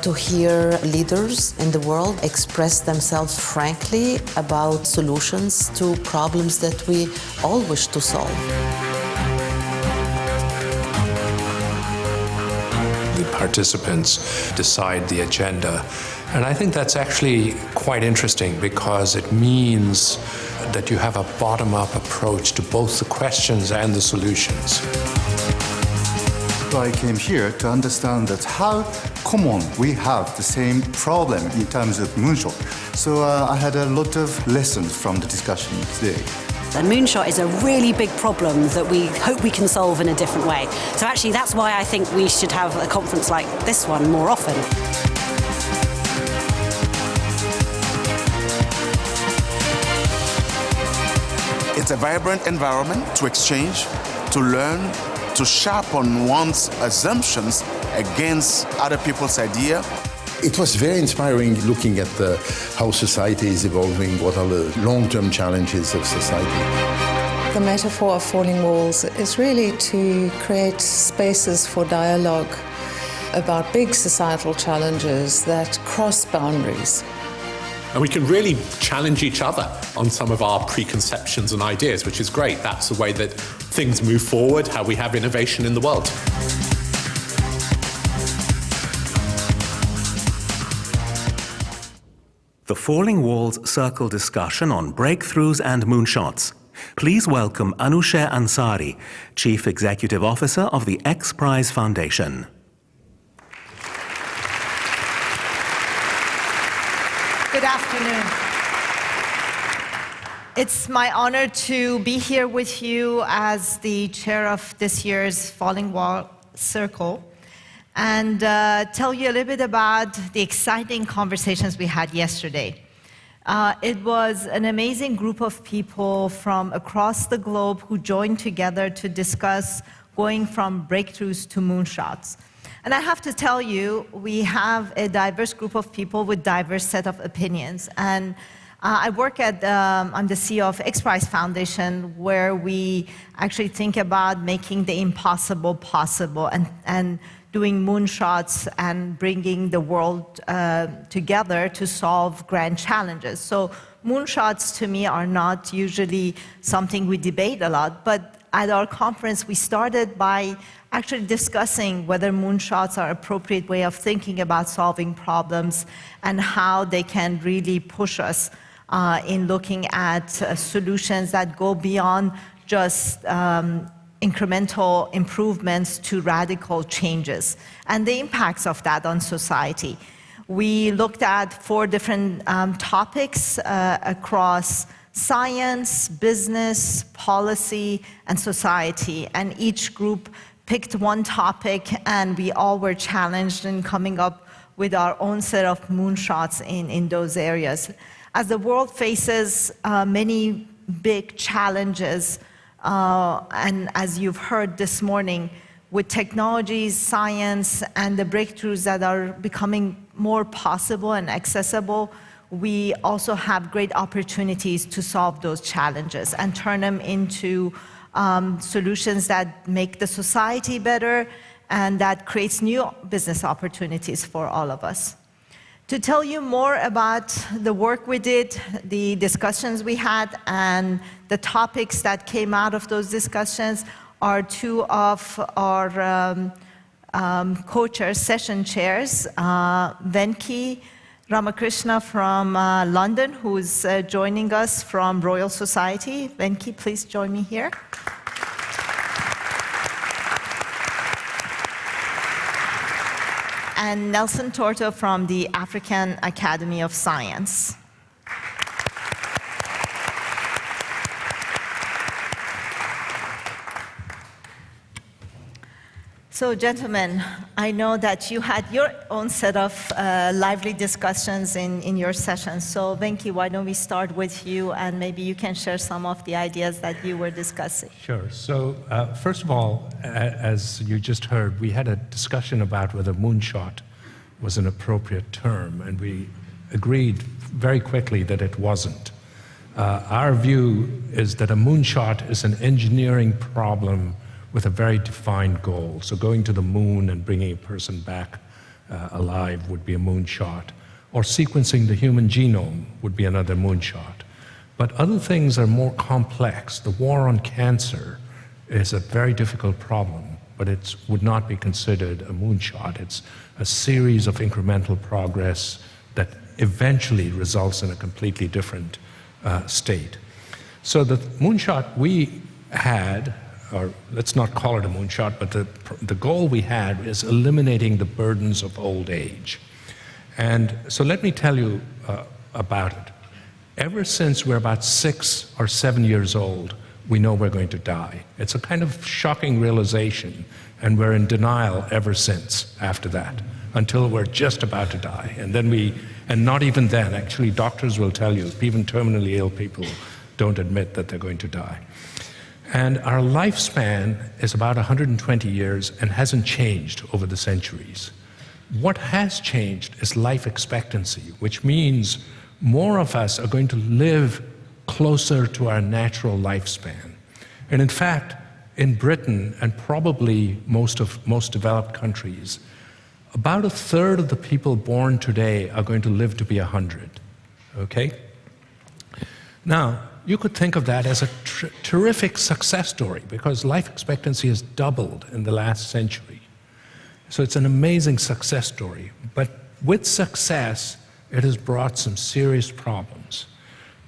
to hear leaders in the world express themselves frankly about solutions to problems that we all wish to solve. The participants decide the agenda And I think that's actually quite interesting because it means that you have a bottom-up approach to both the questions and the solutions. So I came here to understand that how common we have the same problem in terms of moonshot. So I had a lot of lessons from the discussion today. And moonshot is a really big problem that we hope we can solve in a different way. So actually that's why I think we should have a conference like this one more often. It's a vibrant environment to exchange, to learn, to sharpen one's assumptions against other people's idea. It was very inspiring looking at how society is evolving, what are the long-term challenges of society. The metaphor of falling walls is really to create spaces for dialogue about big societal challenges that cross boundaries. And we can really challenge each other on some of our preconceptions and ideas, which is great. That's the way that things move forward, how we have innovation in the world. The Falling Walls Circle discussion on breakthroughs and moonshots. Please welcome Anousheh Ansari, Chief Executive Officer of the X Prize Foundation. Good afternoon. It's my honor to be here with you as the chair of this year's Falling Wall Circle and tell you a little bit about the exciting conversations we had yesterday. It was an amazing group of people from across the globe who joined together to discuss going from breakthroughs to moonshots. And I have to tell you, we have a diverse group of people with diverse set of opinions. And I work at, I'm the CEO of X Prize Foundation, where we actually think about making the impossible possible and doing moonshots and bringing the world together to solve grand challenges. So moonshots to me are not usually something we debate a lot, but at our conference we started by actually discussing whether moonshots are an appropriate way of thinking about solving problems and how they can really push us in looking at solutions that go beyond just incremental improvements to radical changes and the impacts of that on society. We looked at 4 different topics across science, business, policy, and society, and each group picked one topic, and we all were challenged in coming up with our own set of moonshots in those areas. As the world faces many big challenges, and as you've heard this morning, with technologies, science, and the breakthroughs that are becoming more possible and accessible, we also have great opportunities to solve those challenges and turn them into solutions that make the society better and that creates new business opportunities for all of us. To tell you more about the work we did, the discussions we had, and the topics that came out of those discussions are 2 of our co-chairs, session chairs, Venki Ramakrishna from London, who's joining us from Royal Society. Venki, please join me here. And Nelson Torto from the African Academy of Science. So, gentlemen, I know that you had your own set of lively discussions in your sessions. So, Venki, why don't we start with you, and maybe you can share some of the ideas that you were discussing. Sure. So, first of all, as you just heard, we had a discussion about whether moonshot was an appropriate term, and we agreed very quickly that it wasn't. Our view is that a moonshot is an engineering problem with a very defined goal. So going to the moon and bringing a person back alive would be a moonshot, or sequencing the human genome would be another moonshot. But other things are more complex. The war on cancer is a very difficult problem, but it would not be considered a moonshot. It's a series of incremental progress that eventually results in a completely different state. So the moonshot we had, or let's not call it a moonshot, but the goal we had is eliminating the burdens of old age. And so let me tell you about it. Ever since we're about 6 or 7 years old, we know we're going to die. It's a kind of shocking realization, and we're in denial ever since after that, until we're just about to die. And not even then, actually, doctors will tell you, even terminally ill people don't admit that they're going to die. And our lifespan is about 120 years and hasn't changed over the centuries. What has changed is life expectancy, which means more of us are going to live closer to our natural lifespan. And in fact, in Britain and probably most developed countries, about a third of the people born today are going to live to be 100, okay? Now, you could think of that as a terrific success story because life expectancy has doubled in the last century. So it's an amazing success story. But with success, it has brought some serious problems.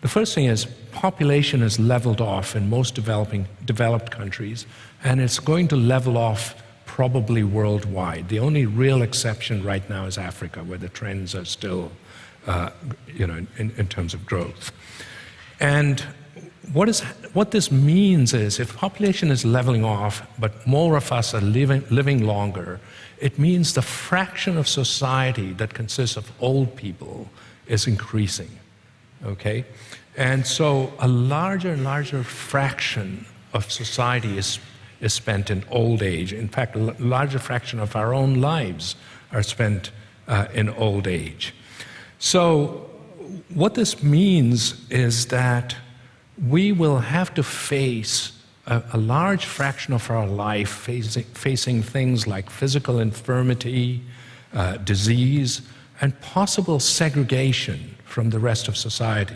The first thing is population has leveled off in most developed countries, and it's going to level off probably worldwide. The only real exception right now is Africa, where the trends are still, in terms of growth. And what this means is if population is leveling off, but more of us are living longer, it means the fraction of society that consists of old people is increasing, okay? And so a larger and larger fraction of society is spent in old age. In fact, a larger fraction of our own lives are spent in old age. So what this means is that we will have to face a large fraction of our life facing things like physical infirmity, disease, and possible segregation from the rest of society.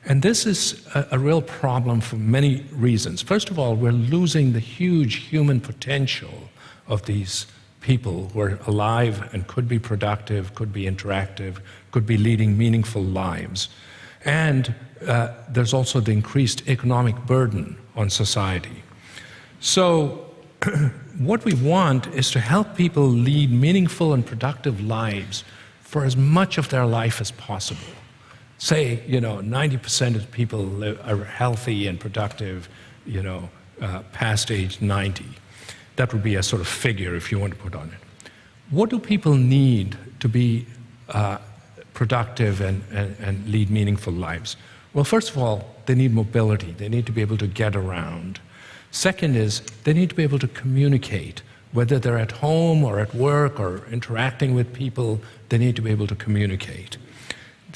And this is a real problem for many reasons. First of all, we're losing the huge human potential of these people who are alive and could be productive, could be interactive, could be leading meaningful lives. And there's also the increased economic burden on society. So what we want is to help people lead meaningful and productive lives for as much of their life as possible. Say, 90% of people are healthy and productive, past age 90. That would be a sort of figure if you want to put on it. What do people need to be productive and lead meaningful lives? Well, first of all, they need mobility. They need to be able to get around. Second is they need to be able to communicate. Whether they're at home or at work or interacting with people, they need to be able to communicate.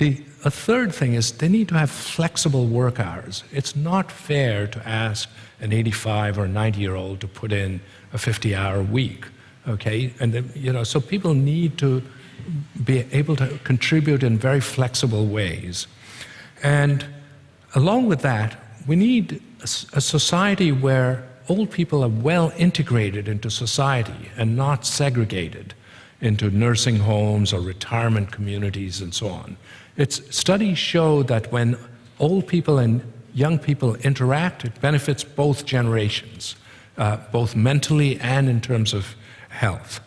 A third thing is they need to have flexible work hours. It's not fair to ask an 85 or 90-year-old to put in a 50-hour week, okay? And so people need to be able to contribute in very flexible ways. And along with that, we need a society where old people are well integrated into society and not segregated into nursing homes or retirement communities and so on. Studies show that when old people and young people interact, it benefits both generations, both mentally and in terms of health.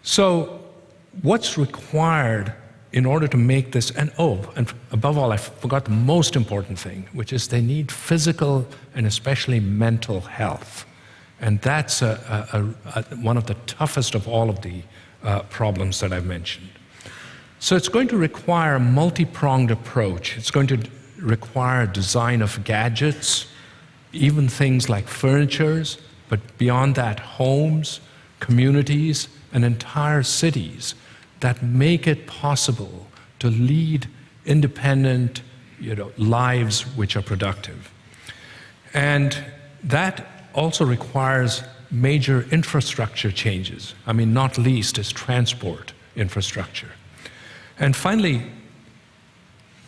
So what's required in order to make this, and above all, I forgot the most important thing, which is they need physical and especially mental health. And that's one of the toughest of all of the problems that I've mentioned. So it's going to require a multi-pronged approach. It's going to require design of gadgets, even things like furnitures, but beyond that, homes, communities, and entire cities that make it possible to lead independent, lives which are productive. And that also requires major infrastructure changes. Not least is transport infrastructure. And finally,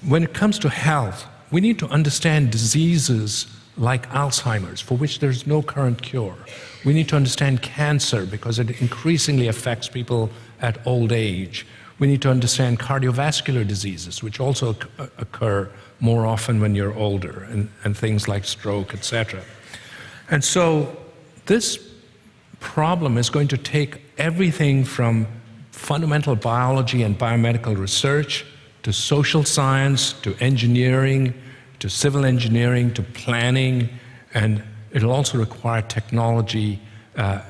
when it comes to health, we need to understand diseases like Alzheimer's, for which there's no current cure. We need to understand cancer because it increasingly affects people at old age. We need to understand cardiovascular diseases, which also occur more often when you're older, and things like stroke, etc. And so this problem is going to take everything from fundamental biology and biomedical research to social science, to engineering, to civil engineering, to planning, and it'll also require technology,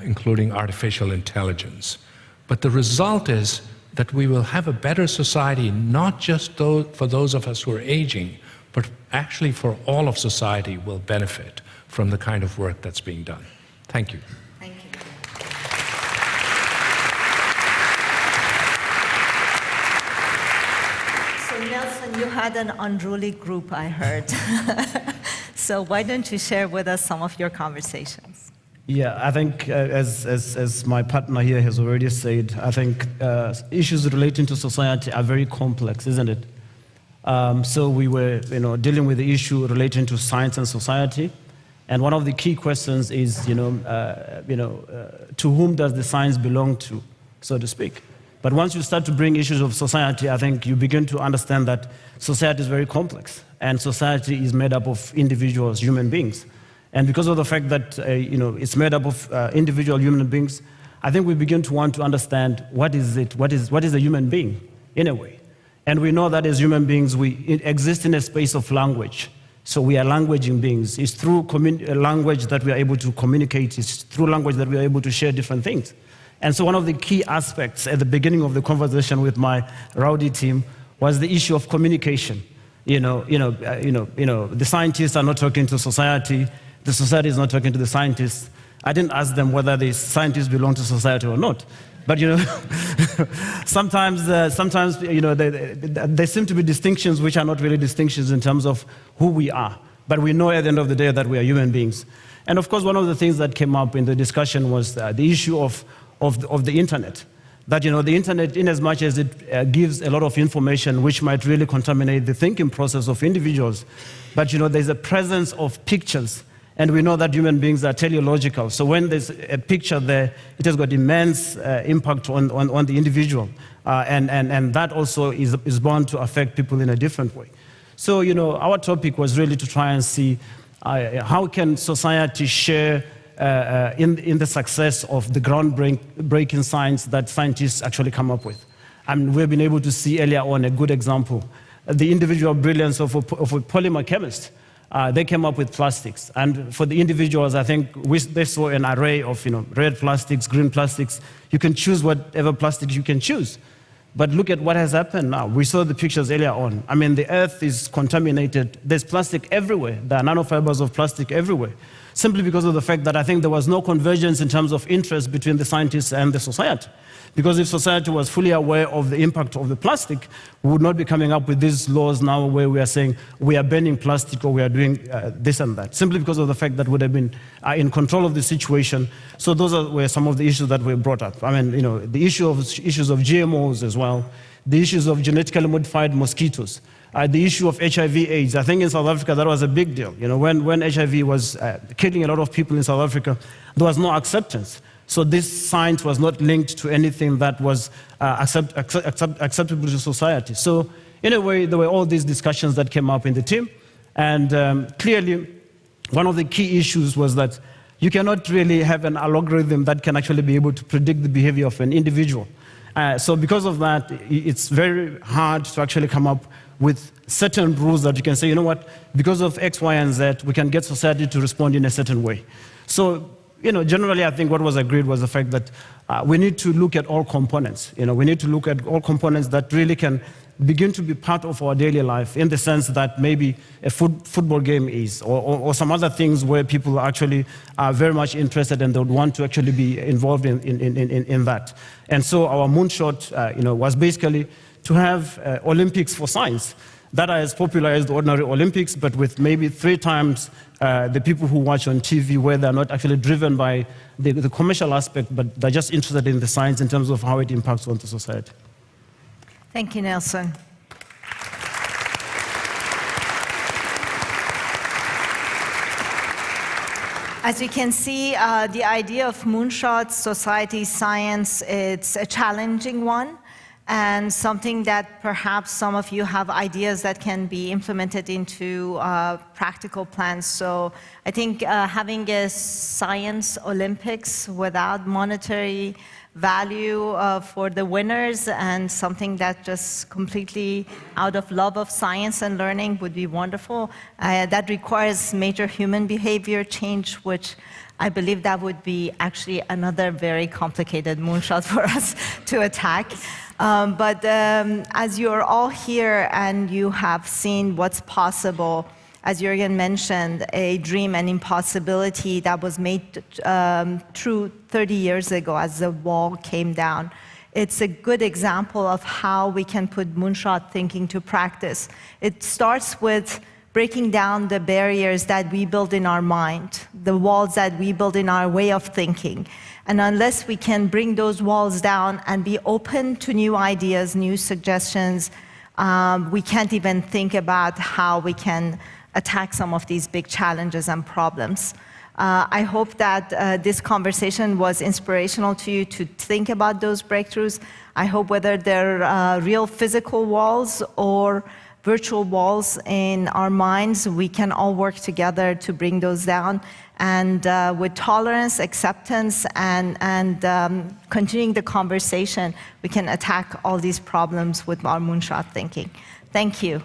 including artificial intelligence. But the result is that we will have a better society, not just for those of us who are aging, but actually for all of society will benefit from the kind of work that's being done. Thank you. Thank you. So Nelson, you had an unruly group, I heard. So why don't you share with us some of your conversations? Yeah, I think as my partner here has already said, I think issues relating to society are very complex, isn't it? So we were, dealing with the issue relating to science and society, and one of the key questions is, to whom does the science belong to, so to speak? But once you start to bring issues of society, I think you begin to understand that society is very complex, and society is made up of individuals, human beings. And because of the fact that it's made up of individual human beings, I think we begin to want to understand what is a human being, in a way. And we know that as human beings, we exist in a space of language. So we are languaging beings. It's through language that we are able to communicate. It's through language that we are able to share different things. And so one of the key aspects at the beginning of the conversation with my rowdy team was the issue of communication. The scientists are not talking to society. The society is not talking to the scientists. I didn't ask them whether the scientists belong to society or not. But sometimes there seem to be distinctions which are not really distinctions in terms of who we are. But we know at the end of the day that we are human beings. And of course, one of the things that came up in the discussion was the issue of the internet. That the internet, in as much as it gives a lot of information which might really contaminate the thinking process of individuals, but there's a presence of pictures. And we know that human beings are teleological. So when there's a picture there, it has got immense impact on the individual. And that also is bound to affect people in a different way. So, our topic was really to try and see how can society share in the success of the groundbreaking science that scientists actually come up with. And we've been able to see earlier on a good example, the individual brilliance of a polymer chemist. They came up with plastics. And for the individuals, I think they saw an array of red plastics, green plastics. You can choose whatever plastics you can choose. But look at what has happened now. We saw the pictures earlier on. I mean, the earth is contaminated. There's plastic everywhere. There are nanofibers of plastic everywhere. Simply because of the fact that I think there was no convergence in terms of interest between the scientists and the society. Because if society was fully aware of the impact of the plastic, we would not be coming up with these laws now where we are saying we are banning plastic or we are doing this and that. Simply because of the fact that we would have been in control of the situation. So those were some of the issues that were brought up. I mean, the issues of GMOs as well, the issues of genetically modified mosquitoes, the issue of HIV/AIDS. I think in South Africa that was a big deal. When HIV was killing a lot of people in South Africa, there was no acceptance. So this science was not linked to anything that was acceptable to society. So in a way, there were all these discussions that came up in the team. And clearly, one of the key issues was that you cannot really have an algorithm that can actually be able to predict the behavior of an individual. So because of that, it's very hard to actually come up with certain rules that you can say, because of X, Y, and Z, we can get society to respond in a certain way. So generally, I think what was agreed was the fact that we need to look at all components. We need to look at all components that really can begin to be part of our daily life, in the sense that maybe a football game is, or some other things where people actually are very much interested and they would want to actually be involved in that. And so our moonshot, was basically to have Olympics for science that are as popular as the ordinary Olympics, but with maybe 3 times the people who watch on TV, where they're not actually driven by the commercial aspect, but they're just interested in the science in terms of how it impacts on the society. Thank you, Nelson. As you can see, the idea of moonshots, society, science, it's a challenging one. and something that perhaps some of you have ideas that can be implemented into practical plans. So I think having a science Olympics without monetary value for the winners and something that just completely out of love of science and learning would be wonderful. That requires major human behavior change, which I believe that would be actually another very complicated moonshot for us to attack. But as you're all here and you have seen what's possible, as Jürgen mentioned, a dream and impossibility that was made true 30 years ago as the wall came down. It's a good example of how we can put moonshot thinking to practice. It starts with breaking down the barriers that we build in our mind, the walls that we build in our way of thinking. And unless we can bring those walls down and be open to new ideas, new suggestions, we can't even think about how we can attack some of these big challenges and problems. I hope that this conversation was inspirational to you to think about those breakthroughs. I hope whether they're real physical walls or virtual walls in our minds, we can all work together to bring those down. And with tolerance, acceptance, and continuing the conversation, we can attack all these problems with our moonshot thinking. Thank you.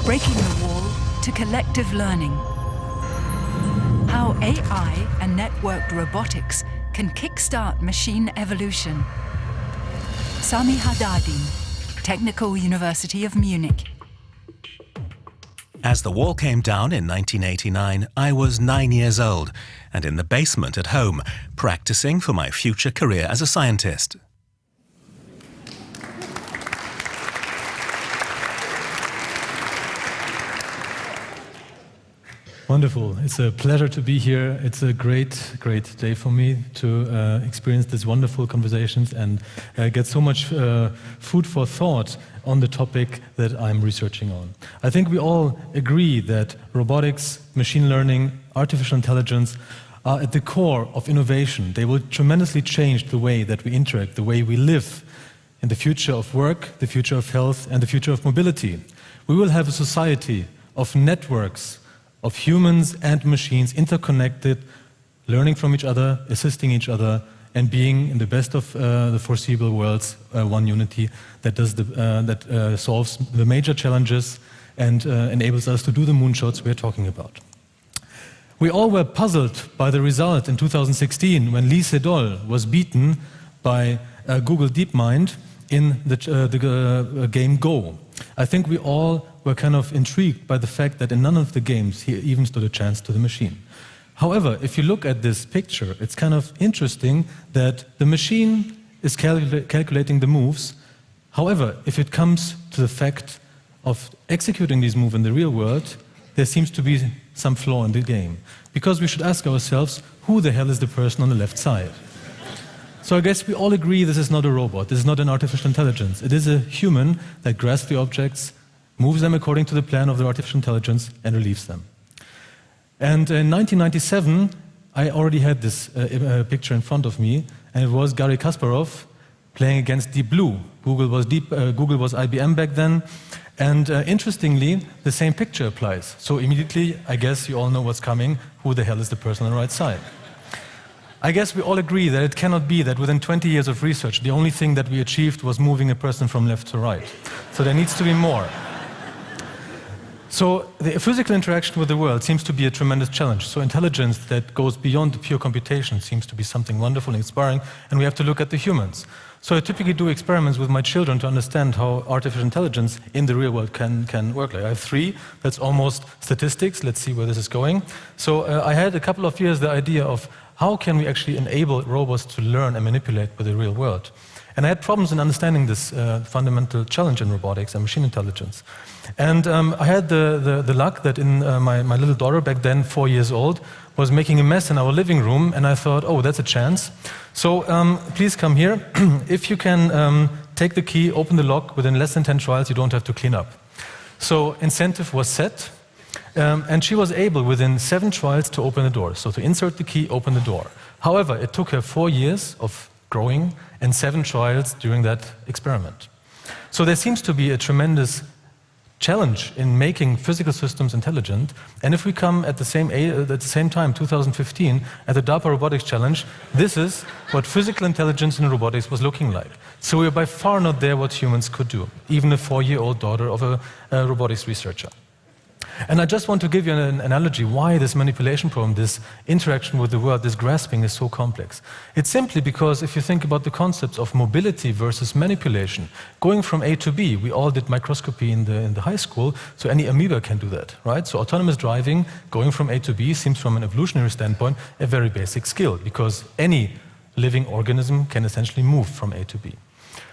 Breaking the wall to collective learning. How AI and networked robotics can kickstart machine evolution. Sami Haddadin, Technical University of Munich. As the wall came down in 1989, I was 9 years old and in the basement at home, practicing for my future career as a scientist. Wonderful. It's a pleasure to be here. It's a great day for me to experience these wonderful conversations and get so much food for thought on the topic that I'm researching on. I think we all agree that robotics, machine learning, artificial intelligence are at the core of innovation. They will tremendously change the way that we interact, the way we live, in the future of work, the future of health, and the future of mobility. We will have a society of networks, of humans and machines interconnected, learning from each other, assisting each other, and being in the best of the foreseeable worlds, one unity that solves the major challenges and enables us to do the moonshots we're talking about. We all were puzzled by the result in 2016 when Lee Sedol was beaten by Google DeepMind in the game Go. I think we all were kind of intrigued by the fact that in none of the games he even stood a chance to the machine. However, if you look at this picture, it's kind of interesting that the machine is calculating the moves. However, if it comes to the fact of executing these moves in the real world, there seems to be some flaw in the game. Because we should ask ourselves, who the hell is the person on the left side? So I guess we all agree this is not a robot, this is not an artificial intelligence. It is a human that grasps the objects, moves them according to the plan of the artificial intelligence, and relieves them. And in 1997, I already had this picture in front of me, and it was Garry Kasparov playing against Deep Blue. Google was IBM back then, and interestingly, the same picture applies. So immediately, I guess you all know what's coming, who the hell is the person on the right side? I guess we all agree that it cannot be that within 20 years of research, the only thing that we achieved was moving a person from left to right. So there needs to be more. So the physical interaction with the world seems to be a tremendous challenge. So intelligence that goes beyond the pure computation seems to be something wonderful and inspiring, and we have to look at the humans. So I typically do experiments with my children to understand how artificial intelligence in the real world can work. Like I have 3, that's almost statistics. Let's see where this is going. So I had a couple of years the idea of how can we actually enable robots to learn and manipulate with the real world. And I had problems in understanding this fundamental challenge in robotics and machine intelligence. And I had the luck that in my little daughter back then, 4 years old, was making a mess in our living room, and I thought, oh, that's a chance. So please come here. If you can take the key, open the lock, within less than 10 trials, you don't have to clean up. So incentive was set, and she was able, within 7 trials, to open the door. So to insert the key, open the door. However, it took her 4 years of growing and 7 trials during that experiment. So there seems to be a tremendous challenge in making physical systems intelligent, and if we come at the same time, 2015, at the DARPA Robotics Challenge, this is what physical intelligence in robotics was looking like. So we are by far not there what humans could do, even a 4-year-old daughter of a robotics researcher. And I just want to give you an analogy why this manipulation problem, this interaction with the world, this grasping is so complex. It's simply because if you think about the concepts of mobility versus manipulation, going from A to B, we all did microscopy in the high school, so any amoeba can do that, right? So autonomous driving, going from A to B, seems from an evolutionary standpoint a very basic skill, because any living organism can essentially move from A to B.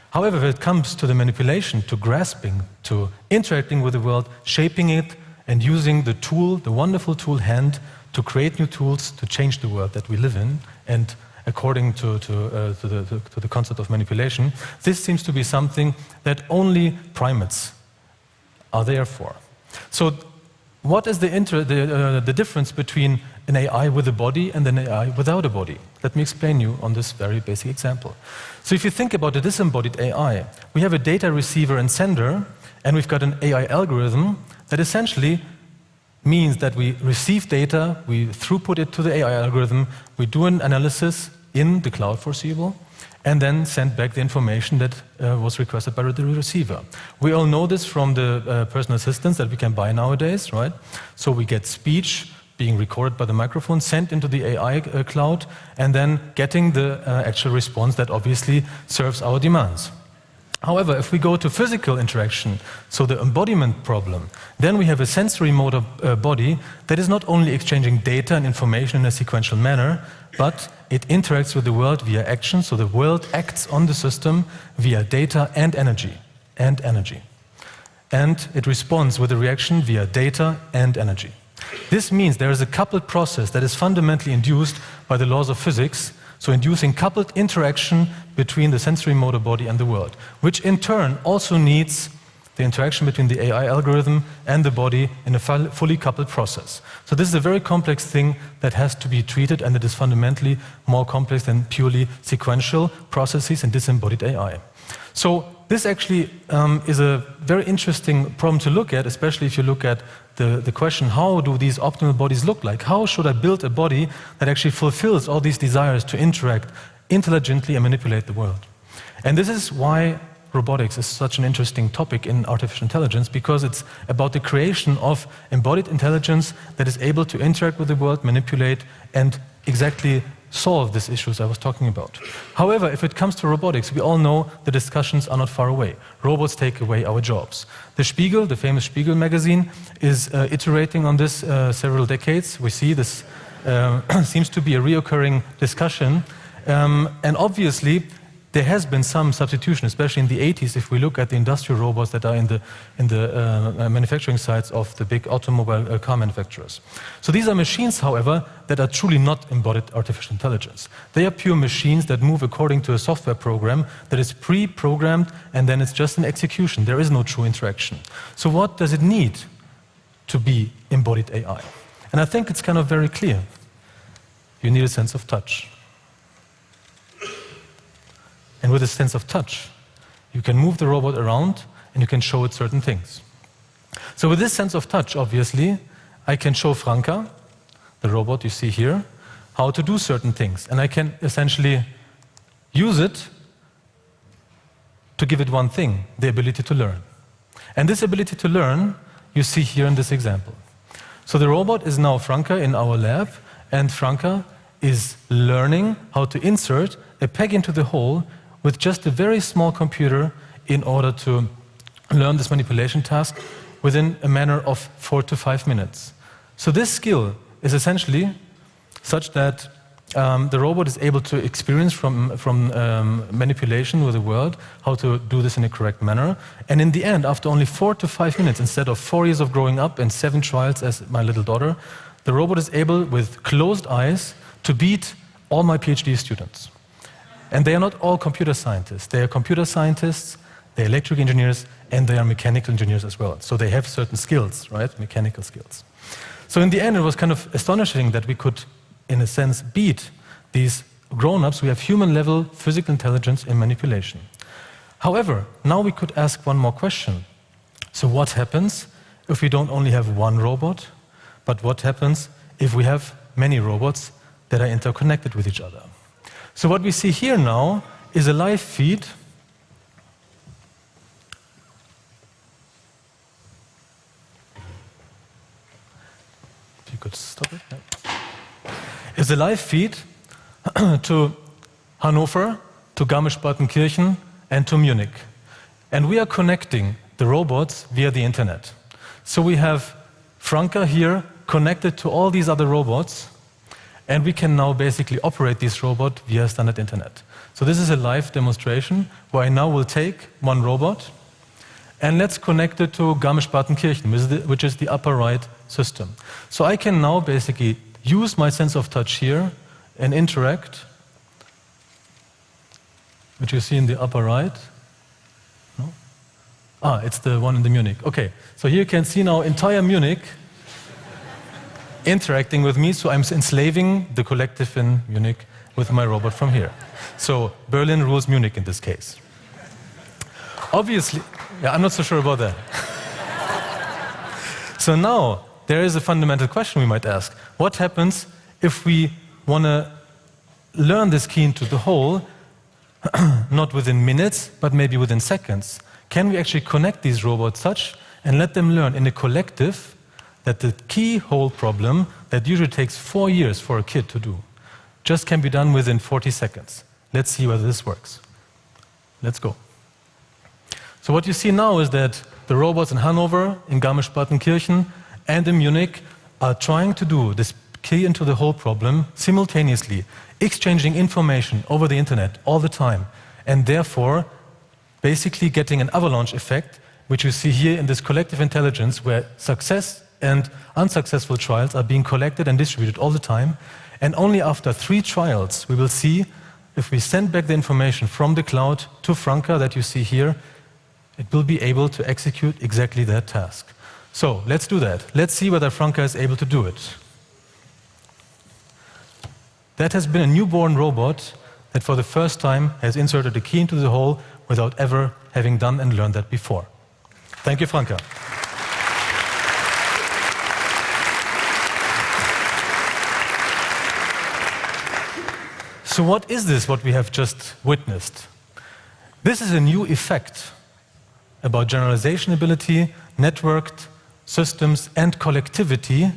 However, when it comes to the manipulation, to grasping, to interacting with the world, shaping it, and using the tool, the wonderful tool hand, to create new tools to change the world that we live in, and according to the concept of manipulation, this seems to be something that only primates are there for. So what is the difference between an AI with a body and an AI without a body? Let me explain you on this very basic example. So if you think about a disembodied AI, we have a data receiver and sender, and we've got an AI algorithm that essentially means that we receive data, we throughput it to the AI algorithm, we do an analysis in the cloud foreseeable, and then send back the information that was requested by the receiver. We all know this from the personal assistants that we can buy nowadays, right? So we get speech being recorded by the microphone, sent into the AI cloud, and then getting the actual response that obviously serves our demands. However, if we go to physical interaction, so the embodiment problem, then we have a sensory motor body that is not only exchanging data and information in a sequential manner, but it interacts with the world via action, so the world acts on the system via data and energy. And it responds with a reaction via data and energy. This means there is a coupled process that is fundamentally induced by the laws of physics, so inducing coupled interaction between the sensory motor body and the world, which in turn also needs the interaction between the AI algorithm and the body in a fully coupled process. So this is a very complex thing that has to be treated, and it is fundamentally more complex than purely sequential processes and disembodied AI. So this actually is a very interesting problem to look at, especially if you look at the question, how do these optimal bodies look like? How should I build a body that actually fulfills all these desires to interact intelligently and manipulate the world? And this is why robotics is such an interesting topic in artificial intelligence, because it's about the creation of embodied intelligence that is able to interact with the world, manipulate, and exactly solve these issues I was talking about. However, if it comes to robotics, we all know the discussions are not far away. Robots take away our jobs. The Spiegel, the famous Spiegel magazine, is iterating on this several decades. We see this seems to be a reoccurring discussion. And obviously, there has been some substitution, especially in the 80s, if we look at the industrial robots that are in the manufacturing sites of the big automobile car manufacturers. So these are machines, however, that are truly not embodied artificial intelligence. They are pure machines that move according to a software program that is pre-programmed, and then it's just an execution. There is no true interaction. So what does it need to be embodied AI? And I think it's kind of very clear. You need a sense of touch. And with a sense of touch, you can move the robot around and you can show it certain things. So with this sense of touch, obviously, I can show Franka, the robot you see here, how to do certain things. And I can essentially use it to give it one thing, the ability to learn. And this ability to learn, you see here in this example. So the robot is now Franka in our lab, and Franka is learning how to insert a peg into the hole with just a very small computer in order to learn this manipulation task within a manner of 4 to 5 minutes. So this skill is essentially such that the robot is able to experience from manipulation with the world, how to do this in a correct manner. And in the end, after only 4 to 5 minutes, instead of 4 years of growing up and 7 trials as my little daughter, the robot is able, with closed eyes, to beat all my PhD students. And they are not all computer scientists. They are computer scientists, they're electrical engineers, and they are mechanical engineers as well. So they have certain skills, right? Mechanical skills. So in the end, it was kind of astonishing that we could, in a sense, beat these grown-ups who have human-level physical intelligence in manipulation. However, now we could ask one more question. So what happens if we don't only have one robot, but what happens if we have many robots that are interconnected with each other? So what we see here now is a live feed if you could stop it. Is a live feed to Hanover, to Garmisch-Partenkirchen, and to Munich. And we are connecting the robots via the internet. So we have Franka here connected to all these other robots, and we can now basically operate this robot via standard internet. So this is a live demonstration where I now will take one robot and let's connect it to Garmisch-Partenkirchen, which is the upper right system. So I can now basically use my sense of touch here and interact, which you see in the upper right. No? Ah, it's the one in the Munich. Okay, so here you can see now entire Munich interacting with me, so I'm enslaving the collective in Munich with my robot from here. So Berlin rules Munich in this case. Obviously, yeah, I'm not so sure about that. So now, there is a fundamental question we might ask. What happens if we want to learn this key into the whole, not within minutes, but maybe within seconds? Can we actually connect these robots such and let them learn in a collective that the keyhole problem that usually takes 4 years for a kid to do just can be done within 40 seconds? Let's see whether this works. Let's go. So what you see now is that the robots in Hanover, in Garmisch-Partenkirchen, and in Munich are trying to do this key into the whole problem simultaneously, exchanging information over the internet all the time, and therefore basically getting an avalanche effect, which you see here in this collective intelligence where success and unsuccessful trials are being collected and distributed all the time. And only after 3 trials we will see if we send back the information from the cloud to Franka that you see here, it will be able to execute exactly that task. So let's do that. Let's see whether Franka is able to do it. That has been a newborn robot that for the first time has inserted a key into the hole without ever having done and learned that before. Thank you, Franka. So what is this, what we have just witnessed? This is a new effect about generalization ability, networked systems, and collectivity,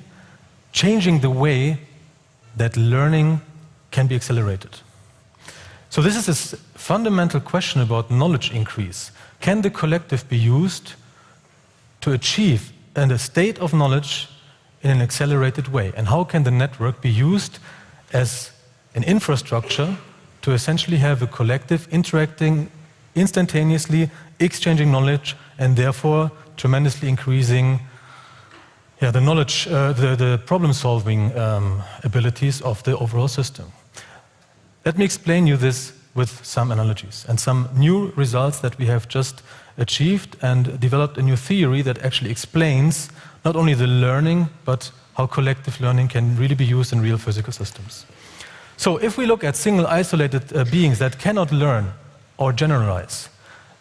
changing the way that learning can be accelerated. So this is a fundamental question about knowledge increase. Can the collective be used to achieve a state of knowledge in an accelerated way? And how can the network be used as an infrastructure to essentially have a collective interacting instantaneously, exchanging knowledge, and therefore tremendously increasing the knowledge, the problem-solving abilities of the overall system. Let me explain you this with some analogies and some new results that we have just achieved and developed a new theory that actually explains not only the learning, but how collective learning can really be used in real physical systems. So if we look at single isolated beings that cannot learn or generalize,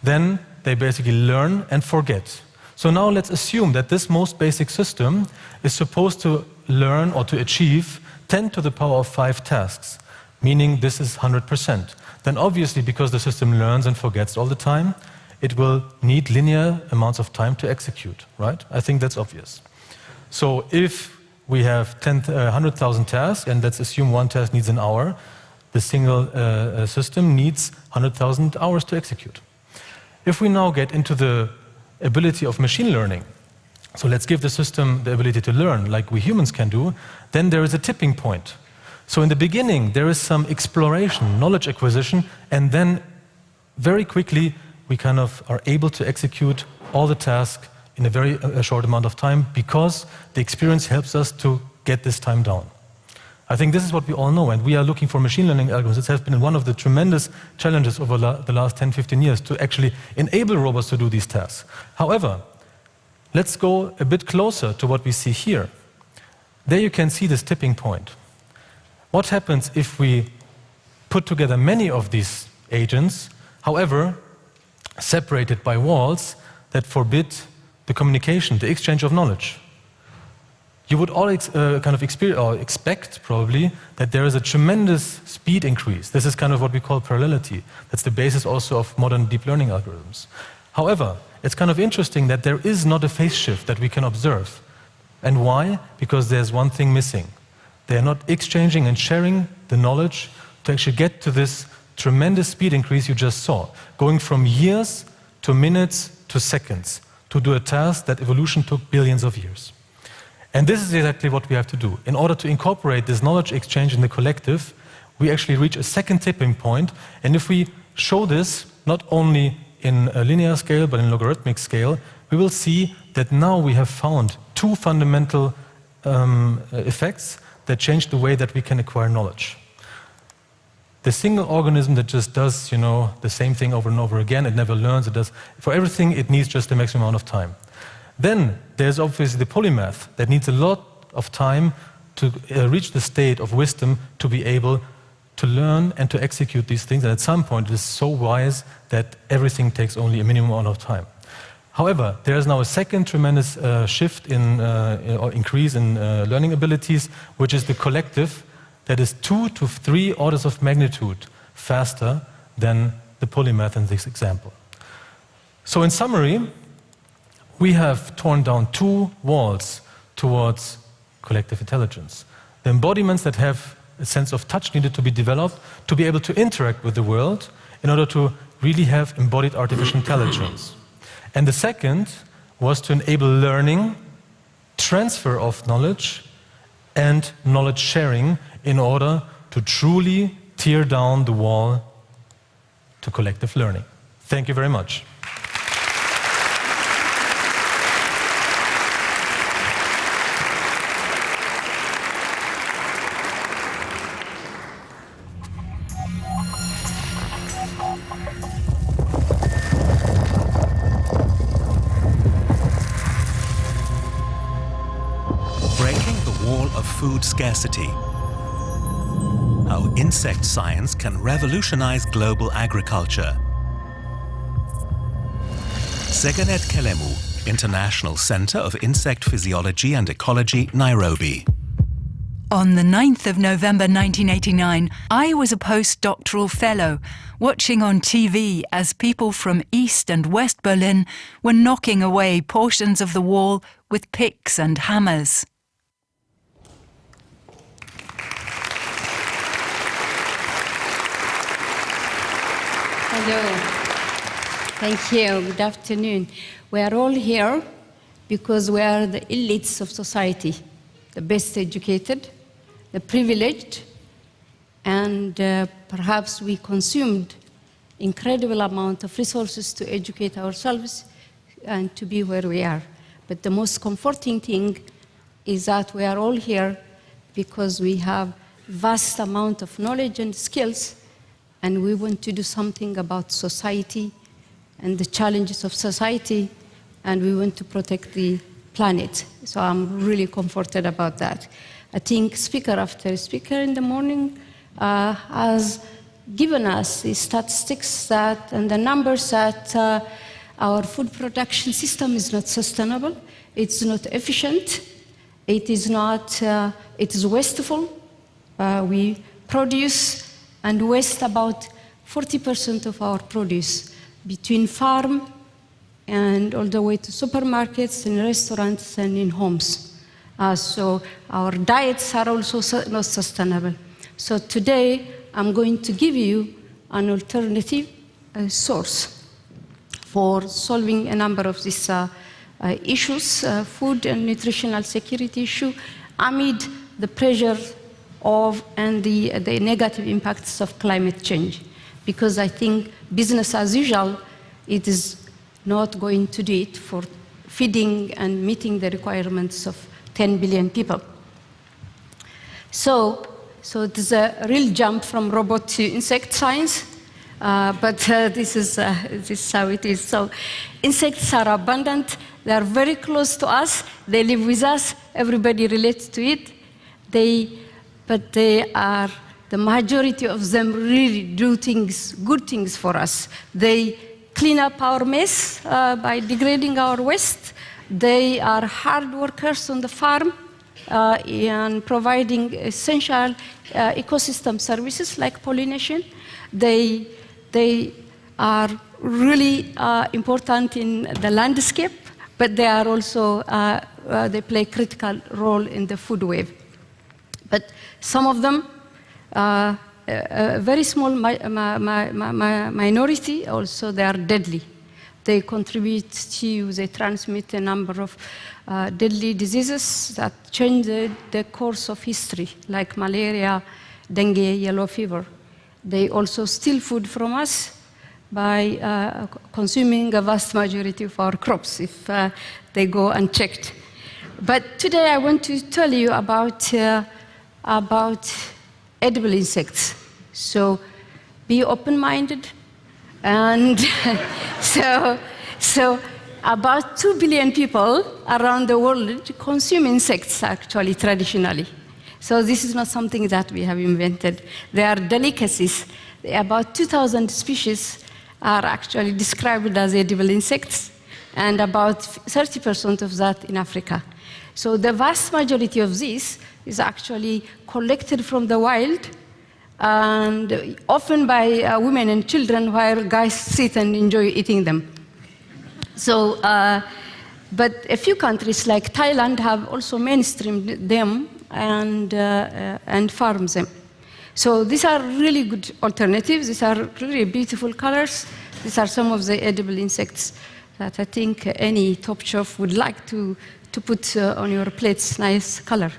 then they basically learn and forget. So now let's assume that this most basic system is supposed to learn or to achieve 10 to the power of 5 tasks, meaning this is 100%. Then obviously, because the system learns and forgets all the time, it will need linear amounts of time to execute, right? I think that's obvious. So if we have 100,000 tasks, and let's assume one task needs an hour, the single system needs 100,000 hours to execute. If we now get into the ability of machine learning, so let's give the system the ability to learn like we humans can do, then there is a tipping point. So in the beginning, there is some exploration, knowledge acquisition, and then very quickly we kind of are able to execute all the tasks in a very short amount of time because the experience helps us to get this time down. I think this is what we all know, and we are looking for machine learning algorithms. It has been one of the tremendous challenges over the last 10, 15 years to actually enable robots to do these tasks. However, let's go a bit closer to what we see here. There you can see this tipping point. What happens if we put together many of these agents, however, separated by walls that forbid the communication, the exchange of knowledge? You would all expect probably that there is a tremendous speed increase. This is kind of what we call parallelity. That's the basis also of modern deep learning algorithms. However, it's kind of interesting that there is not a phase shift that we can observe. And why? Because there's one thing missing. They are not exchanging and sharing the knowledge to actually get to this tremendous speed increase you just saw, going from years to minutes to seconds to do a task that evolution took billions of years. And this is exactly what we have to do. In order to incorporate this knowledge exchange in the collective, we actually reach a second tipping point. And if we show this, not only in a linear scale, but in logarithmic scale, we will see that now we have found two fundamental effects that change the way that we can acquire knowledge. The single organism that just does, the same thing over and over again, it never learns, it does, for everything it needs just the maximum amount of time. Then there's obviously the polymath that needs a lot of time to reach the state of wisdom to be able to learn and to execute these things. And at some point it is so wise that everything takes only a minimum amount of time. However, there is now a second tremendous shift or increase in learning abilities, which is the collective that is 2 to 3 orders of magnitude faster than the polymath in this example. So in summary, we have torn down 2 walls towards collective intelligence. The embodiments that have a sense of touch needed to be developed to be able to interact with the world in order to really have embodied artificial intelligence. And the second was to enable learning, transfer of knowledge, and knowledge sharing in order to truly tear down the wall to collective learning. Thank you very much. Food scarcity. How insect science can revolutionize global agriculture. Seganet Kelemu, International Center of Insect Physiology and Ecology, Nairobi. On the 9th of November 1989, I was a postdoctoral fellow, watching on TV as people from East and West Berlin were knocking away portions of the wall with picks and hammers. Hello. Thank you. Good afternoon. We are all here because we are the elites of society, the best educated, the privileged, and perhaps we consumed incredible amount of resources to educate ourselves and to be where we are. But the most comforting thing is that we are all here because we have vast amount of knowledge and skills, and we want to do something about society and the challenges of society, and we want to protect the planet. So I'm really comforted about that. I think speaker after speaker in the morning has given us the statistics that, and the numbers that our food production system is not sustainable, it's not efficient, it is not, it is wasteful. We produce and waste about 40% of our produce between farm and all the way to supermarkets and restaurants and in homes. So our diets are also not sustainable. So today I'm going to give you an alternative source for solving a number of these issues, food and nutritional security issue, amid the pressure of and the negative impacts of climate change. Because I think business as usual, it is not going to do it for feeding and meeting the requirements of 10 billion people. So it is a real jump from robot to insect science, but this is how it is. So insects are abundant. They are very close to us. They live with us. Everybody relates to it. But the majority of them really do good things for us. They clean up our mess by degrading our waste. They are hard workers on the farm and providing essential ecosystem services like pollination. They are really important in the landscape, but they are also, they play a critical role in the food web. But some of them, a very small minority, also they are deadly. They contribute to, they transmit a number of deadly diseases that change the course of history, like malaria, dengue, yellow fever. They also steal food from us by consuming a vast majority of our crops if they go unchecked. But today I want to tell you about edible insects. So be open-minded. And so about 2 billion people around the world consume insects actually traditionally. So this is not something that we have invented. They are delicacies. About 2,000 species are actually described as edible insects, and about 30% of that in Africa. So the vast majority of this is actually collected from the wild, and often by women and children, while guys sit and enjoy eating them. So, but a few countries like Thailand have also mainstreamed them and farm them. So these are really good alternatives. These are really beautiful colors. These are some of the edible insects that I think any top chef would like to put on your plates, nice color.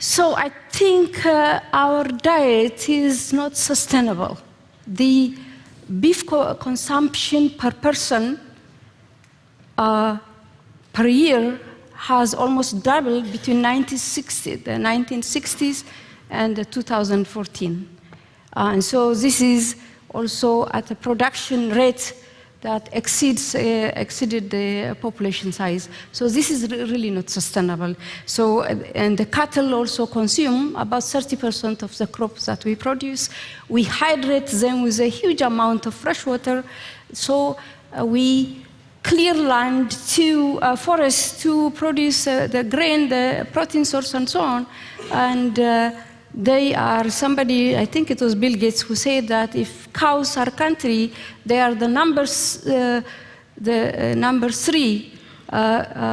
So I think our diet is not sustainable. The beef consumption per person per year has almost doubled between the 1960s and 2014. And so this is also at a production rate that exceeded the population size. So this is really not sustainable. So, and the cattle also consume about 30% of the crops that we produce. We hydrate them with a huge amount of fresh water. So we clear land to forests to produce the grain, the protein source, and so on. And they are somebody, I think it was Bill Gates, who said that if cows are country, they are the number 3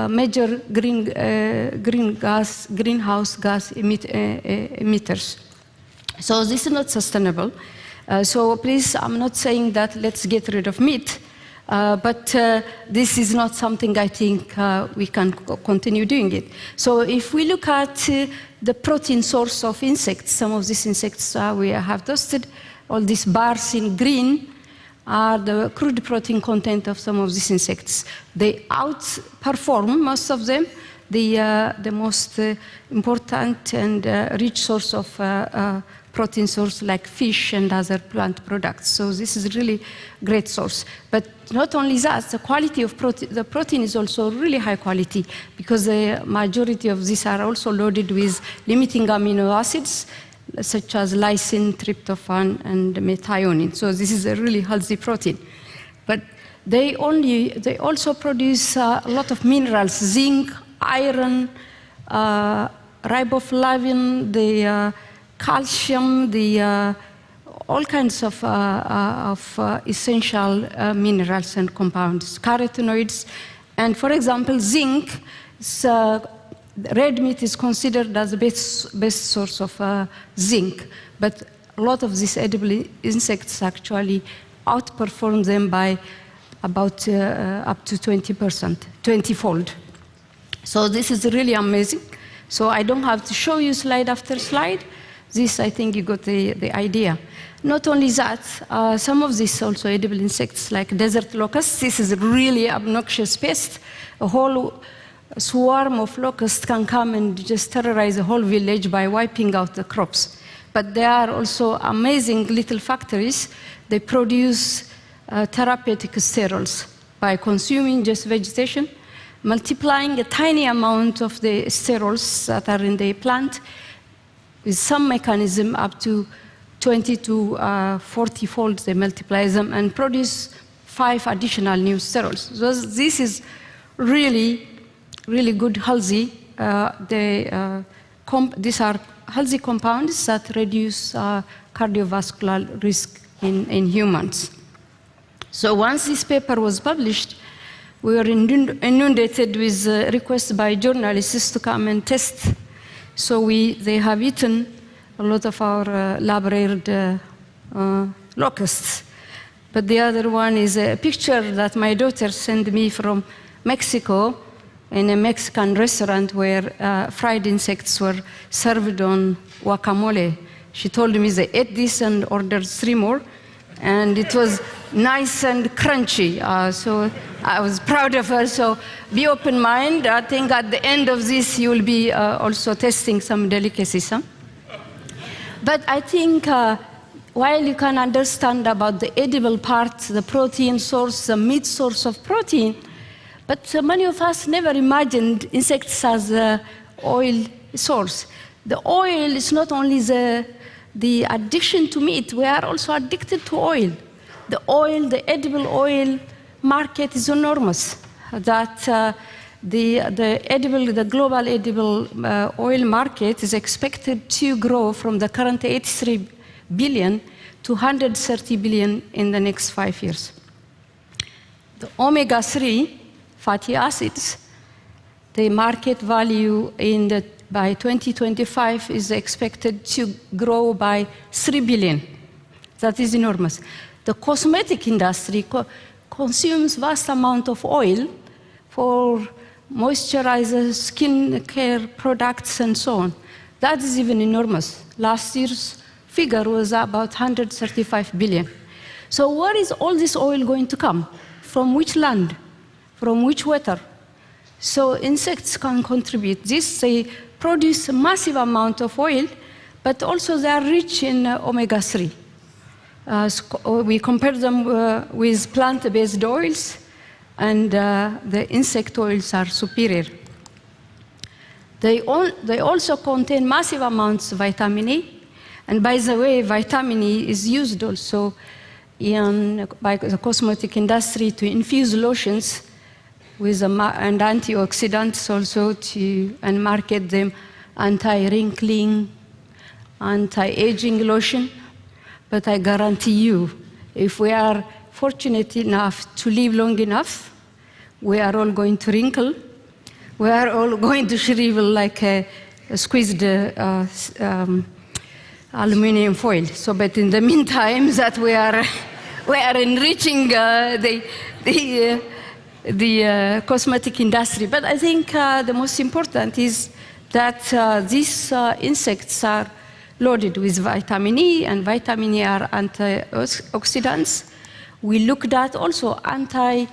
major greenhouse gas emitters. So this is not sustainable. So please, I'm not saying that let's get rid of meat, but this is not something I think we can continue doing it. So if we look at the protein source of insects, some of these insects we have tested, all these bars in green are the crude protein content of some of these insects. They outperform most of them, the most important and rich source of protein source like fish and other plant products. So this is really great source. But not only that, the quality of the protein is also really high quality, because the majority of these are also loaded with limiting amino acids such as lysine, tryptophan, and methionine. So this is a really healthy protein. But they also produce a lot of minerals: zinc, iron, riboflavin, the calcium, all kinds of essential minerals and compounds, carotenoids. And for example, zinc, red meat is considered as the best source of zinc, but a lot of these edible insects actually outperform them by about up to 20%, 20-fold. So this is really amazing. So I don't have to show you slide after slide. This, I think you got the idea. Not only that, some of these also edible insects like desert locusts. This is a really obnoxious pest. A whole a swarm of locusts can come and just terrorize a whole village by wiping out the crops. But there are also amazing little factories. They produce therapeutic sterols by consuming just vegetation, multiplying a tiny amount of the sterols that are in the plant with some mechanism up to 20 to 40-fold. They multiply them and produce 5 additional new sterols. So this is really, really good, healthy. These are healthy compounds that reduce cardiovascular risk in humans. So once this paper was published, we were inundated with requests by journalists to come and test. So they have eaten a lot of our lab-reared locusts. But the other one is a picture that my daughter sent me from Mexico in a Mexican restaurant where fried insects were served on guacamole. She told me they ate this and ordered 3 more, and it was nice and crunchy. So I was proud of her. So be open-minded. I think at the end of this, you will be also testing some delicacies. Huh? But I think while you can understand about the edible part, the protein source, the meat source of protein, but many of us never imagined insects as an oil source. The oil is not only the addiction to meat, we are also addicted to oil. The edible oil market is enormous. That the global edible oil market is expected to grow from the current 83 billion to 130 billion in the next 5 years. The omega-3 fatty acids, the market value by 2025 is expected to grow by 3 billion. That is enormous. The cosmetic industry consumes vast amount of oil for moisturizers, skin care products, and so on. That is even enormous. Last year's figure was about 135 billion. So where is all this oil going to come? From which land? From which water? So insects can contribute this. They produce a massive amount of oil, but also they are rich in omega-3. We compare them with plant-based oils, and the insect oils are superior. They also contain massive amounts of vitamin A, and by the way, vitamin E is used also by the cosmetic industry to infuse lotions with and antioxidants also and market them anti-wrinkling, anti-aging lotion. But I guarantee you, if we are fortunate enough to live long enough, we are all going to wrinkle. We are all going to shrivel like a squeezed aluminum foil. So, but in the meantime, that we are enriching the cosmetic industry. But I think the most important is that these insects are loaded with vitamin E, and vitamin E are antioxidants. We looked at also other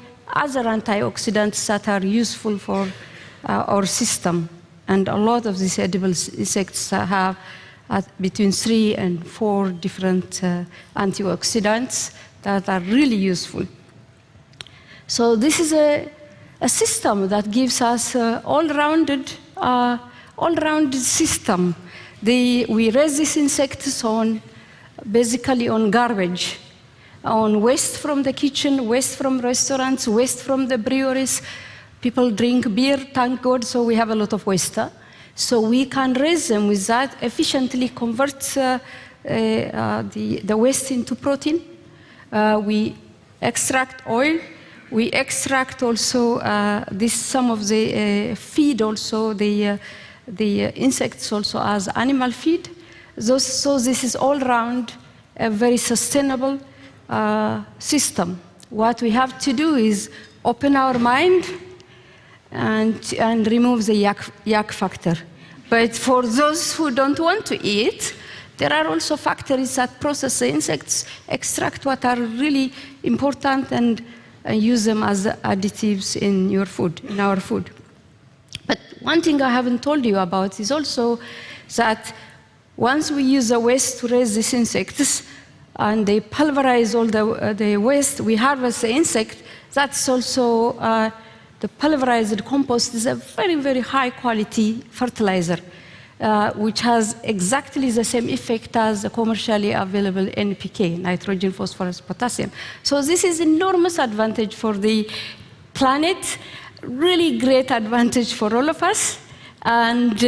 antioxidants that are useful for our system. And a lot of these edible insects have between 3 and 4 different antioxidants that are really useful. So this is a system that gives us all-rounded system. We raise these insects basically on garbage, on waste from the kitchen, waste from restaurants, waste from the breweries. People drink beer, thank God, so we have a lot of waste. So we can raise them with that, efficiently convert the waste into protein. We extract oil. We extract also some of the feed also, the insects also as animal feed. So this is all around a very sustainable system. What we have to do is open our mind and remove the yuck factor. But for those who don't want to eat, there are also factories that process the insects, extract what are really important, and use them as additives in your food, in our food. one thing I haven't told you about is also that once we use the waste to raise these insects, and they pulverize all the waste, we harvest the insect, that's also, the pulverized compost is a very, very high quality fertilizer, which has exactly the same effect as the commercially available NPK, nitrogen, phosphorus, potassium. So this is enormous advantage for the planet, really great advantage for all of us. And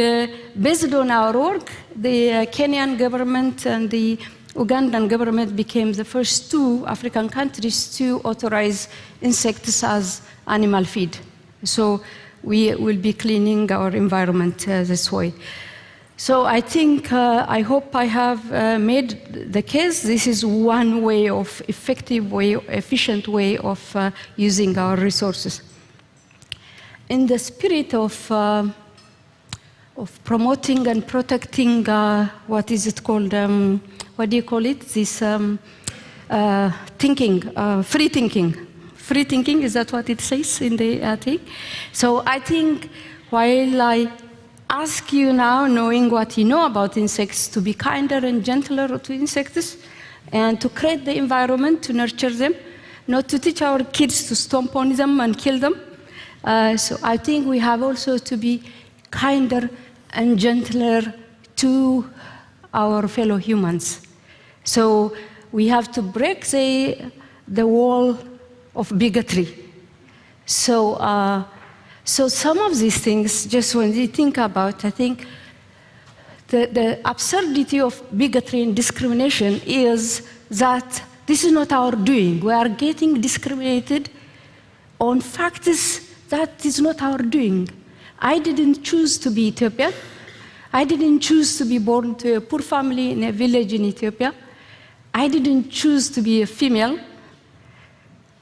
based on our work, the Kenyan government and the Ugandan government became the first 2 African countries to authorize insects as animal feed. So we will be cleaning our environment this way. So I think, I hope I have made the case. This is one way of effective way, efficient way of using our resources. In the spirit of promoting and protecting, what is it called? What do you call it? This thinking, free thinking. Free thinking, is that what it says in the thing? So I think while I ask you now, knowing what you know about insects, to be kinder and gentler to insects, and to create the environment to nurture them, not to teach our kids to stomp on them and kill them. So I think we have also to be kinder and gentler to our fellow humans. So we have to break the wall of bigotry. So, so some of these things, just when you think about, I think the absurdity of bigotry and discrimination is that this is not our doing. We are getting discriminated on facts that is not our doing. I didn't choose to be Ethiopian. I didn't choose to be born to a poor family in a village in Ethiopia. I didn't choose to be a female.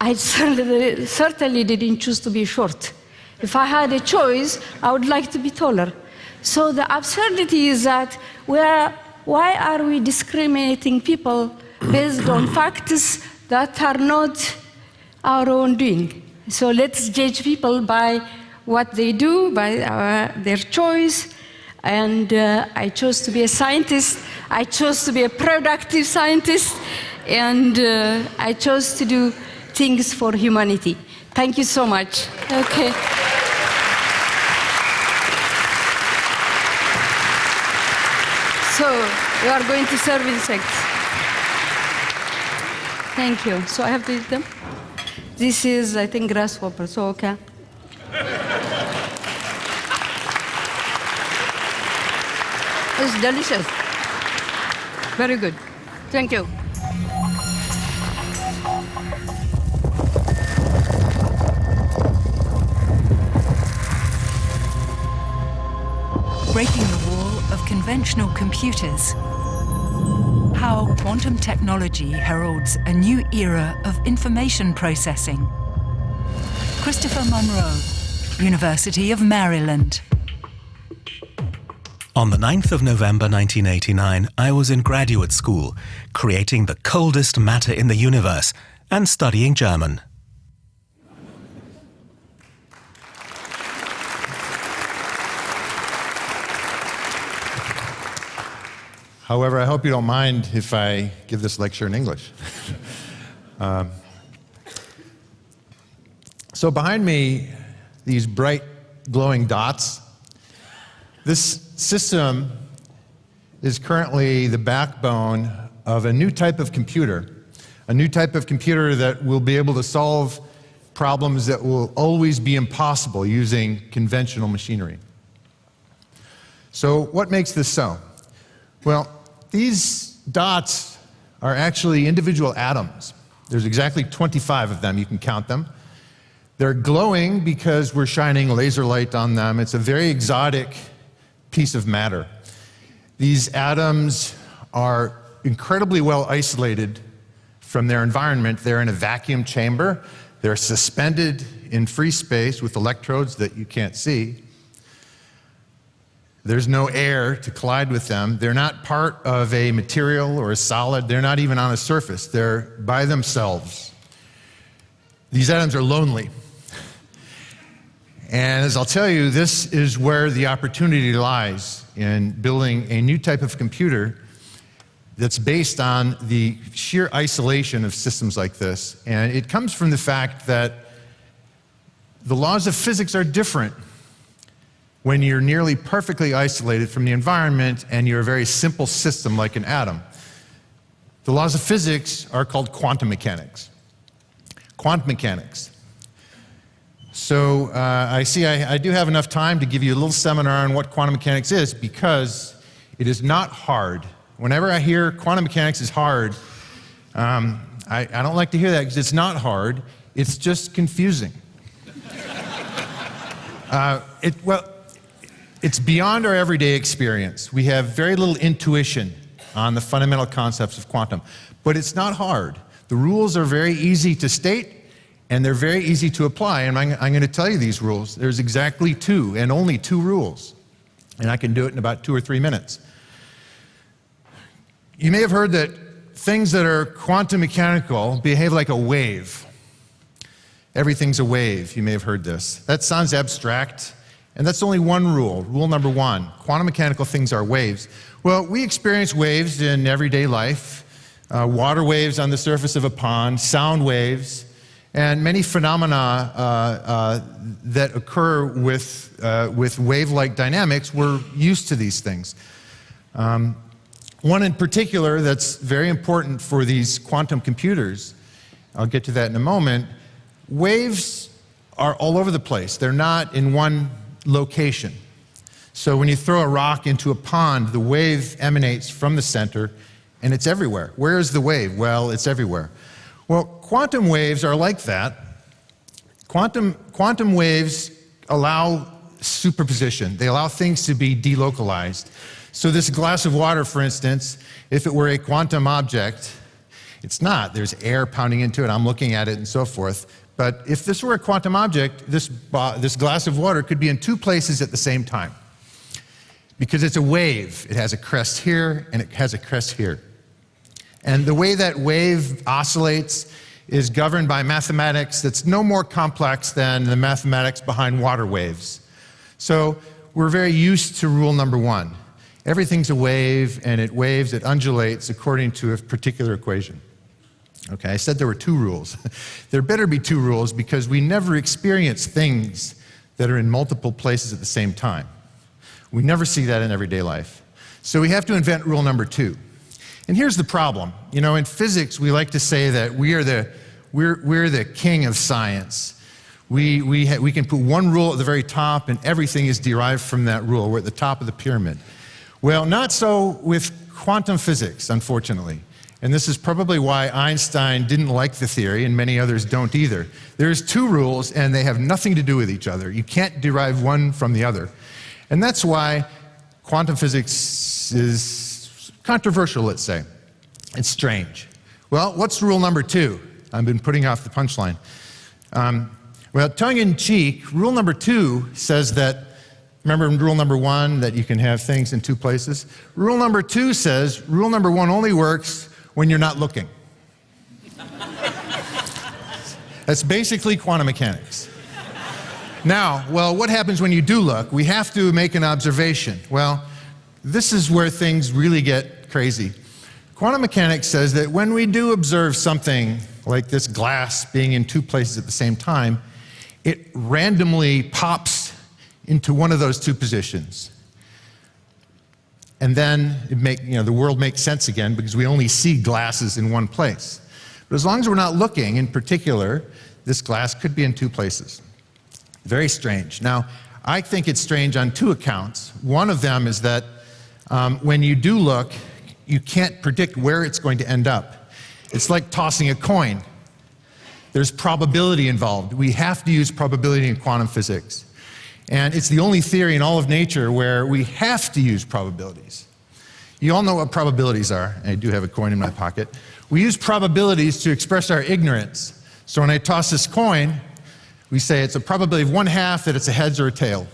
I certainly didn't choose to be short. If I had a choice, I would like to be taller. So the absurdity is that why are we discriminating people based on facts that are not our own doing? So let's judge people by what they do, by their choice. And I chose to be a scientist. I chose to be a productive scientist. And I chose to do things for humanity. Thank you so much. Okay. So we are going to serve insects. Thank you. So I have to eat them? This is, I think, grasshopper, so okay. It's delicious. Very good. Thank you. Breaking the wall of conventional computers. How quantum technology heralds a new era of information processing. Christopher Monroe, University of Maryland. On the 9th of November 1989, I was in graduate school, creating the coldest matter in the universe and studying German. However, I hope you don't mind if I give this lecture in English. So behind me, these bright glowing dots, this system is currently the backbone of a new type of computer that will be able to solve problems that will always be impossible using conventional machinery. So what makes this so? Well, these dots are actually individual atoms. There's exactly 25 of them, you can count them. They're glowing because we're shining laser light on them. It's a very exotic piece of matter. These atoms are incredibly well isolated from their environment. They're in a vacuum chamber. They're suspended in free space with electrodes that you can't see. There's no air to collide with them. They're not part of a material or a solid. They're not even on a surface. They're by themselves. These atoms are lonely. And as I'll tell you, this is where the opportunity lies in building a new type of computer that's based on the sheer isolation of systems like this. And it comes from the fact that the laws of physics are different when you're nearly perfectly isolated from the environment and you're a very simple system like an atom. The laws of physics are called quantum mechanics. Quantum mechanics. So I see I do have enough time to give you a little seminar on what quantum mechanics is, because it is not hard. Whenever I hear quantum mechanics is hard, I don't like to hear that, because it's not hard. It's just confusing. It's beyond our everyday experience. We have very little intuition on the fundamental concepts of quantum, but it's not hard. The rules are very easy to state, and they're very easy to apply, and I'm going to tell you these rules. There's exactly 2, and only 2 rules, and I can do it in about 2 or 3 minutes. You may have heard that things that are quantum mechanical behave like a wave. Everything's a wave. You may have heard this. That sounds abstract, and that's only one rule. Rule number 1, quantum mechanical things are waves. Well, we experience waves in everyday life, water waves on the surface of a pond, sound waves, and many phenomena that occur with wave-like dynamics. We're used to these things. One in particular that's very important for these quantum computers, I'll get to that in a moment. Waves are all over the place. They're not in one location. So when you throw a rock into a pond, the wave emanates from the center, and it's everywhere. Where is the wave? Well, it's everywhere. Well, quantum waves are like that. Quantum waves allow superposition. They allow things to be delocalized. So this glass of water, for instance, if it were a quantum object, it's not. There's air pounding into it. I'm looking at it and so forth. But if this were a quantum object, this glass of water could be in 2 places at the same time, because it's a wave. It has a crest here, and it has a crest here. And the way that wave oscillates is governed by mathematics that's no more complex than the mathematics behind water waves. So we're very used to rule number 1. Everything's a wave, and it waves, it undulates according to a particular equation. Okay, I said there were 2 rules. There better be 2 rules, because we never experience things that are in multiple places at the same time. We never see that in everyday life. So we have to invent rule number 2. And here's the problem. You know, in physics, we like to say that we're the king of science. We can put one rule at the very top, and everything is derived from that rule. We're at the top of the pyramid. Well, not so with quantum physics, unfortunately. And this is probably why Einstein didn't like the theory, and many others don't either. There's 2 rules, and they have nothing to do with each other. You can't derive one from the other. And that's why quantum physics is controversial, let's say. It's strange. Well, what's rule number 2? I've been putting off the punchline. Well, tongue-in-cheek, rule number 2 says that, remember rule number 1, that you can have things in 2 places? Rule number 2 says, rule number 1 only works when you're not looking. That's basically quantum mechanics. Now, well, what happens when you do look? We have to make an observation. Well, this is where things really get crazy. Quantum mechanics says that when we do observe something like this glass being in 2 places at the same time, it randomly pops into one of those 2 positions. And then the world makes sense again, because we only see glasses in one place. But as long as we're not looking, in particular, this glass could be in 2 places. Very strange. Now, I think it's strange on 2 accounts. One of them is that when you do look, you can't predict where it's going to end up. It's like tossing a coin. There's probability involved. We have to use probability in quantum physics. And it's the only theory in all of nature where we have to use probabilities. You all know what probabilities are. I do have a coin in my pocket. We use probabilities to express our ignorance. So when I toss this coin, we say it's a probability of 1/2 that it's a heads or a tail.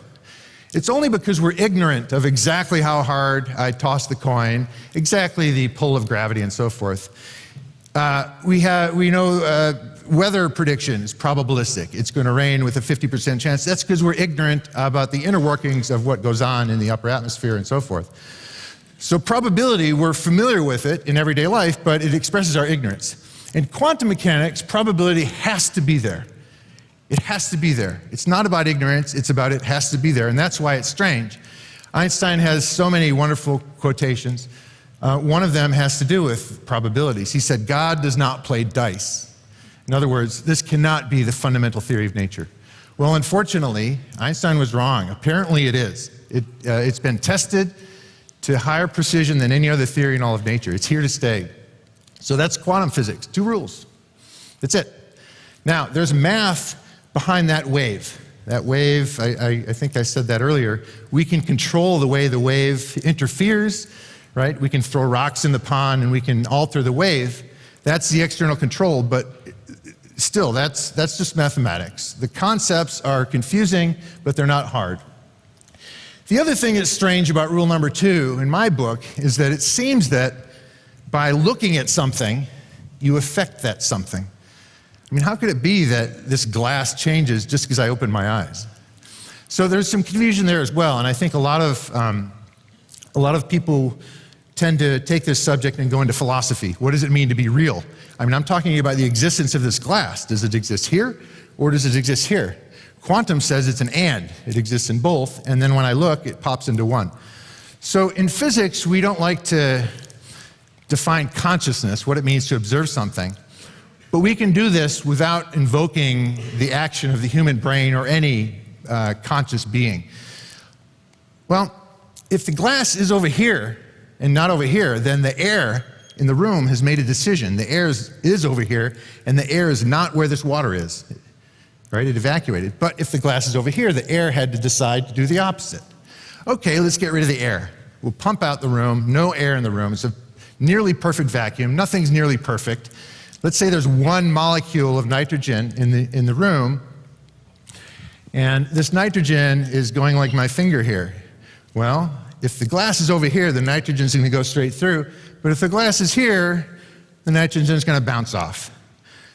It's only because we're ignorant of exactly how hard I toss the coin, exactly the pull of gravity and so forth. We know weather prediction is probabilistic. It's going to rain with a 50% chance. That's because we're ignorant about the inner workings of what goes on in the upper atmosphere and so forth. So probability, we're familiar with it in everyday life, but it expresses our ignorance. In quantum mechanics, probability has to be there. It has to be there. It's not about ignorance, it's about it has to be there, and that's why it's strange. Einstein has so many wonderful quotations. One of them has to do with probabilities. He said, God does not play dice. In other words, this cannot be the fundamental theory of nature. Well, unfortunately, Einstein was wrong. Apparently it is. It's been tested to higher precision than any other theory in all of nature. It's here to stay. So that's quantum physics. 2 rules. That's it. Now, there's math behind that wave. That wave, I think I said that earlier, we can control the way the wave interferes, right? We can throw rocks in the pond and we can alter the wave. That's the external control, but still, that's just mathematics. The concepts are confusing, but they're not hard. The other thing that's strange about rule number 2 in my book is that it seems that by looking at something, you affect that something. I mean, how could it be that this glass changes just because I open my eyes? So there's some confusion there as well, and I think a lot of people tend to take this subject and go into philosophy. What does it mean to be real? I mean, I'm talking about the existence of this glass. Does it exist here, or does it exist here? Quantum says it's an and. It exists in both, and then when I look, it pops into one. So in physics, we don't like to define consciousness, what it means to observe something. But we can do this without invoking the action of the human brain or any conscious being. Well, if the glass is over here and not over here, then the air in the room has made a decision. The air is over here, and the air is not where this water is. Right? It evacuated. But if the glass is over here, the air had to decide to do the opposite. Okay, let's get rid of the air. We'll pump out the room, no air in the room. It's a nearly perfect vacuum. Nothing's nearly perfect. Let's say there's one molecule of nitrogen in the room, and this nitrogen is going like my finger here. Well, if the glass is over here, the nitrogen's going to go straight through, but if the glass is here, the nitrogen's going to bounce off.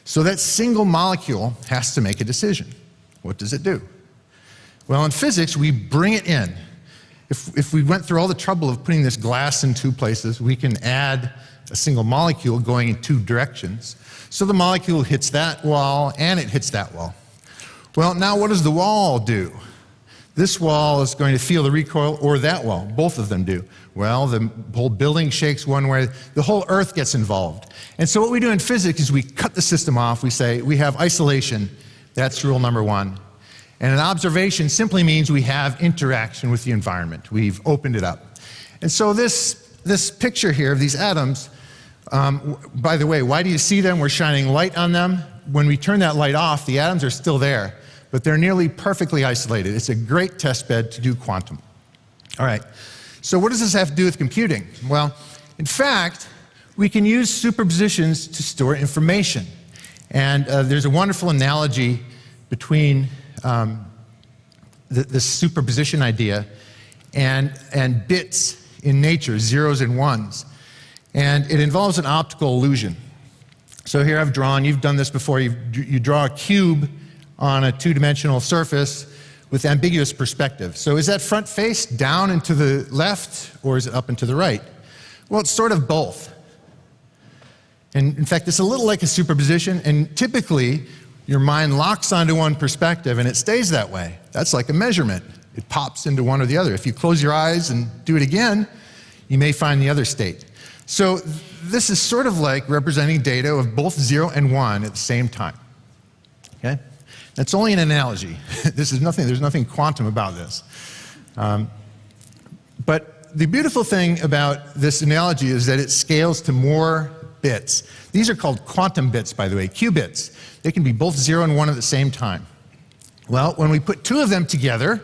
So that single molecule has to make a decision. What does it do? Well, in physics, we bring it in. If we went through all the trouble of putting this glass in 2 places, we can add a single molecule going in 2 directions. So the molecule hits that wall and it hits that wall. Well, now what does the wall do? This wall is going to feel the recoil, or that wall. Both of them do. Well, the whole building shakes one way. The whole earth gets involved. And so what we do in physics is we cut the system off. We say we have isolation. That's rule number 1. And an observation simply means we have interaction with the environment. We've opened it up. And so this picture here of these atoms, by the way, why do you see them? We're shining light on them. When we turn that light off, the atoms are still there, but they're nearly perfectly isolated. It's a great test bed to do quantum. All right, so what does this have to do with computing? Well, in fact, we can use superpositions to store information. And there's a wonderful analogy between the superposition idea and bits in nature, zeros and ones. And it involves an optical illusion. So here I've drawn, you've done this before, you draw a cube on a 2-dimensional surface with ambiguous perspective. So is that front face down and to the left, or is it up and to the right? Well, it's sort of both. And in fact, it's a little like a superposition, and typically your mind locks onto one perspective and it stays that way. That's like a measurement. It pops into one or the other. If you close your eyes and do it again, you may find the other state. So this is sort of like representing data of both 0 and 1 at the same time. Okay? That's only an analogy. There's nothing quantum about this. But the beautiful thing about this analogy is that it scales to more bits. These are called quantum bits, by the way, qubits. They can be both 0 and 1 at the same time. Well, when we put 2 of them together,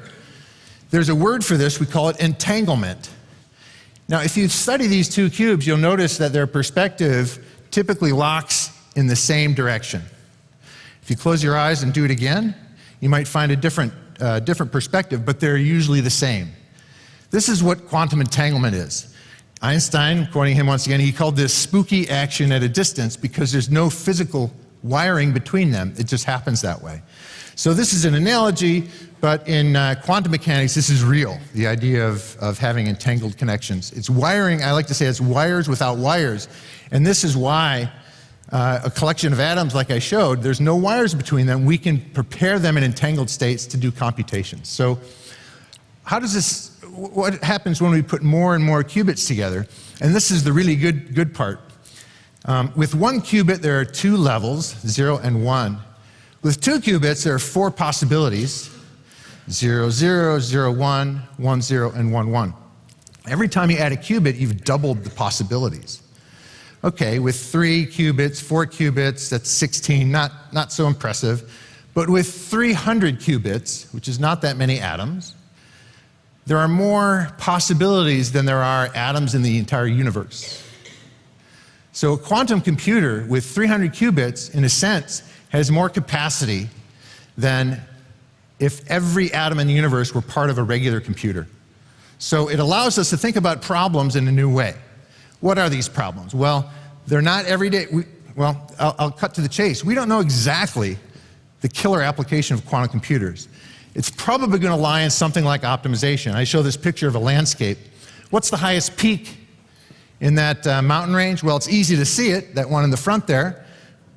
there's a word for this. We call it entanglement. Now, if you study these 2 cubes, you'll notice that their perspective typically locks in the same direction. If you close your eyes and do it again, you might find a different perspective, but they're usually the same. This is what quantum entanglement is. Einstein, quoting him once again, he called this spooky action at a distance because there's no physical wiring between them. It just happens that way. So this is an analogy, but in quantum mechanics, this is real, the idea of having entangled connections. It's wiring, I like to say it's wires without wires. And this is why a collection of atoms like I showed, there's no wires between them. We can prepare them in entangled states to do computations. So what happens when we put more and more qubits together? And this is the really good part. With one qubit, there are two levels, 0 and 1. With 2 qubits, there are 4 possibilities, 0, 0, 0, 1, 1, 0, and 1, 1. Every time you add a qubit, you've doubled the possibilities. Okay, with 3 qubits, 4 qubits, that's 16, not so impressive. But with 300 qubits, which is not that many atoms, there are more possibilities than there are atoms in the entire universe. So a quantum computer with 300 qubits, in a sense, has more capacity than if every atom in the universe were part of a regular computer. So it allows us to think about problems in a new way. What are these problems? Well, they're not everyday. I'll cut to the chase. We don't know exactly the killer application of quantum computers. It's probably going to lie in something like optimization. I show this picture of a landscape. What's the highest peak in that mountain range? Well, it's easy to see it, that one in the front there,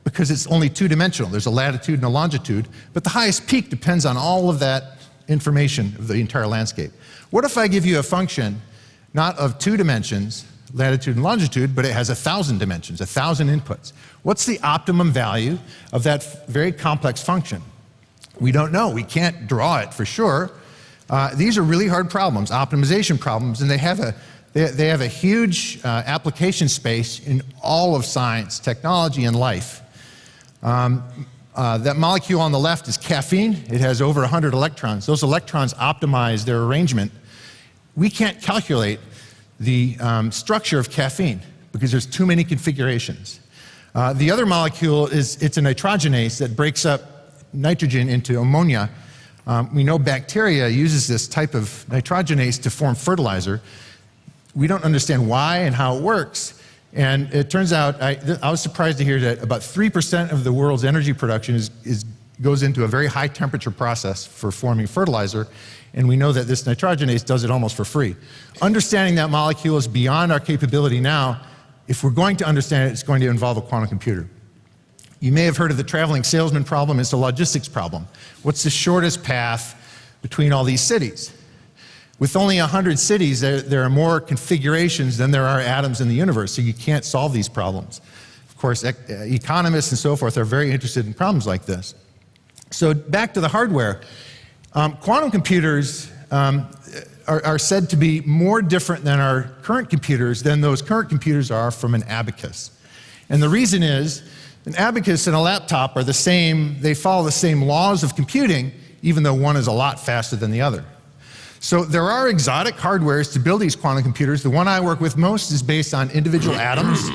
because it's only 2-dimensional. There's a latitude and a longitude. But the highest peak depends on all of that information of the entire landscape. What if I give you a function not of 2 dimensions, latitude and longitude, but it has 1,000 dimensions, 1,000 inputs? What's the optimum value of that very complex function? We don't know. We can't draw it for sure. These are really hard problems, optimization problems, and they have a huge application space in all of science, technology, and life. That molecule on the left is caffeine. It has over 100 electrons. Those electrons optimize their arrangement. We can't calculate the structure of caffeine because there's too many configurations. The other molecule it's a nitrogenase that breaks up nitrogen into ammonia. We know bacteria uses this type of nitrogenase to form fertilizer. We don't understand why and how it works. And it turns out, I was surprised to hear that about 3% of the world's energy production goes into a very high temperature process for forming fertilizer. And we know that this nitrogenase does it almost for free. Understanding that molecule is beyond our capability now. If we're going to understand it, it's going to involve a quantum computer. You may have heard of the traveling salesman problem. It's a logistics problem. What's the shortest path between all these cities? With only 100 cities, there are more configurations than there are atoms in the universe, so you can't solve these problems. Of course, economists and so forth are very interested in problems like this. So back to the hardware. Quantum computers are said to be more different than our current computers than those current computers are from an abacus. And the reason is, an abacus and a laptop are the same, they follow the same laws of computing, even though one is a lot faster than the other. So there are exotic hardwares to build these quantum computers. The one I work with most is based on individual atoms,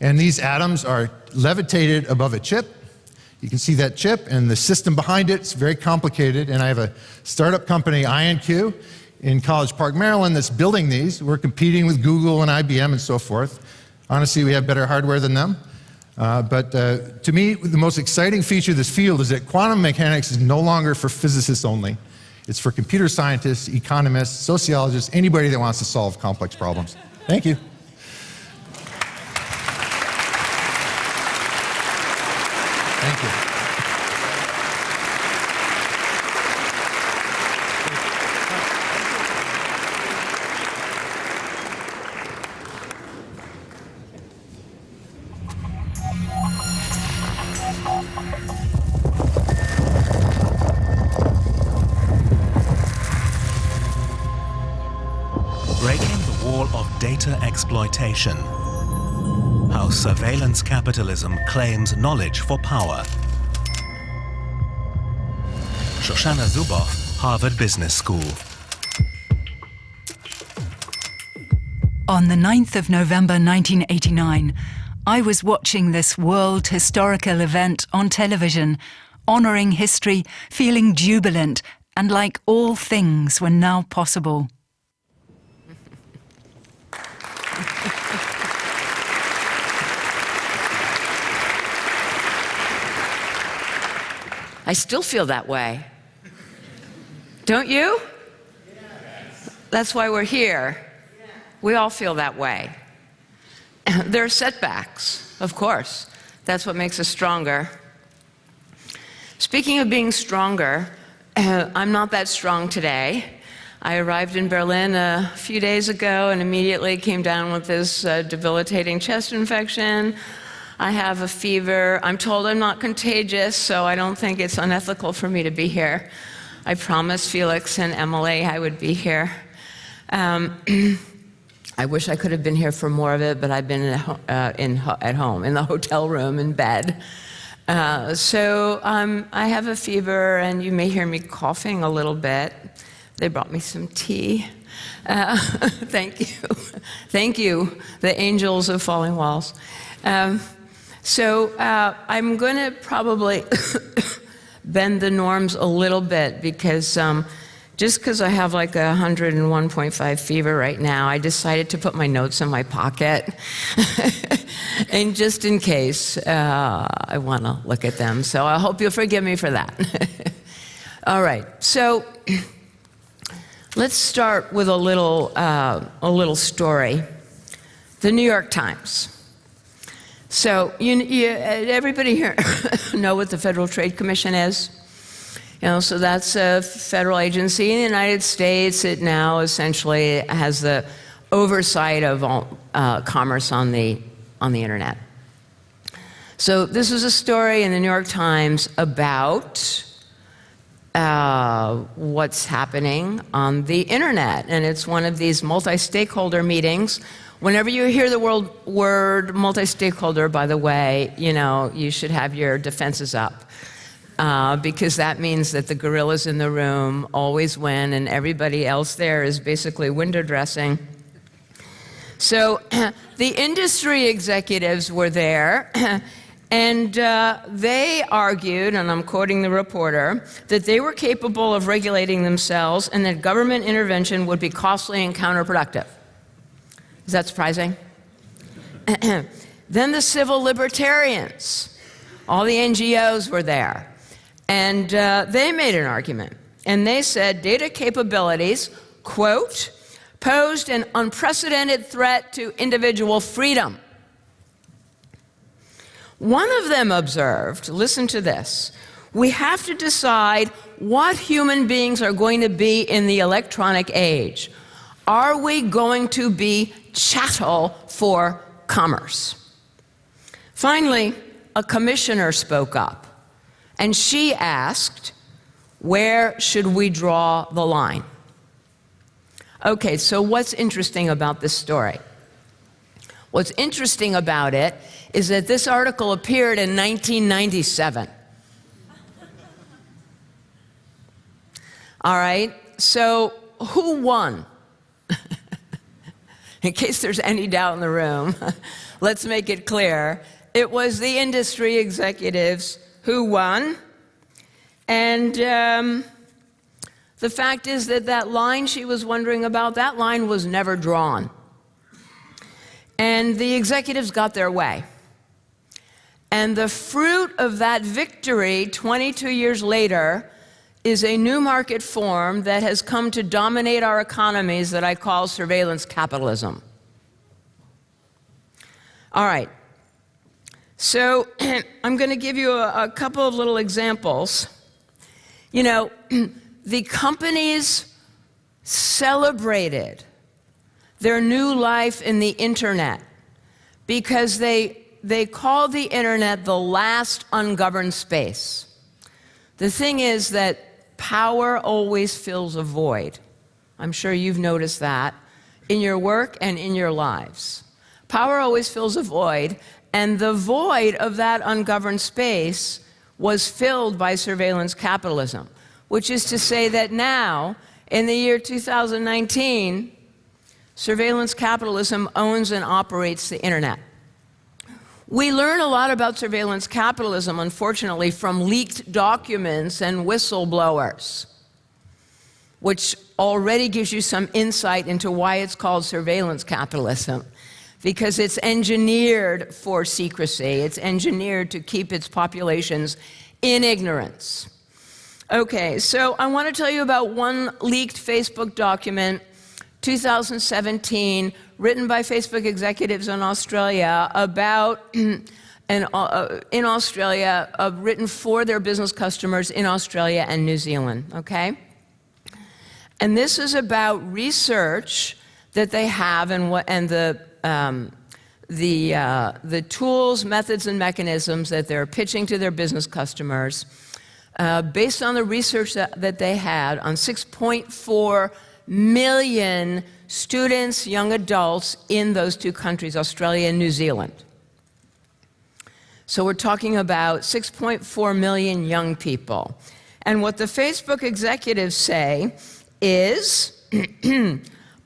and these atoms are levitated above a chip. You can see that chip and the system behind it. It's very complicated, and I have a startup company, IonQ, in College Park, Maryland, that's building these. We're competing with Google and IBM and so forth. Honestly, we have better hardware than them. But to me, the most exciting feature of this field is that quantum mechanics is no longer for physicists only. It's for computer scientists, economists, sociologists, anybody that wants to solve complex problems. Thank you. Thank you. Data exploitation. How surveillance capitalism claims knowledge for power. Shoshana Zuboff, Harvard Business School. On the 9th of November 1989, I was watching this world historical event on television, honoring history, feeling jubilant, and like all things were now possible. I still feel that way. Don't you? That's why we're here. We all feel that way. There are setbacks, of course. That's what makes us stronger. Speaking of being stronger, I'm not that strong today. I arrived in Berlin a few days ago and immediately came down with this debilitating chest infection. I have a fever. I'm told I'm not contagious, so I don't think it's unethical for me to be here. I promised Felix and Emily I would be here. I wish I could have been here for more of it, but I've been at home, in the hotel room, in bed. So I have a fever, and you may hear me coughing a little bit. They brought me some tea. Thank you. Thank you, the angels of falling walls. So I'm going to probably bend the norms a little bit because just because I have like 101.5 fever right now, I decided to put my notes in my pocket. And just in case, I want to look at them. So I hope you'll forgive me for that. All right. So let's start with a little story. The New York Times. So everybody here know what the Federal Trade Commission is? So that's a federal agency in the United States. It now essentially has the oversight of commerce on the internet. So this was a story in the New York Times about what's happening on the internet. And it's one of these multi-stakeholder meetings. Whenever you hear the word multi-stakeholder, by the way, you should have your defenses up. Because that means that the gorillas in the room always win and everybody else there is basically window dressing. So the industry executives were there and they argued, and I'm quoting the reporter, that they were capable of regulating themselves and that government intervention would be costly and counterproductive. Is that surprising? Then the civil libertarians, all the NGOs were there. And they made an argument. And they said data capabilities, quote, posed an unprecedented threat to individual freedom. One of them observed, listen to this, we have to decide what human beings are going to be in the electronic age. Are we going to be chattel for commerce? Finally, a commissioner spoke up. And she asked, where should we draw the line? Okay, so what's interesting about this story? What's interesting about it is that this article appeared in 1997. All right, so who won? In case there's any doubt in the room, let's make it clear. It was the industry executives who won. And the fact is that line she was wondering about, that line was never drawn. And the executives got their way. And the fruit of that victory 22 years later is a new market form that has come to dominate our economies that I call surveillance capitalism. All right. So I'm going to give you a couple of little examples. The companies celebrated their new life in the internet because they called the internet the last ungoverned space. The thing is that power always fills a void. I'm sure you've noticed that in your work and in your lives. Power always fills a void, and the void of that ungoverned space was filled by surveillance capitalism, which is to say that now, in the year 2019, surveillance capitalism owns and operates the internet. We learn a lot about surveillance capitalism, unfortunately, from leaked documents and whistleblowers, which already gives you some insight into why it's called surveillance capitalism. Because it's engineered for secrecy. It's engineered to keep its populations in ignorance. Okay, so I want to tell you about one leaked Facebook document, 2017, written by Facebook executives in Australia about, in Australia, written for their business customers in Australia and New Zealand, okay? And this is about research that they have and the tools, methods, and mechanisms that they're pitching to their business customers based on the research that they had on 6.4 million students, young adults in those two countries, Australia and New Zealand. So we're talking about 6.4 million young people. And what the Facebook executives say is,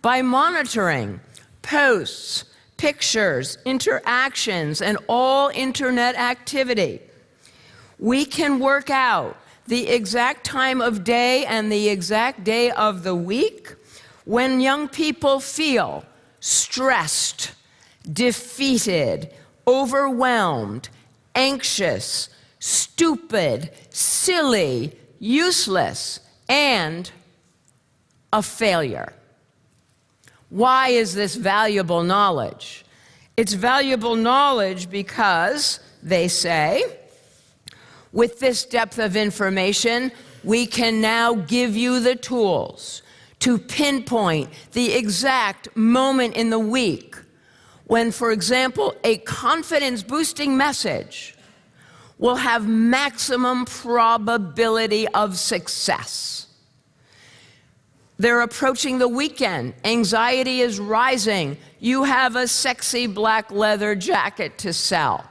by monitoring posts, pictures, interactions, and all internet activity, we can work out the exact time of day and the exact day of the week when young people feel stressed, defeated, overwhelmed, anxious, stupid, silly, useless, and a failure. Why is this valuable knowledge? It's valuable knowledge because, they say, with this depth of information, we can now give you the tools to pinpoint the exact moment in the week when, for example, a confidence-boosting message will have maximum probability of success. They're approaching the weekend. Anxiety is rising. You have a sexy black leather jacket to sell.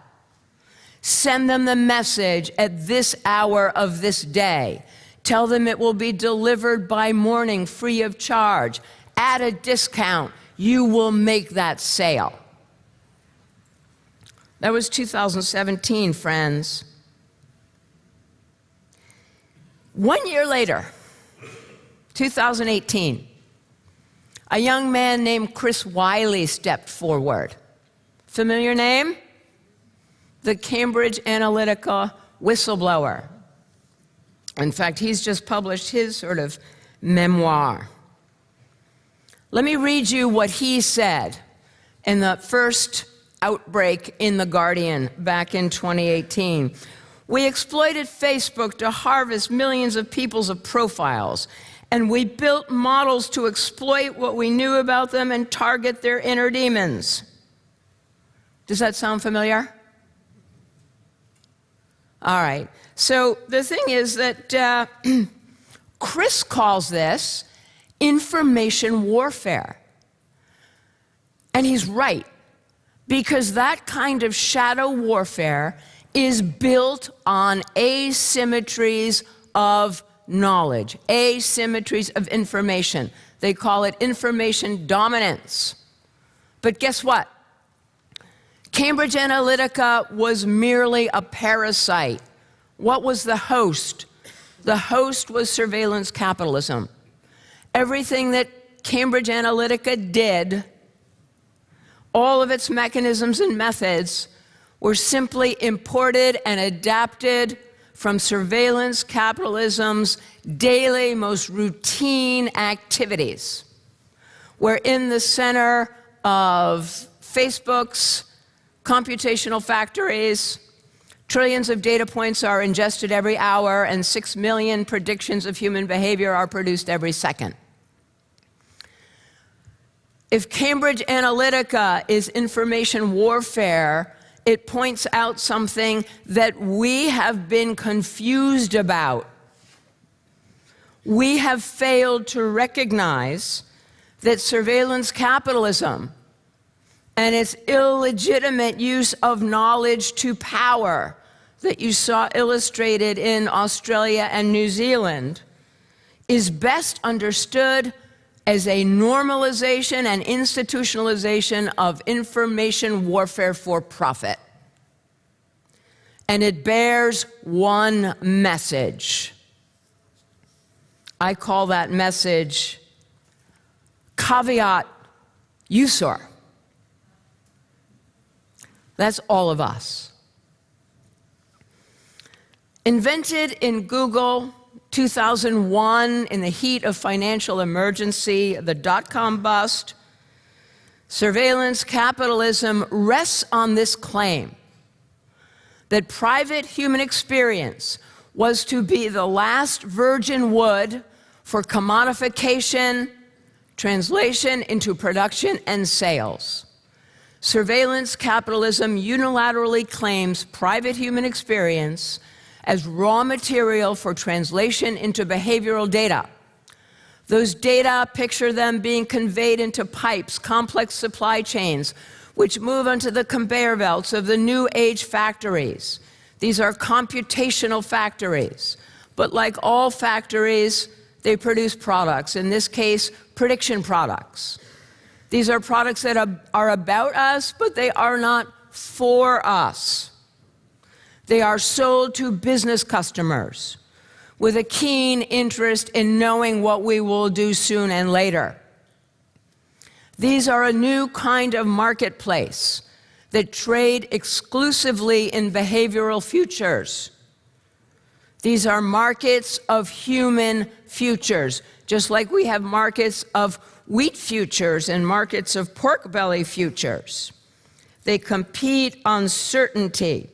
Send them the message at this hour of this day. Tell them it will be delivered by morning free of charge. At a discount, you will make that sale. That was 2017, friends. 1 year later, 2018, a young man named Chris Wiley stepped forward. Familiar name? The Cambridge Analytica whistleblower. In fact, he's just published his sort of memoir. Let me read you what he said in the first outbreak in The Guardian back in 2018. We exploited Facebook to harvest millions of people's profiles, and we built models to exploit what we knew about them and target their inner demons. Does that sound familiar? All right. So the thing is that Chris calls this information warfare. And he's right, because that kind of shadow warfare is built on asymmetries of knowledge, asymmetries of information. They call it information dominance. But guess what? Cambridge Analytica was merely a parasite. What was the host? The host was surveillance capitalism. Everything that Cambridge Analytica did, all of its mechanisms and methods, were simply imported and adapted from surveillance capitalism's daily, most routine activities. We're in the center of Facebook's computational factories. Trillions of data points are ingested every hour, and 6 million predictions of human behavior are produced every second. If Cambridge Analytica is information warfare, it points out something that we have been confused about. We have failed to recognize that surveillance capitalism and its illegitimate use of knowledge to power that you saw illustrated in Australia and New Zealand is best understood as a normalization and institutionalization of information warfare for profit. And it bears one message. I call that message caveat iusor. That's all of us. Invented in Google 2001, in the heat of financial emergency, the dot-com bust. Surveillance capitalism rests on this claim that private human experience was to be the last virgin wood for commodification, translation into production and sales. Surveillance capitalism unilaterally claims private human experience as raw material for translation into behavioral data. Those data, picture them being conveyed into pipes, complex supply chains, which move onto the conveyor belts of the new age factories. These are computational factories, but like all factories, they produce products, in this case, prediction products. These are products that are about us, but they are not for us. They are sold to business customers with a keen interest in knowing what we will do soon and later. These are a new kind of marketplace that trade exclusively in behavioral futures. These are markets of human futures, just like we have markets of wheat futures and markets of pork belly futures. They compete on certainty.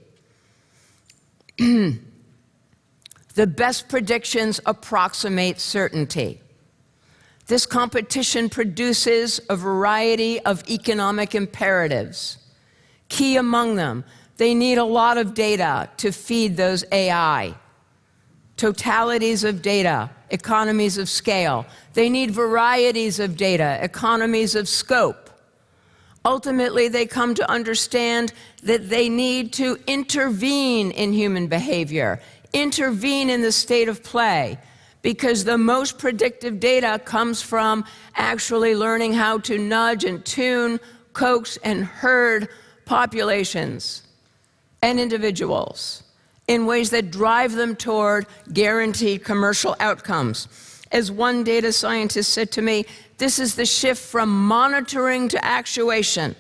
The best predictions approximate certainty. This competition produces a variety of economic imperatives. Key among them, they need a lot of data to feed those AI. Totalities of data, economies of scale. They need varieties of data, economies of scope. Ultimately, they come to understand that they need to intervene in human behavior, intervene in the state of play, because the most predictive data comes from actually learning how to nudge and tune, coax and herd populations and individuals in ways that drive them toward guaranteed commercial outcomes. As one data scientist said to me, this is the shift from monitoring to actuation.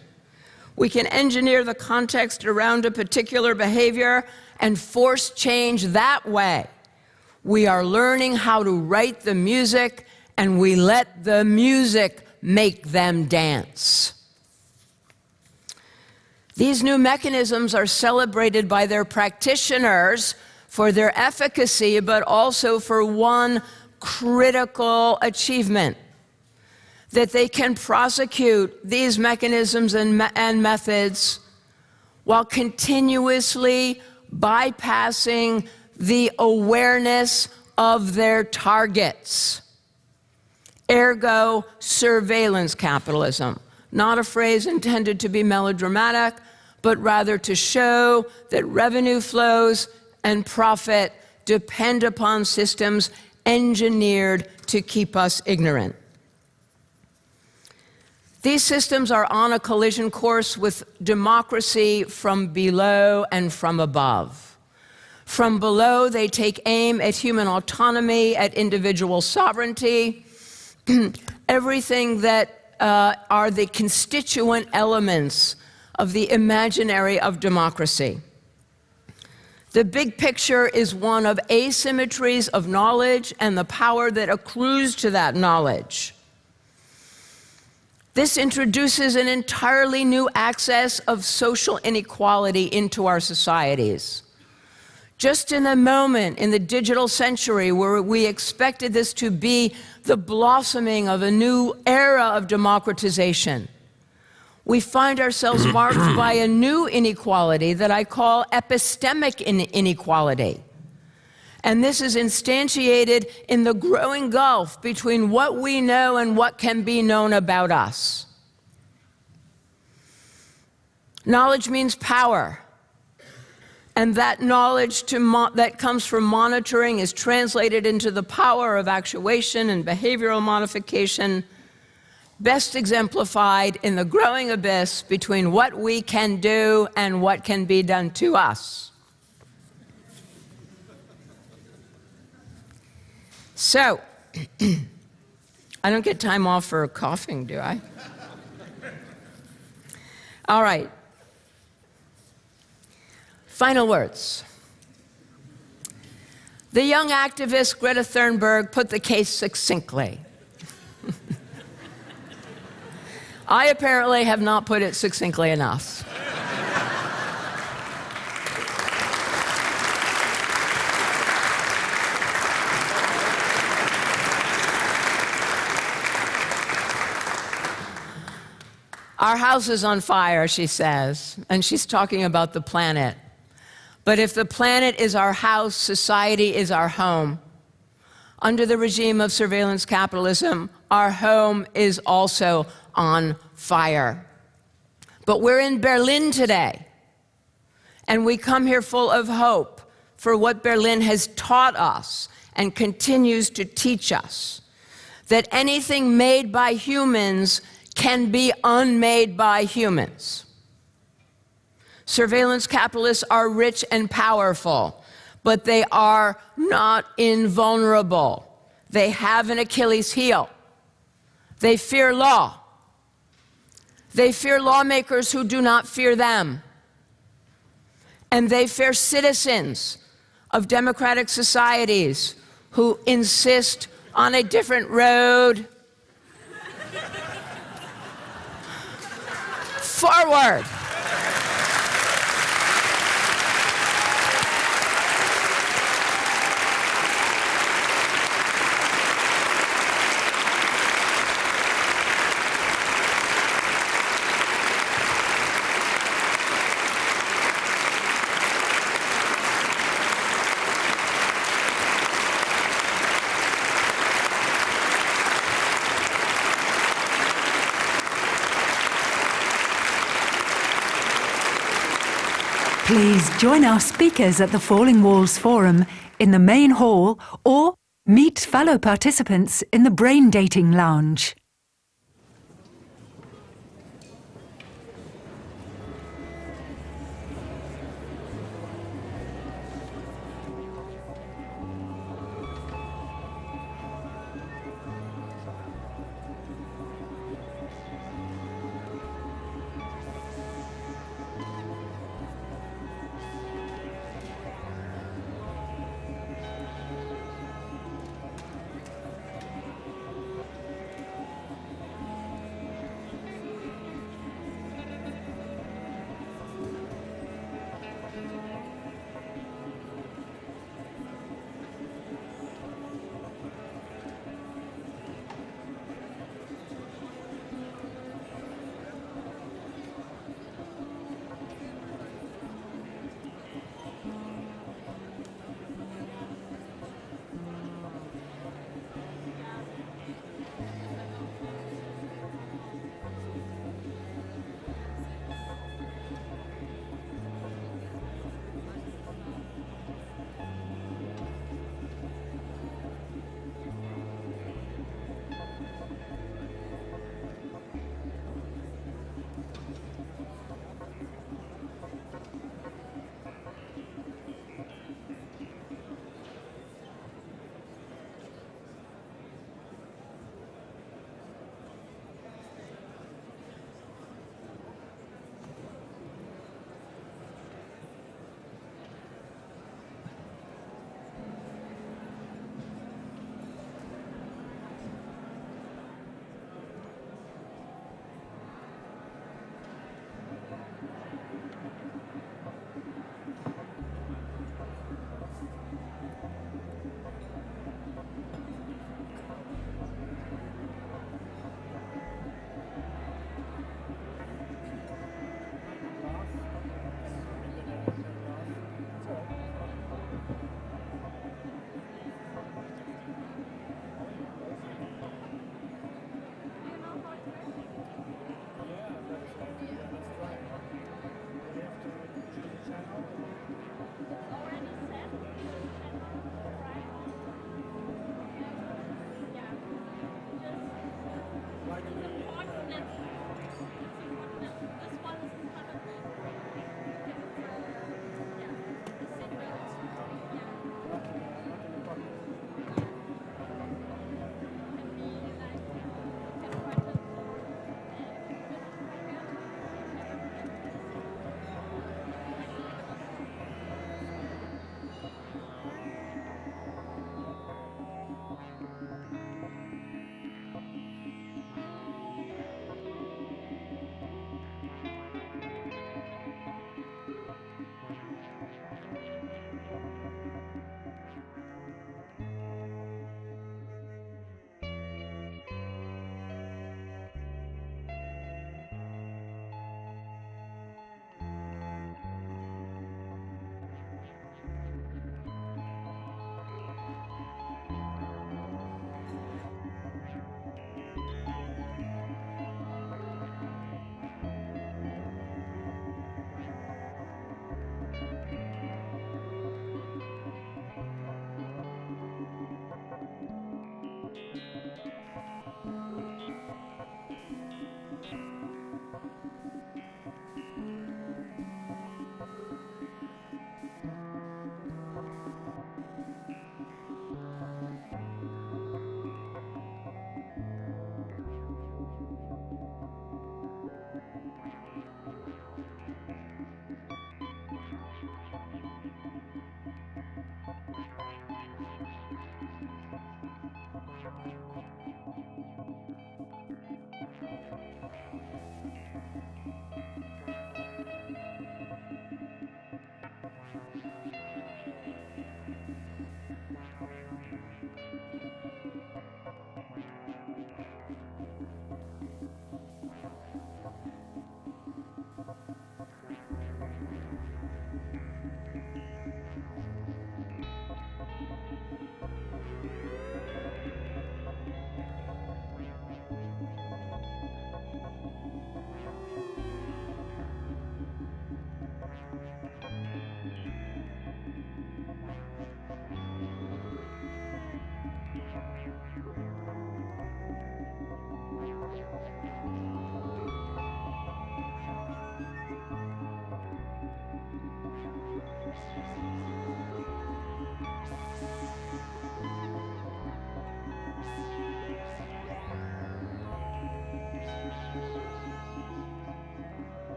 We can engineer the context around a particular behavior and force change that way. We are learning how to write the music, and we let the music make them dance. These new mechanisms are celebrated by their practitioners for their efficacy, but also for one critical achievement: that they can prosecute these mechanisms and methods while continuously bypassing the awareness of their targets. Ergo, surveillance capitalism. Not a phrase intended to be melodramatic, but rather to show that revenue flows and profit depend upon systems engineered to keep us ignorant. These systems are on a collision course with democracy from below and from above. From below, they take aim at human autonomy, at individual sovereignty, everything that are the constituent elements of the imaginary of democracy. The big picture is one of asymmetries of knowledge and the power that accrues to that knowledge. This introduces an entirely new access of social inequality into our societies. Just in a moment in the digital century where we expected this to be the blossoming of a new era of democratization, we find ourselves marked by a new inequality that I call epistemic inequality. And this is instantiated in the growing gulf between what we know and what can be known about us. Knowledge means power. And that knowledge that comes from monitoring is translated into the power of actuation and behavioral modification, best exemplified in the growing abyss between what we can do and what can be done to us. So, I don't get time off for coughing, do I? All right. Final words. The young activist Greta Thunberg put the case succinctly. I apparently have not put it succinctly enough. Our house is on fire, she says, and she's talking about the planet. But if the planet is our house, society is our home. Under the regime of surveillance capitalism, our home is also on fire. But we're in Berlin today, and we come here full of hope for what Berlin has taught us and continues to teach us, that anything made by humans can be unmade by humans. Surveillance capitalists are rich and powerful, but they are not invulnerable. They have an Achilles heel. They fear law. They fear lawmakers who do not fear them. And they fear citizens of democratic societies who insist on a different road. Forward. Please join our speakers at the Falling Walls Forum in the main hall or meet fellow participants in the Brain Dating Lounge.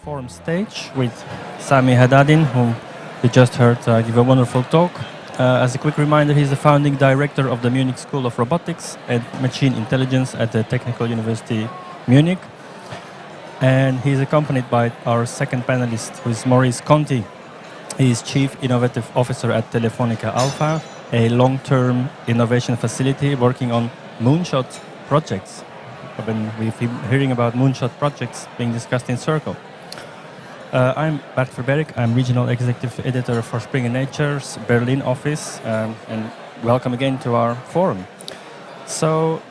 forum stage with Sami Haddadin, whom you just heard give a wonderful talk. As a quick reminder, he's the founding director of the Munich School of Robotics and Machine Intelligence at the Technical University Munich. And he's accompanied by our second panelist, who is Maurice Conti. He is Chief Innovative Officer at Telefonica Alpha, a long-term innovation facility working on moonshot projects. We've been hearing about moonshot projects being discussed in Circle. I'm Bart Verberg. I'm Regional Executive Editor for Springer Nature's Berlin office, and welcome again to our forum. So,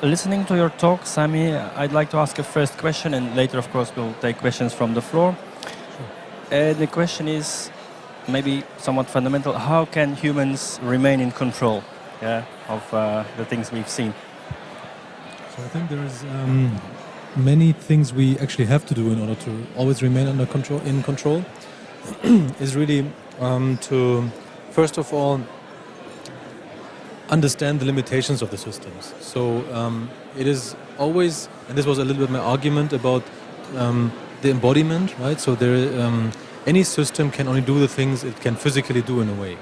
listening to your talk, Sami, I'd like to ask a first question, and later, of course, we'll take questions from the floor. The question is maybe somewhat fundamental. How can humans remain in control of the things we've seen? So I think there is many things we actually have to do in order to always remain under control. Is really to first of all understand the limitations of the systems. So it is always, and this was a little bit my argument about the embodiment, right? So any system can only do the things it can physically do in a way.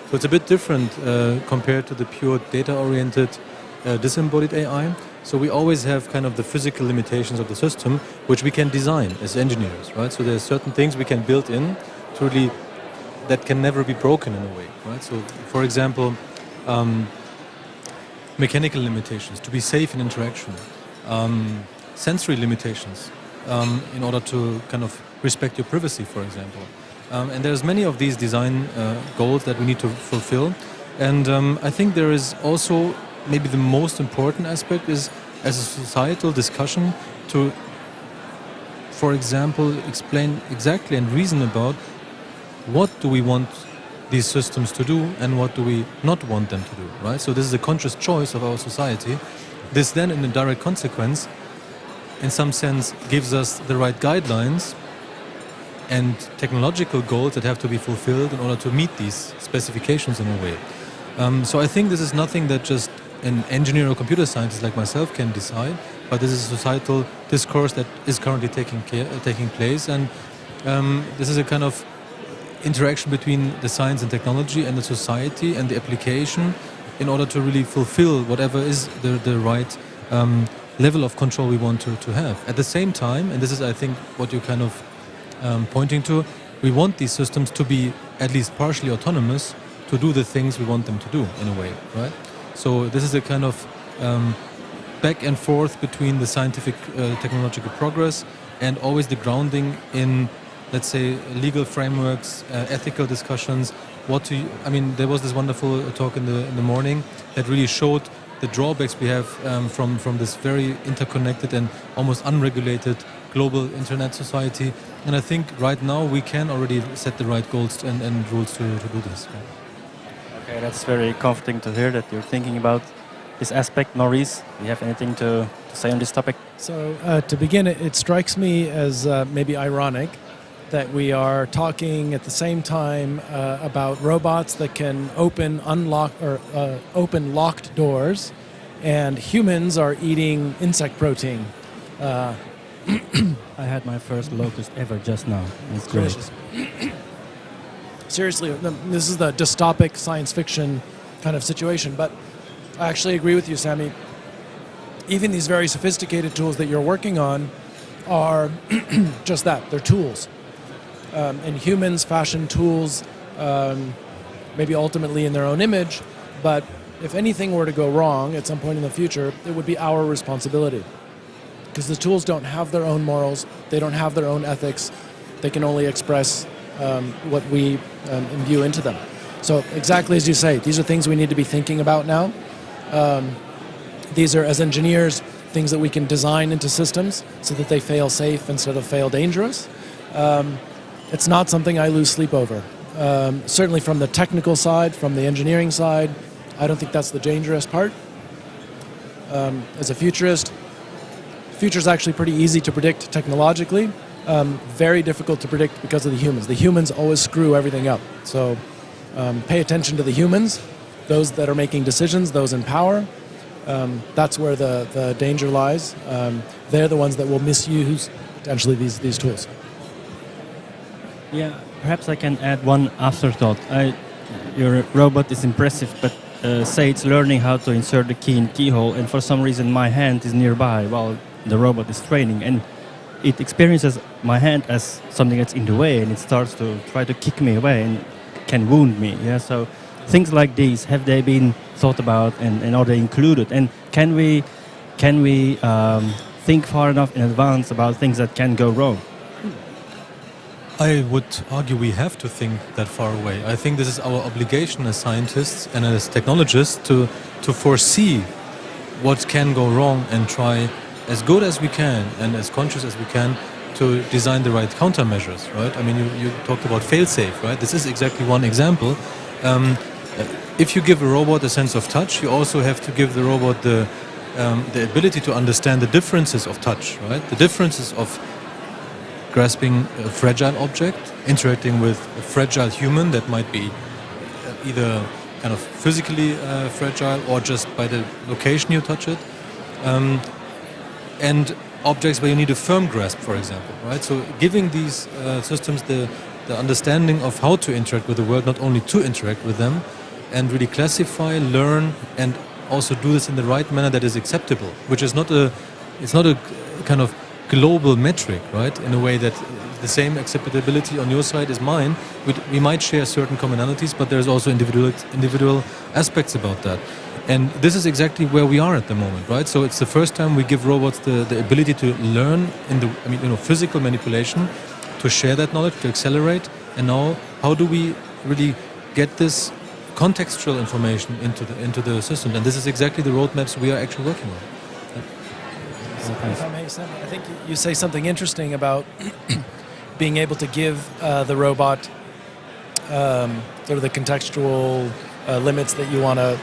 So it's a bit different compared to the pure data-oriented disembodied AI. So we always have kind of the physical limitations of the system, which we can design as engineers, right? So there's certain things we can build in to really, that can never be broken in a way, right? So for example, mechanical limitations to be safe in interaction, sensory limitations in order to kind of respect your privacy, for example. And there's many of these design goals that we need to fulfill. And I think there is also maybe the most important aspect is as a societal discussion to, for example, explain exactly and reason about what do we want these systems to do and what do we not want them to do, right? So this is a conscious choice of our society. This then, in a direct consequence, in some sense, gives us the right guidelines and technological goals that have to be fulfilled in order to meet these specifications in a way. So I think this is nothing that just an engineer or computer scientist like myself can decide, but this is a societal discourse that is currently taking place, and this is a kind of interaction between the science and technology and the society and the application in order to really fulfill whatever is the right level of control we want to have. At the same time, and this is I think what you're kind of pointing to, we want these systems to be at least partially autonomous to do the things we want them to do in a way, right? So this is a kind of back and forth between the scientific technological progress and always the grounding in, let's say, legal frameworks, ethical discussions. I mean, there was this wonderful talk in the morning that really showed the drawbacks we have from this very interconnected and almost unregulated global internet society. And I think right now we can already set the right goals and rules to do this. Okay, that's very comforting to hear that you're thinking about this aspect. Maurice, do you have anything to say on this topic? So to begin, it strikes me as maybe ironic that we are talking at the same time about robots that can open locked doors, and humans are eating insect protein. I had my first locust ever just now. It's great. Seriously, this is the dystopic science fiction kind of situation, but I actually agree with you, Sami. Even these very sophisticated tools that you're working on are just that, they're tools. And humans fashion tools maybe ultimately in their own image, but if anything were to go wrong at some point in the future, it would be our responsibility. Because the tools don't have their own morals, they don't have their own ethics, they can only express what we imbue into them. So exactly as you say, these are things we need to be thinking about now. These are, as engineers, things that we can design into systems so that they fail safe instead of fail dangerous. It's not something I lose sleep over. Certainly from the technical side, from the engineering side, I don't think that's the dangerous part. As a futurist, the future is actually pretty easy to predict technologically. Very difficult to predict because of the humans. The humans always screw everything up. So pay attention to the humans, those that are making decisions, those in power. That's where the danger lies. They're the ones that will misuse potentially these tools. Yeah, perhaps I can add one afterthought. Your robot is impressive, but say it's learning how to insert the key in keyhole, and for some reason my hand is nearby while the robot is training, and it experiences my hand as something that's in the way, and it starts to try to kick me away and can wound me. Yeah, so things like these, have they been thought about, and are they included? And can we think far enough in advance about things that can go wrong? I would argue we have to think that far away. I think this is our obligation as scientists and as technologists to foresee what can go wrong and try as good as we can and as conscious as we can to design the right countermeasures, right? I mean, you talked about fail-safe, right? This is exactly one example. If you give a robot a sense of touch, you also have to give the robot the ability to understand the differences of touch, right? The differences of grasping a fragile object, interacting with a fragile human that might be either kind of physically fragile or just by the location you touch it, and objects where you need a firm grasp, for example, right? So giving these systems the understanding of how to interact with the world, not only to interact with them, and really classify, learn, and also do this in the right manner that is acceptable, which is not a kind of global metric, right? In a way that the same acceptability on your side is mine. We might share certain commonalities, but there's also individual aspects about that. And this is exactly where we are at the moment, right? So it's the first time we give robots the ability to learn physical manipulation, to share that knowledge, to accelerate. And now, how do we really get this contextual information into the system? And this is exactly the roadmaps we are actually working on. If I may, Sam, I think you say something interesting about being able to give the robot sort of the contextual limits that you want to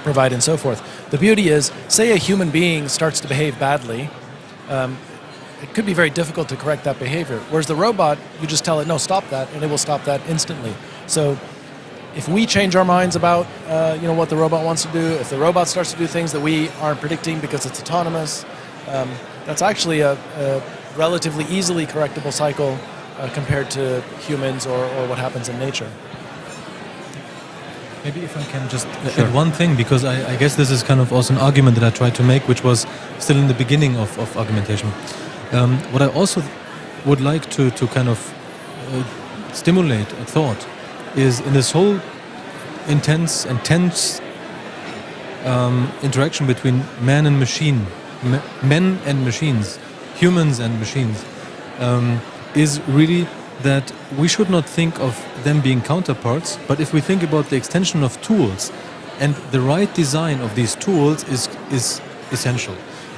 provide and so forth. The beauty is, say a human being starts to behave badly, it could be very difficult to correct that behavior. Whereas the robot, you just tell it, no, stop that, and it will stop that instantly. So if we change our minds about what the robot wants to do, if the robot starts to do things that we aren't predicting because it's autonomous, that's actually a relatively easily correctable cycle compared to humans or what happens in nature. Maybe if I can just add one thing, because I guess this is kind of also an argument that I tried to make, which was still in the beginning of argumentation. What I also would like to kind of stimulate a thought is in this whole intense and tense interaction between man and machine, men and machines, humans and machines, is really that we should not think of them being counterparts, but if we think about the extension of tools, and the right design of these tools is essential.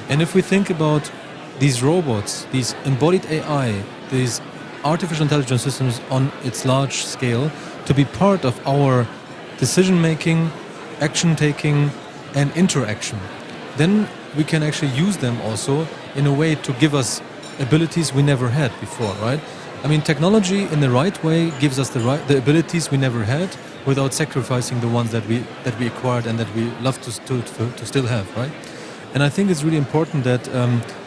And if we think about these robots, these embodied AI, these artificial intelligence systems on its large scale, to be part of our decision-making, action-taking, and interaction, then we can actually use them also in a way to give us abilities we never had before, right? I mean, technology in the right way gives us the abilities we never had without sacrificing the ones that we acquired and that we love to still have, right? And I think it's really important that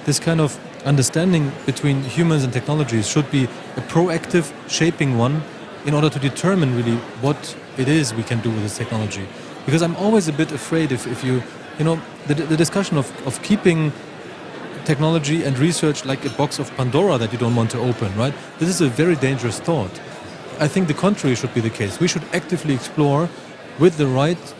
this kind of understanding between humans and technologies should be a proactive, shaping one in order to determine really what it is we can do with this technology. Because I'm always a bit afraid if the discussion of keeping technology and research like a box of Pandora that you don't want to open, right? This is a very dangerous thought. I think the contrary should be the case. We should actively explore with the right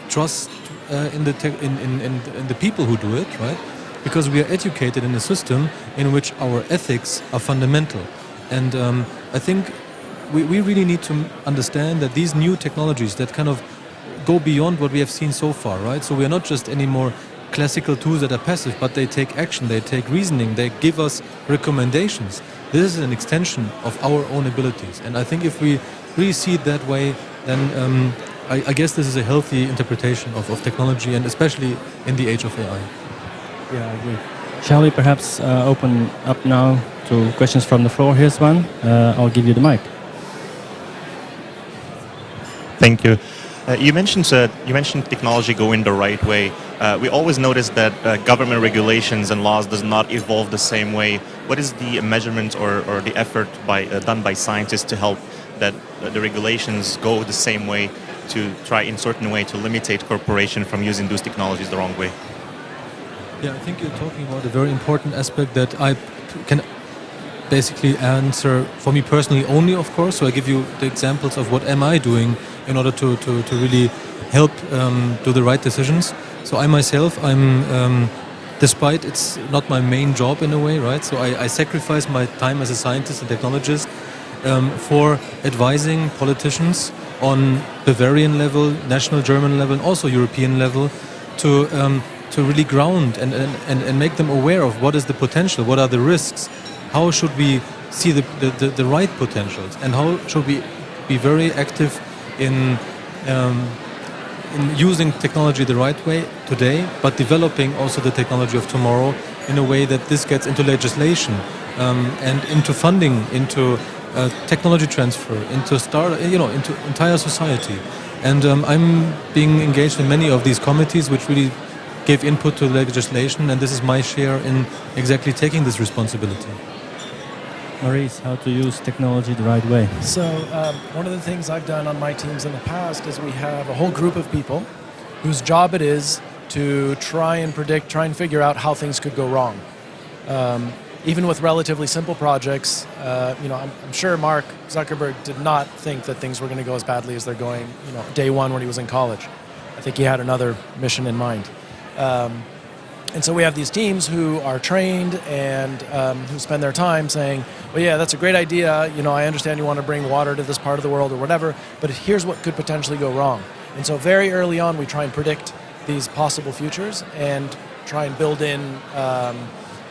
trust in the people who do it, right? Because we are educated in a system in which our ethics are fundamental. And I think we really need to understand that these new technologies that kind of go beyond what we have seen so far, right? So we are not just anymore classical tools that are passive, but they take action, they take reasoning, they give us recommendations. This is an extension of our own abilities. And I think if we really see it that way, then I guess this is a healthy interpretation of technology, and especially in the age of AI. Yeah, I agree. Shall we perhaps open up now to questions from the floor? Here's one. I'll give you the mic. Thank you. You mentioned technology going the right way. We always notice that government regulations and laws does not evolve the same way. What is the measurement or the effort done by scientists to help that the regulations go the same way, to try in certain way to limitate corporation from using those technologies the wrong way? Yeah, I think you're talking about a very important aspect that I can basically answer for me personally only, of course. So I give you the examples of what am I doing in order to really help do the right decisions. So I myself, despite it's not my main job in a way, right? So I sacrifice my time as a scientist and technologist for advising politicians on Bavarian level, national German level, and also European level to really ground and make them aware of what is the potential, what are the risks, how should we see the right potentials, and how should we be very active in using technology the right way today, but developing also the technology of tomorrow in a way that this gets into legislation and into funding, into technology transfer, into into entire society. And I'm being engaged in many of these committees which really gave input to legislation, and this is my share in exactly taking this responsibility. Maurice, how to use technology the right way? So one of the things I've done on my teams in the past is we have a whole group of people whose job it is to try and predict, try and figure out how things could go wrong. Even with relatively simple projects, I'm sure Mark Zuckerberg did not think that things were going to go as badly as they're going, day one when he was in college. I think he had another mission in mind. And so we have these teams who are trained and who spend their time saying, well, yeah, that's a great idea. I understand you want to bring water to this part of the world or whatever, but here's what could potentially go wrong. And so very early on, we try and predict these possible futures and try and build in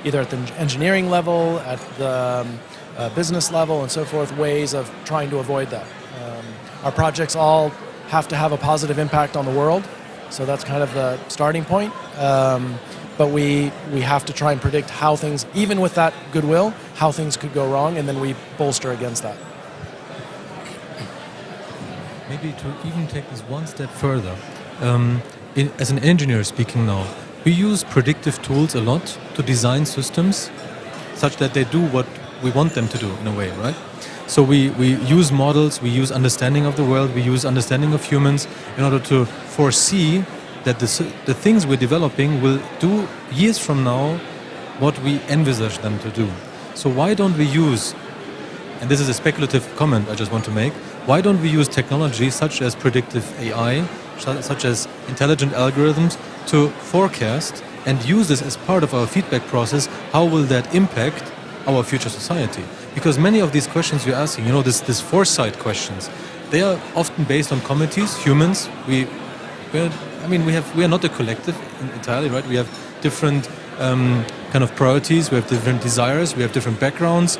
either at the engineering level, at the business level, and so forth, ways of trying to avoid that. Our projects all have to have a positive impact on the world, so that's kind of the starting point. But we have to try and predict how things, even with that goodwill, how things could go wrong, and then we bolster against that. Maybe to even take this one step further, as an engineer speaking now, we use predictive tools a lot to design systems such that they do what we want them to do in a way, right? So we use models, we use understanding of the world, we use understanding of humans in order to foresee that the things we're developing will do years from now what we envisage them to do. So why don't we use, and this is a speculative comment I just want to make, why don't we use technology such as predictive AI, such as intelligent algorithms, to forecast and use this as part of our feedback process? How will that impact our future society? Because many of these questions you're asking, this foresight questions, they are often based on committees, humans. We are not a collective entirely, right? We have different kind of priorities, we have different desires, we have different backgrounds,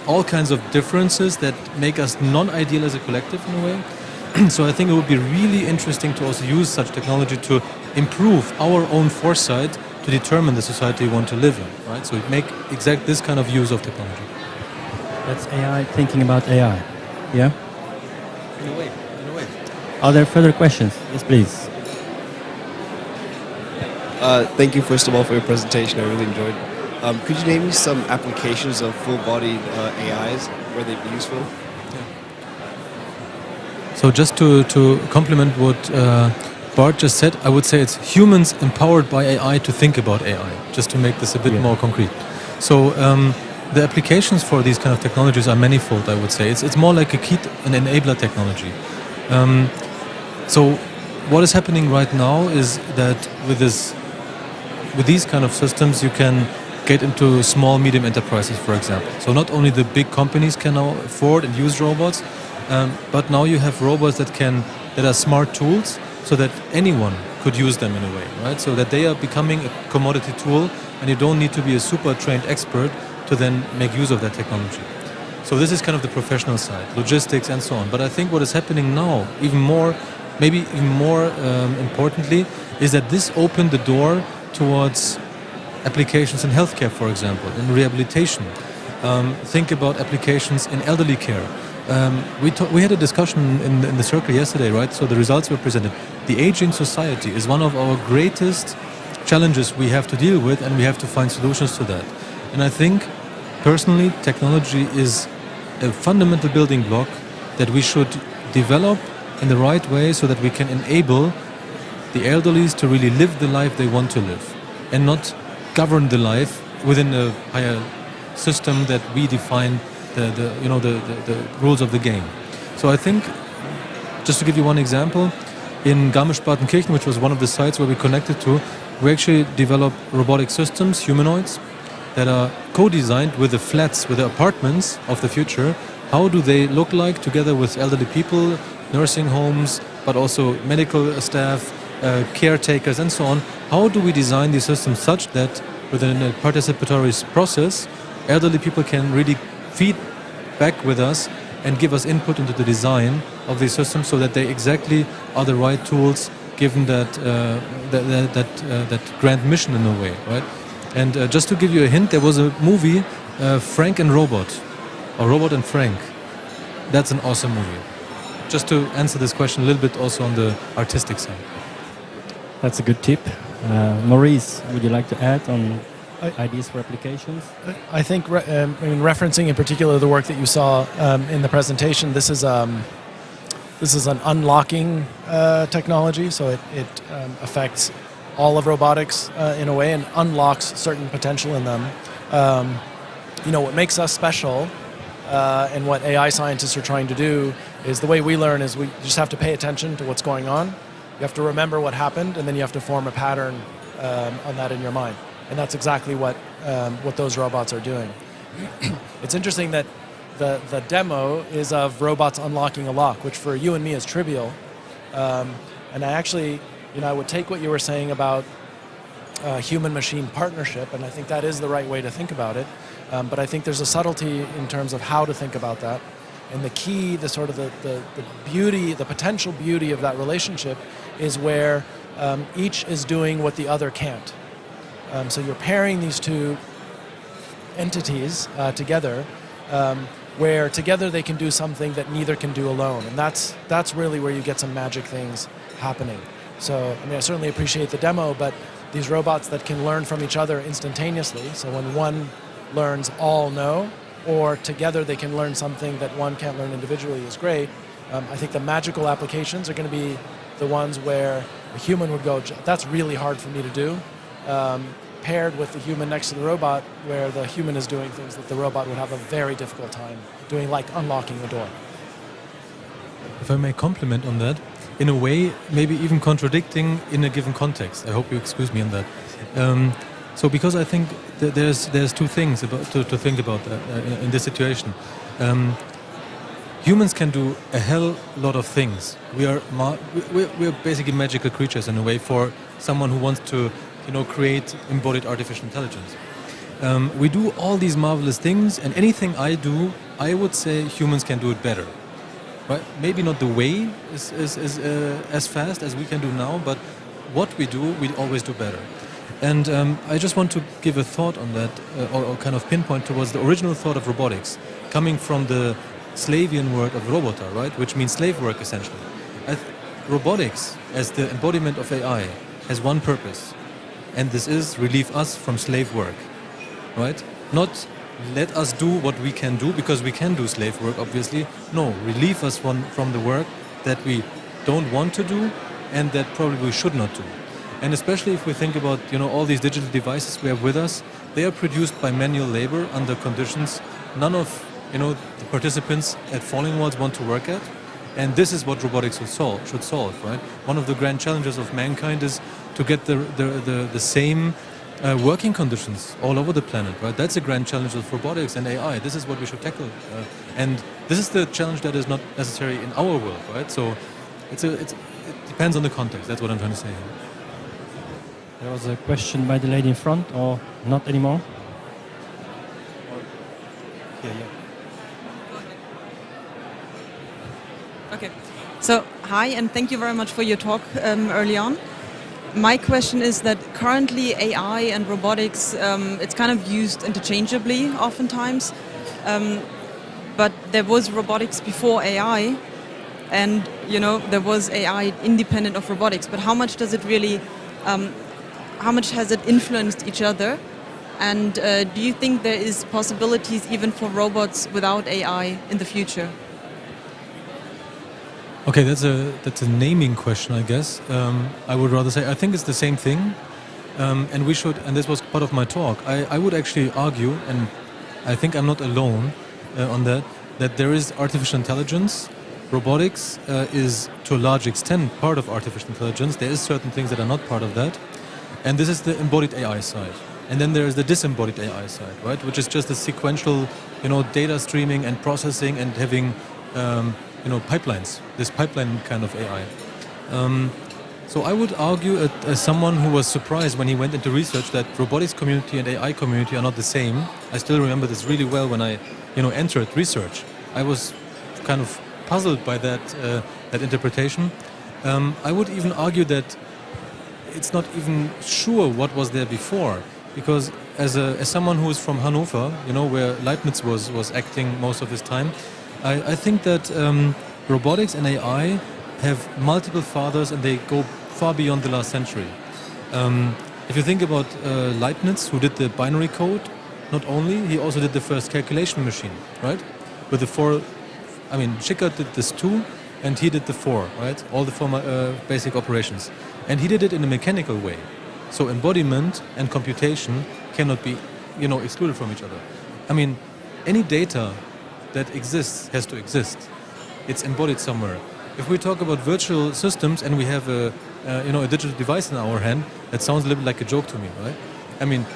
all kinds of differences that make us non-ideal as a collective in a way. So I think it would be really interesting to also use such technology to improve our own foresight to determine the society we want to live in, right? So make exact this kind of use of technology. That's AI thinking about AI, yeah? In a way. Are there further questions? Yes, please. Thank you, first of all, for your presentation. I really enjoyed it. Could you name me some applications of full-bodied AIs where they'd be useful? So just to complement what Bart just said, I would say it's humans empowered by AI to think about AI, just to make this a bit more concrete. So the applications for these kind of technologies are manifold, I would say. It's more like an enabler technology. So what is happening right now is that with these kind of systems, you can get into small, medium enterprises, for example. So not only the big companies can now afford and use robots, but now you have robots that are smart tools, so that anyone could use them in a way, right? So that they are becoming a commodity tool, and you don't need to be a super trained expert to then make use of that technology. So this is kind of the professional side, logistics and so on. But I think what is happening now, maybe even more importantly, is that this opened the door towards applications in healthcare, for example, in rehabilitation. Think about applications in elderly care. We had a discussion in the circle yesterday, right? So the results were presented. The aging society is one of our greatest challenges we have to deal with, and we have to find solutions to that. And I think, personally, technology is a fundamental building block that we should develop in the right way so that we can enable the elderly to really live the life they want to live and not govern the life within a higher system that we define the rules of the game. So I think, just to give you one example, in Garmisch-Partenkirchen, which was one of the sites where we connected to, we actually developed robotic systems, humanoids, that are co-designed with the flats, with the apartments of the future. How do they look like together with elderly people, nursing homes, but also medical staff, caretakers and so on? How do we design these systems such that within a participatory process, elderly people can really feed back with us and give us input into the design of these systems so that they exactly are the right tools given that grand mission in a way, right? And just to give you a hint, there was a movie, Frank and Robot, or Robot and Frank. That's an awesome movie. Just to answer this question a little bit also on the artistic side. That's a good tip. Maurice, would you like to add on ideas for applications? I think, referencing in particular the work that you saw in the presentation, this is an unlocking technology, so it affects all of robotics in a way and unlocks certain potential in them. What makes us special and what AI scientists are trying to do is the way we learn is we just have to pay attention to what's going on. You have to remember what happened, and then you have to form a pattern on that in your mind. And that's exactly what those robots are doing. It's interesting that the demo is of robots unlocking a lock, which for you and me is trivial. And I actually, I would take what you were saying about human-machine partnership, and I think that is the right way to think about it. But I think there's a subtlety in terms of how to think about that. And the key, the beauty, the potential beauty of that relationship is where each is doing what the other can't. So you're pairing these two entities together, where together they can do something that neither can do alone. And that's really where you get some magic things happening. So, I certainly appreciate the demo, but these robots that can learn from each other instantaneously, so when one learns, all know, or together they can learn something that one can't learn individually is great. I think the magical applications are going to be the ones where a human would go, that's really hard for me to do, paired with the human next to the robot, where the human is doing things that the robot would have a very difficult time doing, like unlocking the door. If I may comment on that, in a way, maybe even contradicting in a given context. I hope you excuse me on that. So because I think that there's two things to think about in this situation. Humans can do a hell lot of things. We're basically magical creatures in a way for someone who wants to create embodied artificial intelligence. We do all these marvelous things, and anything I do, I would say humans can do it better. Right? Maybe not the way is as fast as we can do now, but what we do, we always do better. And I just want to give a thought on that, or kind of pinpoint towards the original thought of robotics, coming from the Slavian word of robota, right, which means slave work essentially. Robotics, as the embodiment of AI, has one purpose, and this is relieve us from slave work, right? Not let us do what we can do, because we can do slave work, obviously. No, relieve us from the work that we don't want to do and that probably we should not do. And especially if we think about all these digital devices we have with us, they are produced by manual labor under conditions none of the participants at Falling Walls want to work at. And this is what robotics should solve, right? One of the grand challenges of mankind is to get the same working conditions all over the planet, right? That's a grand challenge of robotics and AI. This is what we should tackle, and this is the challenge that is not necessary in our world, right? So it depends on the context. That's what I'm trying to say. There was a question by the lady in front, or not anymore? Yeah. Okay. So, hi, and thank you very much for your talk early on. My question is that currently AI and robotics, it's kind of used interchangeably oftentimes. but there was robotics before AI, and there was AI independent of robotics. But how much does it really, how much has it influenced each other? And do you think there is possibilities even for robots without AI in the future? Okay, that's a naming question, I guess. I would rather say I think it's the same thing, and we should. And this was part of my talk. I would actually argue, and I think I'm not alone on that. That there is artificial intelligence. Robotics is to a large extent part of artificial intelligence. There is certain things that are not part of that, and this is the embodied AI side. And then there is the disembodied AI side, right, which is just the sequential, data streaming and processing and having, pipelines. This pipeline kind of AI. So I would argue, as someone who was surprised when he went into research, that robotics community and AI community are not the same. I still remember this really well when I, entered research. I was kind of puzzled by that interpretation. I would even argue that it's not even sure what was there before, because as someone who is from Hanover, where Leibniz was acting most of his time, I think that robotics and AI have multiple fathers and they go far beyond the last century. If you think about Leibniz, who did the binary code, not only, he also did the first calculation machine, right? With the four, Schickard did this too, and he did the four, right? All the four basic operations. And he did it in a mechanical way. So embodiment and computation cannot be, excluded from each other. Any data that exists has to exist. It's embodied somewhere. If we talk about virtual systems and we have a digital device in our hand, that sounds a little bit like a joke to me, right?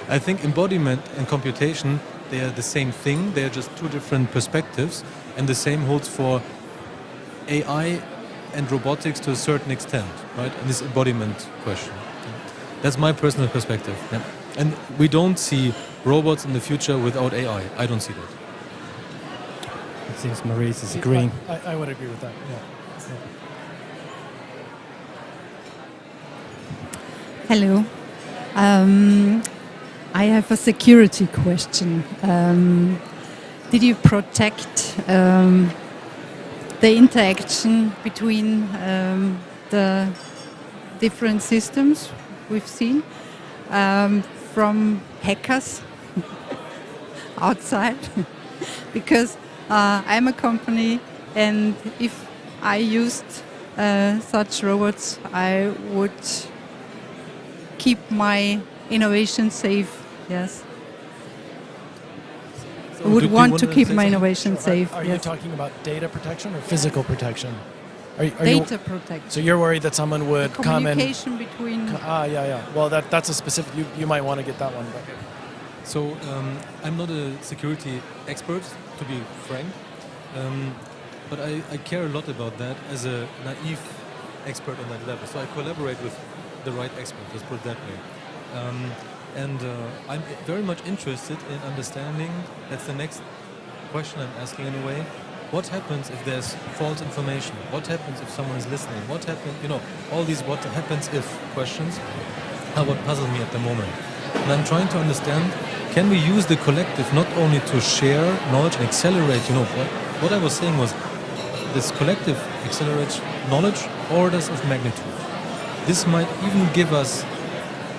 I think embodiment and computation, they are the same thing. They are just two different perspectives, and the same holds for AI and robotics to a certain extent, right? And this embodiment question. That's my personal perspective. Yeah. And we don't see robots in the future without AI. I don't see that. It seems Maurice is agreeing. I would agree with that, yeah. Hello. I have a security question. Did you protect the interaction between the different systems we've seen from hackers outside? Because I'm a company, and if I used such robots, I would keep my innovation safe. Yes. So I would want to keep my innovation Sure. safe. Are yes. you talking about data protection or physical protection? Are Data protection. So you're worried that someone would come in... Communication between... yeah. Well, that's a specific... You might want to get that one. But. So I'm not a security expert, to be frank, but I care a lot about that as a naive expert on that level. So I collaborate with the right expert, let's put it that way. I'm very much interested in understanding, that's the next question I'm asking in a way, what happens if there's false information? What happens if someone is listening? What happens, all these what happens if questions are what puzzle me at the moment. And I'm trying to understand, can we use the collective not only to share knowledge and accelerate, what I was saying was this collective accelerates knowledge orders of magnitude. This might even give us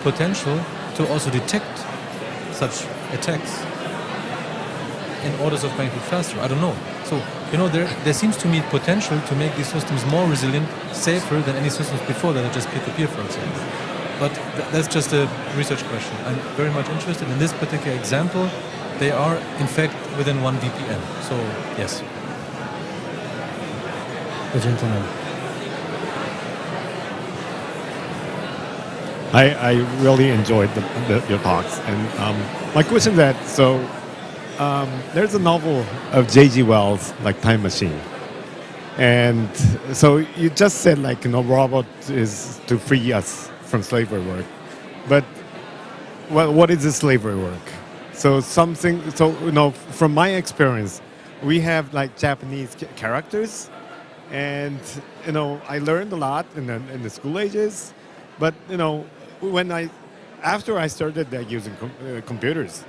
potential to also detect such attacks in orders of magnitude faster. I don't know. So, there seems to me potential to make these systems more resilient, safer than any systems before that are just peer-to-peer, for example. But that's just a research question. I'm very much interested in this particular example. They are, in fact, within one VPN. So, yes. The gentleman. I really enjoyed your talks. And my question is that, there's a novel of J.G. Wells, like Time Machine. And so you just said, robot is to free us from slavery work. But what is the slavery work? From my experience, we have Japanese characters. And, I learned a lot in the school ages. But, after I started using computers,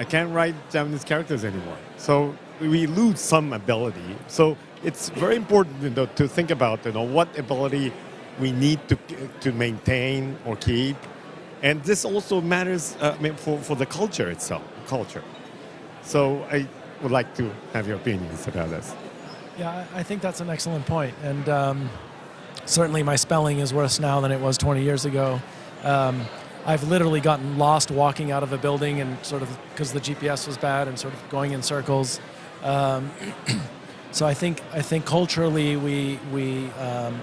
I can't write Japanese characters anymore. So we lose some ability. So it's very important to think about what ability we need to maintain or keep. And this also matters for the culture itself, So I would like to have your opinions about this. Yeah, I think that's an excellent point. And certainly my spelling is worse now than it was 20 years ago. I've literally gotten lost walking out of a building and sort of because the GPS was bad and sort of going in circles. So I think culturally we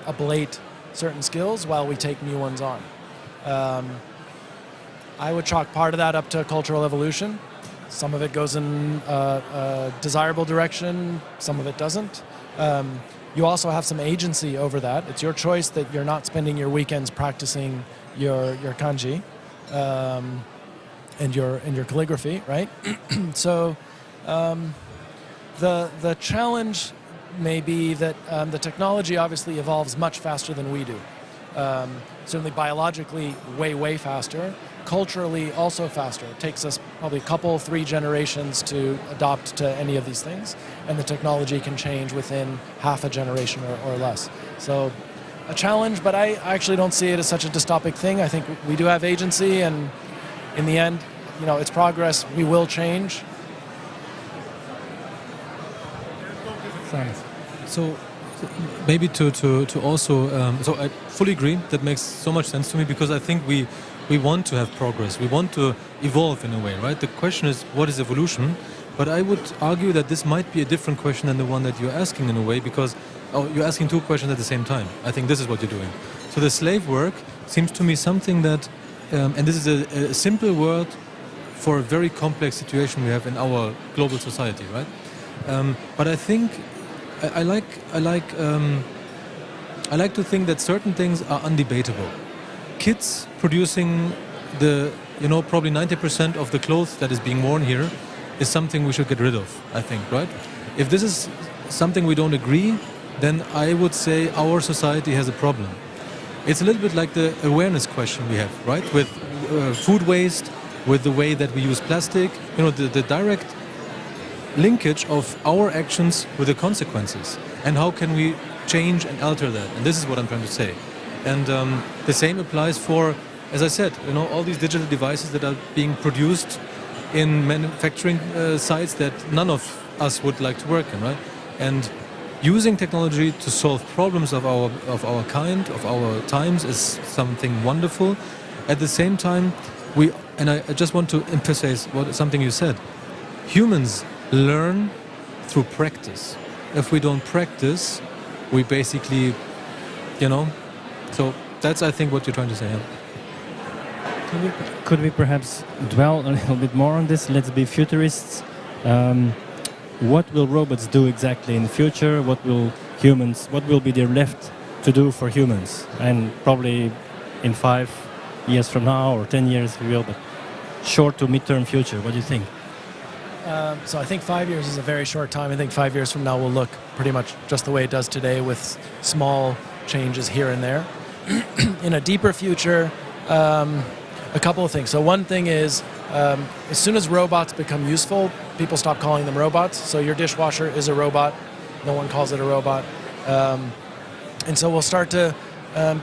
ablate certain skills while we take new ones on. I would chalk part of that up to cultural evolution. Some of it goes in a desirable direction, some of it doesn't. You also have some agency over that. It's your choice that you're not spending your weekends practicing your kanji and your calligraphy, right? So the challenge may be that the technology obviously evolves much faster than we do. Certainly biologically way faster. Culturally also faster. It takes us probably a couple, 3 generations to adopt to any of these things, and the technology can change within half a generation or less. So a challenge, but I actually don't see it as such a dystopic thing. I think we do have agency, and in the end, it's progress. We will change. So maybe to also, so I fully agree. That makes so much sense to me because I think we want to have progress. We want to evolve in a way, right? The question is, what is evolution? But I would argue that this might be a different question than the one that you're asking in a way because you're asking 2 questions at the same time. I think this is what you're doing. So the slave work seems to me something that, and this is a simple word for a very complex situation we have in our global society, right? But I think I like to think that certain things are undebatable. Kids producing probably 90% of the clothes that is being worn here is something we should get rid of, I think, right? If this is something we don't agree, then I would say our society has a problem. It's a little bit like the awareness question we have, right? With food waste, with the way that we use plastic, the direct linkage of our actions with the consequences. And how can we change and alter that? And this is what I'm trying to say. And the same applies for, as I said, all these digital devices that are being produced in manufacturing sites that none of us would like to work in, right? And using technology to solve problems of our kind, of our times, is something wonderful. At the same time, I just want to emphasize something you said. Humans learn through practice. If we don't practice, we basically, so that's, I think, what you're trying to say. Yeah. Could we perhaps dwell a little bit more on this? Let's be futurists. What will robots do exactly in the future? What will be there left to do for humans? And probably in 5 years from now or 10 years we will, but short to mid-term future, what do you think? So I think 5 years is a very short time. I think 5 years from now will look pretty much just the way it does today with small changes here and there. In a deeper future, a couple of things. So one thing is, as soon as robots become useful, people stop calling them robots. So your dishwasher is a robot. No one calls it a robot. And so we'll start to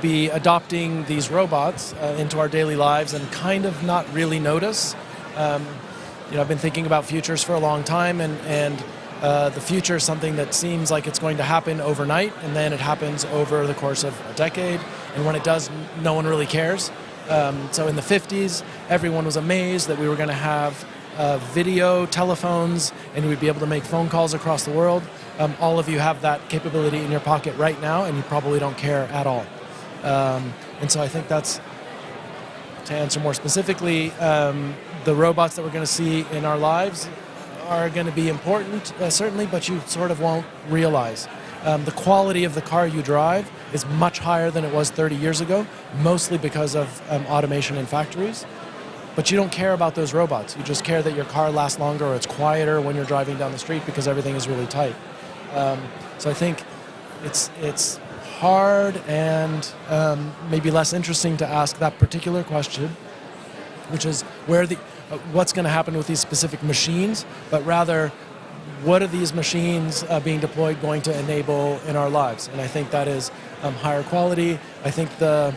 be adopting these robots into our daily lives and kind of not really notice. I've been thinking about futures for a long time, and the future is something that seems like it's going to happen overnight, and then it happens over the course of a decade. And when it does, no one really cares. So in the 50s, everyone was amazed that we were going to have video telephones and we'd be able to make phone calls across the world. All of you have that capability in your pocket right now, and you probably don't care at all. And so I think that's, to answer more specifically, the robots that we're going to see in our lives are going to be important, certainly, but you sort of won't realize. The quality of the car you drive is much higher than it was 30 years ago, mostly because of automation in factories. But you don't care about those robots. You just care that your car lasts longer or it's quieter when you're driving down the street because everything is really tight. So I think it's hard and maybe less interesting to ask that particular question, which is what's going to happen with these specific machines, but rather what are these machines being deployed going to enable in our lives? And I think that is higher quality. I think the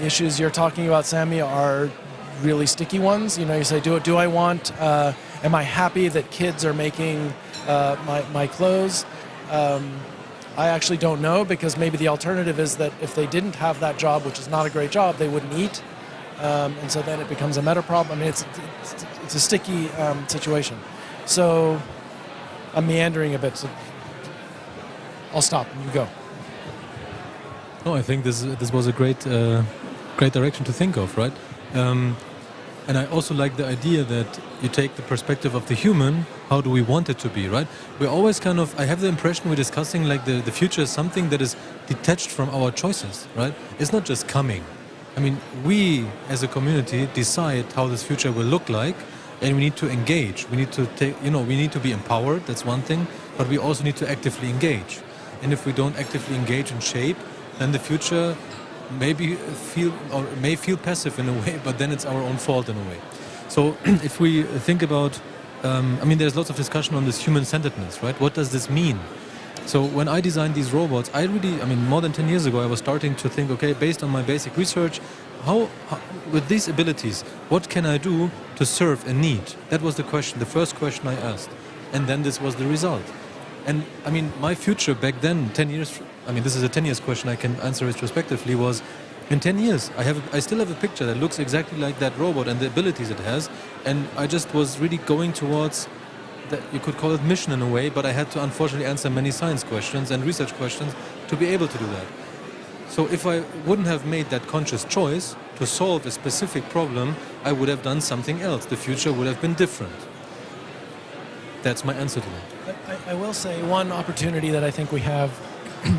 issues you're talking about, Sammy, are really sticky ones. You know, you say, do I want, am I happy that kids are making my clothes? I actually don't know, because maybe the alternative is that if they didn't have that job, which is not a great job, they wouldn't eat. And so then it becomes a meta problem. I mean, it's a sticky situation. So I'm meandering a bit, so I'll stop and you go. No, I think this was a great direction to think of, right? And I also like the idea that you take the perspective of the human. How do we want it to be, right? We're always kind of, I have the impression we're discussing like the future is something that is detached from our choices, right? It's not just coming. I mean, we as a community decide how this future will look like, and we need to engage. We need to take, we need to be empowered, that's one thing, but we also need to actively engage. And if we don't actively engage and shape, then the future may feel passive in a way, but then it's our own fault in a way. So if we think about, I mean, there's lots of discussion on this human-centeredness, right? What does this mean? So when I designed these robots, more than 10 years ago, I was starting to think, okay, based on my basic research, how with these abilities, what can I do to serve a need? That was the question, the first question I asked. And then this was the result. And I mean, my future back then, 10 years, I mean, this is a 10 years question I can answer retrospectively, was in 10 years, I still have a picture that looks exactly like that robot and the abilities it has. And I just was really going towards that, you could call it mission in a way, but I had to unfortunately answer many science questions and research questions to be able to do that. So if I wouldn't have made that conscious choice to solve a specific problem, I would have done something else. The future would have been different. That's my answer to that. I will say one opportunity that I think we have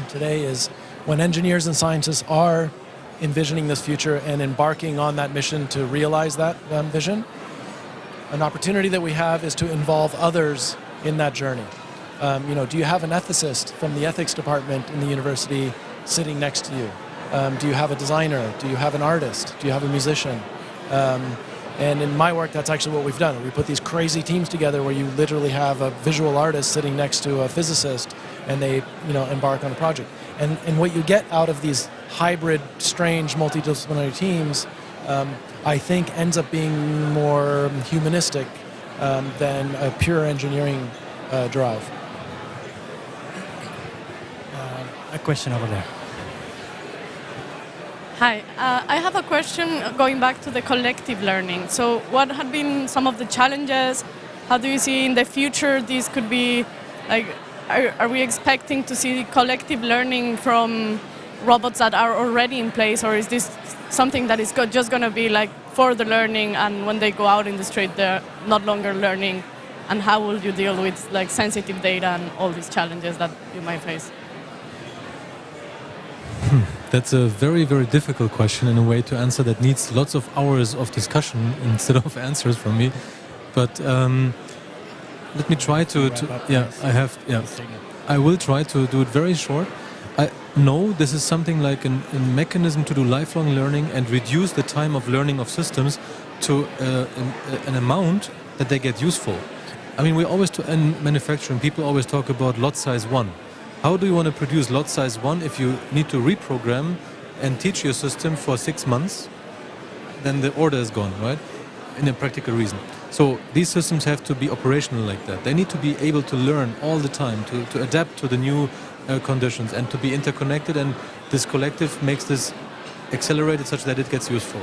today is when engineers and scientists are envisioning this future and embarking on that mission to realize that vision, an opportunity that we have is to involve others in that journey. Do you have an ethicist from the ethics department in the university sitting next to you? Do you have a designer? Do you have an artist? Do you have a musician? And in my work, that's actually what we've done. We put these crazy teams together where you literally have a visual artist sitting next to a physicist, and they, embark on a project. And what you get out of these hybrid, strange, multidisciplinary teams, I think ends up being more humanistic than a pure engineering drive. A question over there. Hi, I have a question going back to the collective learning. So what have been some of the challenges? How do you see in the future this could be, like, are we expecting to see collective learning from robots that are already in place, or is this something that is just going to be like for the learning, and when they go out in the street they're not longer learning? And how will you deal with like sensitive data and all these challenges that you might face? That's a very, very difficult question in a way to answer that needs lots of hours of discussion instead of answers from me. But let me try to I will try to do it very short. No, this is something like a mechanism to do lifelong learning and reduce the time of learning of systems to an amount that they get useful. I mean, we always, in manufacturing, people always talk about lot size 1. How do you want to produce lot size 1 if you need to reprogram and teach your system for 6 months? Then the order is gone, right? In a practical reason. So these systems have to be operational like that. They need to be able to learn all the time, to adapt to the new conditions and to be interconnected, and this collective makes this accelerated such that it gets useful.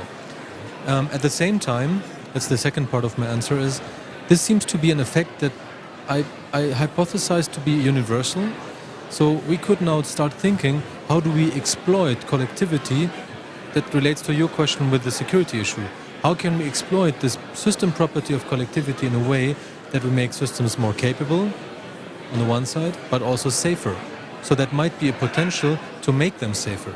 At the same time, that's the second part of my answer, is this seems to be an effect that I hypothesize to be universal. So we could now start thinking, how do we exploit collectivity? That relates to your question with the security issue. How can we exploit this system property of collectivity in a way that we make systems more capable on the one side, but also safer? So that might be a potential to make them safer.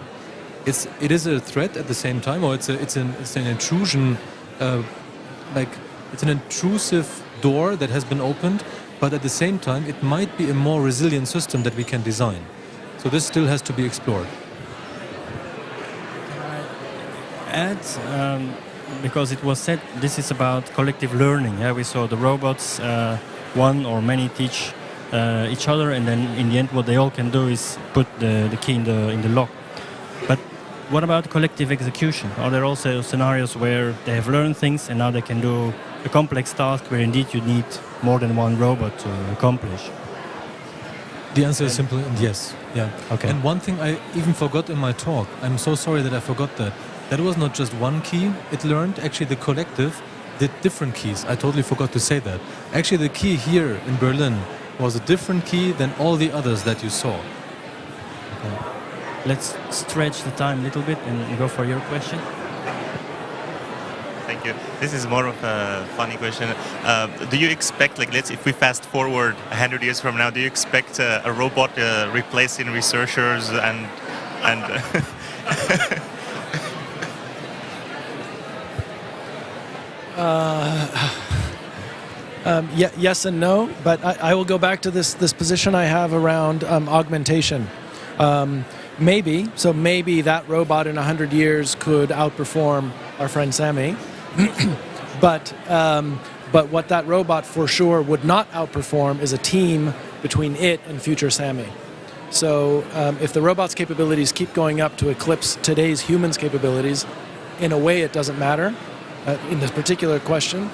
It is a threat at the same time, or it's an intrusion, it's an intrusive door that has been opened. But at the same time, it might be a more resilient system that we can design. So this still has to be explored. Add, because it was said this is about collective learning. Yeah, we saw the robots one or many teach each other, and then in the end what they all can do is put the key in the lock. But what about collective execution? Are there also scenarios where they have learned things and now they can do a complex task where indeed you need more than one robot to accomplish? The answer is simple and yes. Yeah. Okay. And one thing I even forgot in my talk, I'm so sorry that I forgot that. That was not just one key it learned, actually the collective did different keys. I totally forgot to say that. Actually the key here in Berlin was a different key than all the others that you saw. Okay. Let's stretch the time a little bit and go for your question. Thank you. This is more of a funny question. Do you expect, like, if we fast forward 100 years from now, do you expect a robot replacing researchers and Yes and no, but I will go back to this position I have around augmentation. Maybe that robot in 100 years could outperform our friend Sammy, but what that robot for sure would not outperform is a team between it and future Sammy. So if the robot's capabilities keep going up to eclipse today's humans' capabilities, in a way it doesn't matter in this particular question.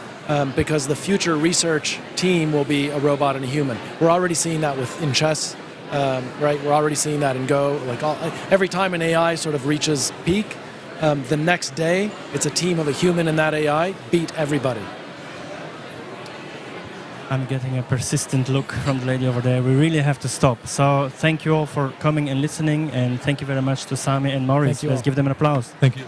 Because the future research team will be a robot and a human. We're already seeing that in chess, right? We're already seeing that in Go. Every time an AI sort of reaches peak, the next day it's a team of a human and that AI beat everybody. I'm getting a persistent look from the lady over there. We really have to stop. So thank you all for coming and listening, and thank you very much to Sami and Maurice. Let's give them an applause. Thank you.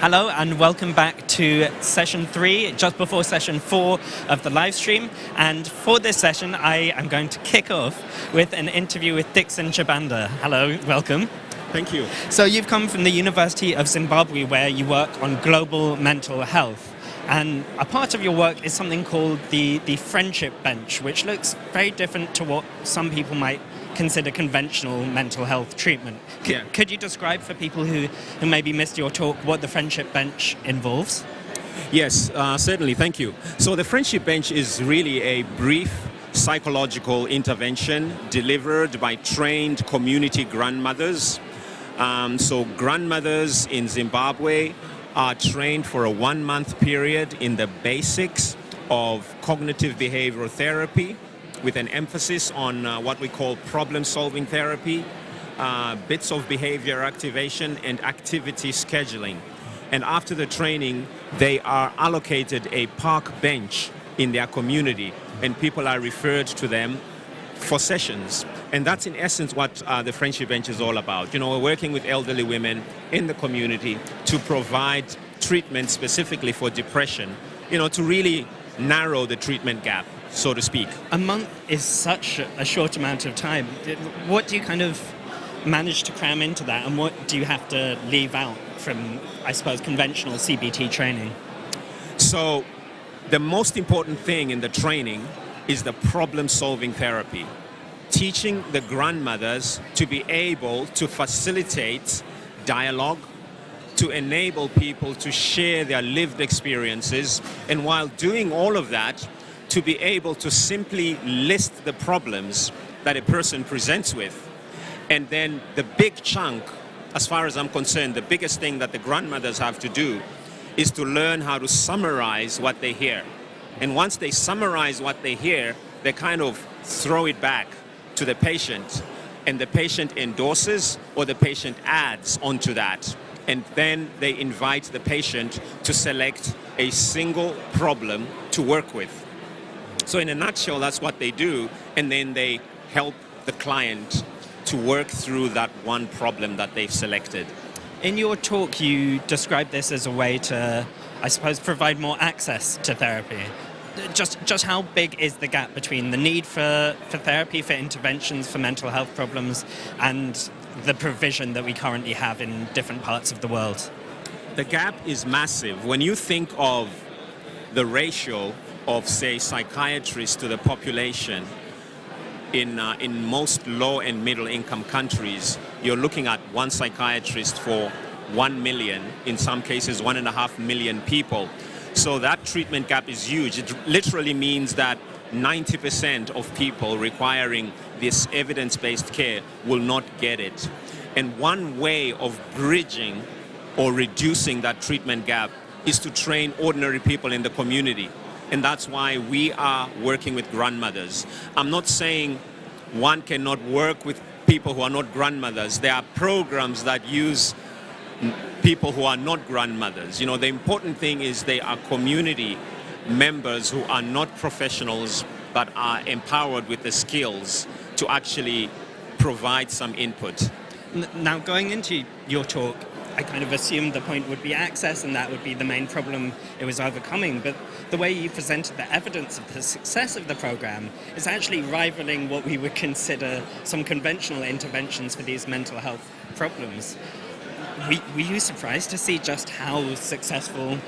Hello and welcome back to session 3, just before session 4 of the live stream. And for this session, I am going to kick off with an interview with Dixon Chabanda. Hello, welcome. Thank you. So you've come from the University of Zimbabwe, where you work on global mental health. And a part of your work is something called the friendship bench, which looks very different to what some people might consider conventional mental health treatment. Could you describe for people who maybe missed your talk what the friendship bench involves? Yes, certainly. Thank you. So the friendship bench is really a brief psychological intervention delivered by trained community grandmothers. So grandmothers in Zimbabwe are trained for a 1-month period in the basics of cognitive behavioral therapy, with an emphasis on what we call problem-solving therapy, bits of behavior activation, and activity scheduling. And after the training, they are allocated a park bench in their community, and people are referred to them for sessions. And that's in essence what the friendship bench is all about. You know, we're working with elderly women in the community to provide treatment specifically for depression, you know, to really narrow the treatment gap, so to speak. A month is such a short amount of time. What do you kind of manage to cram into that, and what do you have to leave out from, I suppose, conventional CBT training? So the most important thing in the training is the problem-solving therapy. Teaching the grandmothers to be able to facilitate dialogue, to enable people to share their lived experiences, and while doing all of that, to be able to simply list the problems that a person presents with. And then the big chunk, as far as I'm concerned, the biggest thing that the grandmothers have to do is to learn how to summarize what they hear. And once they summarize what they hear, they kind of throw it back to the patient, and the patient endorses or the patient adds onto that. And then they invite the patient to select a single problem to work with. So in a nutshell, that's what they do, and then they help the client to work through that one problem that they've selected. In your talk, you described this as a way to, I suppose, provide more access to therapy. Just how big is the gap between the need for therapy, for interventions, for mental health problems, and the provision that we currently have in different parts of the world? The gap is massive. When you think of the ratio of, say, psychiatrists to the population in most low and middle income countries, you're looking at one psychiatrist for 1 million, in some cases 1.5 million people. So that treatment gap is huge. It literally means that 90% of people requiring this evidence-based care will not get it. And one way of bridging or reducing that treatment gap is to train ordinary people in the community. And that's why we are working with grandmothers. I'm not saying one cannot work with people who are not grandmothers. There are programs that use people who are not grandmothers. You know, the important thing is they are community members who are not professionals but are empowered with the skills to actually provide some input. Now, going into your talk, I kind of assumed the point would be access, and that would be the main problem it was overcoming. But the way you presented the evidence of the success of the program is actually rivaling what we would consider some conventional interventions for these mental health problems. Were you surprised to see just how successful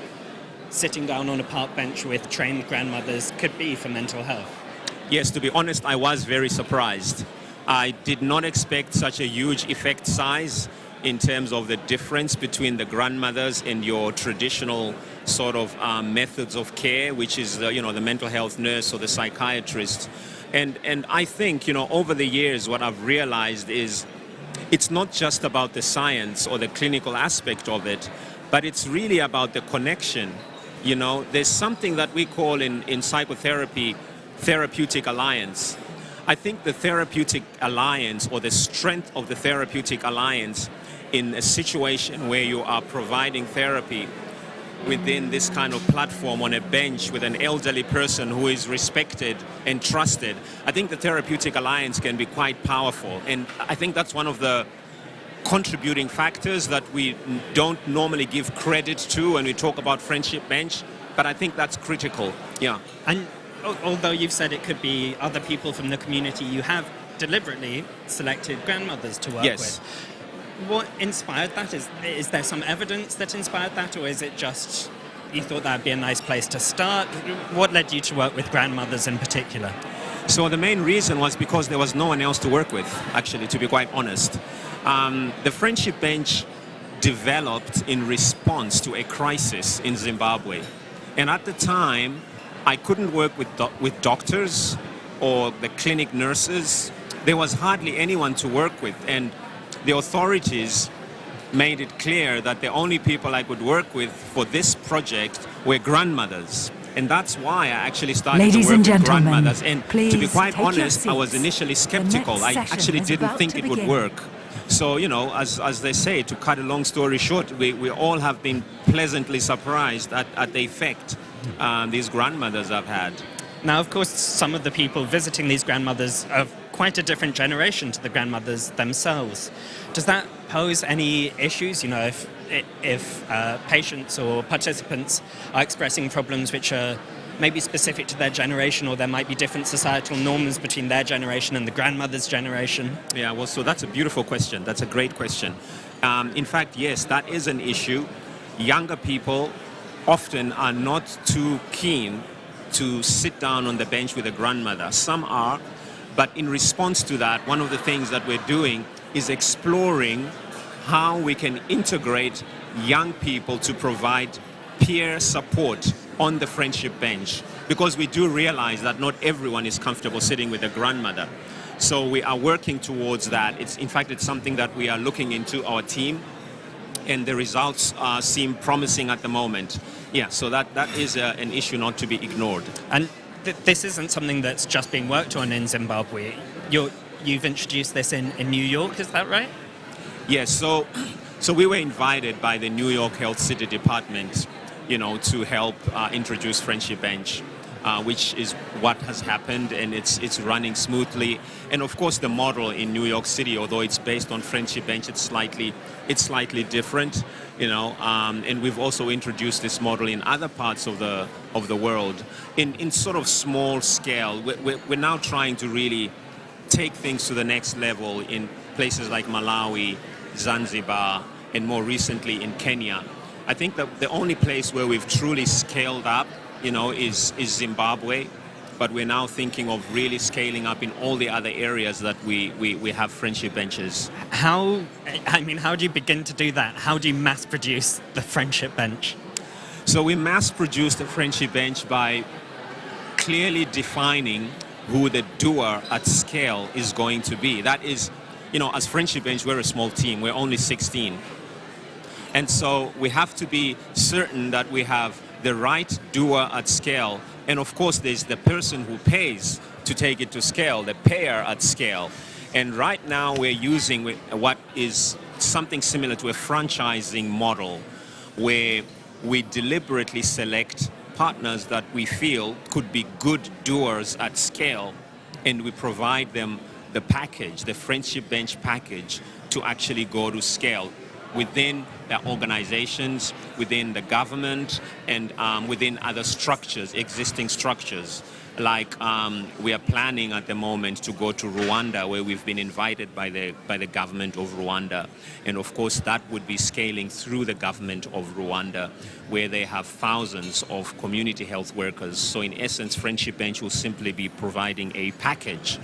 sitting down on a park bench with trained grandmothers could be for mental health? Yes, to be honest, I was very surprised. I did not expect such a huge effect size in terms of the difference between the grandmothers and your traditional sort of methods of care, which is the mental health nurse or the psychiatrist. And I think, over the years, what I've realized is it's not just about the science or the clinical aspect of it, but it's really about the connection. There's something that we call in psychotherapy, therapeutic alliance. I think the therapeutic alliance, or the strength of the therapeutic alliance in a situation where you are providing therapy within this kind of platform on a bench with an elderly person who is respected and trusted, I think the therapeutic alliance can be quite powerful. And I think that's one of the contributing factors that we don't normally give credit to when we talk about friendship bench, but I think that's critical. Yeah. And although you've said it could be other people from the community, you have deliberately selected grandmothers to work with. what inspired that? Is there some evidence that inspired that, or is it just you thought that would be a nice place to start? What led you to work with grandmothers in particular? So the main reason was because there was no one else to work with, actually, to be quite honest. The Friendship Bench developed in response to a crisis in Zimbabwe. And at the time, I couldn't work with doctors or the clinic nurses. There was hardly anyone to work with. And the authorities made it clear that the only people I could work with for this project were grandmothers. And that's why I actually started to work with grandmothers. And to be quite honest, I was initially skeptical. I actually didn't think it would work. So, you know, as they say, to cut a long story short, we all have been pleasantly surprised at the effect these grandmothers have had. Now, of course, some of the people visiting these grandmothers are quite a different generation to the grandmothers themselves. Does that pose any issues, you know, if patients or participants are expressing problems which are maybe specific to their generation, or there might be different societal norms between their generation and the grandmother's generation? Yeah, well, so that's a beautiful question. That's a great question. In fact, yes, that is an issue. Younger people often are not too keen to sit down on the bench with a grandmother. Some are, but in response to that, one of the things that we're doing is exploring how we can integrate young people to provide peer support on the Friendship Bench, because we do realize that not everyone is comfortable sitting with a grandmother. So we are working towards that. In fact, it's something that we are looking into, our team, and the results seem promising at the moment. Yeah, so that is an issue not to be ignored. And this isn't something that's just being worked on in Zimbabwe. You've introduced this in New York, is that right? Yes, so we were invited by the New York Health City Department, you know, to help introduce Friendship Bench, which is what has happened, and it's running smoothly. And of course, the model in New York City, although it's based on Friendship Bench, it's slightly different, you know. And we've also introduced this model in other parts of the world, in sort of small scale. We're now trying to really take things to the next level in places like Malawi, Zanzibar, and more recently in Kenya. I think that the only place where we've truly scaled up, you know, is Zimbabwe, but we're now thinking of really scaling up in all the other areas that we have Friendship Benches. How do you begin to do that? How do you mass produce the Friendship Bench? So we mass produce the Friendship Bench by clearly defining who the doer at scale is going to be. That is, you know, as Friendship Bench, we're a small team. We're only 16. And so we have to be certain that we have the right doer at scale. And of course, there's the person who pays to take it to scale, the payer at scale. And right now we're using what is something similar to a franchising model, where we deliberately select partners that we feel could be good doers at scale, and we provide them the package, the Friendship Bench package, to actually go to scale within their organizations, within the government, and within other structures, existing structures. Like we are planning at the moment to go to Rwanda, where we've been invited by the government of Rwanda. And of course, that would be scaling through the government of Rwanda, where they have thousands of community health workers. So in essence, Friendship Bench will simply be providing a package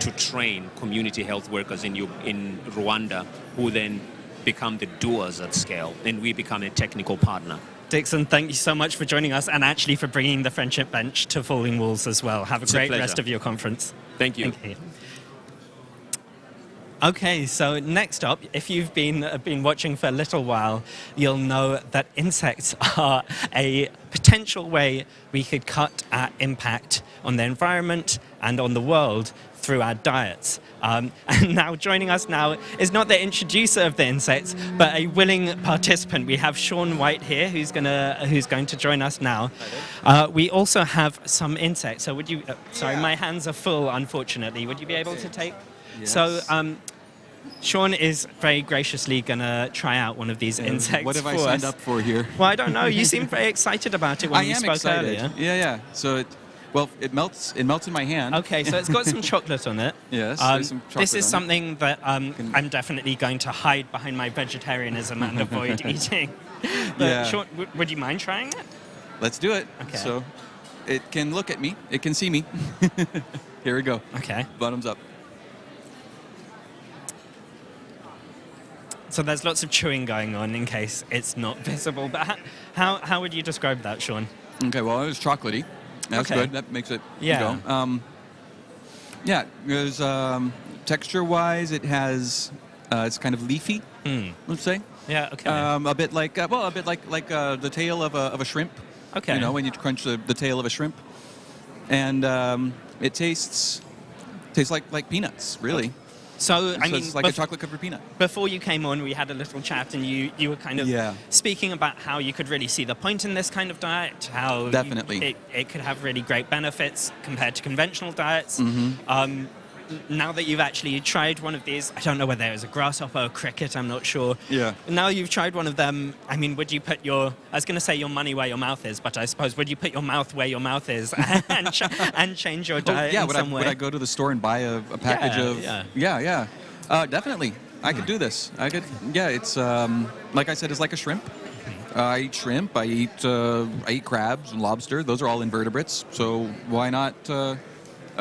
to train community health workers in Rwanda, who then become the doers at scale, and we become a technical partner. Dixon, thank you so much for joining us, and actually for bringing the Friendship Bench to Falling Walls as well. Have a great rest of your conference. Thank you. Thank you. Okay, so next up, if you've been watching for a little while, you'll know that insects are a potential way we could cut our impact on the environment and on the world through our diets. And now joining us now is not the introducer of the insects, but a willing participant. We have Sean White here, who's going to join us now. We also have some insects. So would you? Sorry, my hands are full, unfortunately. Would you be able to take? Yes. So. Sean is very graciously going to try out one of these insects. What have I signed up for here? Well, I don't know. You seem very excited about it when you spoke earlier. Yeah. So Well, it melts in my hand. Okay, so it's got some chocolate on it. Yes, there's some chocolate this is on it. something that I'm definitely going to hide behind my vegetarianism and avoid eating. But Yeah. Sean, would you mind trying it? Let's do it. Okay. So it can look at me. It can see me. Here we go. Okay. Bottoms up. So there's lots of chewing going on in case it's not visible. But how would you describe that, Sean? Okay, well, it was chocolatey. That's Okay. good. That makes it Yeah. go. Yeah, there's texture-wise, it has it's kind of leafy. Let's say. Yeah. Okay. A bit like the tail of a shrimp. Okay. You know, when you crunch the tail of a shrimp, and it tastes like peanuts, really. So, I mean, it's like a chocolate covered peanut. Before you came on, we had a little chat, and you were kind of speaking about how you could really see the point in this kind of diet, how Definitely. it could have really great benefits compared to conventional diets. Mm-hmm. Now that you've actually tried one of these, I don't know whether it was a grasshopper or cricket, I'm not sure. Yeah. Now you've tried one of them, I mean, would you put I was going to say your money where your mouth is, but I suppose, would you put your mouth where your mouth is and change your diet in some way? Would I go to the store and buy a package of... Yeah. Definitely. I could do this. It's, like I said, it's like a shrimp. I eat shrimp, I eat crabs and lobster. Those are all invertebrates, so why not a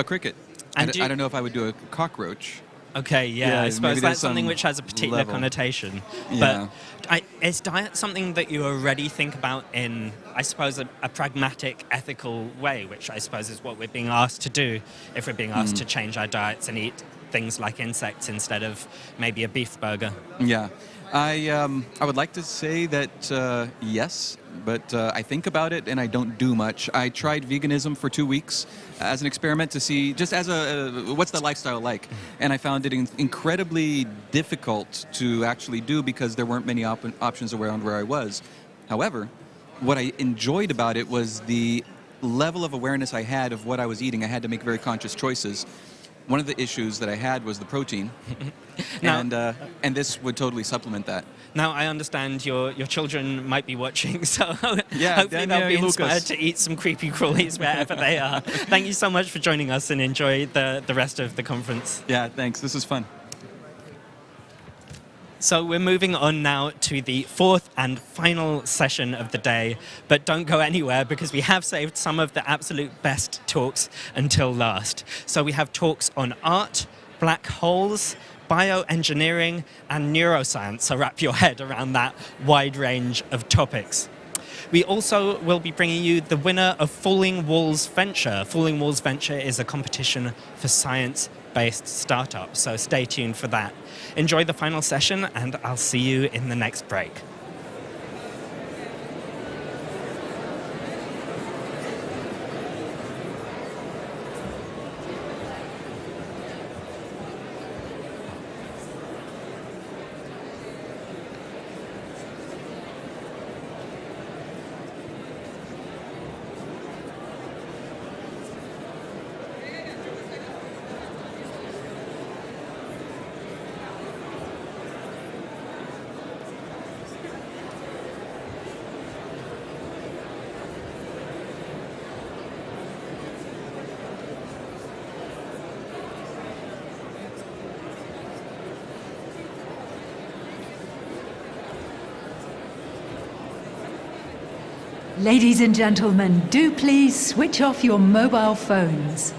cricket? I don't know if I would do a cockroach. Okay, yeah, I suppose maybe that's there's something some which has a particular level. connotation. Yeah. But is diet something that you already think about in, I suppose, a pragmatic, ethical way, which I suppose is what we're being asked to do if we're being asked to change our diets and eat things like insects instead of maybe a beef burger? Yeah. I would like to say that yes, but I think about it and I don't do much. I tried veganism for 2 weeks as an experiment to see, just as what's the lifestyle like? And I found it incredibly difficult to actually do because there weren't many options around where I was. However, what I enjoyed about it was the level of awareness I had of what I was eating. I had to make very conscious choices. One of the issues that I had was the protein, and this would totally supplement that. Now, I understand your children might be watching, so Yeah, hopefully they'll be Daniel, inspired Lucas. to eat some creepy crawlies wherever they are. Thank you so much for joining us, and enjoy the rest of the conference. Yeah, thanks. This is fun. So we're moving on now to the fourth and final session of the day, but don't go anywhere because we have saved some of the absolute best talks until last. So we have talks on art, black holes, bioengineering, and neuroscience, so wrap your head around that wide range of topics. We also will be bringing you the winner of Falling Walls Venture. Falling Walls Venture is a competition for science-based startups, so stay tuned for that. Enjoy the final session, and I'll see you in the next break. Ladies and gentlemen, do please switch off your mobile phones.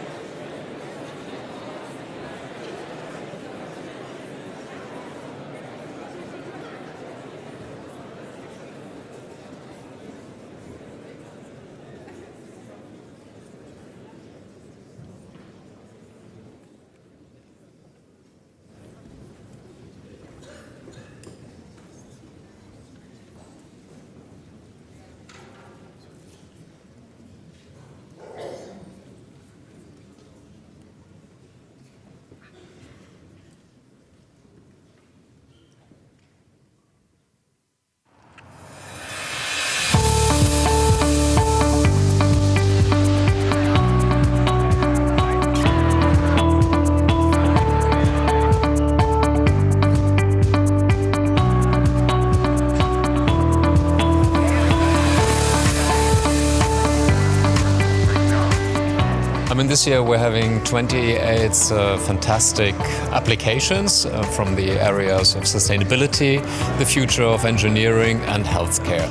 mean, this year we're having 28 fantastic applications from the areas of sustainability, the future of engineering and healthcare.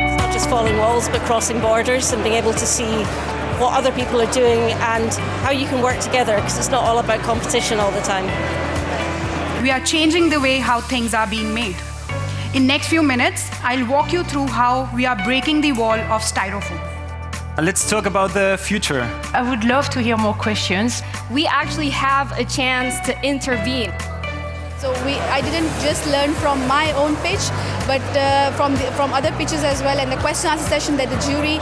It's not just falling walls, but crossing borders and being able to see what other people are doing and how you can work together, because it's not all about competition all the time. We are changing the way how things are being made. In next few minutes, I'll walk you through how we are breaking the wall of styrofoam. Let's talk about the future. I would love to hear more questions. We actually have a chance to intervene. So I didn't just learn from my own pitch, but from other pitches as well. And the question answer session that the jury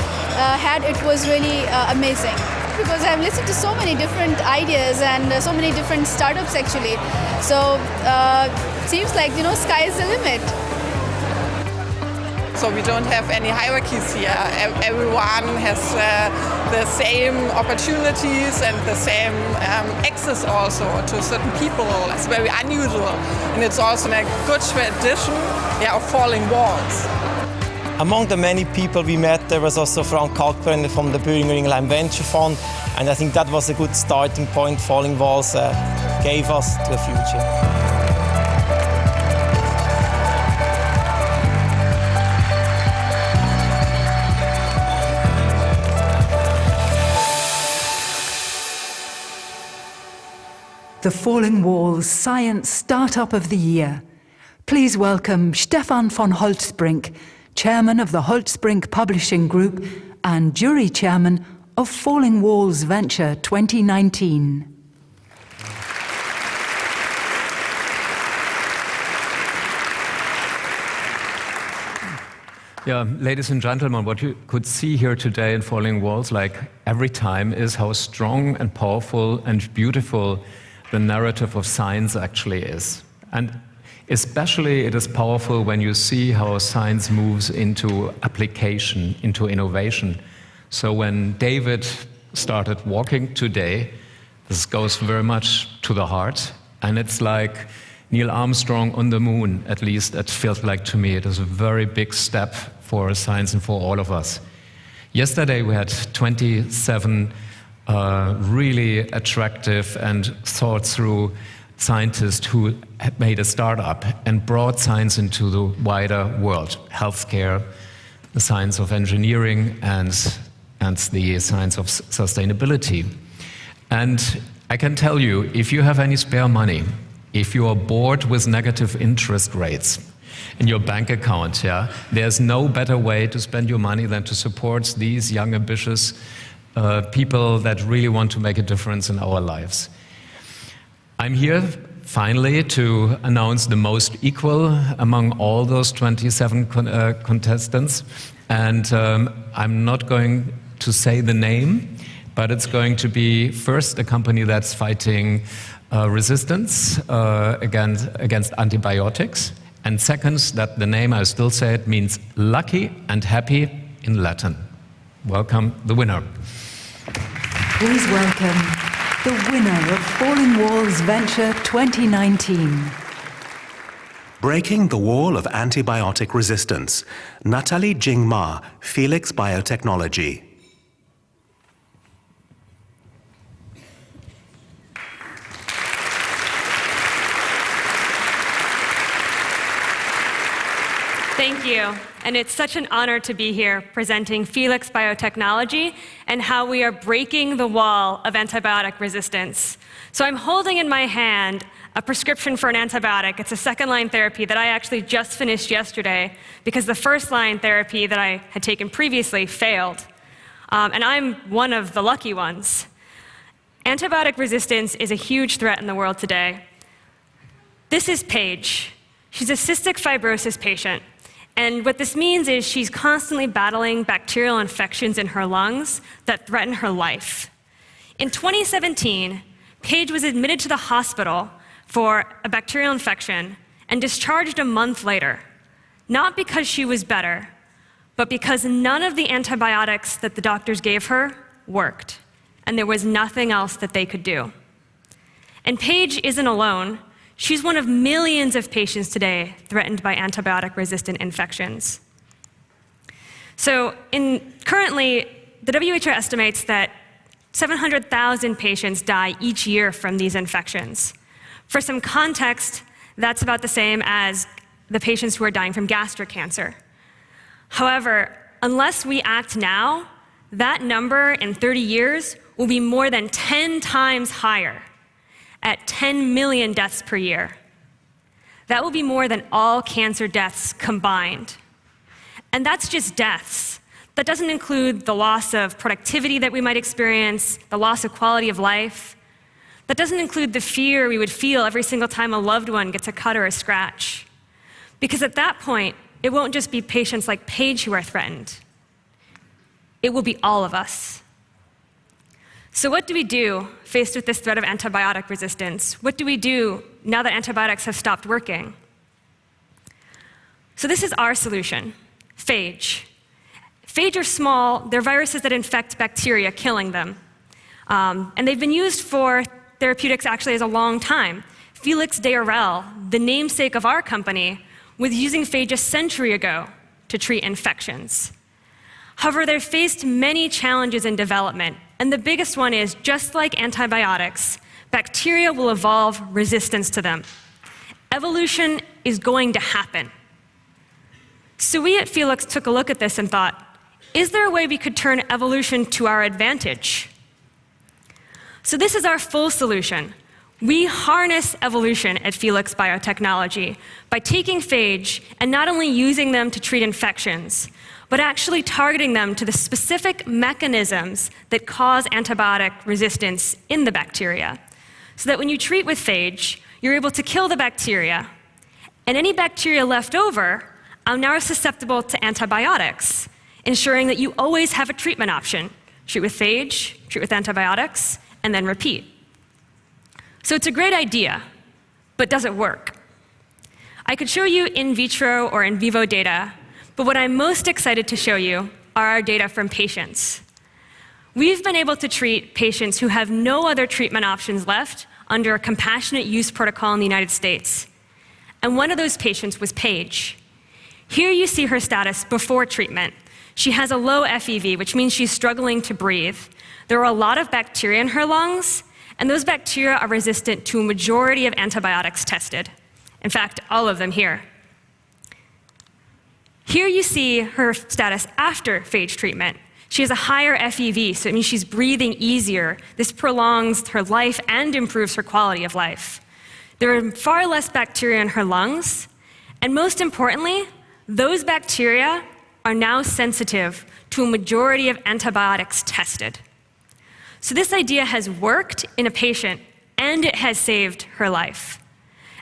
had, it was really amazing. Because I've listened to so many different ideas and so many different startups actually. So seems like, sky is the limit. So we don't have any hierarchies here. Everyone has the same opportunities and the same access also to certain people. It's very unusual. And it's also a good tradition of falling walls. Among the many people we met, there was also Frank Kalkbrenner from the Boehringer Ingelheim Venture Fund, and I think that was a good starting point Falling Walls gave us to the future. The Falling Walls Science Startup of the Year. Please welcome Stefan von Holtzbrink, Chairman of the Holtzbrink Publishing Group and Jury Chairman of Falling Walls Venture 2019. Yeah, ladies and gentlemen, what you could see here today in Falling Walls, like every time, is how strong and powerful and beautiful the narrative of science actually is. And especially it is powerful when you see how science moves into application, into innovation. So when David started walking today, this goes very much to the heart. And it's like Neil Armstrong on the moon, at least it feels like to me. It is a very big step for science and for all of us. Yesterday we had 27 really attractive and thought through scientists who had made a startup and brought science into the wider world. Healthcare, the science of engineering, and the science of sustainability. And I can tell you, if you have any spare money, if you are bored with negative interest rates in your bank account, there's no better way to spend your money than to support these young, ambitious people that really want to make a difference in our lives. I'm here finally to announce the most equal among all those 27 contestants, and I'm not going to say the name, but it's going to be first a company that's fighting resistance against antibiotics, and second, that the name, I still say it, means lucky and happy in Latin. Welcome, the winner. Please welcome the winner of Falling Walls Venture 2019. Breaking the Wall of Antibiotic Resistance, Nathalie Jing Ma, Felix Biotechnology. Thank you. And it's such an honor to be here presenting Felix Biotechnology and how we are breaking the wall of antibiotic resistance. So I'm holding in my hand a prescription for an antibiotic. It's a second-line therapy that I actually just finished yesterday because the first-line therapy that I had taken previously failed. And I'm one of the lucky ones. Antibiotic resistance is a huge threat in the world today. This is Paige. She's a cystic fibrosis patient. And what this means is she's constantly battling bacterial infections in her lungs that threaten her life. In 2017, Paige was admitted to the hospital for a bacterial infection and discharged a month later, not because she was better, but because none of the antibiotics that the doctors gave her worked, and there was nothing else that they could do. And Paige isn't alone. She's one of millions of patients today threatened by antibiotic-resistant infections. So currently, the WHO estimates that 700,000 patients die each year from these infections. For some context, that's about the same as the patients who are dying from gastric cancer. However, unless we act now, that number in 30 years will be more than 10 times higher, at 10 million deaths per year. That will be more than all cancer deaths combined. And that's just deaths. That doesn't include the loss of productivity that we might experience, the loss of quality of life. That doesn't include the fear we would feel every single time a loved one gets a cut or a scratch. Because at that point, it won't just be patients like Paige who are threatened. It will be all of us. So what do we do faced with this threat of antibiotic resistance? What do we do now that antibiotics have stopped working? So this is our solution, phage. Phage are small, they're viruses that infect bacteria, killing them. And they've been used for therapeutics actually as a long time. Felix Deirel, the namesake of our company, was using phage a century ago to treat infections. However, they've faced many challenges in development, and the biggest one is, just like antibiotics, bacteria will evolve resistance to them. Evolution is going to happen. So we at Felix took a look at this and thought, is there a way we could turn evolution to our advantage? So this is our full solution. We harness evolution at Felix Biotechnology by taking phage and not only using them to treat infections, but actually targeting them to the specific mechanisms that cause antibiotic resistance in the bacteria. So that when you treat with phage, you're able to kill the bacteria, and any bacteria left over are now susceptible to antibiotics, ensuring that you always have a treatment option. Treat with phage, treat with antibiotics, and then repeat. So it's a great idea, but does it work? I could show you in vitro or in vivo data, but what I'm most excited to show you are our data from patients. We've been able to treat patients who have no other treatment options left under a compassionate use protocol in the United States. And one of those patients was Paige. Here you see her status before treatment. She has a low FEV, which means she's struggling to breathe. There are a lot of bacteria in her lungs, and those bacteria are resistant to a majority of antibiotics tested. In fact, all of them here. Here you see her status after phage treatment. She has a higher FEV, so it means she's breathing easier. This prolongs her life and improves her quality of life. There are far less bacteria in her lungs, and most importantly, those bacteria are now sensitive to a majority of antibiotics tested. So this idea has worked in a patient, and it has saved her life.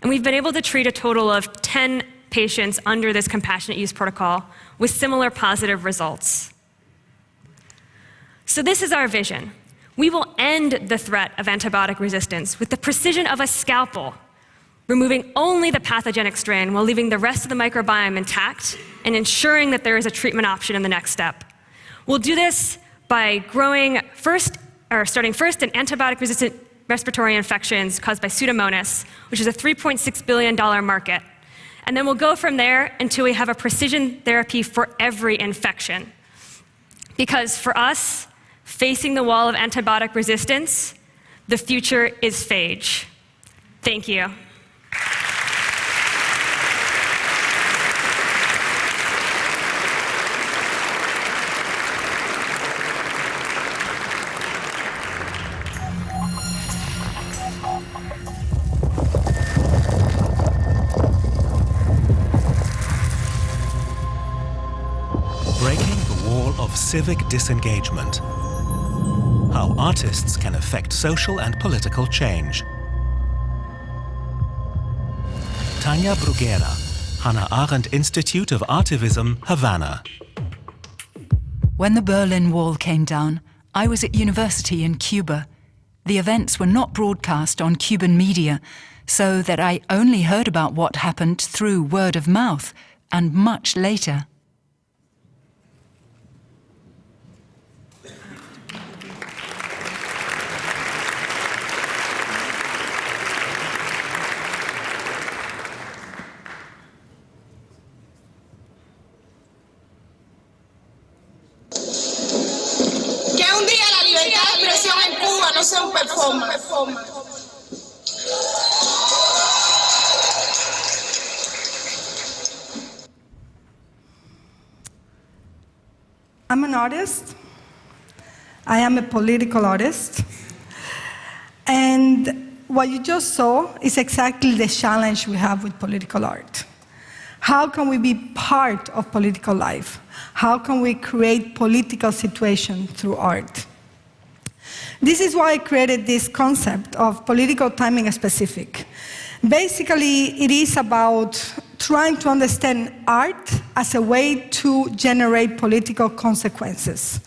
And we've been able to treat a total of 10 patients under this compassionate use protocol with similar positive results. So this is our vision. We will end the threat of antibiotic resistance with the precision of a scalpel, removing only the pathogenic strain while leaving the rest of the microbiome intact and ensuring that there is a treatment option in the next step. We'll do this by starting first in antibiotic-resistant respiratory infections caused by Pseudomonas, which is a $3.6 billion market. And then we'll go from there until we have a precision therapy for every infection. Because for us, facing the wall of antibiotic resistance, the future is phage. Thank you. Civic disengagement. How artists can affect social and political change. Tanya Bruguera, Hannah Arendt Institute of Artivism, Havana. When the Berlin Wall came down, I was at university in Cuba. The events were not broadcast on Cuban media, so that I only heard about what happened through word of mouth, and much later. awesome performance. I'm an artist. I am a political artist. And what you just saw is exactly the challenge we have with political art. How can we be part of political life? How can we create political situations through art? This is why I created this concept of political timing specific. Basically, it is about trying to understand art as a way to generate political consequences.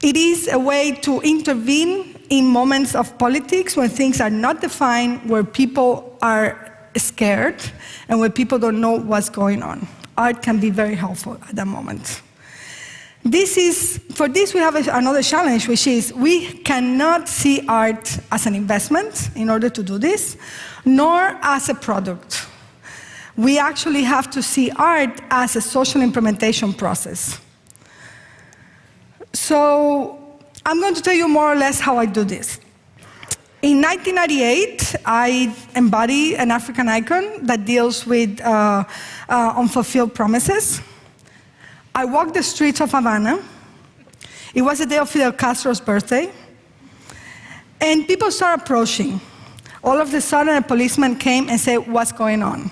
It is a way to intervene in moments of politics when things are not defined, where people are scared, and where people don't know what's going on. Art can be very helpful at that moment. For this we have another challenge, which is we cannot see art as an investment in order to do this, nor as a product. We actually have to see art as a social implementation process. So I'm going to tell you more or less how I do this. In 1998, I embody an African icon that deals with unfulfilled promises. I walked the streets of Havana. It was the day of Fidel Castro's birthday. And people started approaching. All of a sudden, a policeman came and said, "What's going on?"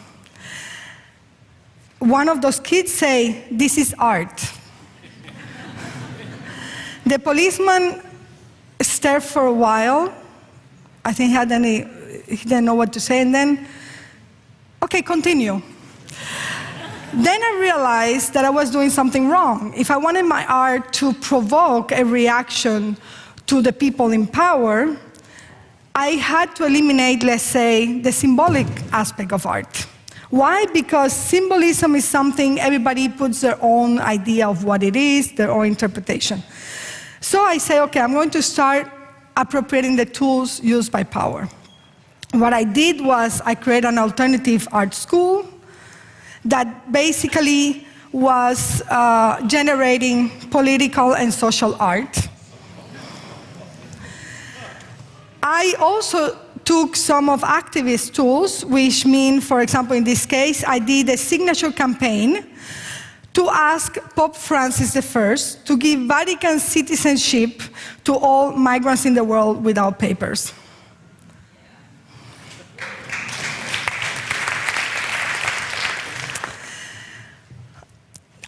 One of those kids said, "This is art." The policeman stared for a while. I think he didn't know what to say, and then, "Okay, continue." Then I realized that I was doing something wrong. If I wanted my art to provoke a reaction to the people in power, I had to eliminate, let's say, the symbolic aspect of art. Why? Because symbolism is something everybody puts their own idea of what it is, their own interpretation. So I say, okay, I'm going to start appropriating the tools used by power. What I did was I created an alternative art school that basically was generating political and social art. I also took some of activist tools, which mean, for example, in this case, I did a signature campaign to ask Pope Francis I to give Vatican citizenship to all migrants in the world without papers.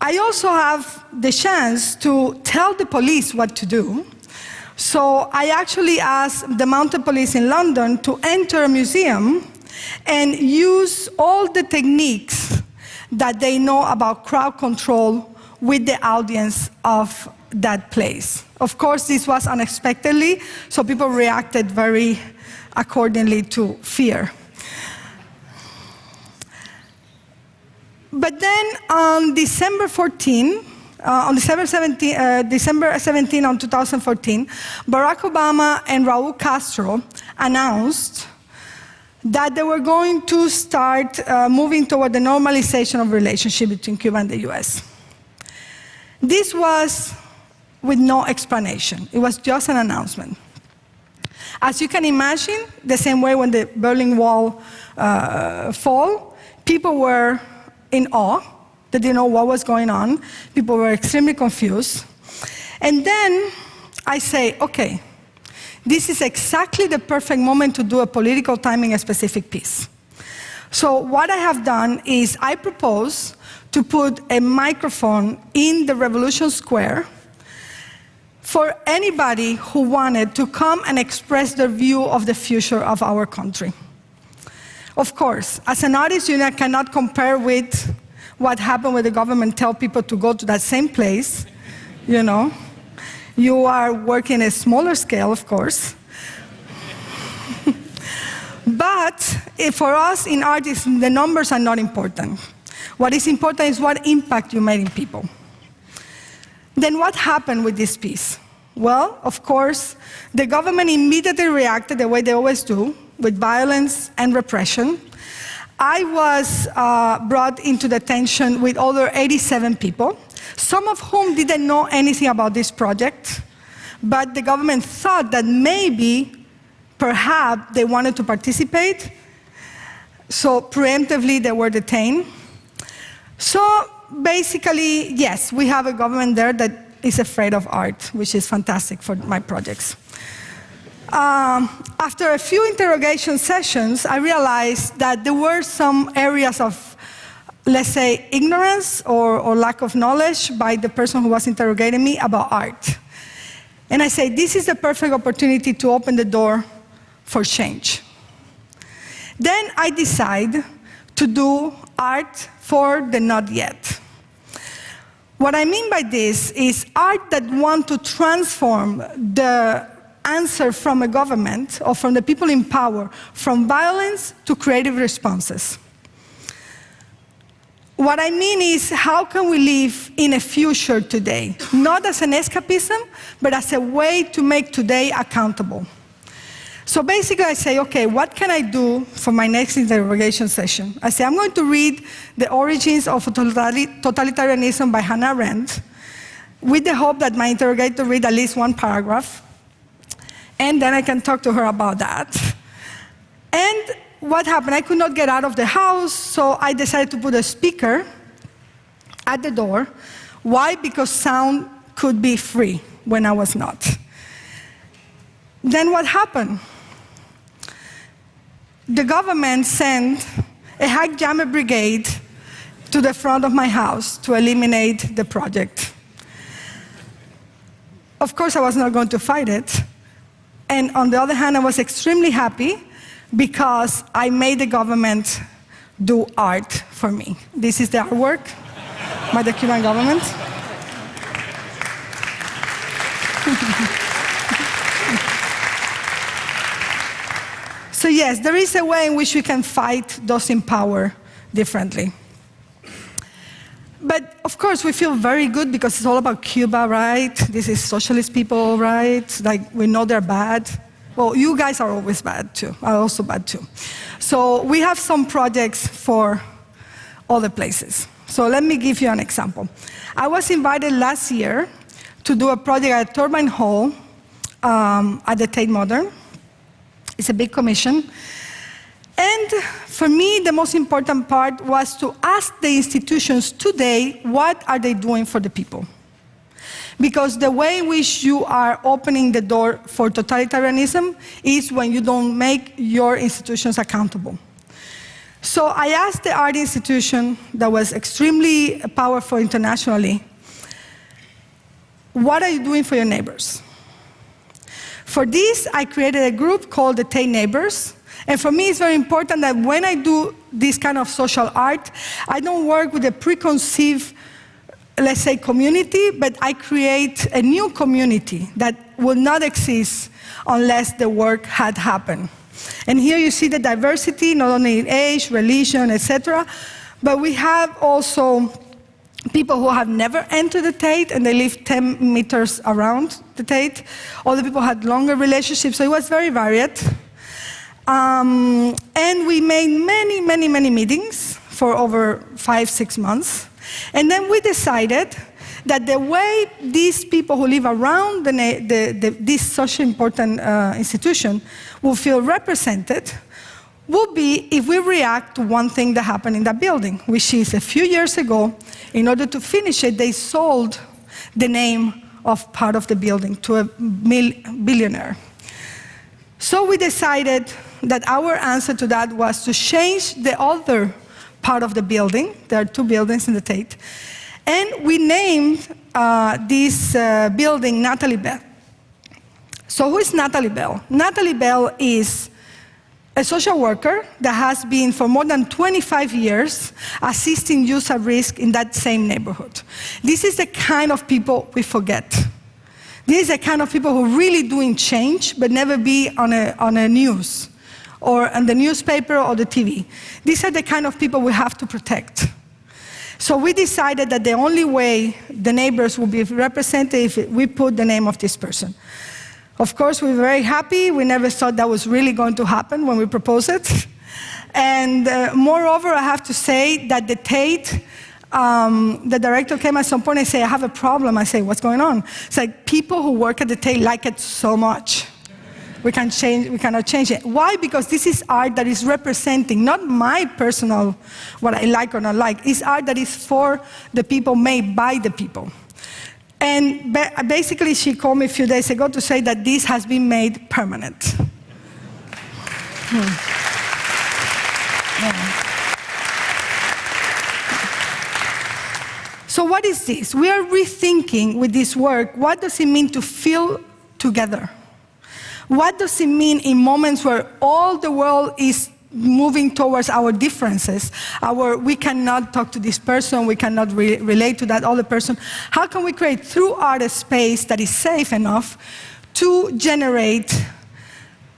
I also have the chance to tell the police what to do. So I actually asked the Mounted Police in London to enter a museum and use all the techniques that they know about crowd control with the audience of that place. Of course, this was unexpectedly, so people reacted very accordingly to fear. But then on December 17, 2014, Barack Obama and Raul Castro announced that they were going to start moving toward the normalization of relationship between Cuba and the US. This was with no explanation. It was just an announcement. As you can imagine, the same way when the Berlin Wall fell, people were in awe. They didn't know what was going on. People were extremely confused. And then I say, okay, this is exactly the perfect moment to do a political timing specific piece. So what I have done is I propose to put a microphone in the Revolution Square for anybody who wanted to come and express their view of the future of our country. Of course, as an artist, you cannot compare with what happened when the government tell people to go to that same place, you know. You are working at a smaller scale, of course. But for us in art, the numbers are not important. What is important is what impact you made in people. Then what happened with this piece? Well, of course, the government immediately reacted the way they always do, with violence and repression. I was brought into detention with other 87 people, some of whom didn't know anything about this project, but the government thought that maybe, perhaps, they wanted to participate, so preemptively they were detained. So basically, yes, we have a government there that is afraid of art, which is fantastic for my projects. After a few interrogation sessions, I realized that there were some areas of, let's say, ignorance or lack of knowledge by the person who was interrogating me about art. And I said, this is the perfect opportunity to open the door for change. Then I decided to do art for the not yet. What I mean by this is art that wants to transform the answer from a government or from the people in power from violence to creative responses. What I mean is, how can we live in a future today? Not as an escapism, but as a way to make today accountable. So basically I say, okay, what can I do for my next interrogation session? I say, I'm going to read The Origins of Totalitarianism by Hannah Arendt, with the hope that my interrogator read at least one paragraph, and then I can talk to her about that. And what happened? I could not get out of the house, so I decided to put a speaker at the door. Why? Because sound could be free when I was not. Then what happened? The government sent a high jammer brigade to the front of my house to eliminate the project. Of course, I was not going to fight it. And on the other hand, I was extremely happy because I made the government do art for me. This is the artwork by the Cuban government. So yes, there is a way in which we can fight those in power differently. But of course, we feel very good because it's all about Cuba, right? This is socialist people, right? Like, we know they're bad. Well, you guys are always bad too. I'm also bad too. So we have some projects for other places. So let me give you an example. I was invited last year to do a project at Turbine Hall at the Tate Modern. It's a big commission. And for me, the most important part was to ask the institutions today, what are they doing for the people? Because the way in which you are opening the door for totalitarianism is when you don't make your institutions accountable. So I asked the art institution that was extremely powerful internationally, what are you doing for your neighbors? For this, I created a group called the Tate Neighbors. And for me, it's very important that when I do this kind of social art, I don't work with a preconceived, let's say, community, but I create a new community that will not exist unless the work had happened. And here you see the diversity, not only in age, religion, etc., but we have also people who have never entered the Tate and they live 10 meters around the Tate. Other people had longer relationships, so it was very varied. And we made many meetings for over 5-6 months. And then we decided that the way these people who live around this social important institution will feel represented would be if we react to one thing that happened in that building, which is a few years ago, in order to finish it, they sold the name of part of the building to a billionaire. So we decided that our answer to that was to change the other part of the building. There are 2 buildings in the Tate. And we named this building Natalie Bell. So who is Natalie Bell? Natalie Bell is a social worker that has been for more than 25 years assisting youth at risk in that same neighborhood. This is the kind of people we forget. These are the kind of people who really doing change but never be on a news or on the newspaper or the TV. These are the kind of people we have to protect. So we decided that the only way the neighbors will be represented if we put the name of this person. Of course, we were very happy. We never thought that was really going to happen when we proposed it. And moreover, I have to say that the Tate the director came at some point and said, I have a problem. I say, what's going on? It's like, people who work at the Tate like it so much. We cannot change it. Why? Because this is art that is representing not my personal, what I like or not like. It's art that is for the people, made by the people. And basically, she called me a few days ago to say that this has been made permanent. Yeah. So what is this? We are rethinking with this work, what does it mean to feel together? What does it mean in moments where all the world is moving towards our differences? We cannot talk to this person, we cannot relate to that other person. How can we create through art a space that is safe enough to generate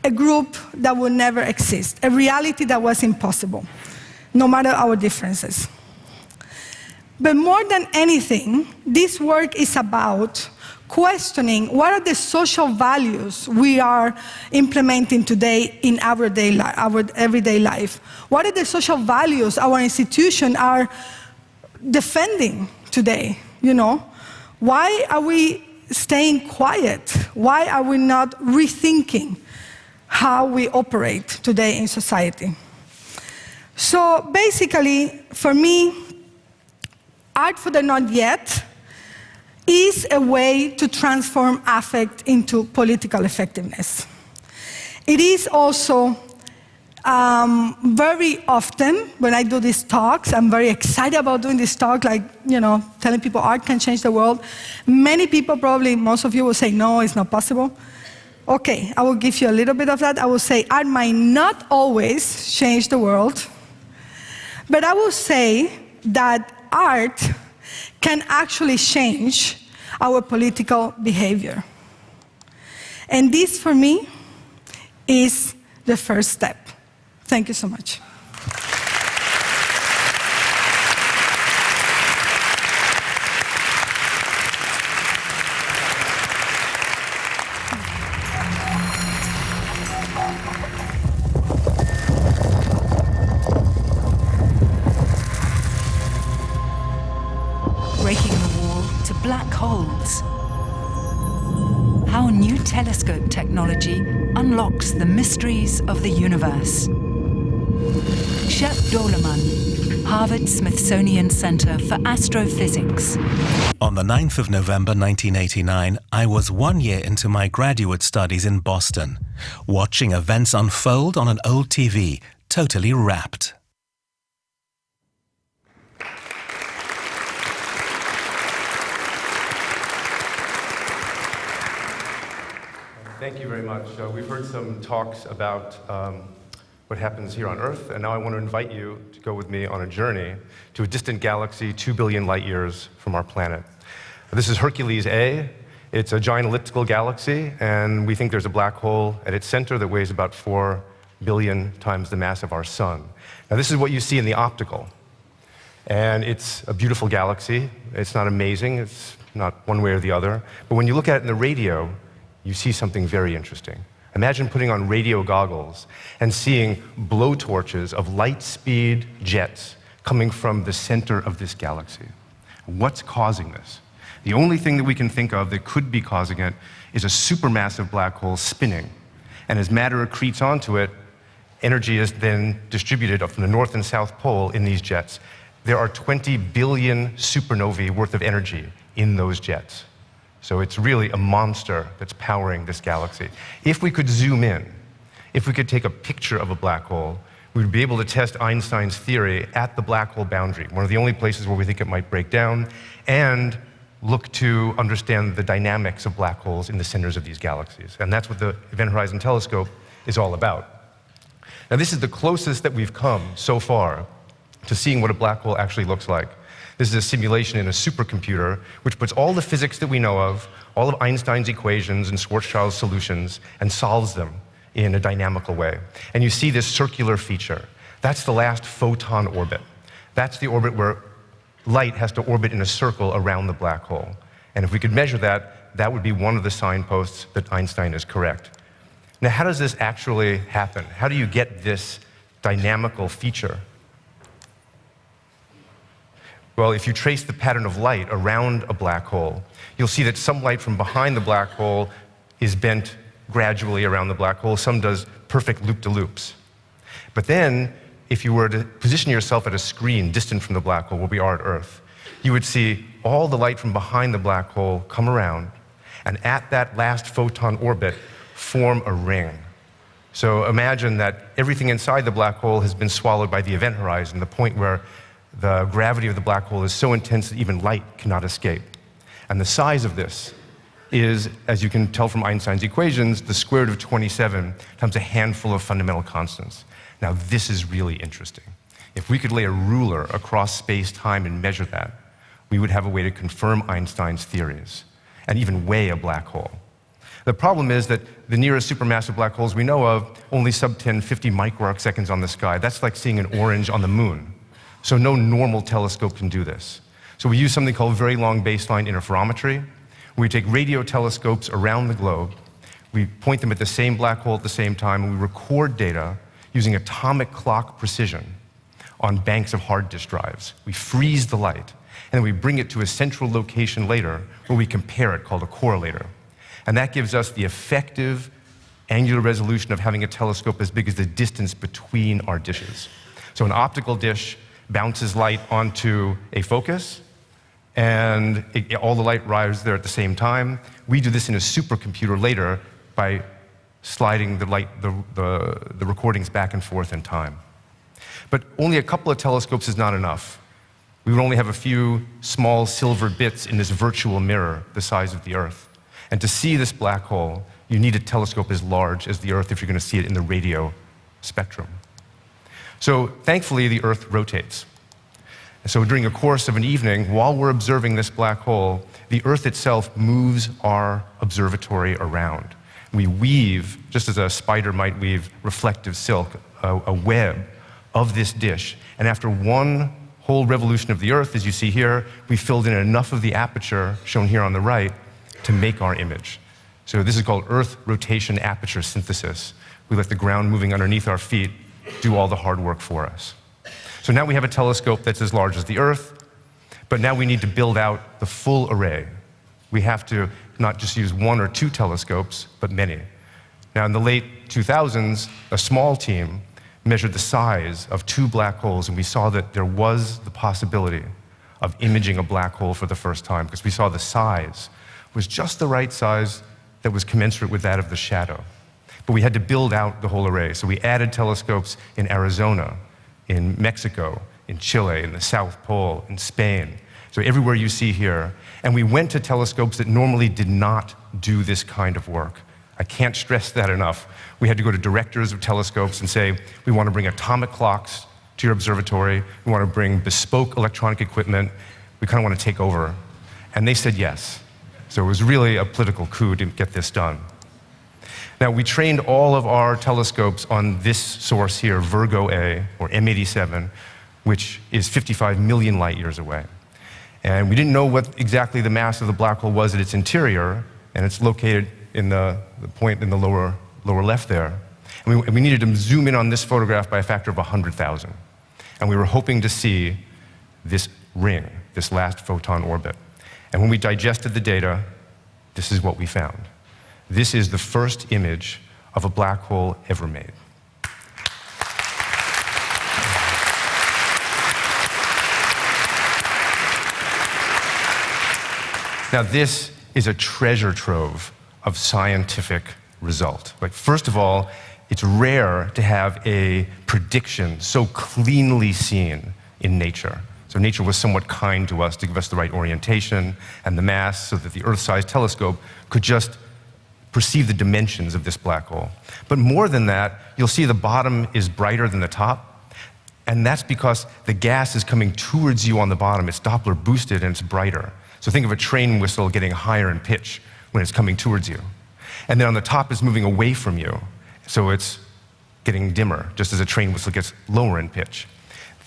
a group that will never exist, a reality that was impossible, no matter our differences? But more than anything, this work is about questioning what are the social values we are implementing today in our everyday life. What are the social values our institutions are defending today? Why are we staying quiet? Why are we not rethinking how we operate today in society? So basically, for me, art for the not yet is a way to transform affect into political effectiveness. It is also very often, when I do these talks, I'm very excited about doing this talk, telling people art can change the world. Many people, probably most of you, will say, no, it's not possible. Okay, I will give you a little bit of that. I will say art might not always change the world, but I will say that art can actually change our political behavior. And this, for me, is the first step. Thank you so much. Breaking the wall to black holes. How new telescope technology unlocks the mysteries of the universe. Shep Doleman, Harvard-Smithsonian Center for Astrophysics. On the 9th of November 1989, I was 1 year into my graduate studies in Boston, watching events unfold on an old TV, totally rapt. Thank you very much. We've heard some talks about what happens here on Earth, and now I want to invite you to go with me on a journey to a distant galaxy 2 billion light years from our planet. This is Hercules A. It's a giant elliptical galaxy, and we think there's a black hole at its center that weighs about 4 billion times the mass of our sun. Now, this is what you see in the optical, and it's a beautiful galaxy. It's not amazing. It's not one way or the other. But when you look at it in the radio, you see something very interesting. Imagine putting on radio goggles and seeing blowtorches of light-speed jets coming from the center of this galaxy. What's causing this? The only thing that we can think of that could be causing it is a supermassive black hole spinning. And as matter accretes onto it, energy is then distributed from the north and south pole in these jets. There are 20 billion supernovae worth of energy in those jets. So it's really a monster that's powering this galaxy. If we could zoom in, if we could take a picture of a black hole, we would be able to test Einstein's theory at the black hole boundary, one of the only places where we think it might break down, and look to understand the dynamics of black holes in the centers of these galaxies. And that's what the Event Horizon Telescope is all about. Now, this is the closest that we've come so far to seeing what a black hole actually looks like. This is a simulation in a supercomputer, which puts all the physics that we know of, all of Einstein's equations and Schwarzschild's solutions, and solves them in a dynamical way. And you see this circular feature. That's the last photon orbit. That's the orbit where light has to orbit in a circle around the black hole. And if we could measure that, that would be one of the signposts that Einstein is correct. Now, how does this actually happen? How do you get this dynamical feature? Well, if you trace the pattern of light around a black hole, you'll see that some light from behind the black hole is bent gradually around the black hole. Some does perfect loop-de-loops. But then, if you were to position yourself at a screen distant from the black hole, where we are at Earth, you would see all the light from behind the black hole come around, and at that last photon orbit, form a ring. So imagine that everything inside the black hole has been swallowed by the event horizon, the point where the gravity of the black hole is so intense that even light cannot escape. And the size of this is, as you can tell from Einstein's equations, the square root of 27 times a handful of fundamental constants. Now, this is really interesting. If we could lay a ruler across space-time and measure that, we would have a way to confirm Einstein's theories and even weigh a black hole. The problem is that the nearest supermassive black holes we know of only sub-10, 50 microarc seconds on the sky. That's like seeing an orange on the moon. So no normal telescope can do this. So we use something called very long baseline interferometry. We take radio telescopes around the globe, we point them at the same black hole at the same time, and we record data using atomic clock precision on banks of hard disk drives. We freeze the light, and then we bring it to a central location later where we compare it, called a correlator. And that gives us the effective angular resolution of having a telescope as big as the distance between our dishes. So an optical dish bounces light onto a focus, and all the light arrives there at the same time. We do this in a supercomputer later by sliding the recordings back and forth in time. But only a couple of telescopes is not enough. We would only have a few small silver bits in this virtual mirror the size of the Earth. And to see this black hole, you need a telescope as large as the Earth if you're going to see it in the radio spectrum. So thankfully, the Earth rotates. And so during a course of an evening, while we're observing this black hole, the Earth itself moves our observatory around. We weave, just as a spider might weave reflective silk, a web of this dish. And after one whole revolution of the Earth, as you see here, we filled in enough of the aperture, shown here on the right, to make our image. So this is called Earth rotation aperture synthesis. We let the ground moving underneath our feet do all the hard work for us. So now we have a telescope that's as large as the Earth, but now we need to build out the full array. We have to not just use one or two telescopes, but many. Now in the late 2000s, a small team measured the size of two black holes, and we saw that there was the possibility of imaging a black hole for the first time, because we saw the size was just the right size that was commensurate with that of the shadow. But we had to build out the whole array. So we added telescopes in Arizona, in Mexico, in Chile, in the South Pole, in Spain. So everywhere you see here. And we went to telescopes that normally did not do this kind of work. I can't stress that enough. We had to go to directors of telescopes and say, we want to bring atomic clocks to your observatory. We want to bring bespoke electronic equipment. We kind of want to take over. And they said yes. So it was really a political coup to get this done. Now, we trained all of our telescopes on this source here, Virgo A, or M87, which is 55 million light years away. And we didn't know what exactly the mass of the black hole was at its interior, and it's located in the point in the lower left there. And we needed to zoom in on this photograph by a factor of 100,000. And we were hoping to see this ring, this last photon orbit. And when we digested the data, this is what we found. This is the first image of a black hole ever made. Now, this is a treasure trove of scientific result. Like, first of all, it's rare to have a prediction so cleanly seen in nature. So nature was somewhat kind to us to give us the right orientation and the mass so that the Earth-sized telescope could just perceive the dimensions of this black hole. But more than that, you'll see the bottom is brighter than the top, and that's because the gas is coming towards you on the bottom. It's Doppler boosted and it's brighter. So think of a train whistle getting higher in pitch when it's coming towards you. And then on the top is moving away from you, so it's getting dimmer, just as a train whistle gets lower in pitch.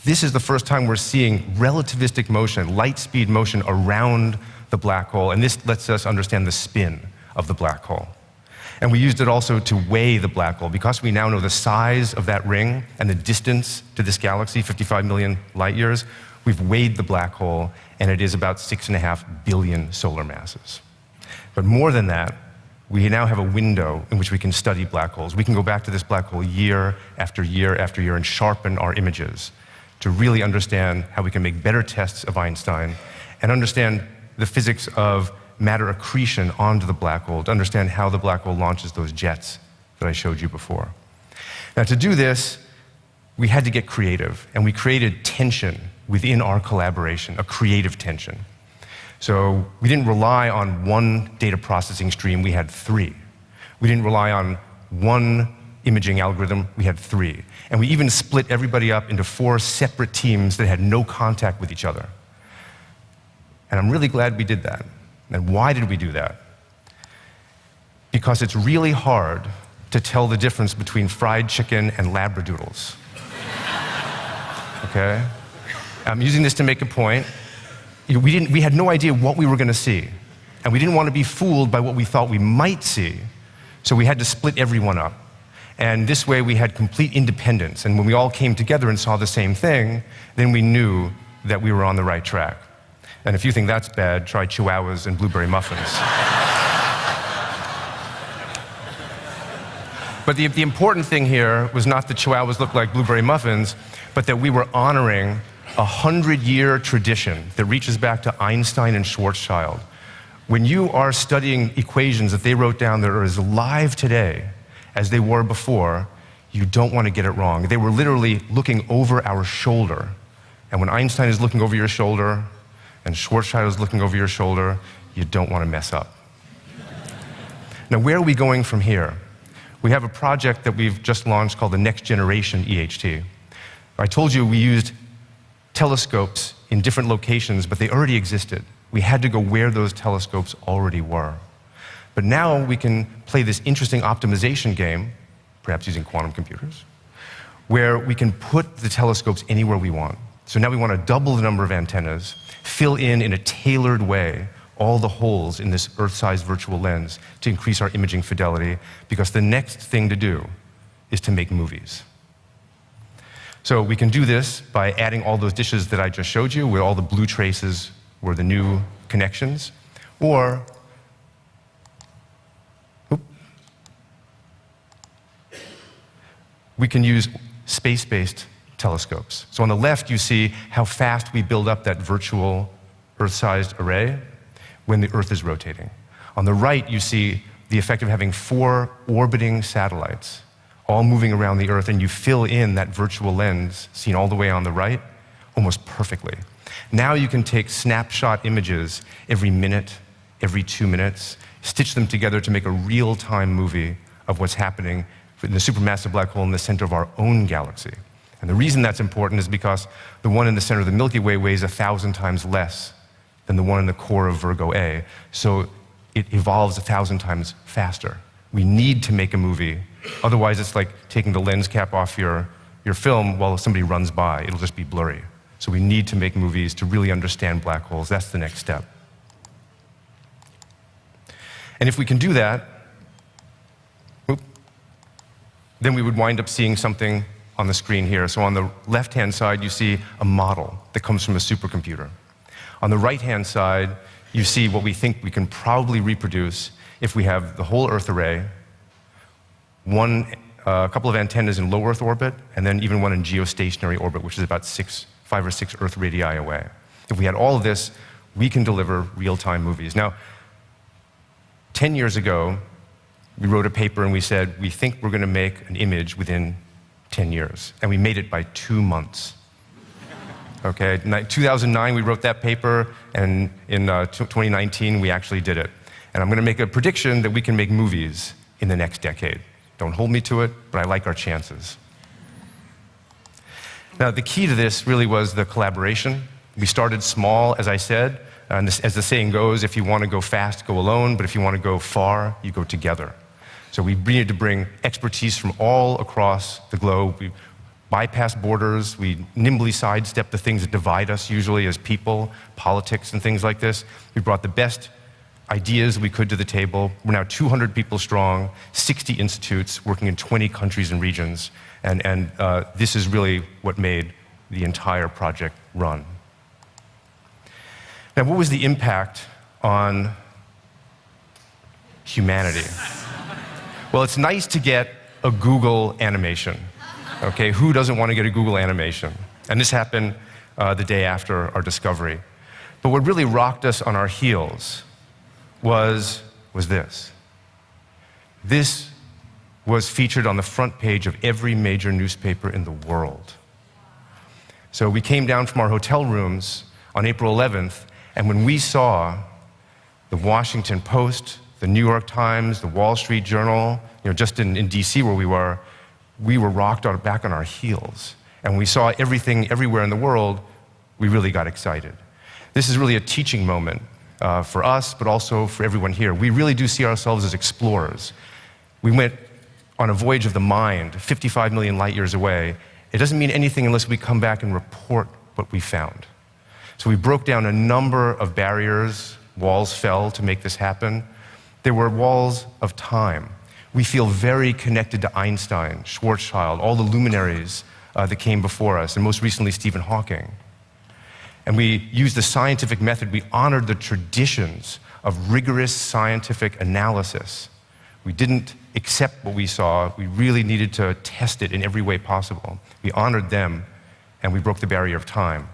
This is the first time we're seeing relativistic motion, light speed motion around the black hole, and this lets us understand the spin of the black hole. And we used it also to weigh the black hole. Because we now know the size of that ring and the distance to this galaxy, 55 million light years, We've weighed the black hole, and it is about 6.5 billion solar masses. But more than that, we now have a window in which we can study black holes. We can go back to this black hole year after year after year and sharpen our images to really understand how we can make better tests of Einstein and understand the physics of matter accretion onto the black hole, to understand how the black hole launches those jets that I showed you before. Now, to do this, we had to get creative, and we created tension within our collaboration, a creative tension. So we didn't rely on one data processing stream, we had 3. We didn't rely on one imaging algorithm, we had 3. And we even split everybody up into 4 separate teams that had no contact with each other. And I'm really glad we did that. And why did we do that? Because it's really hard to tell the difference between fried chicken and labradoodles. Okay? I'm using this to make a point. We had no idea what we were going to see. And we didn't want to be fooled by what we thought we might see. So we had to split everyone up. And this way we had complete independence. And when we all came together and saw the same thing, then we knew that we were on the right track. And if you think that's bad, try chihuahuas and blueberry muffins. But the important thing here was not that chihuahuas looked like blueberry muffins, but that we were honoring a 100-year tradition that reaches back to Einstein and Schwarzschild. When you are studying equations that they wrote down that are as alive today as they were before, you don't want to get it wrong. They were literally looking over our shoulder. And when Einstein is looking over your shoulder and Schwarzschild is looking over your shoulder, you don't want to mess up. Now, where are we going from here? We have a project that we've just launched called the Next Generation EHT. I told you we used telescopes in different locations, but they already existed. We had to go where those telescopes already were. But now we can play this interesting optimization game, perhaps using quantum computers, where we can put the telescopes anywhere we want. So now we want to double the number of antennas, fill in a tailored way all the holes in this Earth-sized virtual lens to increase our imaging fidelity, because the next thing to do is to make movies. So we can do this by adding all those dishes that I just showed you, where all the blue traces were the new connections, or we can use space-based telescopes. So on the left, you see how fast we build up that virtual Earth-sized array when the Earth is rotating. On the right, you see the effect of having 4 orbiting satellites all moving around the Earth, and you fill in that virtual lens, seen all the way on the right, almost perfectly. Now you can take snapshot images every minute, every 2 minutes, stitch them together to make a real-time movie of what's happening in the supermassive black hole in the center of our own galaxy. And the reason that's important is because the one in the center of the Milky Way weighs 1,000 times less than the one in the core of Virgo A, so it evolves 1,000 times faster. We need to make a movie, otherwise it's like taking the lens cap off your film while somebody runs by. It'll just be blurry. So we need to make movies to really understand black holes. That's the next step. And if we can do that, then we would wind up seeing something on the screen here. So on the left-hand side, you see a model that comes from a supercomputer. On the right-hand side, you see what we think we can probably reproduce if we have the whole Earth array, a couple of antennas in low Earth orbit, and then even one in geostationary orbit, which is about 5 or 6 Earth radii away. If we had all of this, we can deliver real-time movies. Now, 10 years ago, we wrote a paper and we said, we think we're going to make an image within 10 years. And we made it by 2 months. Okay, in 2009, we wrote that paper, and in 2019, we actually did it. And I'm going to make a prediction that we can make movies in the next decade. Don't hold me to it, but I like our chances. Now, the key to this really was the collaboration. We started small, as I said, and as the saying goes, if you want to go fast, go alone, but if you want to go far, you go together. So we needed to bring expertise from all across the globe. We bypassed borders, we nimbly sidestepped the things that divide us usually as people, politics and things like this. We brought the best ideas we could to the table. We're now 200 people strong, 60 institutes working in 20 countries and regions, and this is really what made the entire project run. Now, what was the impact on humanity? Well, it's nice to get a Google animation. Okay, who doesn't want to get a Google animation? And this happened the day after our discovery. But what really rocked us on our heels was this. This was featured on the front page of every major newspaper in the world. So we came down from our hotel rooms on April 11th, and when we saw the Washington Post, the New York Times, the Wall Street Journal, just in DC where we were rocked back on our heels. And we saw everything everywhere in the world, we really got excited. This is really a teaching moment for us, but also for everyone here. We really do see ourselves as explorers. We went on a voyage of the mind, 55 million light years away. It doesn't mean anything unless we come back and report what we found. So we broke down a number of barriers, walls fell to make this happen. There were walls of time. We feel very connected to Einstein, Schwarzschild, all the luminaries that came before us, and most recently Stephen Hawking. And we used the scientific method. We honored the traditions of rigorous scientific analysis. We didn't accept what we saw. We really needed to test it in every way possible. We honored them, and we broke the barrier of time.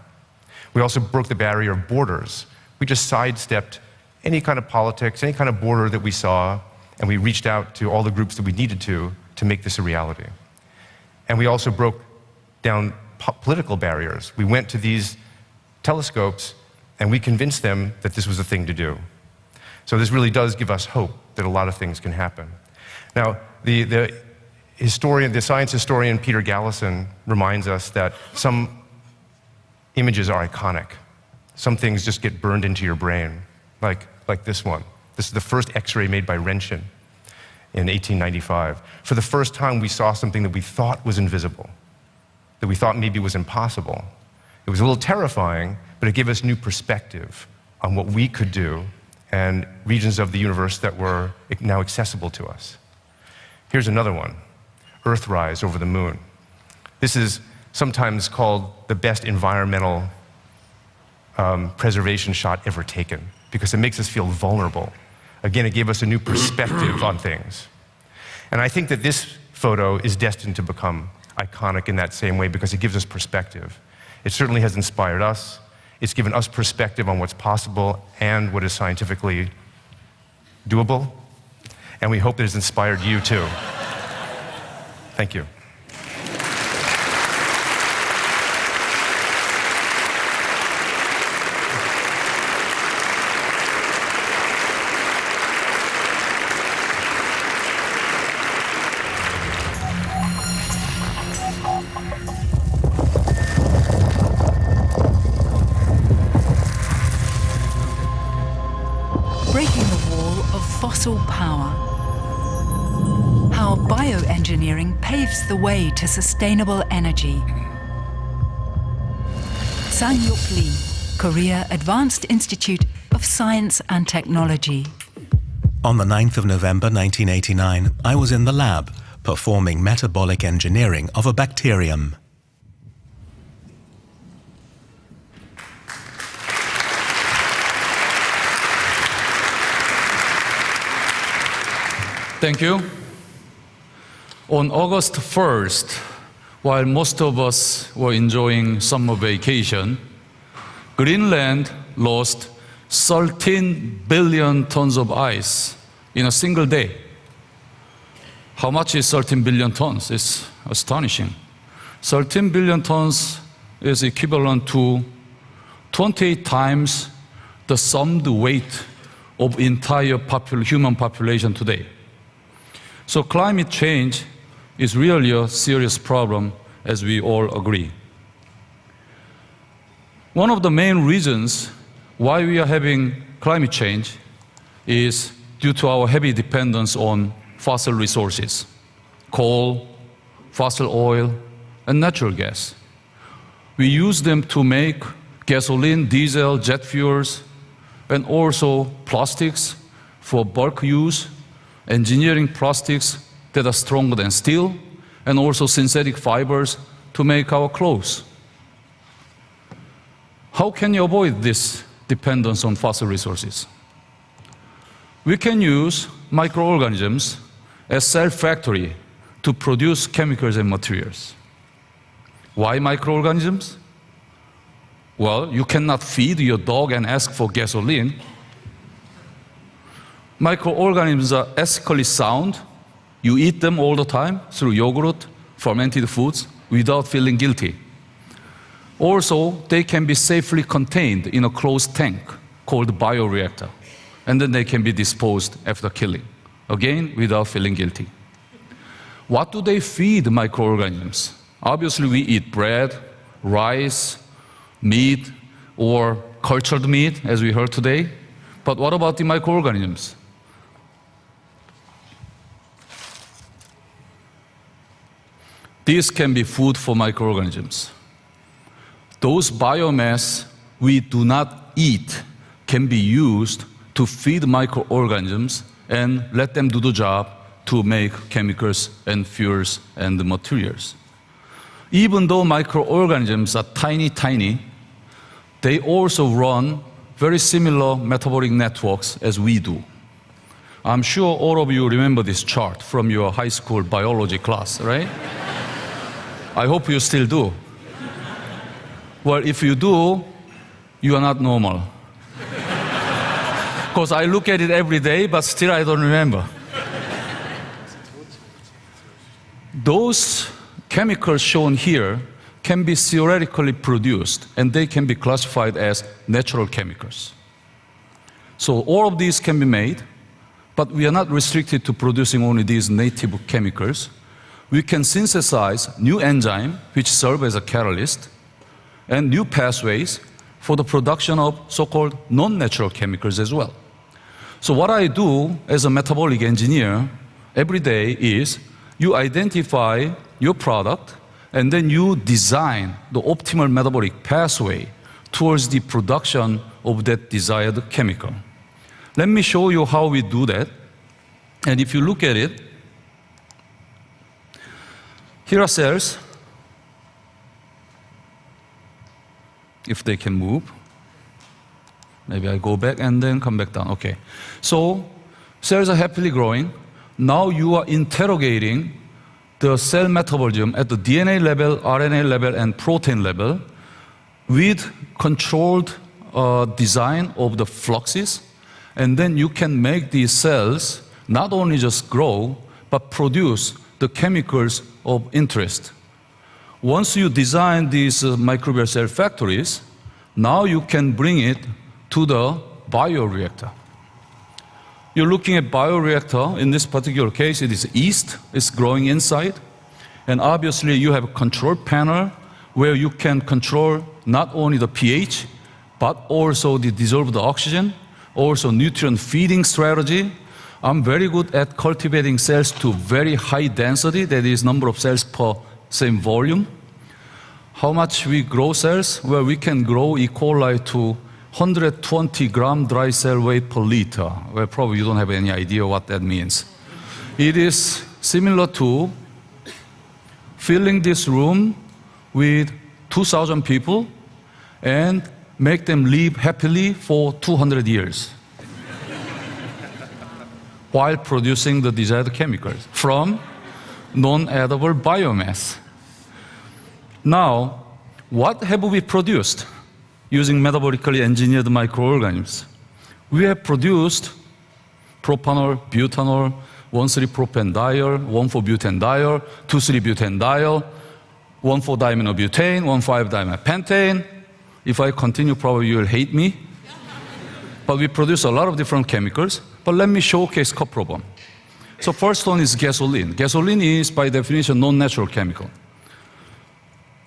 We also broke the barrier of borders. We just sidestepped any kind of politics, any kind of border that we saw, and we reached out to all the groups that we needed to make this a reality. And we also broke down political barriers. We went to these telescopes, and we convinced them that this was a thing to do. So this really does give us hope that a lot of things can happen. Now, the science historian Peter Gallison reminds us that some images are iconic. Some things just get burned into your brain, like this one. This is the first X-ray made by Röntgen in 1895. For the first time, we saw something that we thought was invisible, that we thought maybe was impossible. It was a little terrifying, but it gave us new perspective on what we could do and regions of the universe that were now accessible to us. Here's another one, Earthrise over the moon. This is sometimes called the best environmental preservation shot ever taken because it makes us feel vulnerable. Again, it gave us a new perspective on things. And I think that this photo is destined to become iconic in that same way because it gives us perspective. It certainly has inspired us. It's given us perspective on what's possible and what is scientifically doable. And we hope it has inspired you too. Thank you. Breaking the wall of fossil power. How bioengineering paves the way to sustainable energy. Sang-Yuk Lee, Korea Advanced Institute of Science and Technology. On the 9th of November 1989, I was in the lab performing metabolic engineering of a bacterium. Thank you. On August 1st, while most of us were enjoying summer vacation, Greenland lost 13 billion tons of ice in a single day. How much is 13 billion tons? It's astonishing. 13 billion tons is equivalent to 28 times the summed weight of entire human population today. So climate change is really a serious problem, as we all agree. One of the main reasons why we are having climate change is due to our heavy dependence on fossil resources, coal, fossil oil, and natural gas. We use them to make gasoline, diesel, jet fuels, and also plastics for bulk use, engineering plastics that are stronger than steel, and also synthetic fibers to make our clothes. How can you avoid this dependence on fossil resources. We can use microorganisms as cell factory to produce chemicals and materials. Why microorganisms? Well, you cannot feed your dog and ask for gasoline. Microorganisms are ethically sound. You eat them all the time through yogurt, fermented foods, without feeling guilty. Also, they can be safely contained in a closed tank called bioreactor, and then they can be disposed after killing, again, without feeling guilty. What do they feed microorganisms? Obviously, we eat bread, rice, meat, or cultured meat, as we heard today. But what about the microorganisms? This can be food for microorganisms. Those biomass we do not eat can be used to feed microorganisms and let them do the job to make chemicals and fuels and materials. Even though microorganisms are tiny, they also run very similar metabolic networks as we do. I'm sure all of you remember this chart from your high school biology class, right? I hope you still do. Well, if you do, you are not normal. Because I look at it every day, but still I don't remember. Those chemicals shown here can be theoretically produced, and they can be classified as natural chemicals. So all of these can be made, but we are not restricted to producing only these native chemicals. We can synthesize new enzymes which serve as a catalyst and new pathways for the production of so-called non-natural chemicals as well. So what I do as a metabolic engineer every day is you identify your product and then you design the optimal metabolic pathway towards the production of that desired chemical. Let me show you how we do that. And if you look at it, here are cells. If they can move. Maybe I go back and then come back down. Okay. So cells are happily growing. Now you are interrogating the cell metabolism at the DNA level, RNA level, and protein level with controlled design of the fluxes. And then you can make these cells not only just grow, but produce the chemicals of interest. Once you design these microbial cell factories, now you can bring it to the bioreactor. You're looking at bioreactor. In this particular case, it is yeast. It's growing inside. And obviously, you have a control panel where you can control not only the pH, but also the dissolved oxygen, also nutrient feeding strategy. I'm very good at cultivating cells to very high density, that is number of cells per same volume. How much we grow cells? Well, we can grow E. coli to 120 gram dry cell weight per liter. Well, probably you don't have any idea what that means. It is similar to filling this room with 2,000 people and make them live happily for 200 years while producing the desired chemicals from non-edible biomass. Now, what have we produced using metabolically engineered microorganisms? We have produced propanol, butanol, 1,3-propanediol, 1,4-butanediol, 2,3-butanediol, 1,4-diaminobutane, 1,5-diamylpentane. If I continue, probably you will hate me. But we produce a lot of different chemicals. But let me showcase a couple of them. So first one is gasoline. Gasoline is, by definition, non-natural chemical.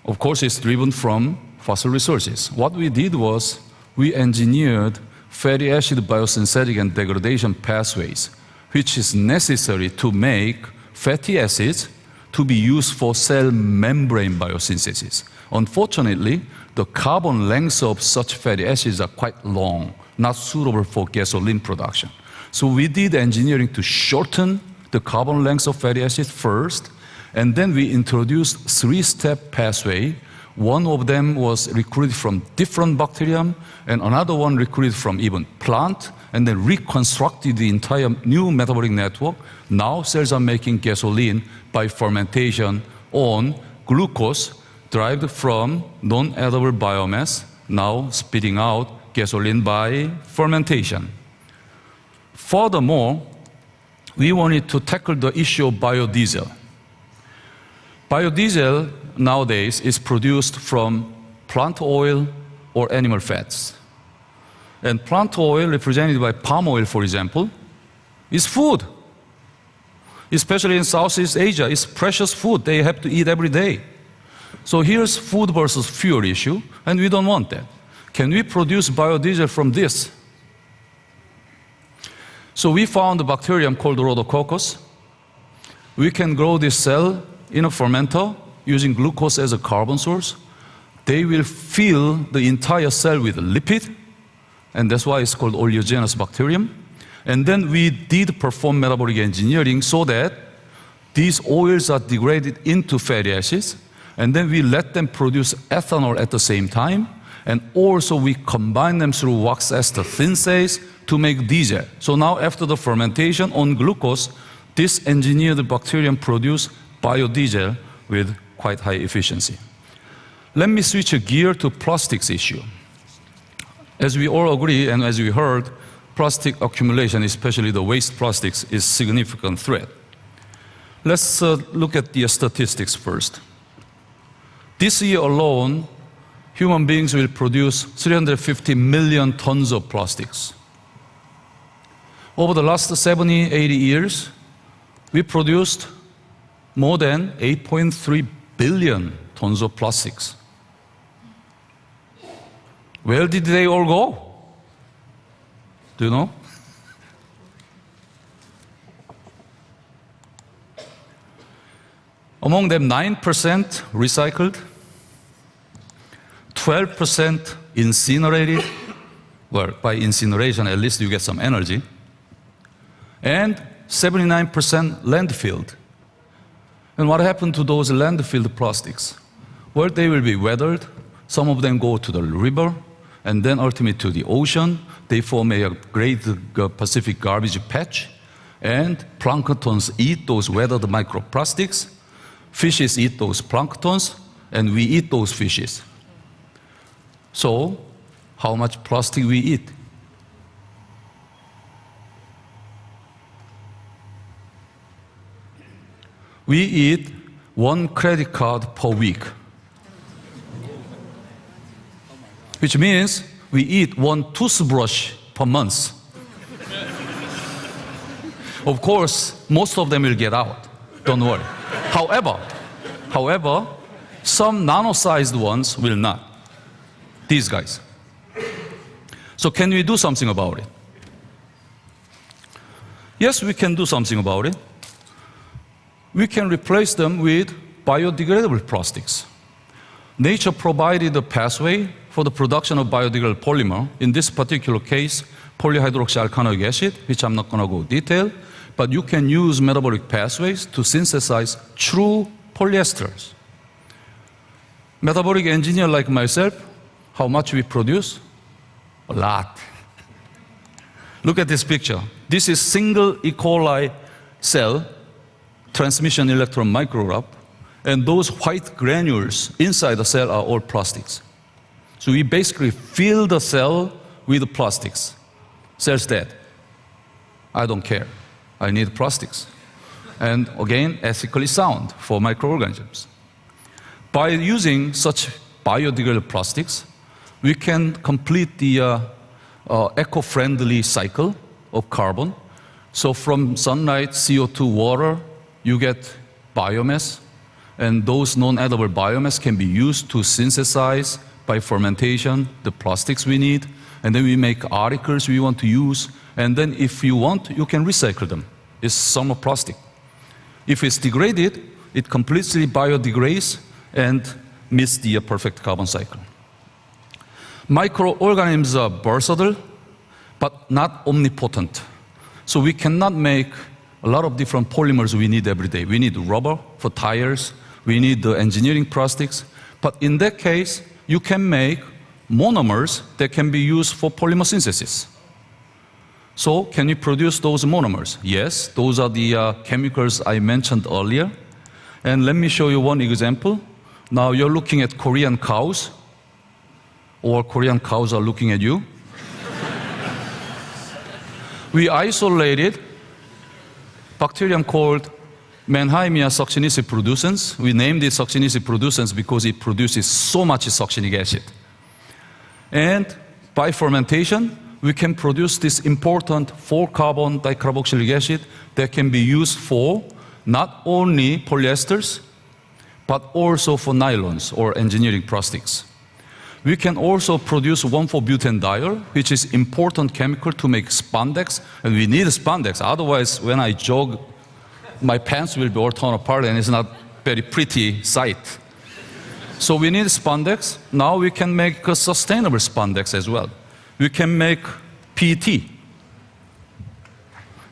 Of course, it's driven from fossil resources. What we did was we engineered fatty acid biosynthetic and degradation pathways, which is necessary to make fatty acids to be used for cell membrane biosynthesis. Unfortunately, the carbon lengths of such fatty acids are quite long, not suitable for gasoline production. So we did engineering to shorten the carbon lengths of fatty acids first, and then we introduced three-step pathway One of them was recruited from different bacterium, and another one recruited from even plant, and then reconstructed the entire new metabolic network. Now cells are making gasoline by fermentation on glucose derived from non-edible biomass, now spitting out gasoline by fermentation. Furthermore, we wanted to tackle the issue of biodiesel. Biodiesel nowadays is produced from plant oil or animal fats. And plant oil, represented by palm oil, for example, is food. Especially in Southeast Asia, it's precious food they have to eat every day. So here's food versus fuel issue, and we don't want that. Can we produce biodiesel from this? So we found a bacterium called Rhodococcus. We can grow this cell in a fermenter using glucose as a carbon source. They will fill the entire cell with a lipid, and that's why it's called oleogenous bacterium. And then we did perform metabolic engineering so that these oils are degraded into fatty acids, and then we let them produce ethanol at the same time, and also we combine them through wax ester synthase to make diesel. So now after the fermentation on glucose, this engineered bacterium produce biodiesel with quite high efficiency. Let me switch a gear to plastics issue. As we all agree, and as we heard, plastic accumulation, especially the waste plastics, is a significant threat. Let's look at the statistics first. This year alone, human beings will produce 350 million tons of plastics. Over the last 70, 80 years, we produced more than 8.3 billion tons of plastics. Where did they all go? Do you know? Among them, 9% recycled, 12% incinerated. Well, by incineration, at least you get some energy. And 79% landfilled. And what happened to those landfilled plastics? Well, they will be weathered. Some of them go to the river, and then ultimately to the ocean. They form a great Pacific garbage patch, and planktons eat those weathered microplastics. Fishes eat those planktons, and we eat those fishes. So, how much plastic we eat? We eat 1 credit card per week, which means we eat 1 toothbrush per month. Of course, most of them will get out, don't worry. However, some nano-sized ones will not. These guys. So can we do something about it? Yes, we can do something about it. We can replace them with biodegradable plastics. Nature provided a pathway for the production of biodegradable polymer. In this particular case, polyhydroxyalkanoic acid, which I'm not going to go detail, but you can use metabolic pathways to synthesize true polyesters. Metabolic engineer like myself, how much we produce? A lot. Look at this picture. This is single E. coli cell transmission electron micrograph, and those white granules inside the cell are all plastics. So we basically fill the cell with plastics. Cell's dead. I don't care. I need plastics. And again, ethically sound for microorganisms. By using such biodegradable plastics, we can complete the eco-friendly cycle of carbon. So from sunlight, CO2, water, you get biomass, and those non-edible biomass can be used to synthesize by fermentation the plastics we need, and then we make articles we want to use, and then if you want, you can recycle them. It's summer plastic. If it's degraded, it completely biodegrades and meets the perfect carbon cycle. Microorganisms are versatile, but not omnipotent. So we cannot make a lot of different polymers we need every day. We need rubber for tires, we need the engineering plastics, But in that case, you can make monomers that can be used for polymer synthesis. So can you produce those monomers? Yes, those are the chemicals I mentioned earlier. And let me show you one example. Now you're looking at Korean cows, or Korean cows are looking at you. We isolated bacterium called Mannheimia succinici producens. We named it succinici producens because it produces so much succinic acid. And by fermentation, we can produce this important 4-carbon dicarboxylic acid that can be used for not only polyesters, but also for nylons or engineering plastics. We can also produce 1,4-butanediol, which is important chemical to make spandex, and we need spandex. Otherwise, when I jog, my pants will be all torn apart, and it's not very pretty sight. So we need spandex. Now we can make a sustainable spandex as well. We can make PET,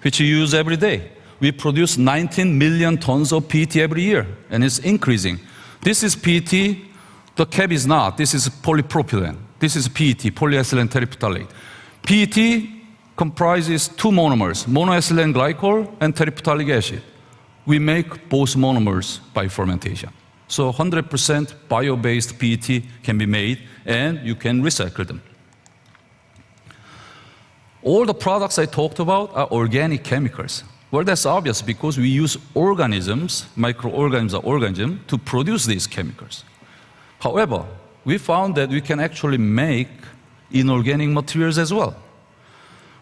which you use every day. We produce 19 million tons of PET every year, and it's increasing. This is PET. The cap is not. This is polypropylene. This is PET, polyethylene terephthalate. PET comprises 2 monomers, monoethylene glycol and terephthalic acid. We make both monomers by fermentation. So 100% bio-based PET can be made, and you can recycle them. All the products I talked about are organic chemicals. Well, that's obvious because we use organisms, microorganisms or organisms, to produce these chemicals. However, we found that we can actually make inorganic materials as well.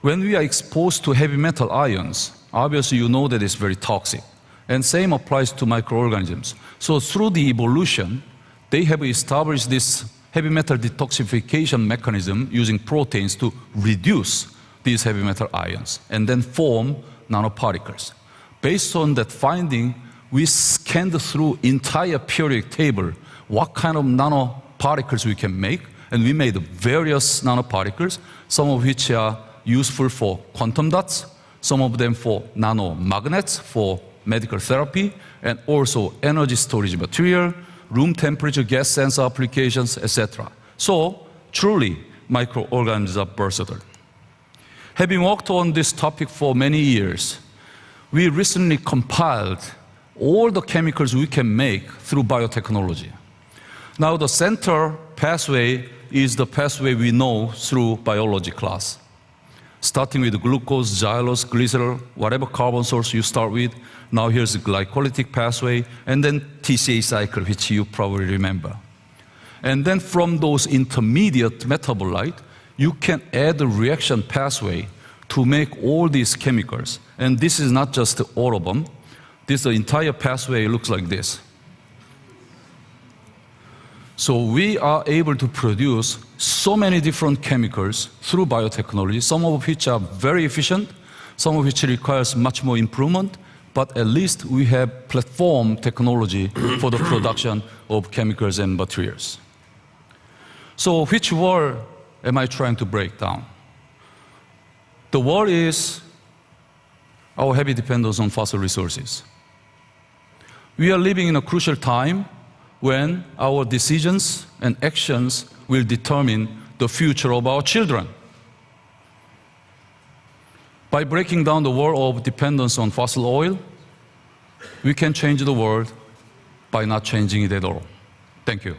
When we are exposed to heavy metal ions, obviously you know that it's very toxic. And same applies to microorganisms. So through the evolution, they have established this heavy metal detoxification mechanism using proteins to reduce these heavy metal ions and then form nanoparticles. Based on that finding, we scanned through entire periodic table what kind of nanoparticles we can make, and we made various nanoparticles, some of which are useful for quantum dots, some of them for nanomagnets for medical therapy, and also energy storage material, room temperature gas sensor applications, etc. So truly, microorganisms are versatile. Having worked on this topic for many years, we recently compiled all the chemicals we can make through biotechnology. Now, the center pathway is the pathway we know through biology class. Starting with glucose, xylose, glycerol, whatever carbon source you start with. Now here's the glycolytic pathway, and then TCA cycle, which you probably remember. And then from those intermediate metabolite, you can add the reaction pathway to make all these chemicals. And this is not just all of them. The entire pathway looks like this. So we are able to produce so many different chemicals through biotechnology, some of which are very efficient, some of which requires much more improvement, but at least we have platform technology for the production of chemicals and materials. So which wall am I trying to break down? The wall is our heavy dependence on fossil resources. We are living in a crucial time when our decisions and actions will determine the future of our children. By breaking down the wall of dependence on fossil oil, we can change the world by not changing it at all. Thank you.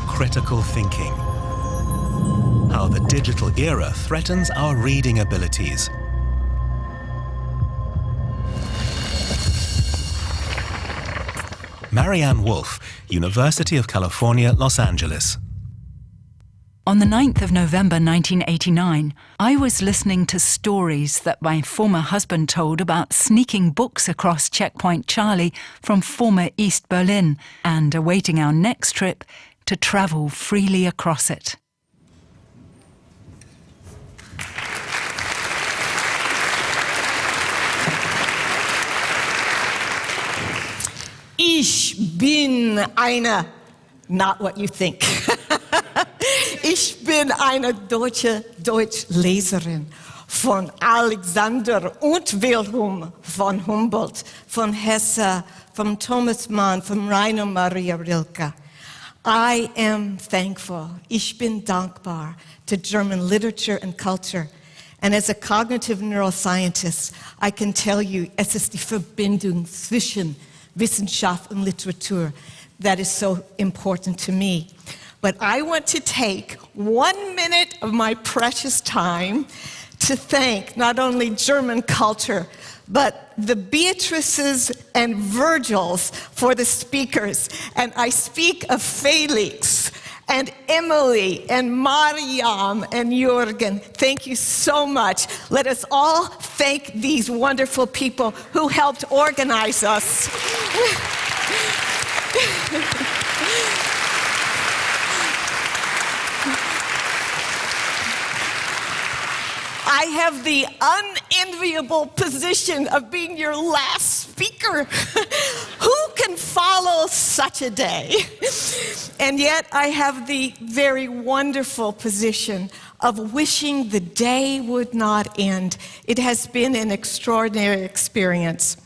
Critical thinking. How the digital era threatens our reading abilities. Marianne Wolf, University of California, Los Angeles. On the 9th of November 1989, I was listening to stories that my former husband told about sneaking books across Checkpoint Charlie from former East Berlin and awaiting our next trip to travel freely across it. Ich bin eine, not what you think. Ich bin eine deutsche Deutschleserin von Alexander und Wilhelm von Humboldt, von Hesse, von Thomas Mann, von Rainer Maria Rilke. I am thankful. Ich bin dankbar to German literature and culture. And as a cognitive neuroscientist, I can tell you, es ist die Verbindung zwischen Wissenschaft und Literatur that is so important to me. But I want to take 1 minute of my precious time to thank not only German culture, but the Beatrices and Virgils for the speakers. And I speak of Felix and Emily and Mariam and Jürgen. Thank you so much. Let us all thank these wonderful people who helped organize us. I have the unenviable position of being your last speaker. Who can follow such a day? And yet I have the very wonderful position of wishing the day would not end. It has been an extraordinary experience.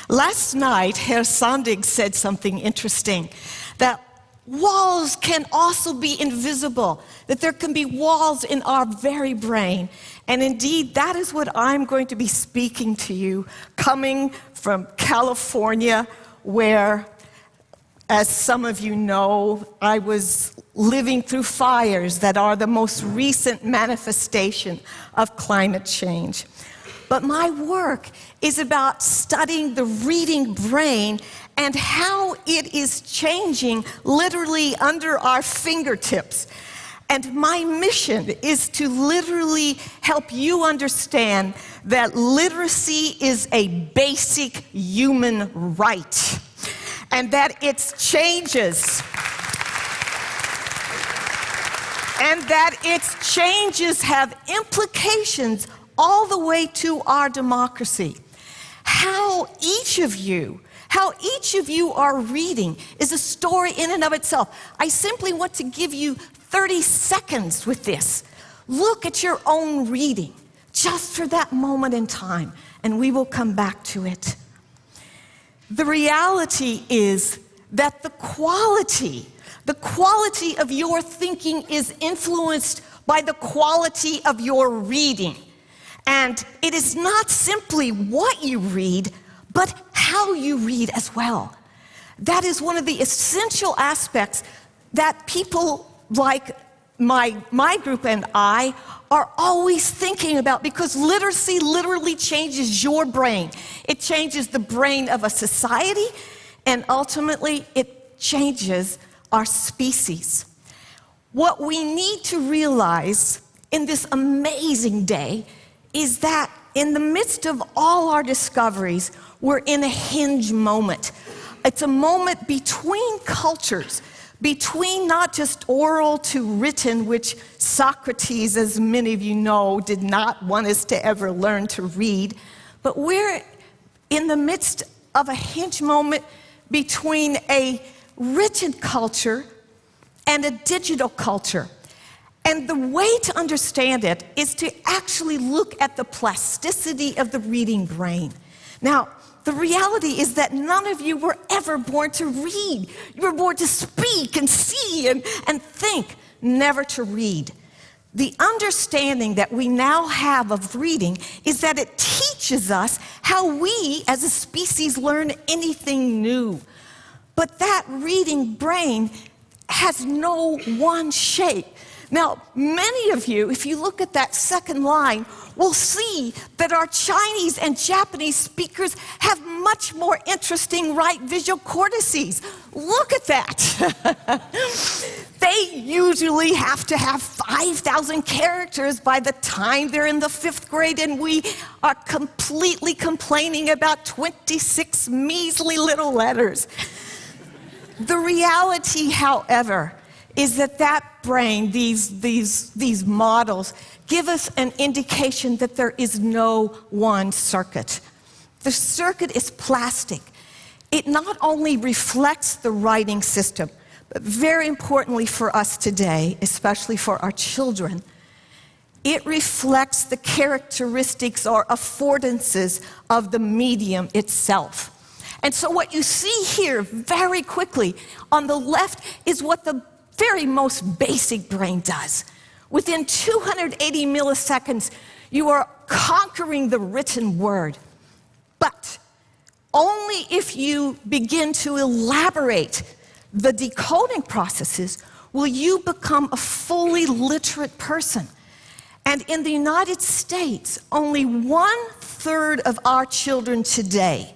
Last night, Herr Sandig said something interesting, that walls can also be invisible, that there can be walls in our very brain. And indeed, that is what I'm going to be speaking to you, coming from California, where, as some of you know, I was living through fires that are the most recent manifestation of climate change. But my work is about studying the reading brain and how it is changing literally under our fingertips. And my mission is to literally help you understand that literacy is a basic human right, and that its changes have implications all the way to our democracy. How each of you are reading is a story in and of itself. I simply want to give you 30 seconds with this. Look at your own reading, just for that moment in time, and we will come back to it. The reality is that the quality of your thinking is influenced by the quality of your reading. And it is not simply what you read, but how you read as well. That is one of the essential aspects that people like my group and I are always thinking about, because literacy literally changes your brain. It changes the brain of a society, and ultimately it changes our species. What we need to realize in this amazing day is that in the midst of all our discoveries, we're in a hinge moment. It's a moment between cultures, between not just oral to written, which Socrates, as many of you know, did not want us to ever learn to read, but we're in the midst of a hinge moment between a written culture and a digital culture. And the way to understand it is to actually look at the plasticity of the reading brain. Now, the reality is that none of you were ever born to read. You were born to speak and see and think, never to read. The understanding that we now have of reading is that it teaches us how we as a species learn anything new. But that reading brain has no one shape. Now, many of you, if you look at that second line, will see that our Chinese and Japanese speakers have much more interesting right visual cortices. Look at that. They usually have to have 5,000 characters by the time they're in the 5th grade, and we are completely complaining about 26 measly little letters. The reality, however, is that brain, these models, give us an indication that there is no one circuit. The circuit is plastic. It not only reflects the writing system, but very importantly for us today, especially for our children, it reflects the characteristics or affordances of the medium itself. And so what you see here very quickly on the left is what the very most basic brain does. Within 280 milliseconds, you are conquering the written word. But only if you begin to elaborate the decoding processes will you become a fully literate person. And in the United States, only 1/3 of our children today,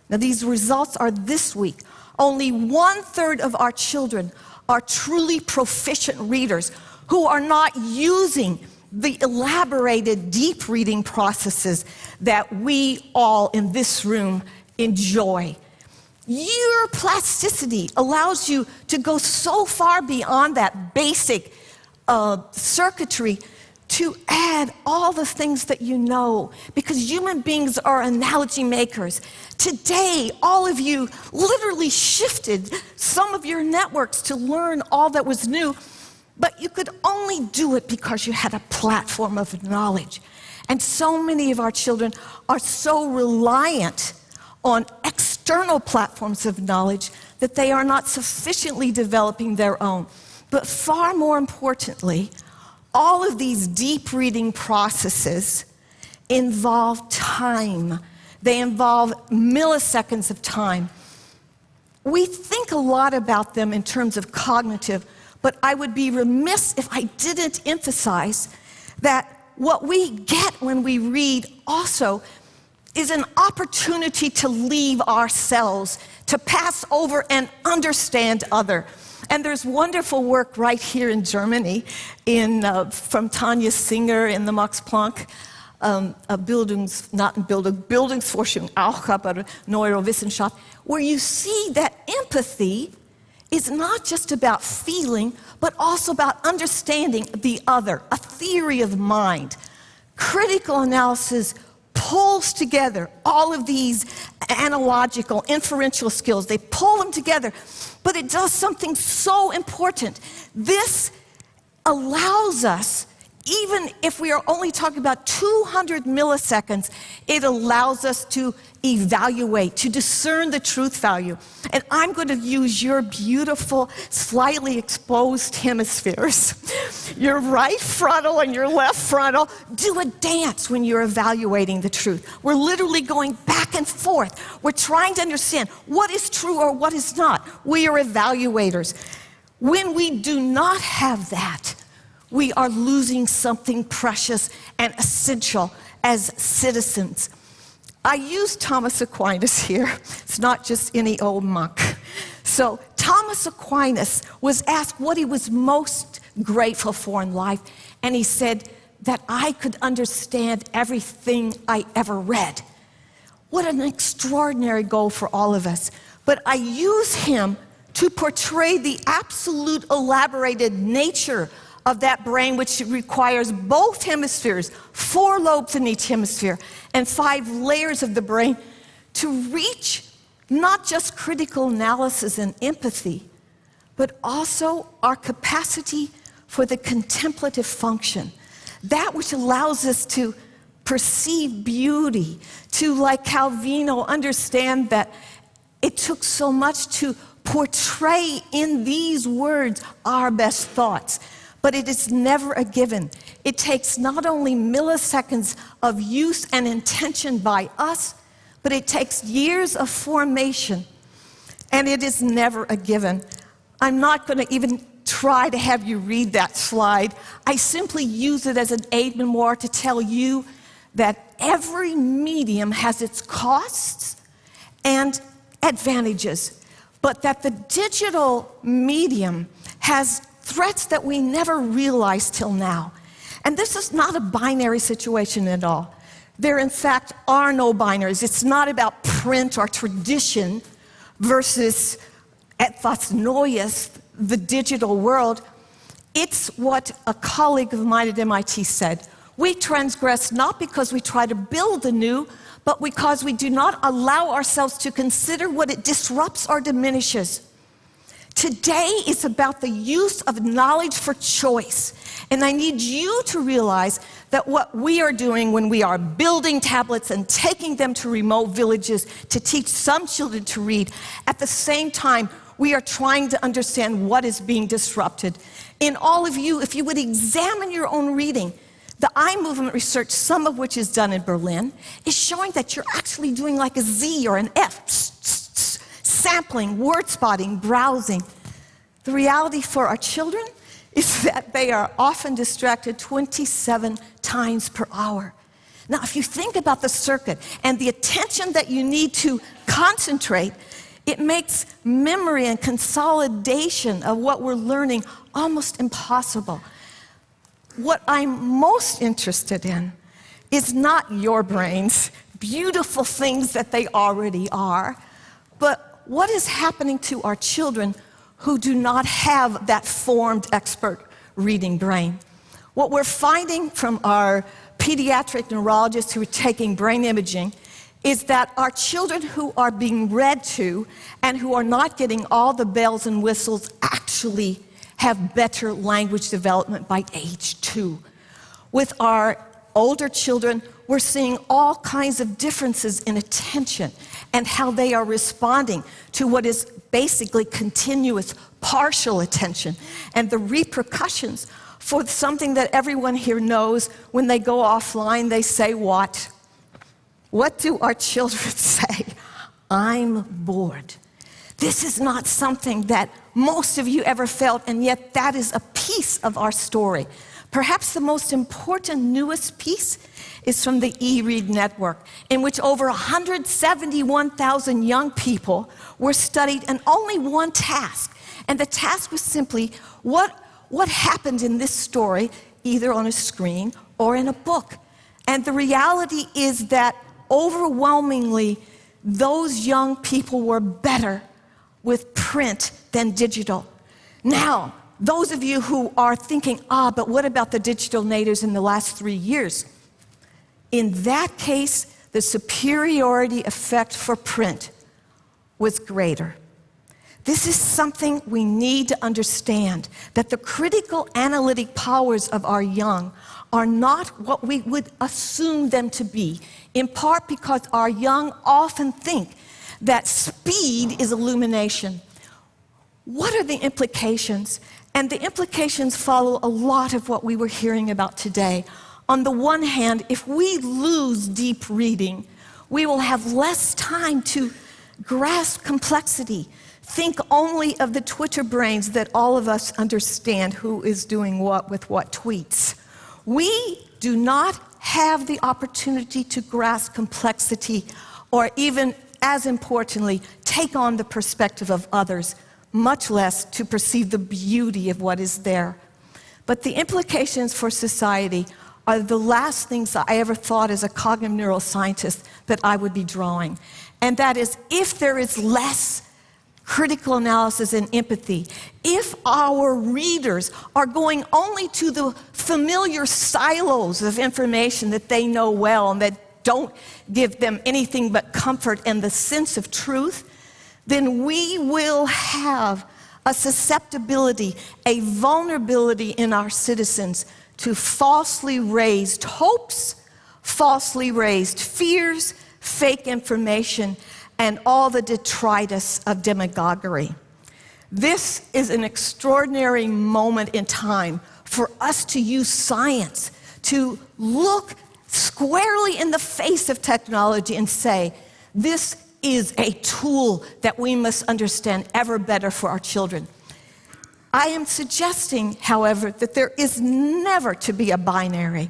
now these results are this week, only 1/3 of our children are truly proficient readers who are not using the elaborated deep reading processes that we all in this room enjoy. Your plasticity allows you to go so far beyond that basic circuitry to add all the things that you know, because human beings are analogy makers. Today, all of you literally shifted some of your networks to learn all that was new, but you could only do it because you had a platform of knowledge. And so many of our children are so reliant on external platforms of knowledge that they are not sufficiently developing their own. But far more importantly, all of these deep reading processes involve time. They involve milliseconds of time. We think a lot about them in terms of cognitive, but I would be remiss if I didn't emphasize that what we get when we read also is an opportunity to leave ourselves, to pass over and understand other. And there's wonderful work right here in Germany from Tanja Singer in the Max Planck Bildungsforschung, auch aber Neurowissenschaft, where you see that empathy is not just about feeling, but also about understanding the other, a theory of mind. Critical analysis pulls together all of these analogical, inferential skills. They pull them together, but it does something so important. This allows us, even if we are only talking about 200 milliseconds, it allows us to evaluate, to discern the truth value. And I'm going to use your beautiful, slightly exposed hemispheres. Your right frontal and your left frontal do a dance when you're evaluating the truth. We're literally going back and forth. We're trying to understand what is true or what is not. We are evaluators. When we do not have that, we are losing something precious and essential as citizens. I use Thomas Aquinas here. It's not just any old monk. So Thomas Aquinas was asked what he was most grateful for in life, and he said that I could understand everything I ever read. What an extraordinary goal for all of us. But I use him to portray the absolute elaborated nature of that brain, which requires both hemispheres, 4 lobes in each hemisphere, and 5 layers of the brain to reach not just critical analysis and empathy, but also our capacity for the contemplative function, that which allows us to perceive beauty, to, like Calvino, understand that it took so much to portray in these words our best thoughts. But it is never a given. It takes not only milliseconds of use and intention by us, but it takes years of formation, and it is never a given. I'm not going to even try to have you read that slide. I simply use it as an aid memoir to tell you that every medium has its costs and advantages, but that the digital medium has threats that we never realized till now. And this is not a binary situation at all. There, in fact, are no binaries. It's not about print or tradition versus etwas Neues, the digital world. It's what a colleague of mine at MIT said. We transgress not because we try to build the new, but because we do not allow ourselves to consider what it disrupts or diminishes. Today is about the use of knowledge for choice. And I need you to realize that what we are doing when we are building tablets and taking them to remote villages to teach some children to read, at the same time, we are trying to understand what is being disrupted. In all of you, if you would examine your own reading, the eye movement research, some of which is done in Berlin, is showing that you're actually doing like a Z or an F, sampling, word spotting, browsing. The reality for our children is that they are often distracted 27 times per hour. Now, if you think about the circuit and the attention that you need to concentrate, it makes memory and consolidation of what we're learning almost impossible. What I'm most interested in is not your brains, beautiful things that they already are, but what is happening to our children who do not have that formed expert reading brain. What we're finding from our pediatric neurologists who are taking brain imaging is that our children who are being read to and who are not getting all the bells and whistles actually have better language development by age 2. With our older children, we're seeing all kinds of differences in attention and how they are responding to what is basically continuous partial attention and the repercussions for something that everyone here knows. When they go offline, they say what? What do our children say? I'm bored. This is not something that most of you ever felt, and yet that is a piece of our story. Perhaps the most important, newest piece is from the e-read network, in which over 171,000 young people were studied and only one task. And the task was simply, what happened in this story, either on a screen or in a book? And the reality is that overwhelmingly, those young people were better with print than digital. Now, those of you who are thinking, but what about the digital natives in the last 3 years? In that case, the superiority effect for print was greater. This is something we need to understand, that the critical analytic powers of our young are not what we would assume them to be, in part because our young often think that speed is illumination. What are the implications? And the implications follow a lot of what we were hearing about today. On the one hand, if we lose deep reading, we will have less time to grasp complexity. Think only of the Twitter brains that all of us understand who is doing what with what tweets. We do not have the opportunity to grasp complexity or even, as importantly, take on the perspective of others, much less to perceive the beauty of what is there. But the implications for society are the last things I ever thought as a cognitive neuroscientist that I would be drawing. And that is, if there is less critical analysis and empathy, if our readers are going only to the familiar silos of information that they know well and that don't give them anything but comfort and the sense of truth, then we will have a susceptibility, a vulnerability in our citizens to falsely raised hopes, falsely raised fears, fake information, and all the detritus of demagoguery. This is an extraordinary moment in time for us to use science to look squarely in the face of technology and say, this is a tool that we must understand ever better for our children. I am suggesting, however, that there is never to be a binary,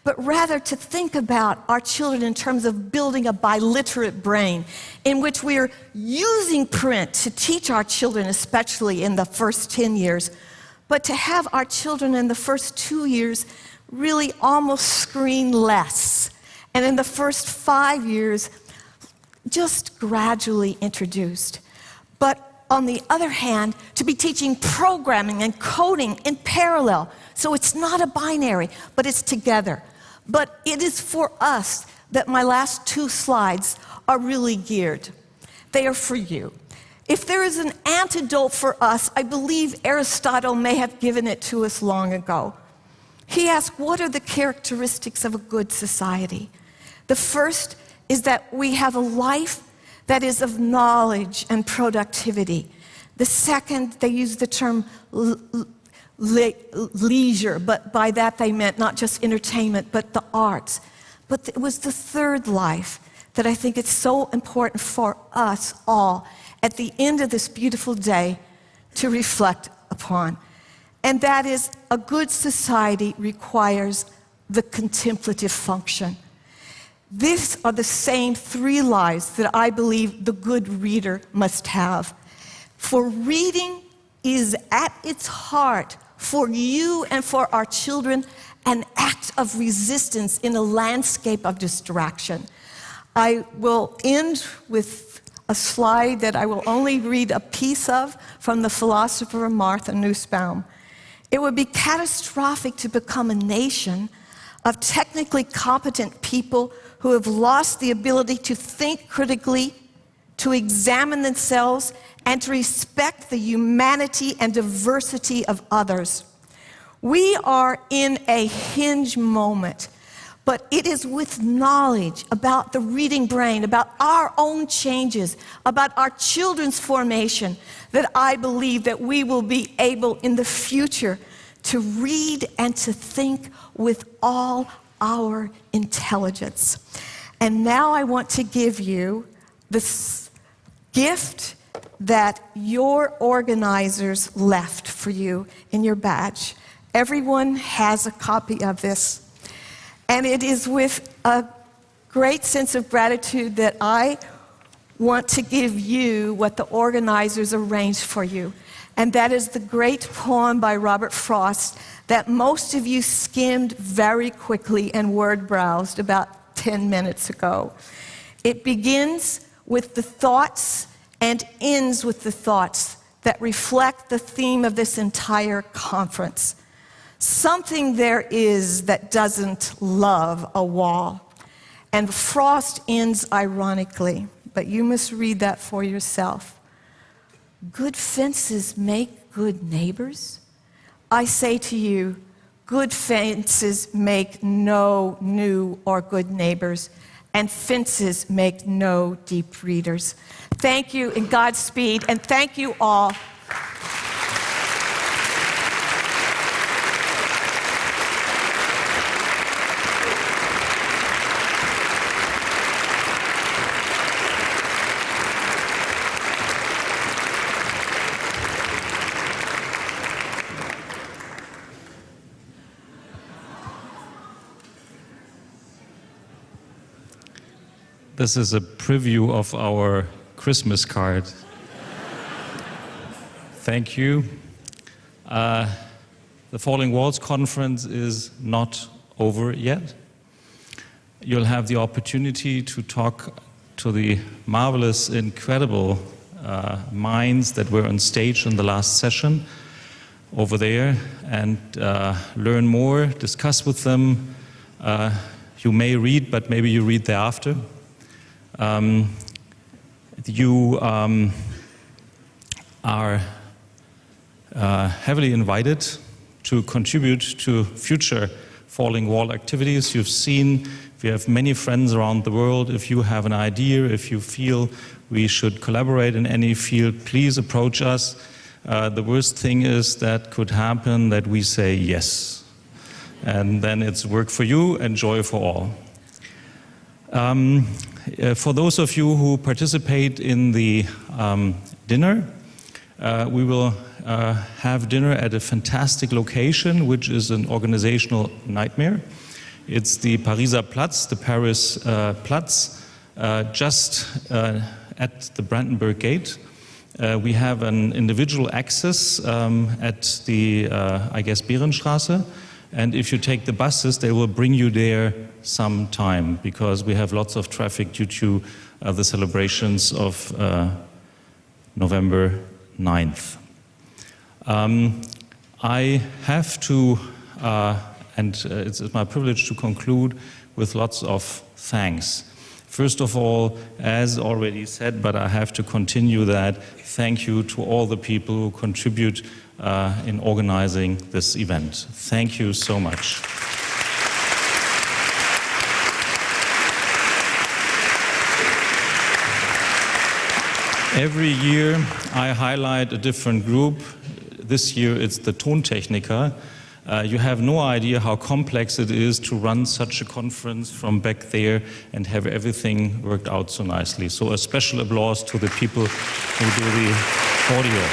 but rather to think about our children in terms of building a biliterate brain in which we are using print to teach our children, especially in the first 10 years, but to have our children in the first 2 years really almost screen less, and in the first 5 years, just gradually introduced. But on the other hand, to be teaching programming and coding in parallel. So it's not a binary, but it's together. But it is for us that my last 2 slides are really geared. They are for you. If there is an antidote for us, I believe Aristotle may have given it to us long ago. He asked, what are the characteristics of a good society? The first is that we have a life that is of knowledge and productivity. The second, they use the term leisure, but by that they meant not just entertainment, but the arts. But it was the third life that I think it's so important for us all at the end of this beautiful day to reflect upon. And that is, a good society requires the contemplative function. These are the same 3 lives that I believe the good reader must have. For reading is at its heart, for you and for our children, an act of resistance in a landscape of distraction. I will end with a slide that I will only read a piece of from the philosopher Martha Nussbaum. It would be catastrophic to become a nation of technically competent people who have lost the ability to think critically, to examine themselves, and to respect the humanity and diversity of others. We are in a hinge moment, but it is with knowledge about the reading brain, about our own changes, about our children's formation, that I believe that we will be able in the future to read and to think with all our intelligence. And now I want to give you this gift that your organizers left for you in your badge. Everyone has a copy of this. And it is with a great sense of gratitude that I want to give you what the organizers arranged for you. And that is the great poem by Robert Frost that most of you skimmed very quickly and word browsed about 10 minutes ago. It begins with the thoughts and ends with the thoughts that reflect the theme of this entire conference. Something there is that doesn't love a wall. And Frost ends ironically, but you must read that for yourself. Good fences make good neighbors. I say to you, good fences make no new or good neighbors, and fences make no deep readers. Thank you and Godspeed, and thank you all. This is a preview of our Christmas card. Thank you. The Falling Walls conference is not over yet. You'll have the opportunity to talk to the marvelous, incredible minds that were on stage in the last session over there and learn more, discuss with them. You may read, but maybe you read thereafter. You are heavily invited to contribute to future Falling Wall activities. You've seen we have many friends around the world. If you have an idea, if you feel we should collaborate in any field, please approach us. The worst thing is that could happen that we say yes. And then it's work for you and joy for all. For those of you who participate in the dinner, we will have dinner at a fantastic location, which is an organizational nightmare. It's the Pariser Platz, the Paris Platz, just at the Brandenburg Gate. We have an individual access at the, I guess, Behrenstraße. And if you take the buses, they will bring you there sometime because we have lots of traffic due to the celebrations of November 9th. I have to it's my privilege to conclude with lots of thanks. First of all, as already said, but I have to continue that, thank you to all the people who contribute in organizing this event. Thank you so much. Every year I highlight a different group. This year it's the Tontechniker. You have no idea how complex it is to run such a conference from back there and have everything worked out so nicely. So a special applause to the people who do the audio.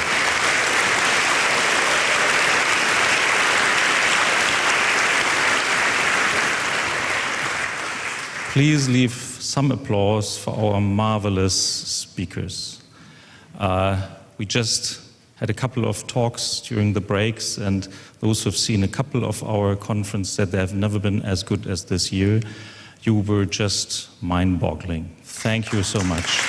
Please leave some applause for our marvelous speakers. We just had a couple of talks during the breaks, and those who have seen a couple of our conferences said they have never been as good as this year. You were just mind-boggling. Thank you so much.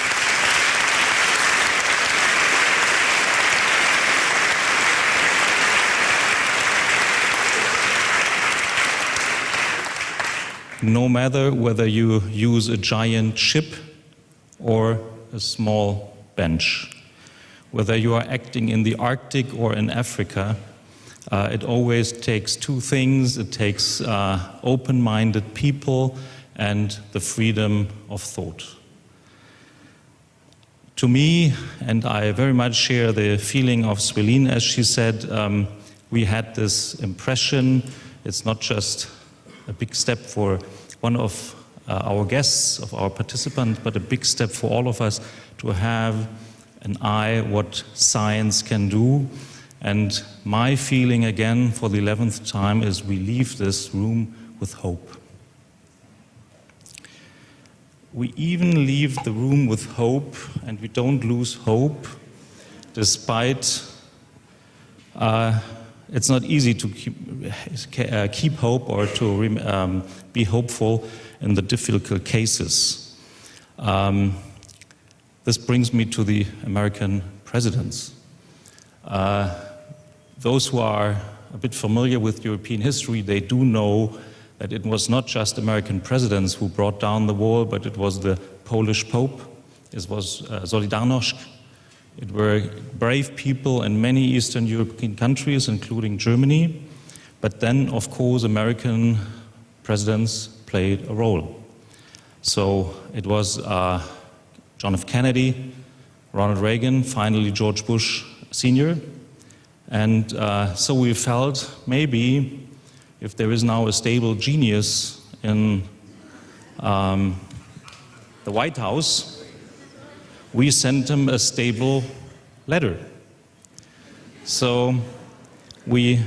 No matter whether you use a giant ship or a small bench, whether you are acting in the Arctic or in Africa, it always takes two things. It takes open-minded people and the freedom of thought. To me, and I very much share the feeling of Swelin, as she said, we had this impression. It's not just a big step for one of our guests, of our participants, but a big step for all of us to have an eye what science can do. And my feeling again for the 11th time is we leave this room with hope. We even leave the room with hope, and we don't lose hope despite it's not easy to keep hope or to be hopeful in the difficult cases. This brings me to the American presidents. Those who are a bit familiar with European history, they do know that it was not just American presidents who brought down the wall, but it was the Polish Pope, it was Solidarność. It were brave people in many Eastern European countries, including Germany. But then, of course, American presidents played a role. So it was John F. Kennedy, Ronald Reagan, finally George Bush Sr. And so we felt maybe if there is now a stable genius in the White House, we sent him a stable letter. So we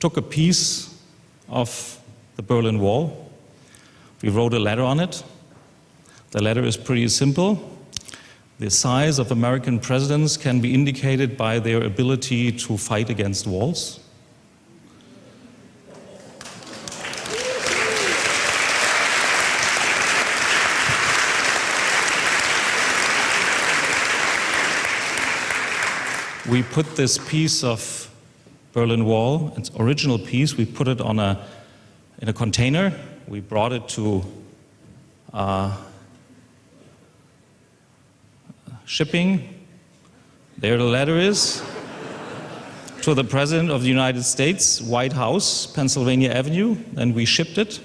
took a piece of the Berlin Wall. We wrote a letter on it. The letter is pretty simple. The size of American presidents can be indicated by their ability to fight against walls. We put this piece of Berlin Wall, its original piece, we put it in a container. We brought it to shipping. There the letter is. To the President of the United States, White House, Pennsylvania Avenue, and we shipped it.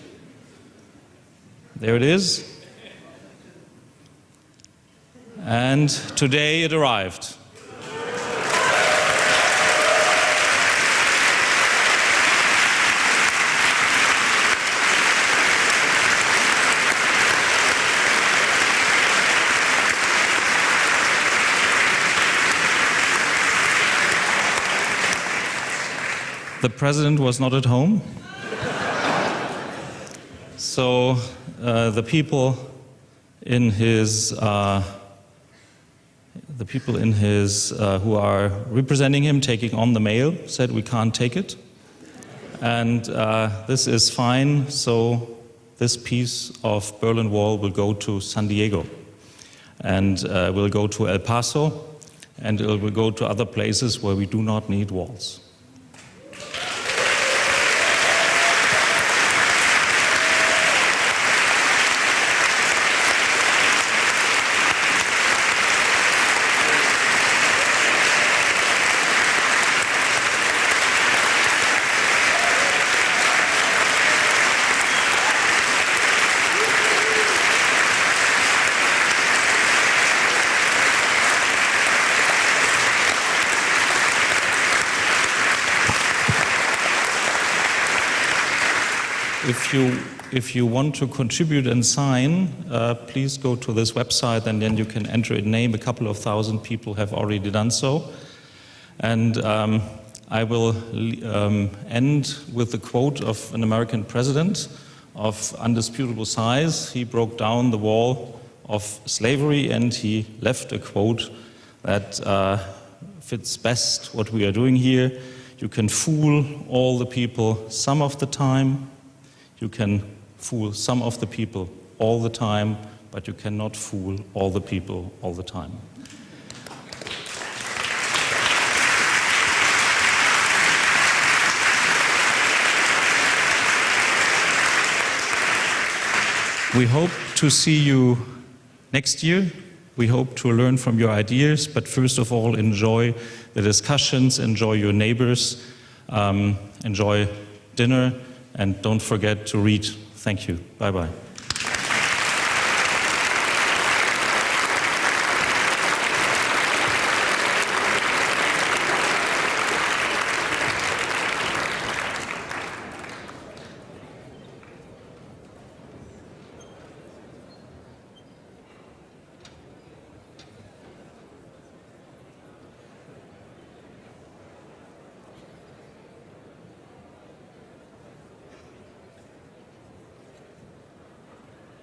There it is. And today it arrived. The president was not at home. So the people in his who are representing him, taking on the mail, said we can't take it. And this is fine, so this piece of Berlin Wall will go to San Diego, and will go to El Paso, and it will go to other places where we do not need walls. if you want to contribute and sign, please go to this website and then you can enter a name. A couple of thousand people have already done so. And I will end with the quote of an American president of undisputable size. He broke down the wall of slavery and he left a quote that fits best what we are doing here. You can fool all the people some of the time. You can fool some of the people all the time, but you cannot fool all the people all the time. We hope to see you next year. We hope to learn from your ideas, but first of all, enjoy the discussions, enjoy your neighbors, enjoy dinner, and don't forget to read. Thank you. Bye-bye.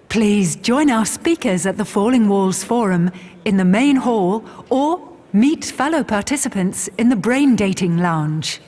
Please join our speakers at the Falling Walls Forum in the main hall or meet fellow participants in the Brain Dating Lounge.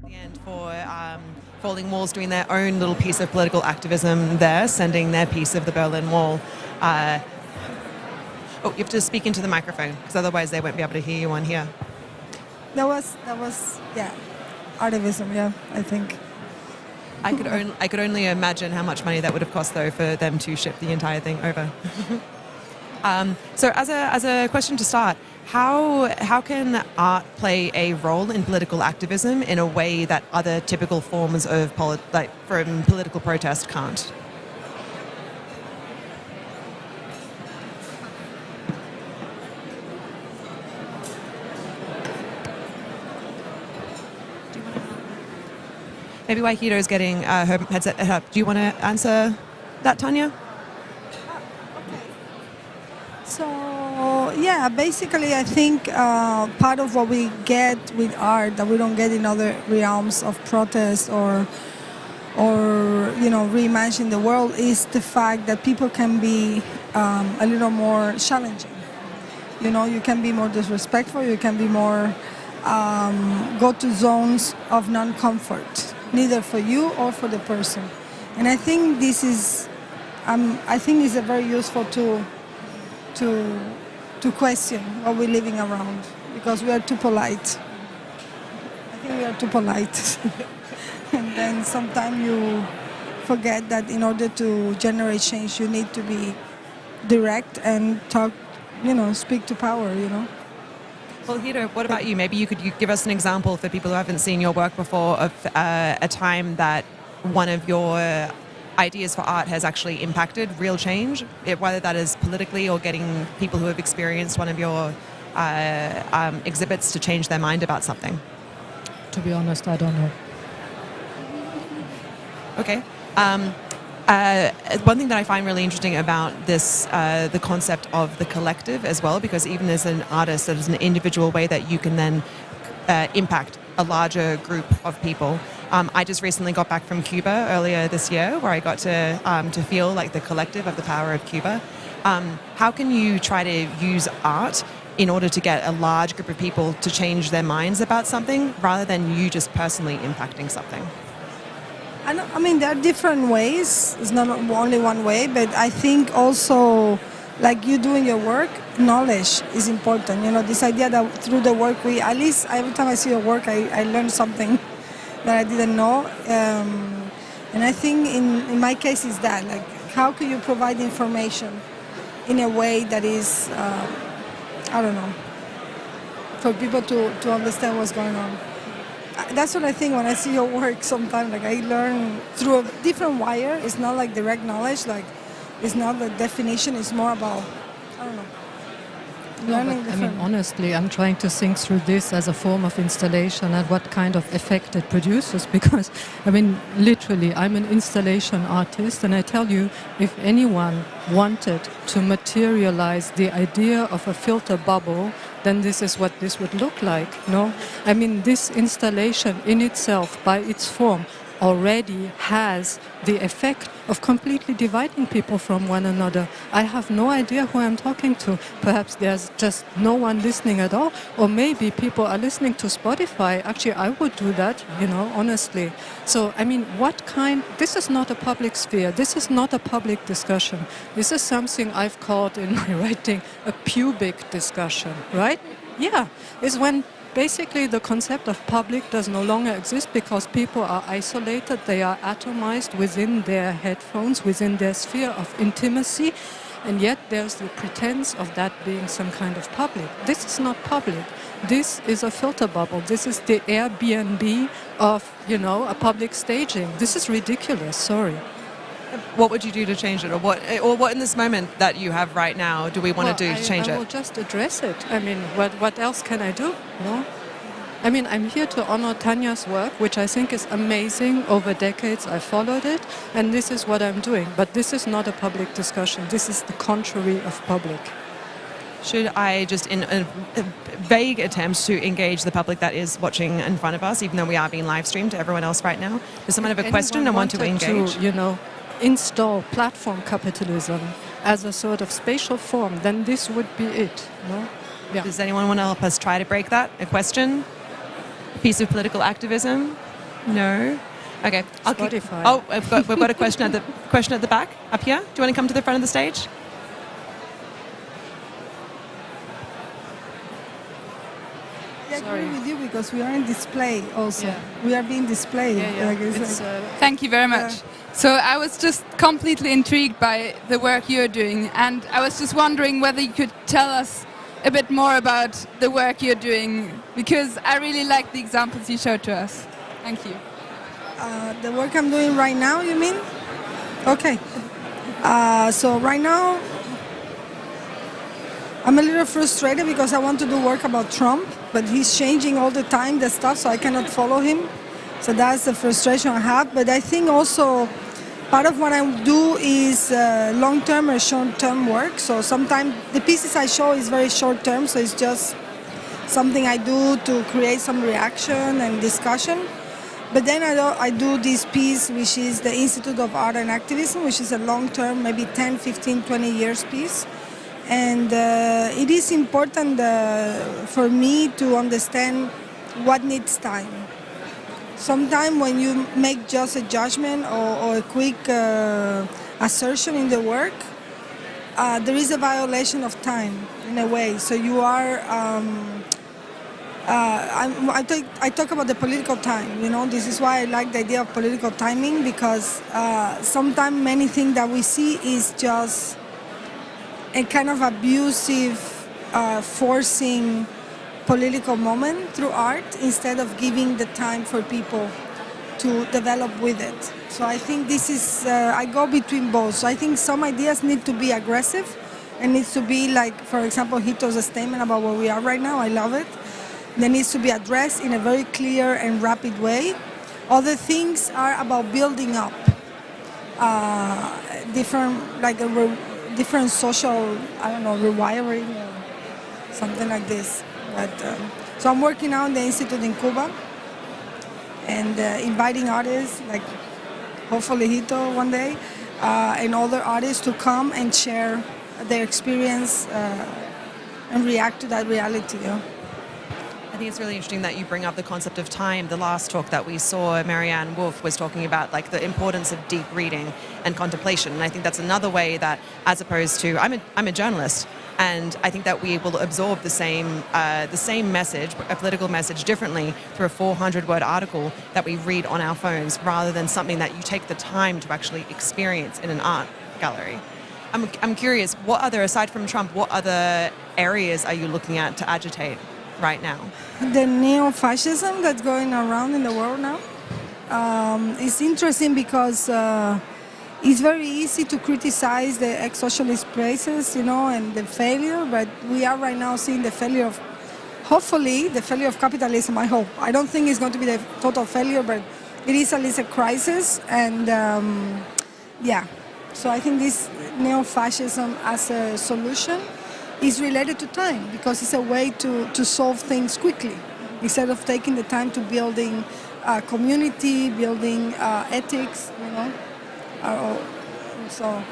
And for Falling Walls doing their own little piece of political activism there, sending their piece of the Berlin Wall. Oh, you have to speak into the microphone, because otherwise they won't be able to hear you on here. That was yeah, activism, yeah, I think. I could only imagine how much money that would have cost, though, for them to ship the entire thing over. So as a question to start, how can art play a role in political activism in a way that other typical forms of from political protest can't? Maybe while Hito's getting her headset up, do you want to answer that, Tanya? So, yeah, basically I think part of what we get with art that we don't get in other realms of protest or reimagining the world is the fact that people can be a little more challenging. You can be more disrespectful, you can be more go to zones of non-comfort, neither for you or for the person. And I think this is, is a very useful tool to question what we're living around, because we are too polite. I think we are too polite. And then sometimes you forget that in order to generate change, you need to be direct and talk, speak to power, Well, Hito, what about you? Maybe you could give us an example for people who haven't seen your work before of a time that one of your ideas for art has actually impacted real change, whether that is politically or getting people who have experienced one of your exhibits to change their mind about something? To be honest, I don't know. Okay. One thing that I find really interesting about this, the concept of the collective as well, because even as an artist, there's an individual way that you can then impact a larger group of people. I just recently got back from Cuba earlier this year, where I got to feel like the collective of the power of Cuba. How can you try to use art in order to get a large group of people to change their minds about something, rather than you just personally impacting something? I mean, there are different ways. It's not only one way, but I think also, like you doing your work, knowledge is important. You know, this idea that through the work at least every time I see your work, I learn something that I didn't know. And I think in my case is that, like, how can you provide information in a way that is, I don't know, for people to understand what's going on. That's what I think when I see your work sometimes. Like, I learn through a different wire. It's not like direct knowledge. Like, it's not the definition. It's more about, I don't know, learning I mean, honestly, I'm trying to think through this as a form of installation and what kind of effect it produces, because, I mean, literally, I'm an installation artist, and I tell you, if anyone wanted to materialize the idea of a filter bubble, then this is what this would look like, no? I mean, this installation in itself, by its form, already has the effect of completely dividing people from one another. I have no idea who I'm talking to. Perhaps there's just no one listening at all, or maybe people are listening to Spotify. Actually, I would do that, you know, honestly. So, I mean, this is not a public sphere. This is not a public discussion. This is something I've called in my writing a pubic discussion, right? Yeah, it's when basically the concept of public does no longer exist because people are isolated, they are atomized within their headphones, within their sphere of intimacy, and yet there's the pretense of that being some kind of public. This is not public. This is a filter bubble. This is the Airbnb of, you know, a public staging. This is ridiculous, sorry. What would you do to change it, or what in this moment that you have right now do we want to do to change it? I will just address it. I mean, what else can I do? No? I mean, I'm here to honor Tanya's work, which I think is amazing. Over decades, I followed it, and this is what I'm doing. But this is not a public discussion. This is the contrary of public. Should I just, in a vague attempt to engage the public that is watching in front of us, even though we are being live streamed to everyone else right now, does someone have a question and want to engage? To, you know, install platform capitalism as a sort of spatial form, then this would be it. No? Yeah. Does anyone want to help us try to break that? A question? A piece of political activism? No? Okay. Spotify. We've got a question at the back, up here. Do you want to come to the front of the stage? I agree with you because we are in display also. Yeah. We are being displayed. Yeah. Like Thank you very much. So I was just completely intrigued by the work you're doing, and I was just wondering whether you could tell us a bit more about the work you're doing, because I really like the examples you showed to us. Thank you. The work I'm doing right now, you mean? Okay. So right now, I'm a little frustrated because I want to do work about Trump, but he's changing all the time the stuff, so I cannot follow him. So that's the frustration I have. But I think also part of what I do is long-term or short-term work. So sometimes the pieces I show is very short-term, so it's just something I do to create some reaction and discussion. But then I do this piece, which is the Institute of Art and Activism, which is a long-term, maybe 10, 15, 20 years piece. And it is important for me to understand what needs time. Sometimes when you make just a judgment or a quick assertion in the work, there is a violation of time in a way. So you are, I talk about the political time, you know, this is why I like the idea of political timing, because sometimes many things that we see is just a kind of abusive, forcing political moment through art instead of giving the time for people to develop with it. So I think this is, I go between both. So I think some ideas need to be aggressive and needs to be like, for example, Hito's statement about where we are right now, I love it. That needs to be addressed in a very clear and rapid way. Other things are about building up different social, I don't know, rewiring or something like this. But, so I'm working now in the Institute in Cuba and inviting artists, like hopefully Hito one day, and other artists to come and share their experience and react to that reality. Yeah. I think it's really interesting that you bring up the concept of time. The last talk that we saw, Marianne Wolf was talking about like the importance of deep reading and contemplation. And I think that's another way that, as opposed to, I'm a journalist, and I think that we will absorb the same message, a political message, differently through a 400-word article that we read on our phones, rather than something that you take the time to actually experience in an art gallery. I'm curious, what other, aside from Trump, what other areas are you looking at to agitate right now? The neo-fascism that's going around in the world now. It's interesting because it's very easy to criticize the ex-socialist places, and the failure, but we are right now seeing the failure of, hopefully, the failure of capitalism, I hope. I don't think it's going to be the total failure, but it is at least a crisis, and so I think this neo-fascism as a solution is related to time, because it's a way to solve things quickly instead of taking the time to building community, building ethics, So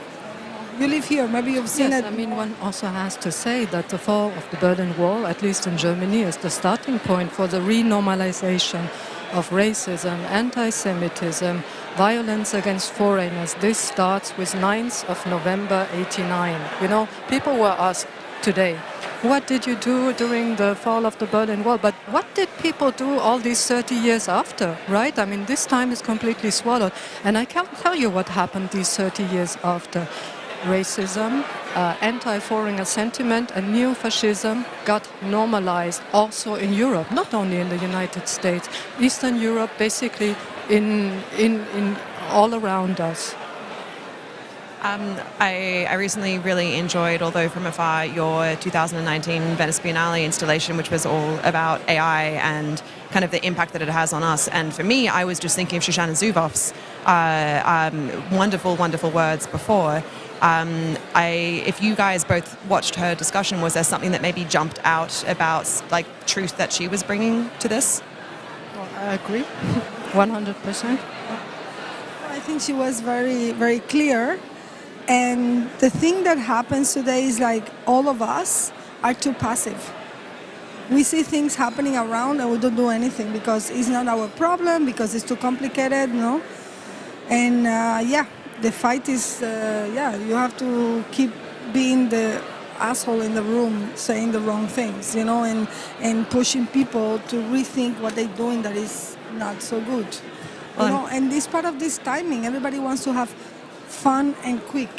you live here, maybe you've seen it. I mean, one also has to say that the fall of the Berlin Wall, at least in Germany, is the starting point for the renormalization of racism, anti-Semitism, violence against foreigners. This starts with 9th of November 89. People were asked today, what did you do during the fall of the Berlin Wall? But what did people do all these 30 years after, right? I mean, this time is completely swallowed. And I can't tell you what happened these 30 years after. Racism, anti-foreigner sentiment, and neo-fascism got normalized also in Europe, not only in the United States, Eastern Europe, basically in all around us. I recently really enjoyed, although from afar, your 2019 Venice Biennale installation, which was all about AI and kind of the impact that it has on us. And for me, I was just thinking of Shoshana Zuboff's wonderful, wonderful words before. If you guys both watched her discussion, was there something that maybe jumped out about like truth that she was bringing to this? Well, I agree, 100%. I think she was very, very clear. And the thing that happens today is like all of us are too passive. We see things happening around and we don't do anything because it's not our problem, because it's too complicated, And the fight is, you have to keep being the asshole in the room, saying the wrong things, and pushing people to rethink what they're doing that is not so good. And this part of this timing, everybody wants to have fun and quick,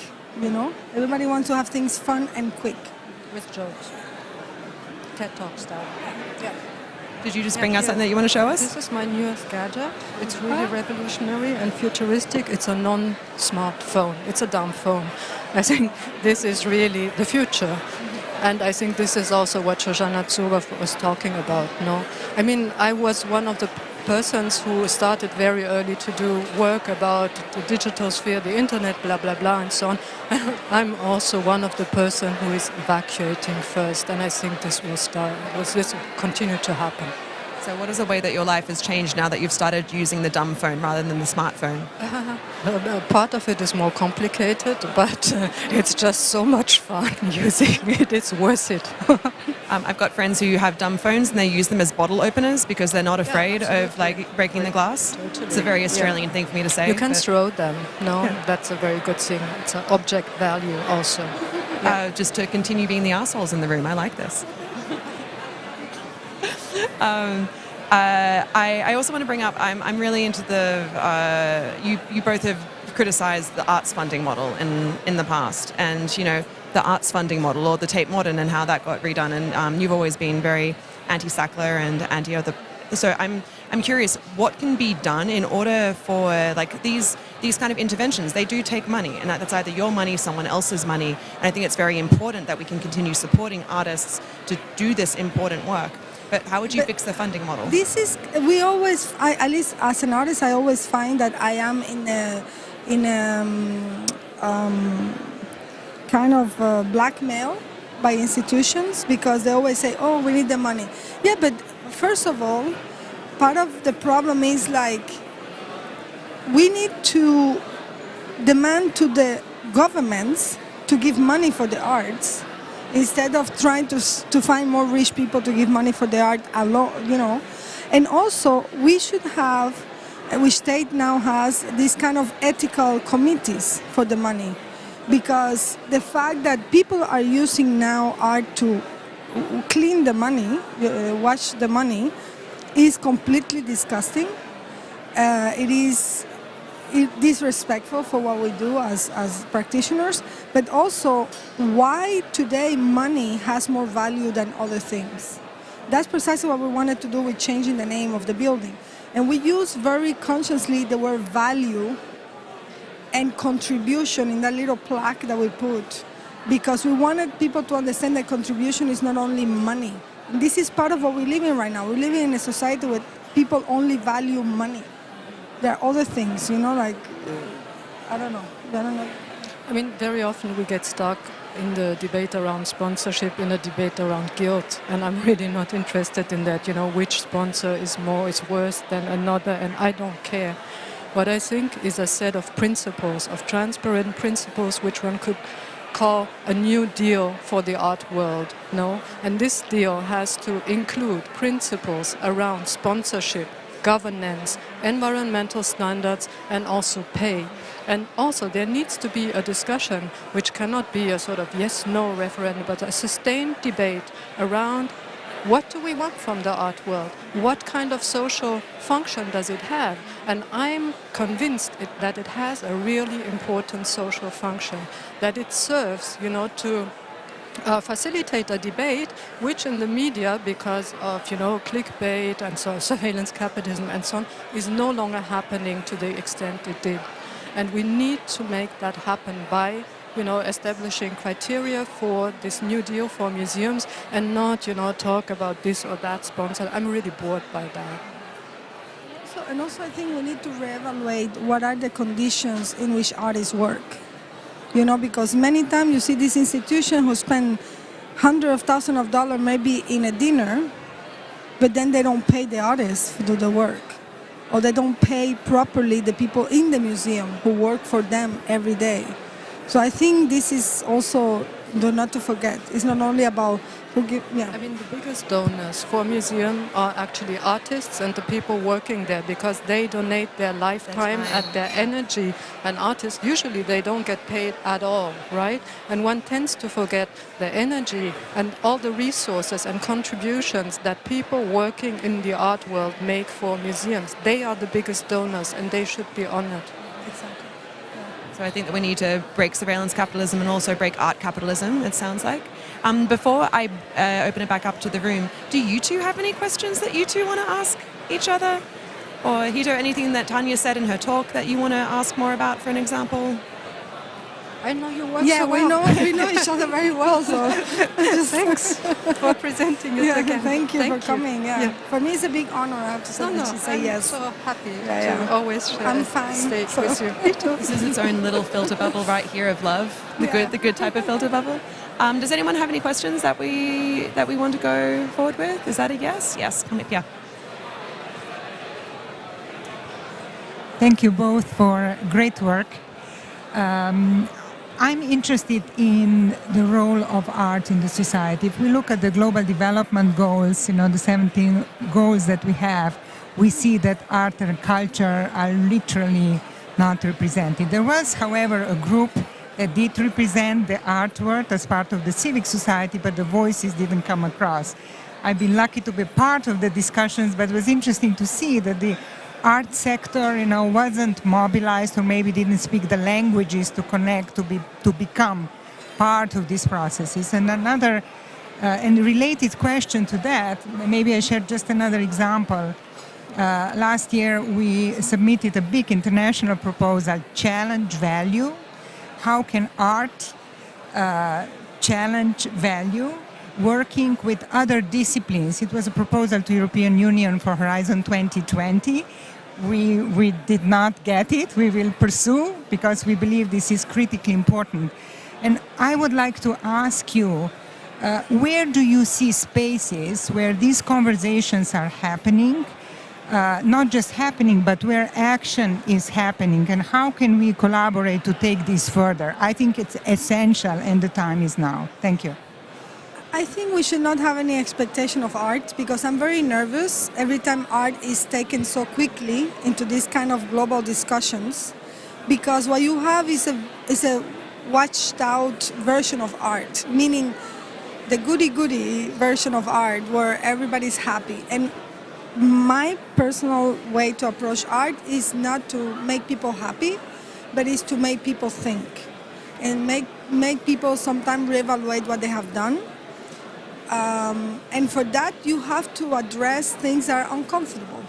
Everybody wants to have things fun and quick. With jokes. TED Talk style. Yeah. Did you just bring us something that you want to show us? This is my newest gadget. It's really revolutionary and futuristic. It's a non-smartphone. It's a dumb phone. I think this is really the future. And I think this is also what Shoshana Zuboff was talking about. I mean, I was one of the persons who started very early to do work about the digital sphere, the internet, blah, blah, blah, and so on. I'm also one of the person who is evacuating first, and I think this will continue to happen. So what is the way that your life has changed now that you've started using the dumb phone rather than the smartphone? Part of it is more complicated, but it's just so much fun using it. It's worth it. I've got friends who have dumb phones and they use them as bottle openers because they're not afraid of breaking the glass. Totally. It's a very Australian thing for me to say. You can throw them. That's a very good thing. It's an object value also. Just to continue being the assholes in the room. I like this. I also want to bring up, I'm really into you both have criticized the arts funding model in the past, and the arts funding model or the Tate Modern and how that got redone, and you've always been very anti-Sackler and So I'm curious, what can be done in order for like these kind of interventions? They do take money, and that's either your money, someone else's money. And I think it's very important that we can continue supporting artists to do this important work. But how would you fix the funding model? This is, at least as an artist, I always find that I am in a kind of blackmail by institutions, because they always say, oh, we need the money. Yeah, but first of all, part of the problem is like, we need to demand to the governments to give money for the arts, instead of trying to find more rich people to give money for the art alone, you know. And also, we should have, which state now has, these kind of ethical committees for the money. Because the fact that people are using now art to clean the money, wash the money, is completely disgusting. It is disrespectful for what we do as practitioners, but also why today money has more value than other things. That's precisely what we wanted to do with changing the name of the building. And we use very consciously the word value and contribution in that little plaque that we put, because we wanted people to understand that contribution is not only money. This is part of what we live in right now. We're living in a society where people only value money. There are other things, you know, like, I don't know. I mean, very often we get stuck in the debate around sponsorship, in a debate around guilt, and I'm really not interested in that, you know, which sponsor is worse than another, and I don't care. What I think is a set of principles, of transparent principles, which one could call a new deal for the art world, no? And this deal has to include principles around sponsorship, governance, environmental standards, and also pay. And also there needs to be a discussion which cannot be a sort of yes-no referendum, but a sustained debate around what do we want from the art world? What kind of social function does it have? And I'm convinced that it has a really important social function, that it serves, you know, to facilitate a debate which in the media, because of, you know, clickbait and so surveillance capitalism and so on, is no longer happening to the extent it did. And we need to make that happen by, you know, establishing criteria for this new deal for museums, and not, you know, talk about this or that sponsor. I'm really bored by that. And also I think we need to reevaluate what are the conditions in which artists work. You know, because many times you see this institution who spend hundreds of thousands of dollars maybe in a dinner, but then they don't pay the artists to do the work. Or they don't pay properly the people in the museum who work for them every day. So I think this is also not to forget. It's not only about who give. Yeah. I mean, the biggest donors for a museum are actually artists and the people working there, because they donate their lifetime and their energy. And artists, usually they don't get paid at all, right? And one tends to forget the energy and all the resources and contributions that people working in the art world make for museums. They are the biggest donors, and they should be honored. Exactly. So I think that we need to break surveillance capitalism and also break art capitalism, it sounds like. Before I open it back up to the room, do you two have any questions that you two want to ask each other? Or Hito, anything that Tanya said in her talk that you want to ask more about, for an example? I know you work so well. we know each other very well, so thanks for presenting it again. Thank you for coming. Yeah. For me, it's a big honor. I have to say that you say I'm yes. so happy to always share I'm fine. stage with you. This is its own little filter bubble right here of love, the good type of filter bubble. Does anyone have any questions that we want to go forward with? Is that a yes? Yes, come up, yeah. Thank you both for great work. I'm interested in the role of art in the society. If we look at the global development goals, the 17 goals that we have, we see that art and culture are literally not represented. There was, however, a group that did represent the art world as part of the civic society, but the voices didn't come across. I've been lucky to be part of the discussions, but it was interesting to see that the art sector, wasn't mobilized, or maybe didn't speak the languages to connect, to become part of these processes. And another And a related question to that, maybe I share just another example. Last year, we submitted a big international proposal, Challenge Value. How can art challenge value, working with other disciplines? It was a proposal to European Union for Horizon 2020. We did not get it. We will pursue because we believe this is critically important. And I would like to ask you, where do you see spaces where these conversations are happening, not just happening, but where action is happening, and how can we collaborate to take this further? I think it's essential and the time is now. Thank you. I think we should not have any expectation of art because I'm very nervous every time art is taken so quickly into these kind of global discussions, because what you have is a watched out version of art, meaning the goody-goody version of art where everybody's happy. And my personal way to approach art is not to make people happy, but is to make people think and make people sometimes reevaluate what they have done. And for that, you have to address things that are uncomfortable.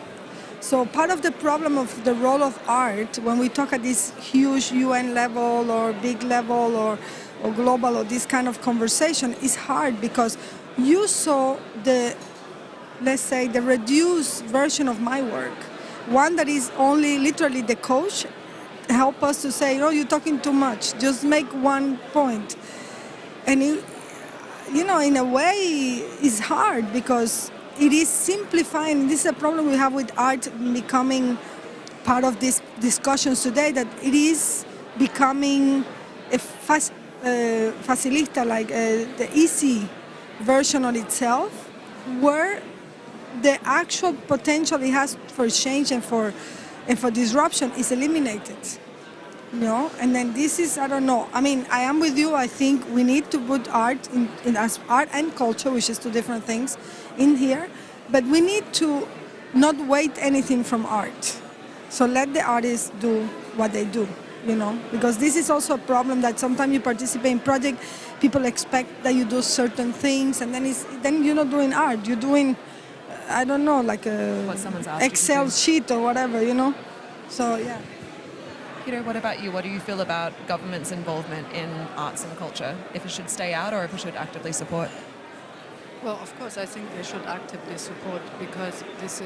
So part of the problem of the role of art, when we talk at this huge UN level or big level or global or this kind of conversation, is hard because you saw the, let's say, the reduced version of my work. One that is only literally the coach help us to say, oh, you're talking too much, just make one point. And it, in a way, it's hard because it is simplifying. This is a problem we have with art becoming part of these discussions today, that it is becoming a facilista, like the easy version on itself, where the actual potential it has for change and for disruption is eliminated. And then this is, I don't know. I mean, I am with you. I think we need to put art in as art and culture, which is two different things, in here. But we need to not wait anything from art. So let the artists do what they do, because this is also a problem that sometimes you participate in project, people expect that you do certain things, and then you're not doing art. You're doing, I don't know, like a Excel sheet or whatever, So, yeah. Peter, what about you? What do you feel about government's involvement in arts and culture? If it should stay out or if it should actively support? Well, of course, I think they should actively support because this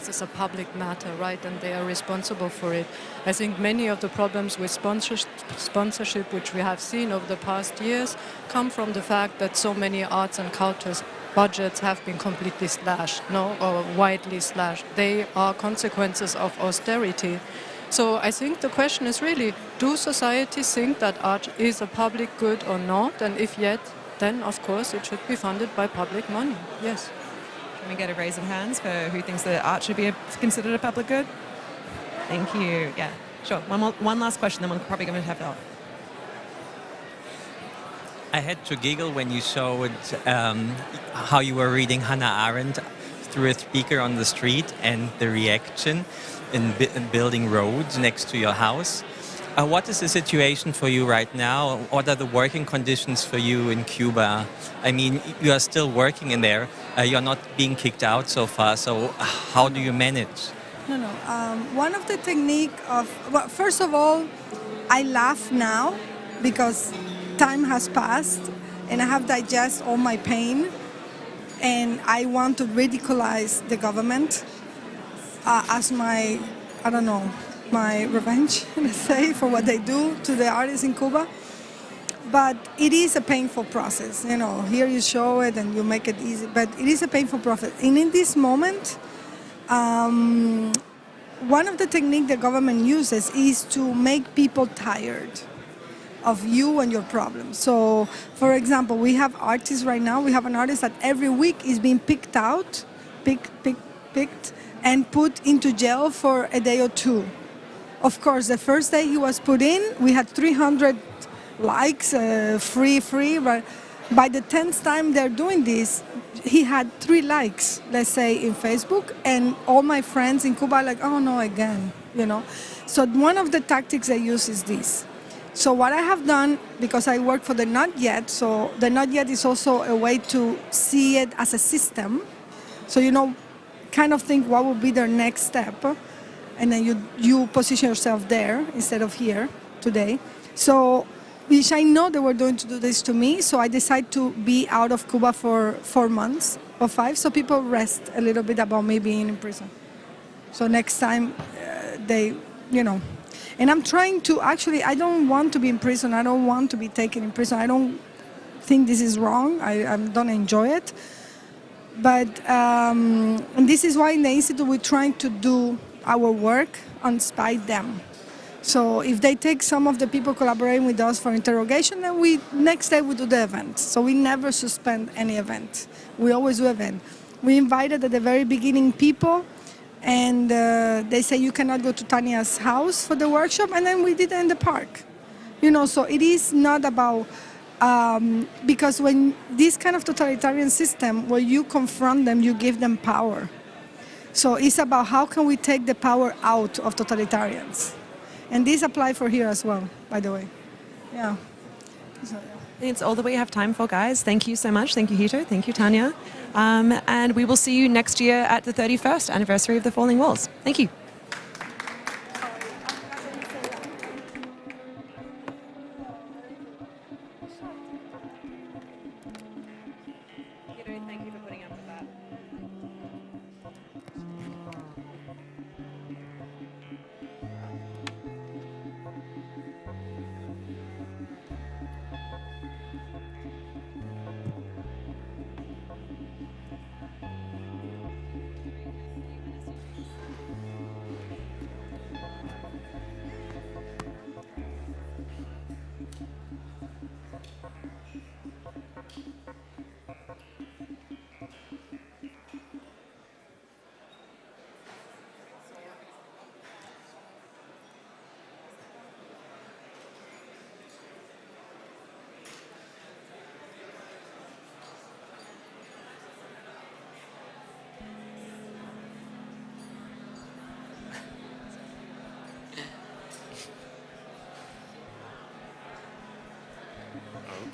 is a public matter, right? And they are responsible for it. I think many of the problems with sponsorship, which we have seen over the past years, come from the fact that so many arts and cultures budgets have been completely slashed, or widely slashed. They are consequences of austerity. So I think the question is really, do societies think that art is a public good or not? And if yet, then of course it should be funded by public money, yes. Can we get a raise of hands for who thinks that art should be considered a public good? Thank you, yeah, sure. One last question, then we're probably going to have that. I had to giggle when you showed how you were reading Hannah Arendt through a speaker on the street and the reaction in building roads next to your house. What is the situation for you right now? What are the working conditions for you in Cuba? I mean, you are still working in there. You're not being kicked out so far. So how do you manage? No. One of the technique of, well, first of all, I laugh now because time has passed and I have digest all my pain, and I want to ridiculize the government as my, I don't know, my revenge, let's say, for what they do to the artists in Cuba. But it is a painful process. Here you show it and you make it easy, but it is a painful process. And in this moment, one of the techniques the government uses is to make people tired of you and your problems. So, for example, we have artists right now. We have an artist that every week is being picked, and put into jail for a day or two. Of course, the first day he was put in, we had 300 likes, free, but by the 10th time they're doing this, he had 3 likes, let's say, in Facebook, and all my friends in Cuba are like, oh no, again, So one of the tactics they use is this. So what I have done, because I work for the Not Yet, so the Not Yet is also a way to see it as a system. So kind of think what would be their next step, and then you position yourself there instead of here today. So, which I know they were going to do this to me, so I decided to be out of Cuba for 4 months or 5, so people rest a little bit about me being in prison. So next time they, and I'm trying to, actually, I don't want to be in prison. I don't want to be taken in prison. I don't think this is wrong. I don't enjoy it. But and this is why in the Institute we're trying to do our work on spite them. So if they take some of the people collaborating with us for interrogation, then next day we do the event. So we never suspend any event. We always do event. We invited at the very beginning people, and they say you cannot go to Tanya's house for the workshop, and then we did it in the park. So it is not about, because when this kind of totalitarian system, where you confront them, you give them power. So it's about how can we take the power out of totalitarians. And this applies for here as well, by the way. Yeah. So, yeah. It's all that we have time for, guys. Thank you so much. Thank you, Hito. Thank you, Tanya. And we will see you next year at the 31st anniversary of the Falling Walls. Thank you. Thank you for putting up with that.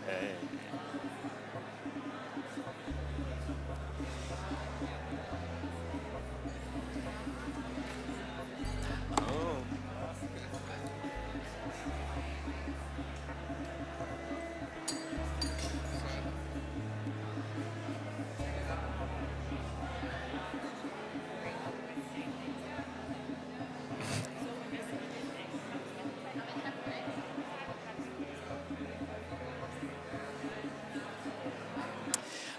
Okay. Oh.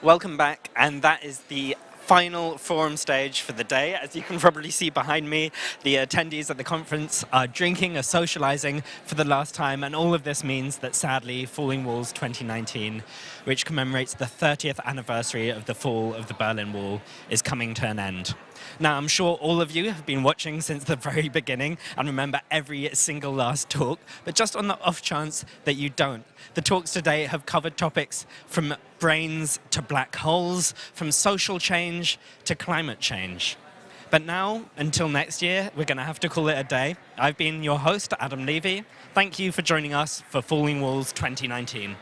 Welcome back, and that is the final forum stage for the day. As you can probably see behind me, the attendees at the conference are drinking, are socializing for the last time, and all of this means that sadly Falling Walls 2019, which commemorates the 30th anniversary of the fall of the Berlin Wall, is coming to an end. Now, I'm sure all of you have been watching since the very beginning and remember every single last talk, but just on the off chance that you don't, the talks today have covered topics from brains to black holes, from social change to climate change. But now, until next year, we're going to have to call it a day. I've been your host, Adam Levy. Thank you for joining us for Falling Walls 2019.